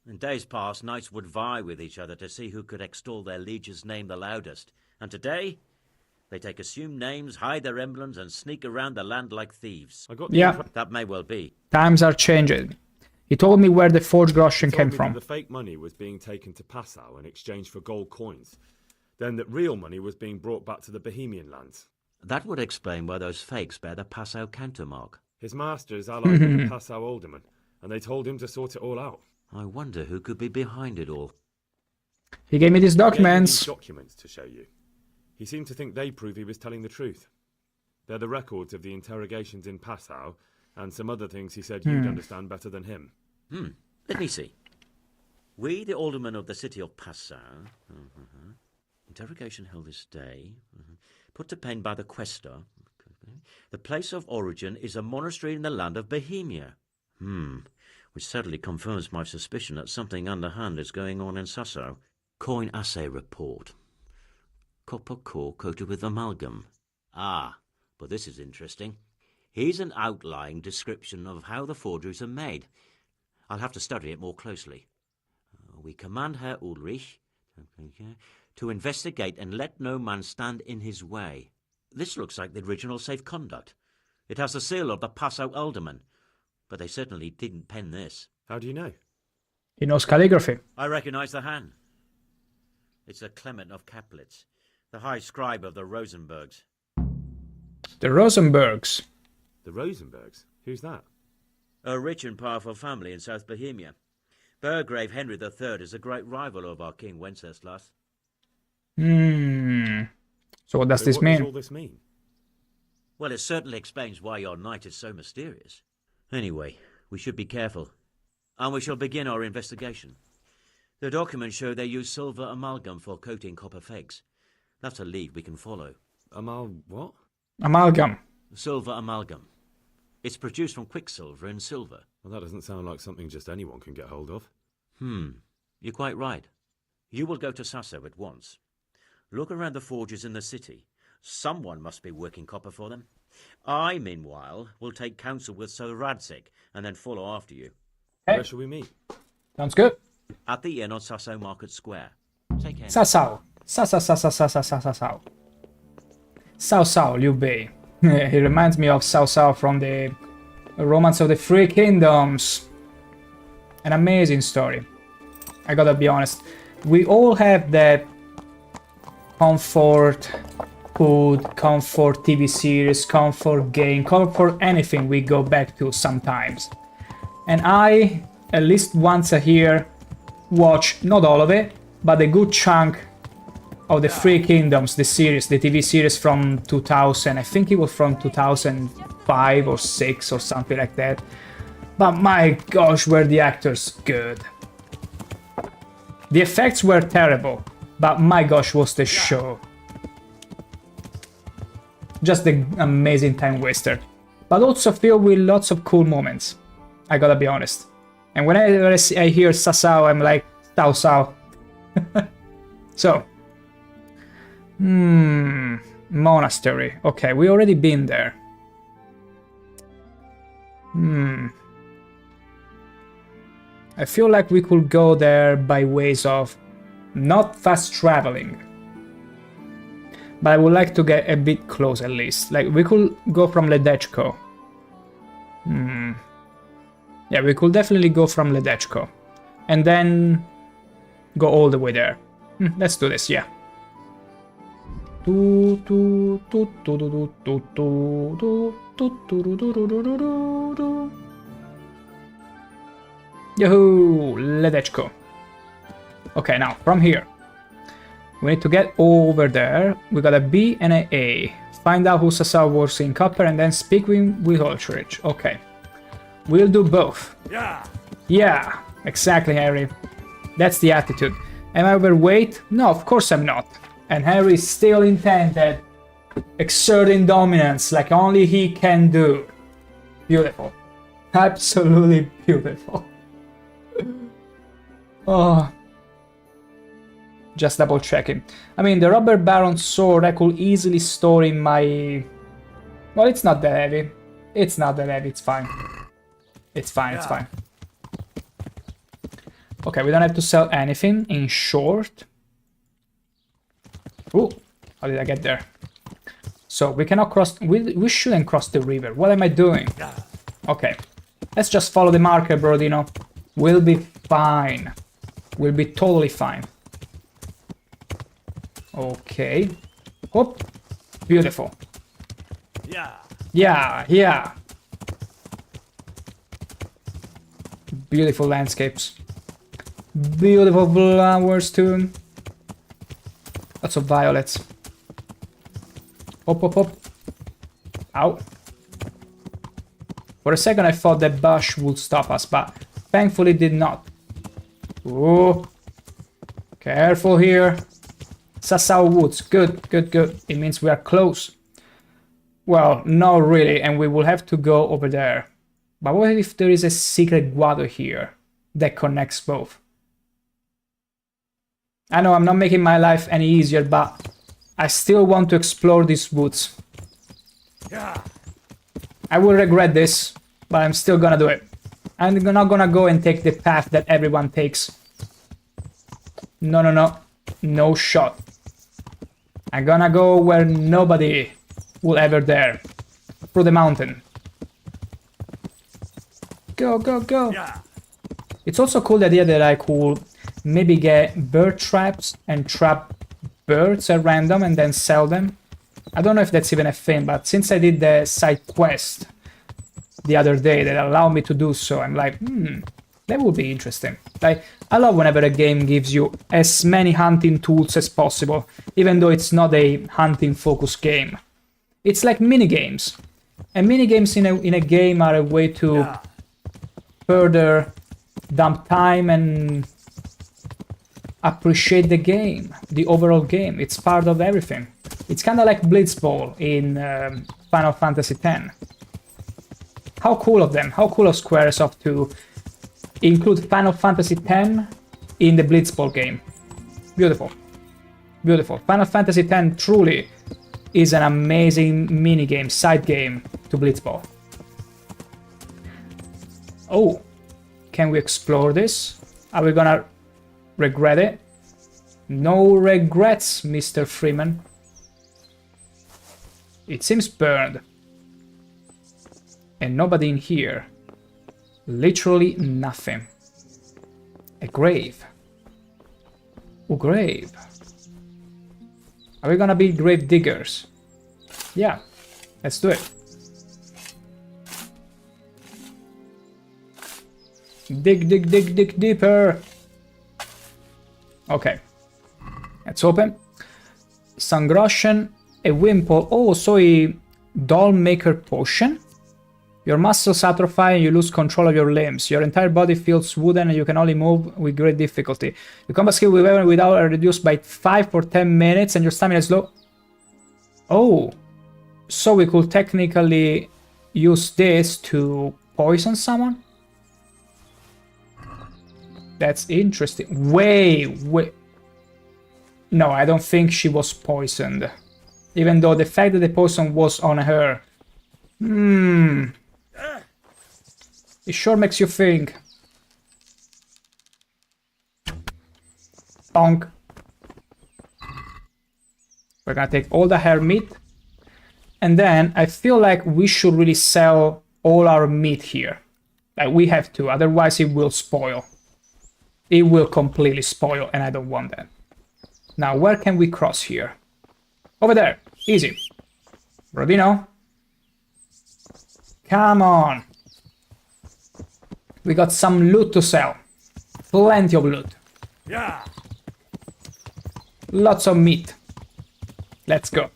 In days past, knights would vie with each other to see who could extol their liege's name the loudest. And today, they take assumed names, hide their emblems, and sneak around the land like thieves. Yeah. That may well be. Times are changing. He told me where the forged groschen came from. The fake money was being taken to Passau in exchange for gold coins. Then that real money was being brought back to the Bohemian lands. That would explain why those fakes bear the Passau countermark. His master's allied with the Passau alderman, and they told him to sort it all out. I wonder who could be behind it all. He gave me these documents. He gave me these documents to show you. He seemed to think they prove he was telling the truth. They're the records of the interrogations in Passau, and some other things he said you'd understand better than him. Let me see. We, the aldermen of the city of Passau... Interrogation held this day. Put to pen by the questor. The place of origin is a monastery in the land of Bohemia. Which certainly confirms my suspicion that something underhand is going on in Sasso. Coin assay report. Copper core coated with amalgam. Ah, but this is interesting. Here's an outlying description of how the forgeries are made. I'll have to study it more closely. We command Herr Ulrich to investigate and let no man stand in his way. This looks like the original safe conduct. It has the seal of the Passau alderman, but they certainly didn't pen this. How do you know? He knows calligraphy. I recognize the hand. It's a Clement of Kaplitz, the high scribe of the Rosenbergs. The Rosenbergs? The Rosenbergs? Who's that? A rich and powerful family in South Bohemia. Burgrave Henry III is a great rival of our King Wenceslas. So what does this mean? What does all this mean? Well, it certainly explains why your knight is so mysterious. Anyway, we should be careful. And we shall begin our investigation. The documents show they use silver amalgam for coating copper fakes. That's a lead we can follow. What? Amalgam. Silver amalgam. It's produced from quicksilver and silver. Well, that doesn't sound like something just anyone can get hold of. You're quite right. You will go to Sasso at once. Look around the forges in the city. Someone must be working copper for them. I, meanwhile, will take counsel with Sir Radzig and then follow after you. Hey. Where shall we meet? Sounds good. At the inn on Sasso Market Square. Take care. Sassau. Sassau. Sassau, Liu Bei. He reminds me of Cao from the Romance of the Three Kingdoms. An amazing story. I gotta be honest. We all have that comfort food, comfort TV series, comfort game, comfort anything we go back to sometimes. And I, at least once a year, watch, not all of it, but a good chunk of the Three Kingdoms, the series, the TV series from 2000. I think it was from 2005 or 6 or something like that. But my gosh, were the actors good. The effects were terrible, but my gosh, was the show. Just an amazing time waster. But also filled with lots of cool moments. I gotta be honest. And whenever I hear Sassau, I'm like, Sao. So. Monastery. Okay, we already been there. I feel like we could go there by ways of not fast traveling. But I would like to get a bit close at least. Like, we could go from Ledechko. Yeah, we could definitely go from Ledechko. And then go all the way there. Let's do this, yeah. Yahoo! Ledechko. Okay, now, from here. We need to get over there. We got a B and an A. Find out who Sassau works in copper and then speak with Ulrich. Okay. We'll do both. Yeah, exactly, Harry. That's the attitude. Am I overweight? No, of course I'm not. And Harry is still intent at exerting dominance like only he can do. Beautiful. Absolutely beautiful. Oh. Just double checking. I mean, the robber baron's sword I could easily store in my... Well, it's not that heavy. It's not that heavy, it's fine. It's fine, it's fine. Okay, we don't have to sell anything, in short. Ooh, how did I get there? So, we cannot cross... We shouldn't cross the river. What am I doing? Okay. Let's just follow the marker, Brodino. We'll be fine. We'll be totally fine. Okay. Oh, beautiful. Yeah. Beautiful landscapes. Beautiful flowers too. Lots of violets. Hop. Ow. For a second I thought that bush would stop us, but thankfully did not. Ooh. Careful here. Sasau Woods. Good. It means we are close. Well, not really, and we will have to go over there. But what if there is a secret guado here that connects both? I know I'm not making my life any easier, but I still want to explore these woods. I will regret this, but I'm still gonna do it. I'm not gonna go and take the path that everyone takes. No. No shot. I'm gonna go where nobody will ever dare. Through the mountain. Go. It's also cool the idea that I could maybe get bird traps and trap birds at random and then sell them. I don't know if that's even a thing, but since I did the side quest the other day that allowed me to do so, I'm like, that would be interesting. Like, I love whenever a game gives you as many hunting tools as possible, even though it's not a hunting focused game. It's like minigames. And minigames in a game are a way to further dump time and appreciate the game, the overall game. It's part of everything. It's kind of like Blitzball in Final Fantasy X. How cool of them, how cool of Squaresoft to include Final Fantasy X in the Blitzball game. Beautiful. Final Fantasy X truly is an amazing minigame, side game to Blitzball. Oh, can we explore this? Are we gonna regret it? No regrets, Mr. Freeman. It seems burned. And nobody in here. Literally nothing. A grave. A grave. Are we gonna be grave diggers? Yeah, let's do it. Dig deeper. Okay. Let's open. Sangroshen, a wimple. Oh, so a doll maker potion. Your muscles atrophy and you lose control of your limbs. Your entire body feels wooden and you can only move with great difficulty. Your combat skill with weapon without are reduced by 5 for 10 minutes and your stamina is low. Oh, so we could technically use this to poison someone? That's interesting. Wait. No, I don't think she was poisoned. Even though the fact that the poison was on her. It sure makes you think. Bonk. We're gonna take all the hair meat. And then I feel like we should really sell all our meat here. Like we have to, otherwise it will spoil. It will completely spoil and I don't want that. Now where can we cross here? Over there. Easy. Rodino. Come on. We got some loot to sell. Plenty of loot. Yeah. Lots of meat. Let's go.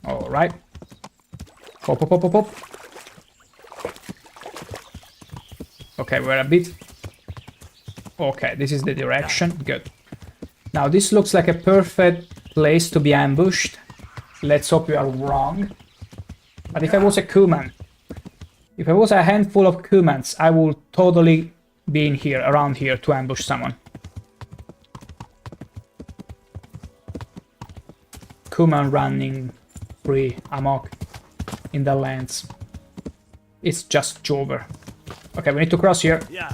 Alright. Hop. Okay, we're a bit... Okay, this is the direction. Good. Now this looks like a perfect place to be ambushed. Let's hope we are wrong. But if I was a Kuman, if I was a handful of Kumans, I would totally be in here, around here, to ambush someone. Kuman running free amok in the lands. It's just Jover. Okay, we need to cross here. Yeah.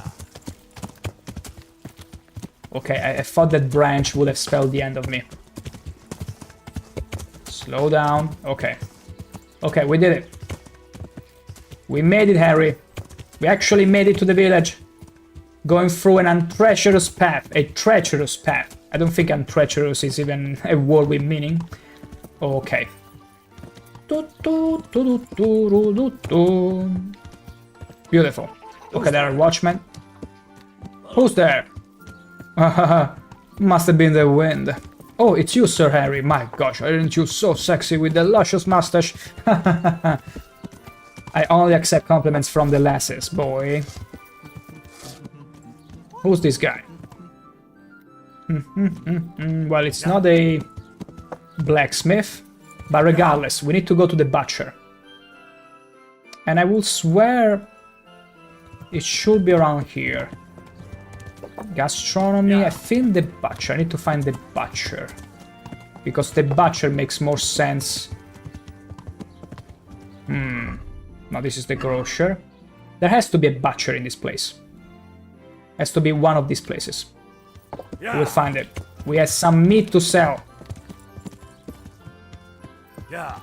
Okay, I thought that branch would have spelled the end of me. Slow down. Okay. Okay, we did it. We made it, Harry. We actually made it to the village. Going through an untreacherous path. A treacherous path. I don't think untreacherous is even a word with meaning. Okay. Beautiful. Okay, there are watchmen. Who's there? Must have been the wind. Oh, it's you, Sir Harry. My gosh, aren't you so sexy with the luscious mustache? I only accept compliments from the lasses, boy. Who's this guy? Well, it's not a blacksmith, but regardless, we need to go to the butcher. And I will swear it should be around here. Gastronomy, I think the butcher. I need to find the butcher. Because the butcher makes more sense. Now this is the grocer. There has to be a butcher in this place. Has to be one of these places. We'll find it. We have some meat to sell. Yeah.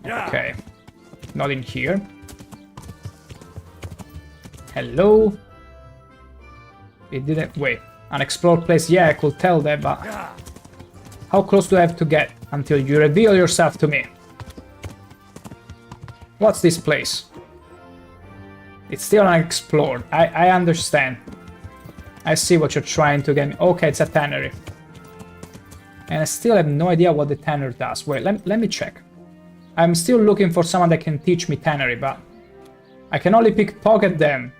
Okay. Not in here. Hello? It didn't... Wait. Unexplored place? Yeah, I could tell that, but... How close do I have to get until you reveal yourself to me? What's this place? It's still unexplored. I understand. I see what you're trying to get me. Okay, it's a tannery. And I still have no idea what the tanner does. Wait, let me check. I'm still looking for someone that can teach me tannery, but... I can only pickpocket them.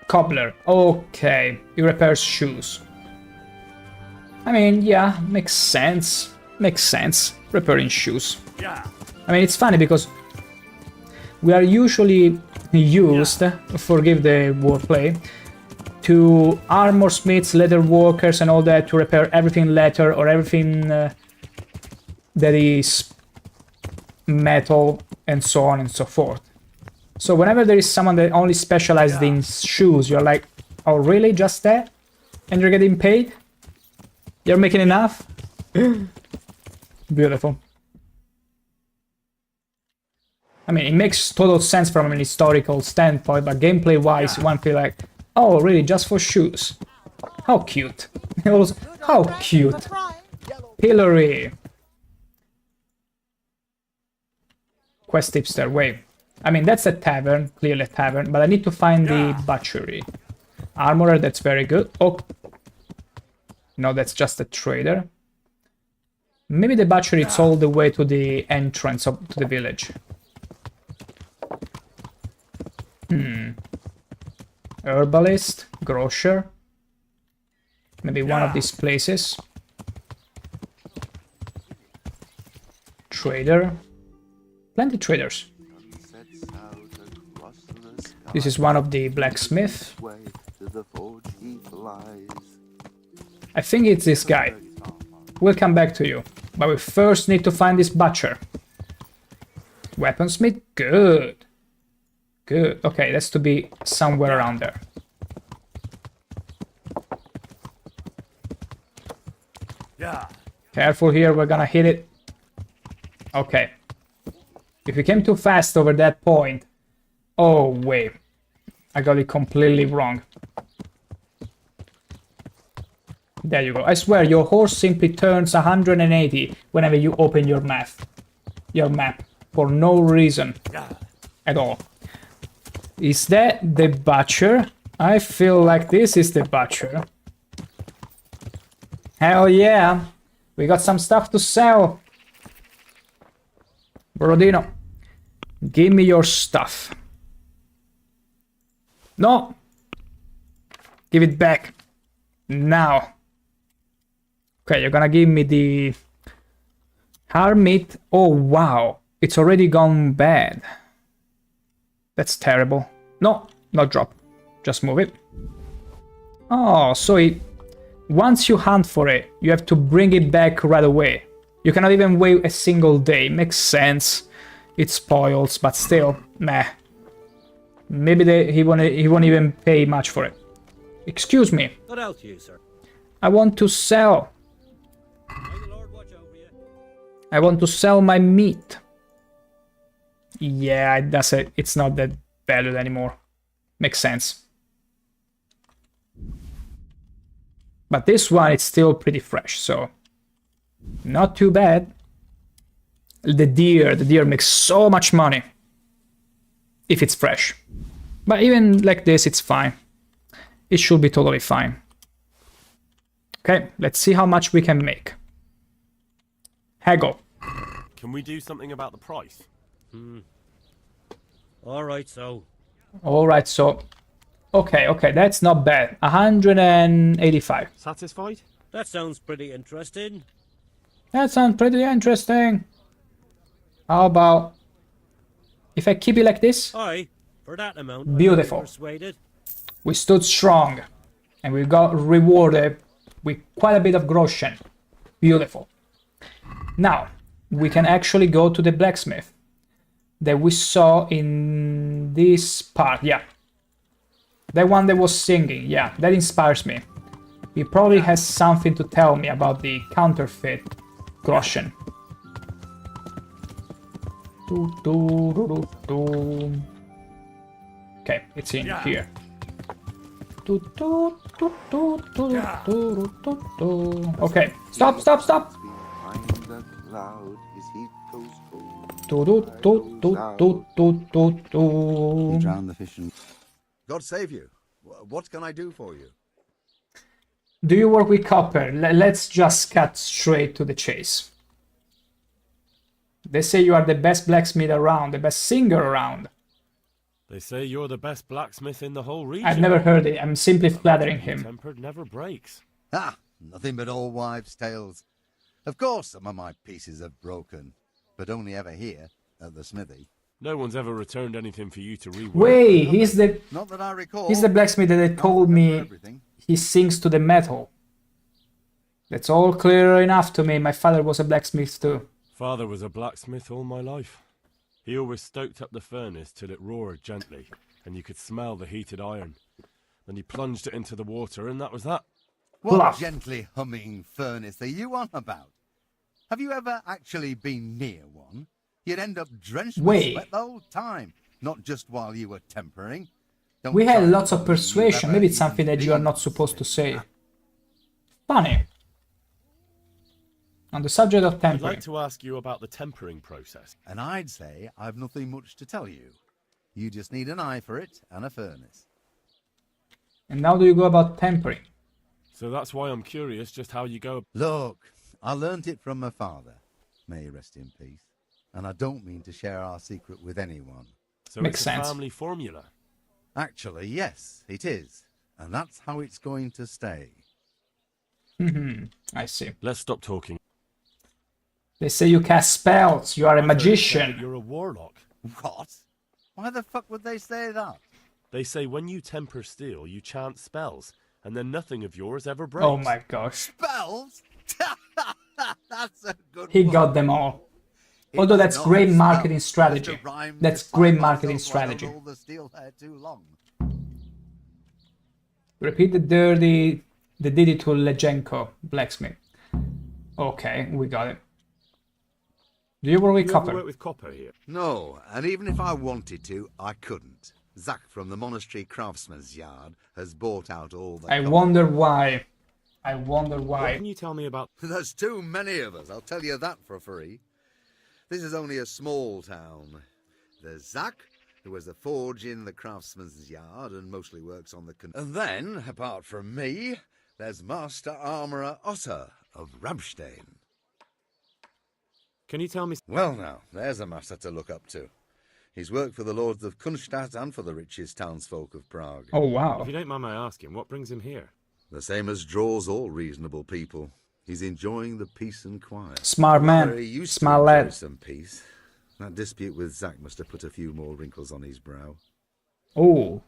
Cobbler. Okay. He repairs shoes. I mean, yeah, makes sense. Makes sense. Repairing shoes. Yeah. I mean, it's funny because we are usually used, forgive the wordplay, to armor smiths, leather workers and all that to repair everything leather or everything that is metal and so on and so forth. So whenever there is someone that only specializes in shoes, you're like, oh really, just that? And you're getting paid? You're making enough? Beautiful. I mean, it makes total sense from an historical standpoint, but gameplay-wise, one feel like, oh, really, just for shoes? How cute. How cute. Pillory. Quest tipster, wait. I mean, that's a tavern, clearly a tavern, but I need to find the butchery. Armorer, that's very good. Oh. No, that's just a trader. Maybe the butchery is all the way to the entrance to the village. Herbalist, grocer. Maybe one of these places. Trader. Plenty traders. This is one of the blacksmiths. I think it's this guy. We'll come back to you. But we first need to find this butcher. Weaponsmith? Good. Good. Okay, that's to be somewhere around there. Yeah. Careful here, we're gonna hit it. Okay. If we came too fast over that point... Oh, wait. I got it completely wrong. There you go. I swear, your horse simply turns 180 whenever you open your map. For no reason. At all. Is that the butcher? I feel like this is the butcher. Hell yeah! We got some stuff to sell. Brodino, give me your stuff. No! Give it back. Now. Okay, you're gonna give me the... Hermit. Oh, wow. It's already gone bad. That's terrible. No, not drop. Just move it. Oh, so once you hunt for it, you have to bring it back right away. You cannot even wait a single day. Makes sense. It spoils, but still, meh. Maybe he won't even pay much for it. Excuse me. What else you, sir? I want to sell. I want to sell my meat. Yeah, it's not that valued anymore. Makes sense. But this one is still pretty fresh, so not too bad. The deer makes so much money if it's fresh. But even like this, it's fine. It should be totally fine. Okay, let's see how much we can make. Haggle. Can we do something about the price? Alright, so. Alright, so. Okay, that's not bad. 185. Satisfied? That sounds pretty interesting. That sounds pretty interesting. How about if I keep it like this? Aye, for that amount. Beautiful. Persuaded. We stood strong and we got rewarded with quite a bit of groschen. Beautiful. Now, we can actually go to the blacksmith that we saw in this part. Yeah. That one that was singing. Yeah, that inspires me. He probably has something to tell me about the counterfeit groschen. Okay, it's in here. Okay, stop. Drown the fish and... God save you. What can I do for you? Do you work with copper? Let's just cut straight to the chase. They say you are the best blacksmith around, the best singer around. They say you're the best blacksmith in the whole region. I've never heard it. I'm simply flattering him. Tempered never breaks. Ah, nothing but old wives' tales. Of course some of my pieces have broken, but only ever here, at the smithy. No one's ever returned anything for you to rework. Wait, he's the... Not that I recall. He's the blacksmith that they told me he sings to the metal. That's all clear enough to me. My father was a blacksmith too. Father was a blacksmith all my life. He always stoked up the furnace till it roared gently, and you could smell the heated iron. Then he plunged it into the water, and that was that. What gently humming furnace are you on about? Have you ever actually been near one? You'd end up drenched with sweat the whole time, not just while you were tempering. We had lots of persuasion. Maybe it's something that you are not supposed to say. Funny. On the subject of tempering. I'd like to ask you about the tempering process. And I'd say I've nothing much to tell you. You just need an eye for it and a furnace. And how do you go about tempering? So that's why I'm curious just how you go. Look, I learnt it from my father. May he rest in peace. And I don't mean to share our secret with anyone. So it's a family formula. Actually, yes, it is. And that's how it's going to stay. I see. Let's stop talking. They say you cast spells. You are a magician. You're a warlock. What? Why the fuck would they say that? They say when you temper steel, you chant spells, and then nothing of yours ever breaks. Oh my gosh. Spells? That's a good He one. got them all. Although that's great marketing strategy. That's great marketing strategy. Repeat the ditty to Lejenko, blacksmith. Okay, we got it. Do you work with copper? work with copper here? No, and even if I wanted to, I couldn't. Zach from the Monastery Craftsman's Yard has bought out all the I copper. wonder why. I wonder why. What can you tell me about... There's too many of us, I'll tell you that for free. This is only a small town. There's Zach, who has a forge in the Craftsman's Yard and mostly works on the... And then, apart from me, there's Master Armourer Otter of Ramstein. Can you tell me... Well now, there's a master to look up to. He's worked for the Lords of Kunstadt and for the richest townsfolk of Prague. Oh, wow. If you don't mind my asking, what brings him here? The same as draws all reasonable people. He's enjoying the peace and quiet. Smart man. He used Smart to lad. enjoy some peace. That dispute with Zach must have put a few more wrinkles on his brow. Oh.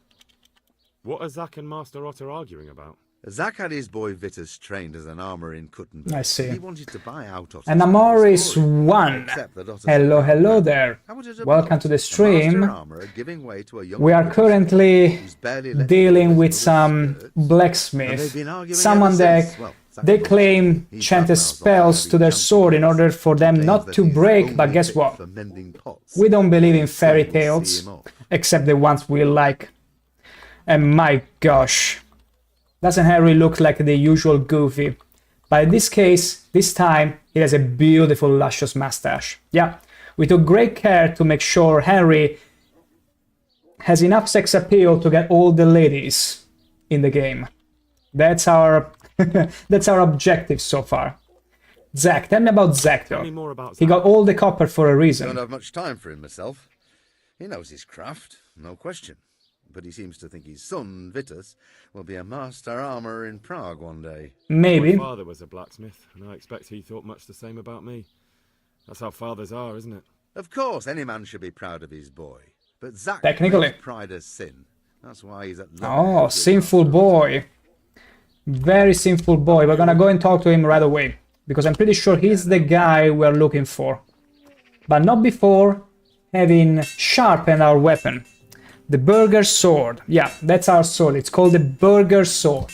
What are Zach and Master Otter arguing about? Zach had his boy Vitus trained as an armourer in Kuttenberg. I see. He wanted to buy out Otto's And Amoris story, 1. except that Otto Hello, said, hello "No, there. how would it have Welcome looked? to the A stream. master armourer giving way to a young We are boy currently who's barely let dealing go of with his some mother's skirts?" And blacksmith. they've been arguing Someone ever that since. Well, Zach they knows. claim He's chanted blackmails off spells every to their chance he sword in gets. order for them Claims not that to he's break, but only guess fit what? for mending pots. We don't believe in So fairy we'll see tales, him off. except the ones we like. And my gosh, doesn't Harry look like the usual goofy? But in this case, this time, he has a beautiful luscious mustache. Yeah, we took great care to make sure Henry has enough sex appeal to get all the ladies in the game. That's our that's our objective so far. Zach, tell me about Zach though. Tell me more about He Zach. got all the copper for a Don't reason. have much time for him myself. He knows his craft, no question. But he seems to think his son, Vitus, will be a master armourer in Prague one day. Maybe. My father was a blacksmith, and I expect he thought much the same about me. That's how fathers are, isn't it? Of course, any man should be proud of his boy. But Zach Technically. makes pride a sin. That's why he's at Oh, sinful boy. Very sinful boy. We're gonna go and talk to him right away. Because I'm pretty sure he's the guy we're looking for. But not before having sharpened our weapon. The Burger Sword. Yeah, that's our sword. It's called the Burger Sword.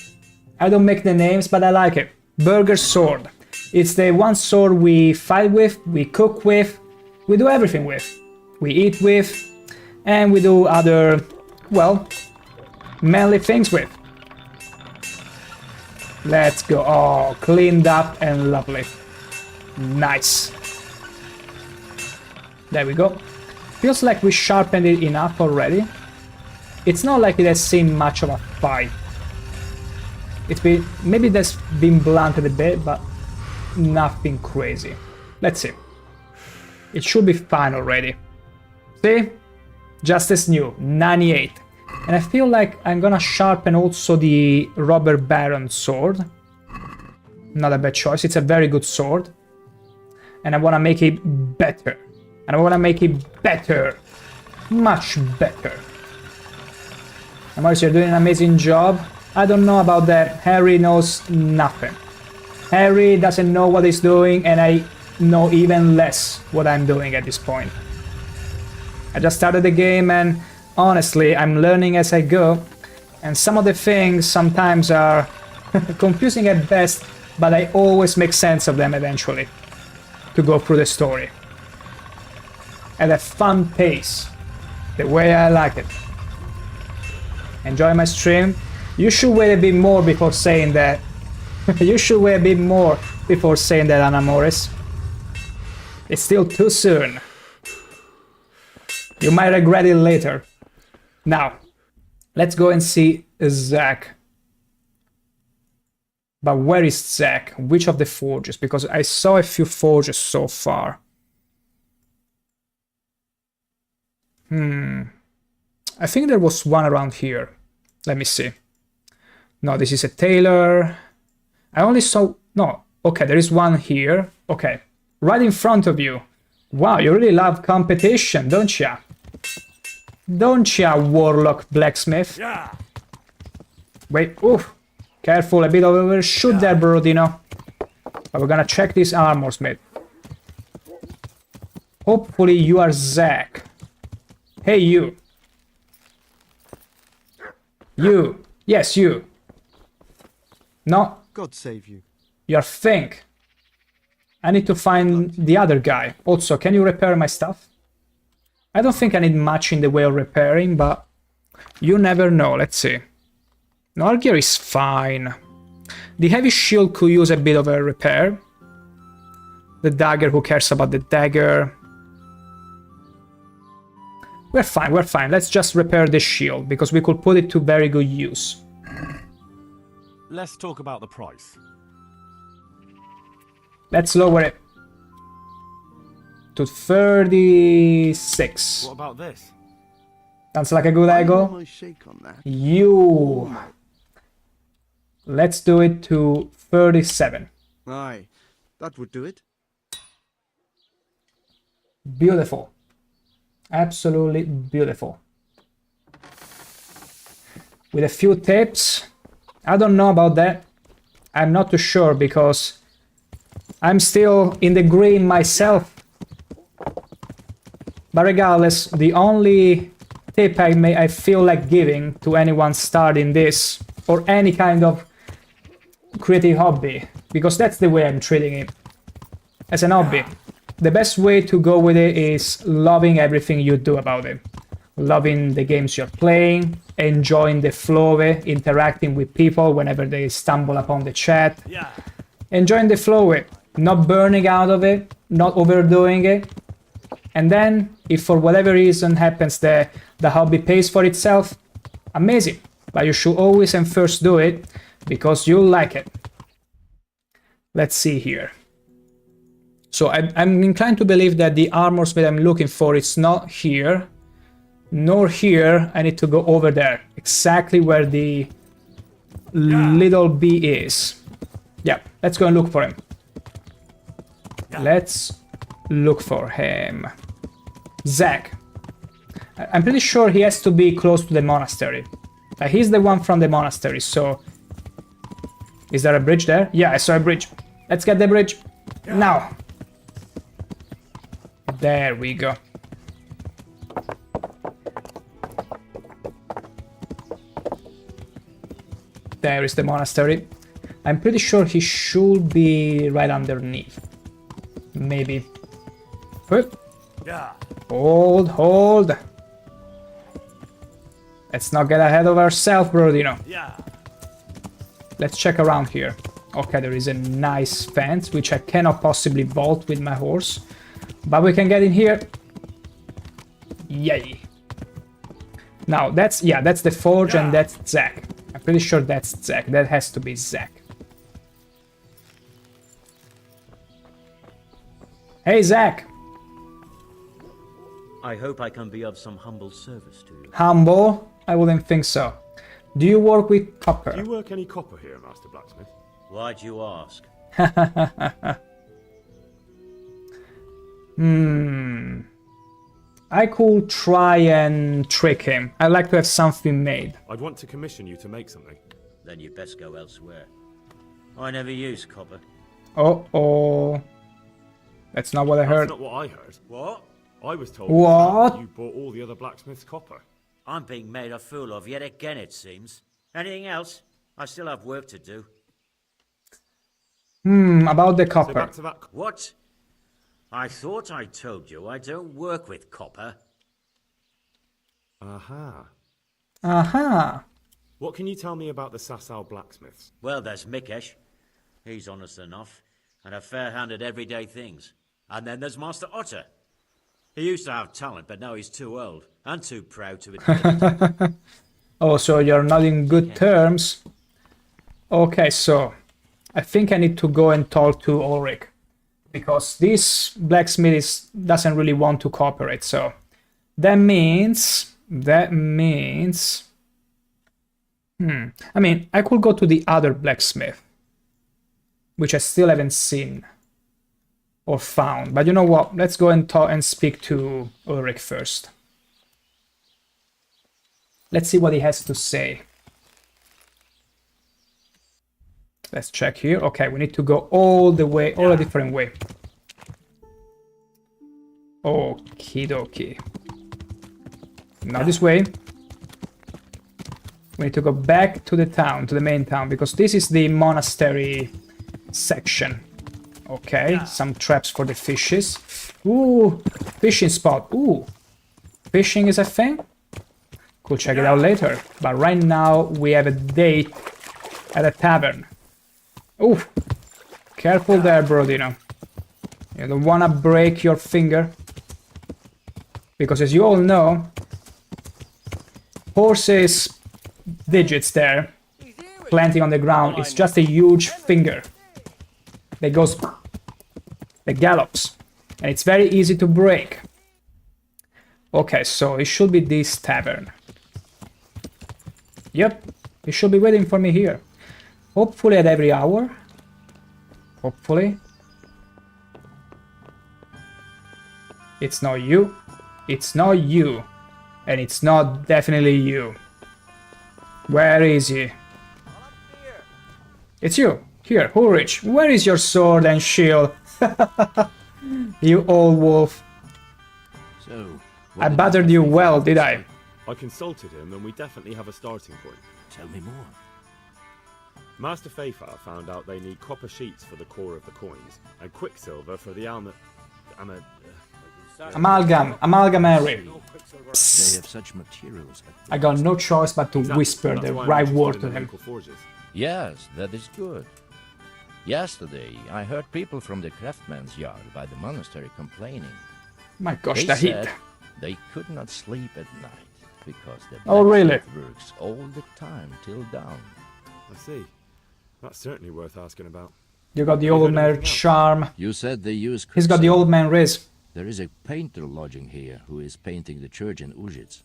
I don't make the names, but I like it. Burger Sword. It's the one sword we fight with, we cook with, we do everything with. We eat with, and we do other, well, manly things with. Let's go. Oh, cleaned up and lovely. Nice. There we go. Feels like we sharpened it enough already. It's not like it has seen much of a fight. It's been, maybe that's been blunted a bit, but nothing crazy. Let's see. It should be fine already. See? Just as new, 98. And I feel like I'm gonna sharpen also the Robber Baron sword. Not a bad choice, it's a very good sword. And I wanna make it better. And I wanna make it better. Much better. And Maurice, you're doing an amazing job. I don't know about that. Harry knows nothing. Harry doesn't know what he's doing, and I know even less what I'm doing at this point. I just started the game, and honestly, I'm learning as I go. And some of the things sometimes are confusing at best, but I always make sense of them eventually to go through the story. At a fun pace, the way I like it. Enjoy my stream. You should wait a bit more before saying that. You should wait a bit more before saying that, Anna Morris. It's still too soon. You might regret it later. Now, let's go and see Zach. But where is Zach? Which of the forges? Because I saw a few forges so far. I think there was one around here. Let me see. No, this is a tailor. I only saw... No. Okay, there is one here. Okay. Right in front of you. Wow, you really love competition, don't ya? Don't ya, Warlock Blacksmith? Yeah. Wait, oof. Careful, a bit of overshoot there, Brodino. But we're gonna check this armor smith. Hopefully you are Zach. Hey, you. You. Yes, you. No. God save you. You're Fink. I need to find the other guy. Also, can you repair my stuff? I don't think I need much in the way of repairing, but you never know. Let's see. No, our gear is fine. The heavy shield could use a bit of a repair. The dagger, who cares about the dagger? We're fine, we're fine. Let's just repair the shield, because we could put it to very good use. Let's talk about the price. Let's lower it to 36. What about this? Sounds like a good angle. You. Let's do it to 37. Aye, that would do it. Beautiful. Absolutely beautiful. With a few tips, I don't know about that. I'm not too sure because I'm still in the green myself. But regardless, the only tip I feel like giving to anyone starting this or any kind of creative hobby, because that's the way I'm treating it, as an hobby. The best way to go with it is loving everything you do about it. Loving the games you're playing, enjoying the flow of it, interacting with people whenever they stumble upon the chat. Enjoying the flow of it, not burning out of it, not overdoing it. And then, if for whatever reason happens that the hobby pays for itself, amazing. But you should always and first do it because you like it. Let's see here. So I'm inclined to believe that the armor smith I'm looking for is not here, nor here. I need to go over there, exactly where the little bee is. Yeah, let's go and look for him. Let's look for him. Zach. I'm pretty sure he has to be close to the monastery. He's the one from the monastery, so... Is there a bridge there? Yeah, I saw a bridge. Let's get the bridge. Now. There we go. There is the monastery. I'm pretty sure he should be right underneath. Maybe. Whoop. Hold, hold. Let's not get ahead of ourselves, Brodino. Let's check around here. Okay, there is a nice fence, which I cannot possibly vault with my horse. But we can get in here. Yay. Now, that's the forge and that's Zach. I'm pretty sure that's Zach. That has to be Zach. Hey, Zach. I hope I can be of some humble service to you. Humble? I wouldn't think so. Do you work with copper? Do you work any copper here, Master Blacksmith? Why'd you ask? I could try and trick him. I'd like to have something made. I'd want to commission you to make something. Then you'd best go elsewhere. I never use copper. Uh-oh. That's not what I heard. That's not what I heard. What? I was told What? You bought all the other blacksmith's copper. I'm being made a fool of yet again, it seems. Anything else? I still have work to do. About the copper. So back to that. What? I thought I told you I don't work with copper. Aha. Aha. What can you tell me about the Sasau blacksmiths? Well, there's Mikesh. He's honest enough, and a fair-hand at everyday things. And then there's Master Otter. He used to have talent, but now he's too old, and too proud to admit it. Oh, so you're not in good terms? Okay, so... I think I need to go and talk to Ulrich. Because this blacksmith doesn't really want to cooperate, so... That means... I mean, I could go to the other blacksmith. Which I still haven't seen. Or found. But you know what? Let's go and talk and speak to Ulrich first. Let's see what he has to say. Let's check here. Okay, we need to go all the way, all a different way. Okie dokie. Now this way. We need to go back to the town, to the main town, because this is the monastery section. Okay, some traps for the fishes. Ooh, fishing spot. Ooh, fishing is a thing? Cool, check it out later. But right now we have a date at a tavern. Ooh, careful there, Brodino. You don't wanna break your finger. Because as you all know, horses' digits there, planting on the ground, it's just a huge finger. That goes, that gallops, and it's very easy to break. Okay, so it should be this tavern. Yep, it should be waiting for me here. Hopefully at every hour. Hopefully. It's not you. It's not you. And it's not definitely you. Where is he? It's you. Here, Ulrich, where is your sword and shield? You old wolf. So, I battered you well, did I? I consulted him, and we definitely have a starting point. Tell me more. Master Fafar found out they need copper sheets for the core of the coins, and quicksilver for the amalgamary. They have such materials. I got no choice but to whisper the right word to him. Yes, that is good. Yesterday, I heard people from the craftsman's yard by the monastery complaining. My gosh, they the heat. said they could not sleep at night because the Oh, really? blacksmith works all the time till dawn. I see. That's certainly worth asking about. You got the old man charm. You said they use He's got the old man riz. There is a painter lodging here who is painting the church in Ujits.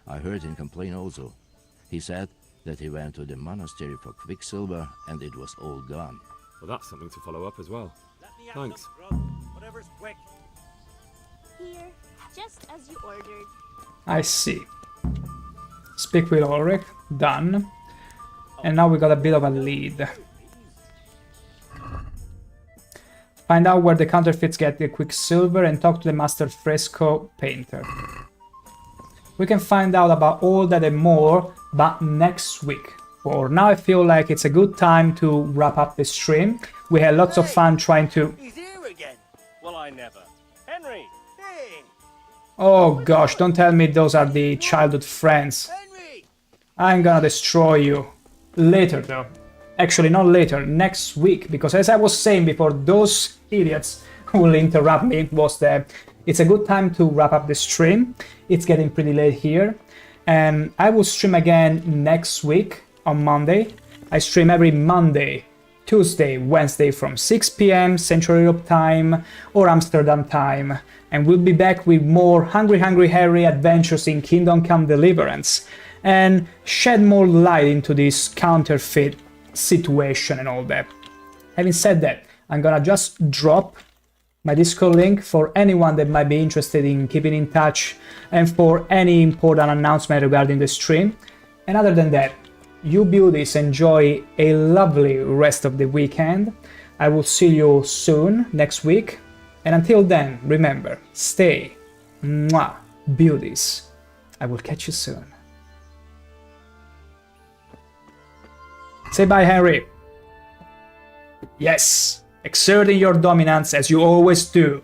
I heard him complain also. He said that he went to the monastery for quicksilver and it was all gone. Well, that's something to follow up as well. Thanks. Whatever's quick. Here, just as you ordered. I see. Speak with Ulrich. Done. And now we got a bit of a lead. Find out where the counterfeits get the quicksilver and talk to the master fresco painter. We can find out about all that and more, but next week. For now, I feel like it's a good time to wrap up the stream. We had lots of fun trying to... He's here again. Well, I never. Henry, hey. Oh gosh, don't tell me those are the childhood friends. I'm gonna destroy you. Later though. Actually, not later, next week, because as I was saying before, those idiots who will interrupt me was that it's a good time to wrap up the stream. It's getting pretty late here. And I will stream again next week on Monday. I stream every Monday, Tuesday, Wednesday from 6 p.m. Central Europe time or Amsterdam time. And we'll be back with more Hungry Harry adventures in Kingdom Come Deliverance and shed more light into this counterfeit situation and all that. Having said that, I'm gonna just drop my Discord link for anyone that might be interested in keeping in touch and for any important announcement regarding the stream. And other than that, you beauties enjoy a lovely rest of the weekend. I will see you soon next week. And until then, remember, stay mwah, beauties. I will catch you soon. Say bye, Henry. Yes, exerting your dominance as you always do.